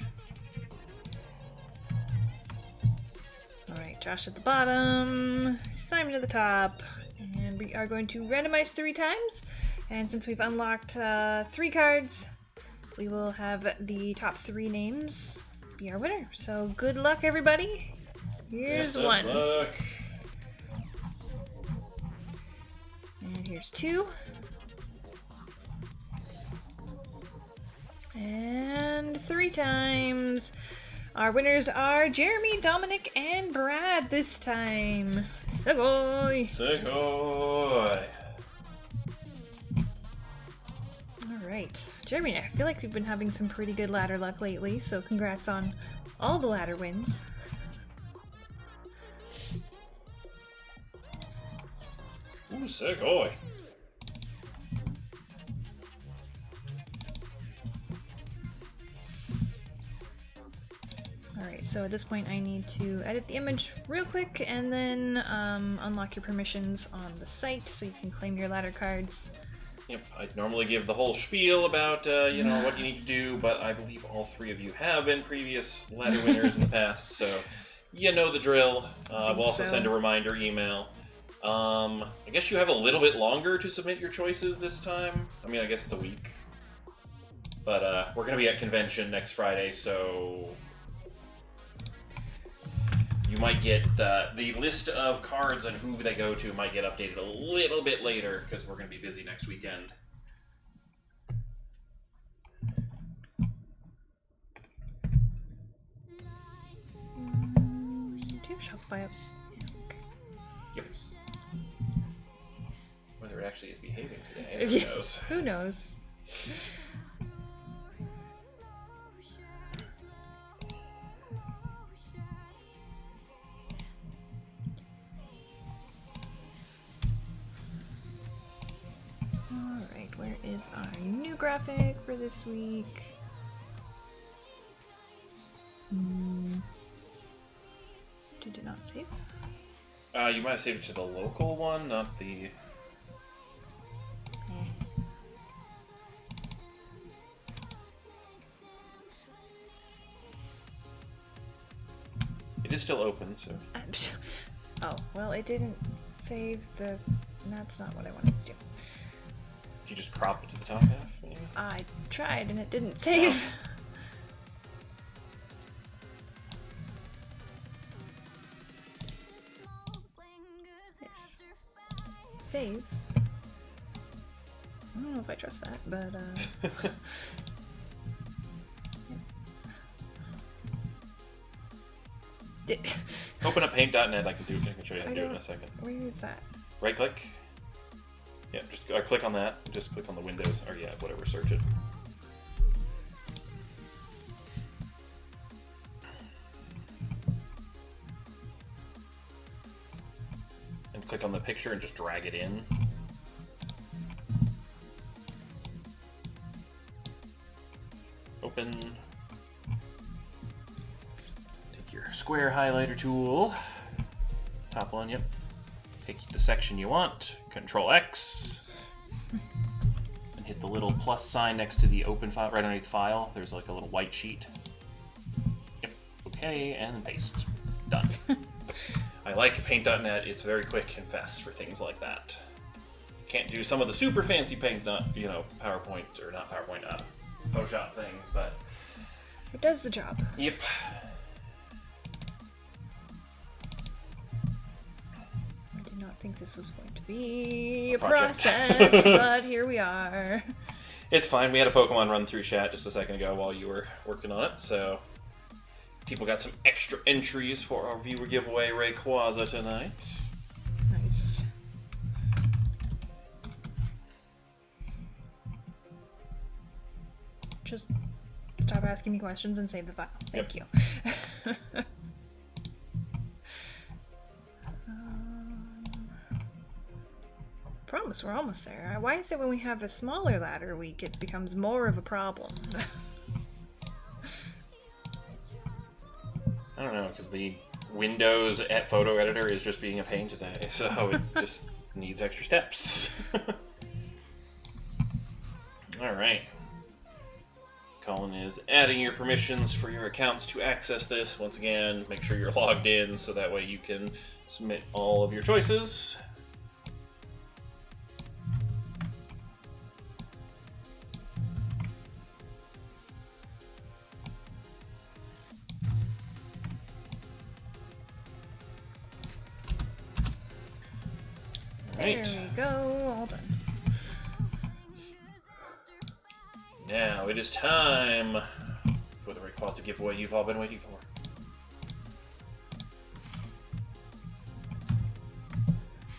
Alright, Josh at the bottom, Simon at the top, and we are going to randomize 3 times. And since we've unlocked 3 cards, we will have the top 3 names be our winner. So good luck, everybody. Here's Best of 1. luck. And here's 2. And 3 times. Our winners are Jeremy, Dominic, and Brad this time. Sugoi! Sugoi! Alright. Jeremy, I feel like you've been having some pretty good ladder luck lately, so congrats on all the ladder wins. Ooh, sick, oi. Alright, so at this point I need to edit the image real quick and then unlock your permissions on the site so you can claim your ladder cards. Yep, I'd normally give the whole spiel about, you know, what you need to do, but I believe all three of you have been previous ladder winners in the past, so you know the drill. We'll also send a reminder email. I guess you have a little bit longer to submit your choices this time. I mean, I guess it's a week. But we're going to be at convention next Friday, so you might get the list of cards and who they go to might get updated a little bit later because we're going to be busy next weekend. Do you have Shopify up? Okay. Yep. Whether it actually is behaving today, who knows? Who knows? Alright, where is our new graphic for this week? Did it not save? You might have saved it to the local one, not the... It is still open, so... Oh, well, it didn't save the... That's not what I wanted to do. You just crop it to the top half? Maybe? I tried and it didn't save. Yes. Save. I don't know if I trust that, but Open up paint.net. I can show you how to do it in a second. Where is that? Right click. Yeah, just click on that. Just click on the Windows, or yeah, whatever, search it. And click on the picture and just drag it in. Open. Take your square highlighter tool. Top one, yep. Take the section you want, Control X, and hit the little plus sign next to the open file, right underneath file. There's like a little white sheet. Yep, okay, and then paste. Done. I like Paint.net, it's very quick and fast for things like that. Can't do some of the super fancy Paint, PowerPoint, or not PowerPoint, Photoshop things, but... It does the job. Yep. I think this was going to be a Project. process, but here we are. It's fine. We had a Pokemon run through chat just a second ago while you were working on it, so people got some extra entries for our viewer giveaway Rayquaza tonight. Nice. Just stop asking me questions and save the file. Thank you. Promise, we're almost there. Why is it when we have a smaller ladder week, it becomes more of a problem? I don't know, because the Windows at photo editor is just being a pain today, so it just needs extra steps. Alright. Colin is adding your permissions for your accounts to access this. Once again, make sure you're logged in so that way you can submit all of your choices. There we go, all done. Now it is time for the Rayquaza giveaway you've all been waiting for.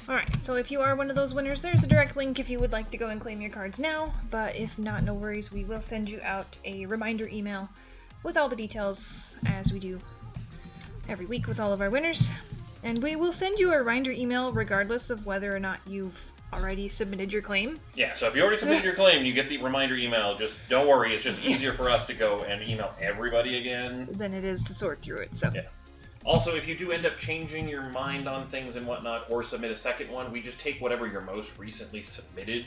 Alright, so if you are one of those winners, there's a direct link if you would like to go and claim your cards now, but if not, no worries, we will send you out a reminder email with all the details, as we do every week with all of our winners. And we will send you a reminder email regardless of whether or not you've already submitted your claim. Yeah, so if you already submitted your claim, you get the reminder email. Just don't worry, it's just easier for us to go and email everybody again Than it is to sort through it, so. Yeah. Also, if you do end up changing your mind on things and whatnot, or submit a second one, we just take whatever your most recently submitted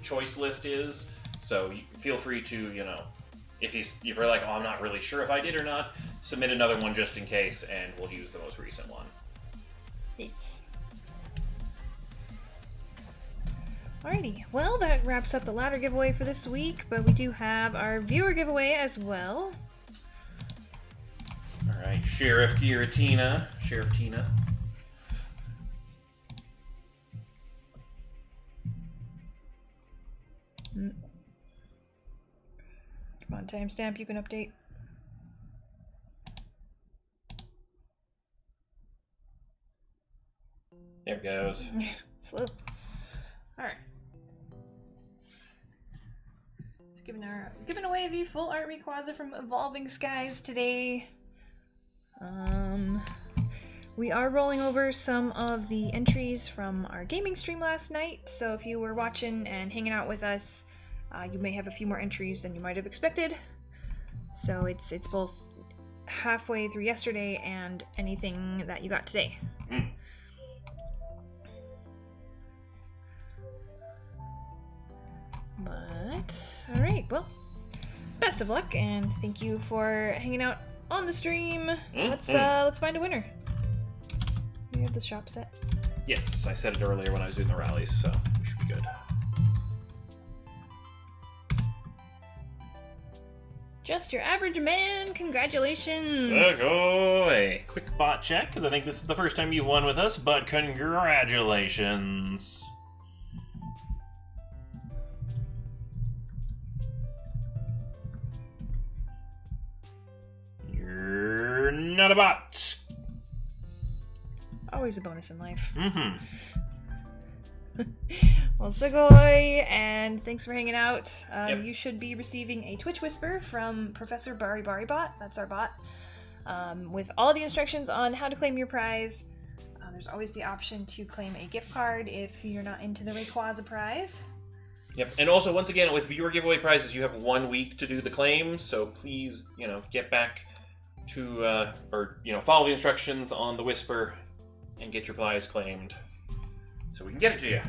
choice list is. So feel free to, if you're like, oh, I'm not really sure if I did or not, submit another one just in case, and we'll use the most recent one. Yes. Alrighty, well, that wraps up the ladder giveaway for this week, but we do have our viewer giveaway as well. Alright, Sheriff Tina. Come on, timestamp, you can update. There it goes. Slow. Alright. It's giving away the full art Rayquaza from Evolving Skies today. We are rolling over some of the entries from our gaming stream last night, so if you were watching and hanging out with us, you may have a few more entries than you might have expected. So it's both halfway through yesterday and anything that you got today. But, alright, well, best of luck, and thank you for hanging out on the stream. Let's find a winner. You have the shop set? Yes, I said it earlier when I was doing the rallies, so we should be good. Just your average man, congratulations! A quick bot check, because I think this is the first time you've won with us, but congratulations! You're not a bot! Always a bonus in life. Mm-hmm. Well, Segoy, and thanks for hanging out. Yep. You should be receiving a Twitch Whisper from Professor Bari Bot, that's our bot, with all the instructions on how to claim your prize. There's always the option to claim a gift card if you're not into the Rayquaza prize. Yep, and also, once again, with viewer giveaway prizes, you have 1 week to do the claim, so please, get back to, follow the instructions on the Whisper and get your prize claimed so we can get it to you.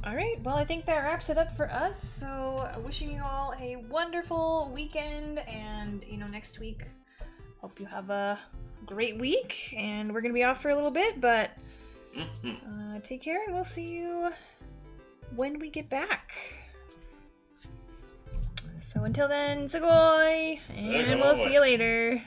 Alright, well, I think that wraps it up for us, so wishing you all a wonderful weekend, and, next week, hope you have a great week, and we're gonna be off for a little bit, but take care, and we'll see you when we get back. So until then, Segoy, and we'll see you later.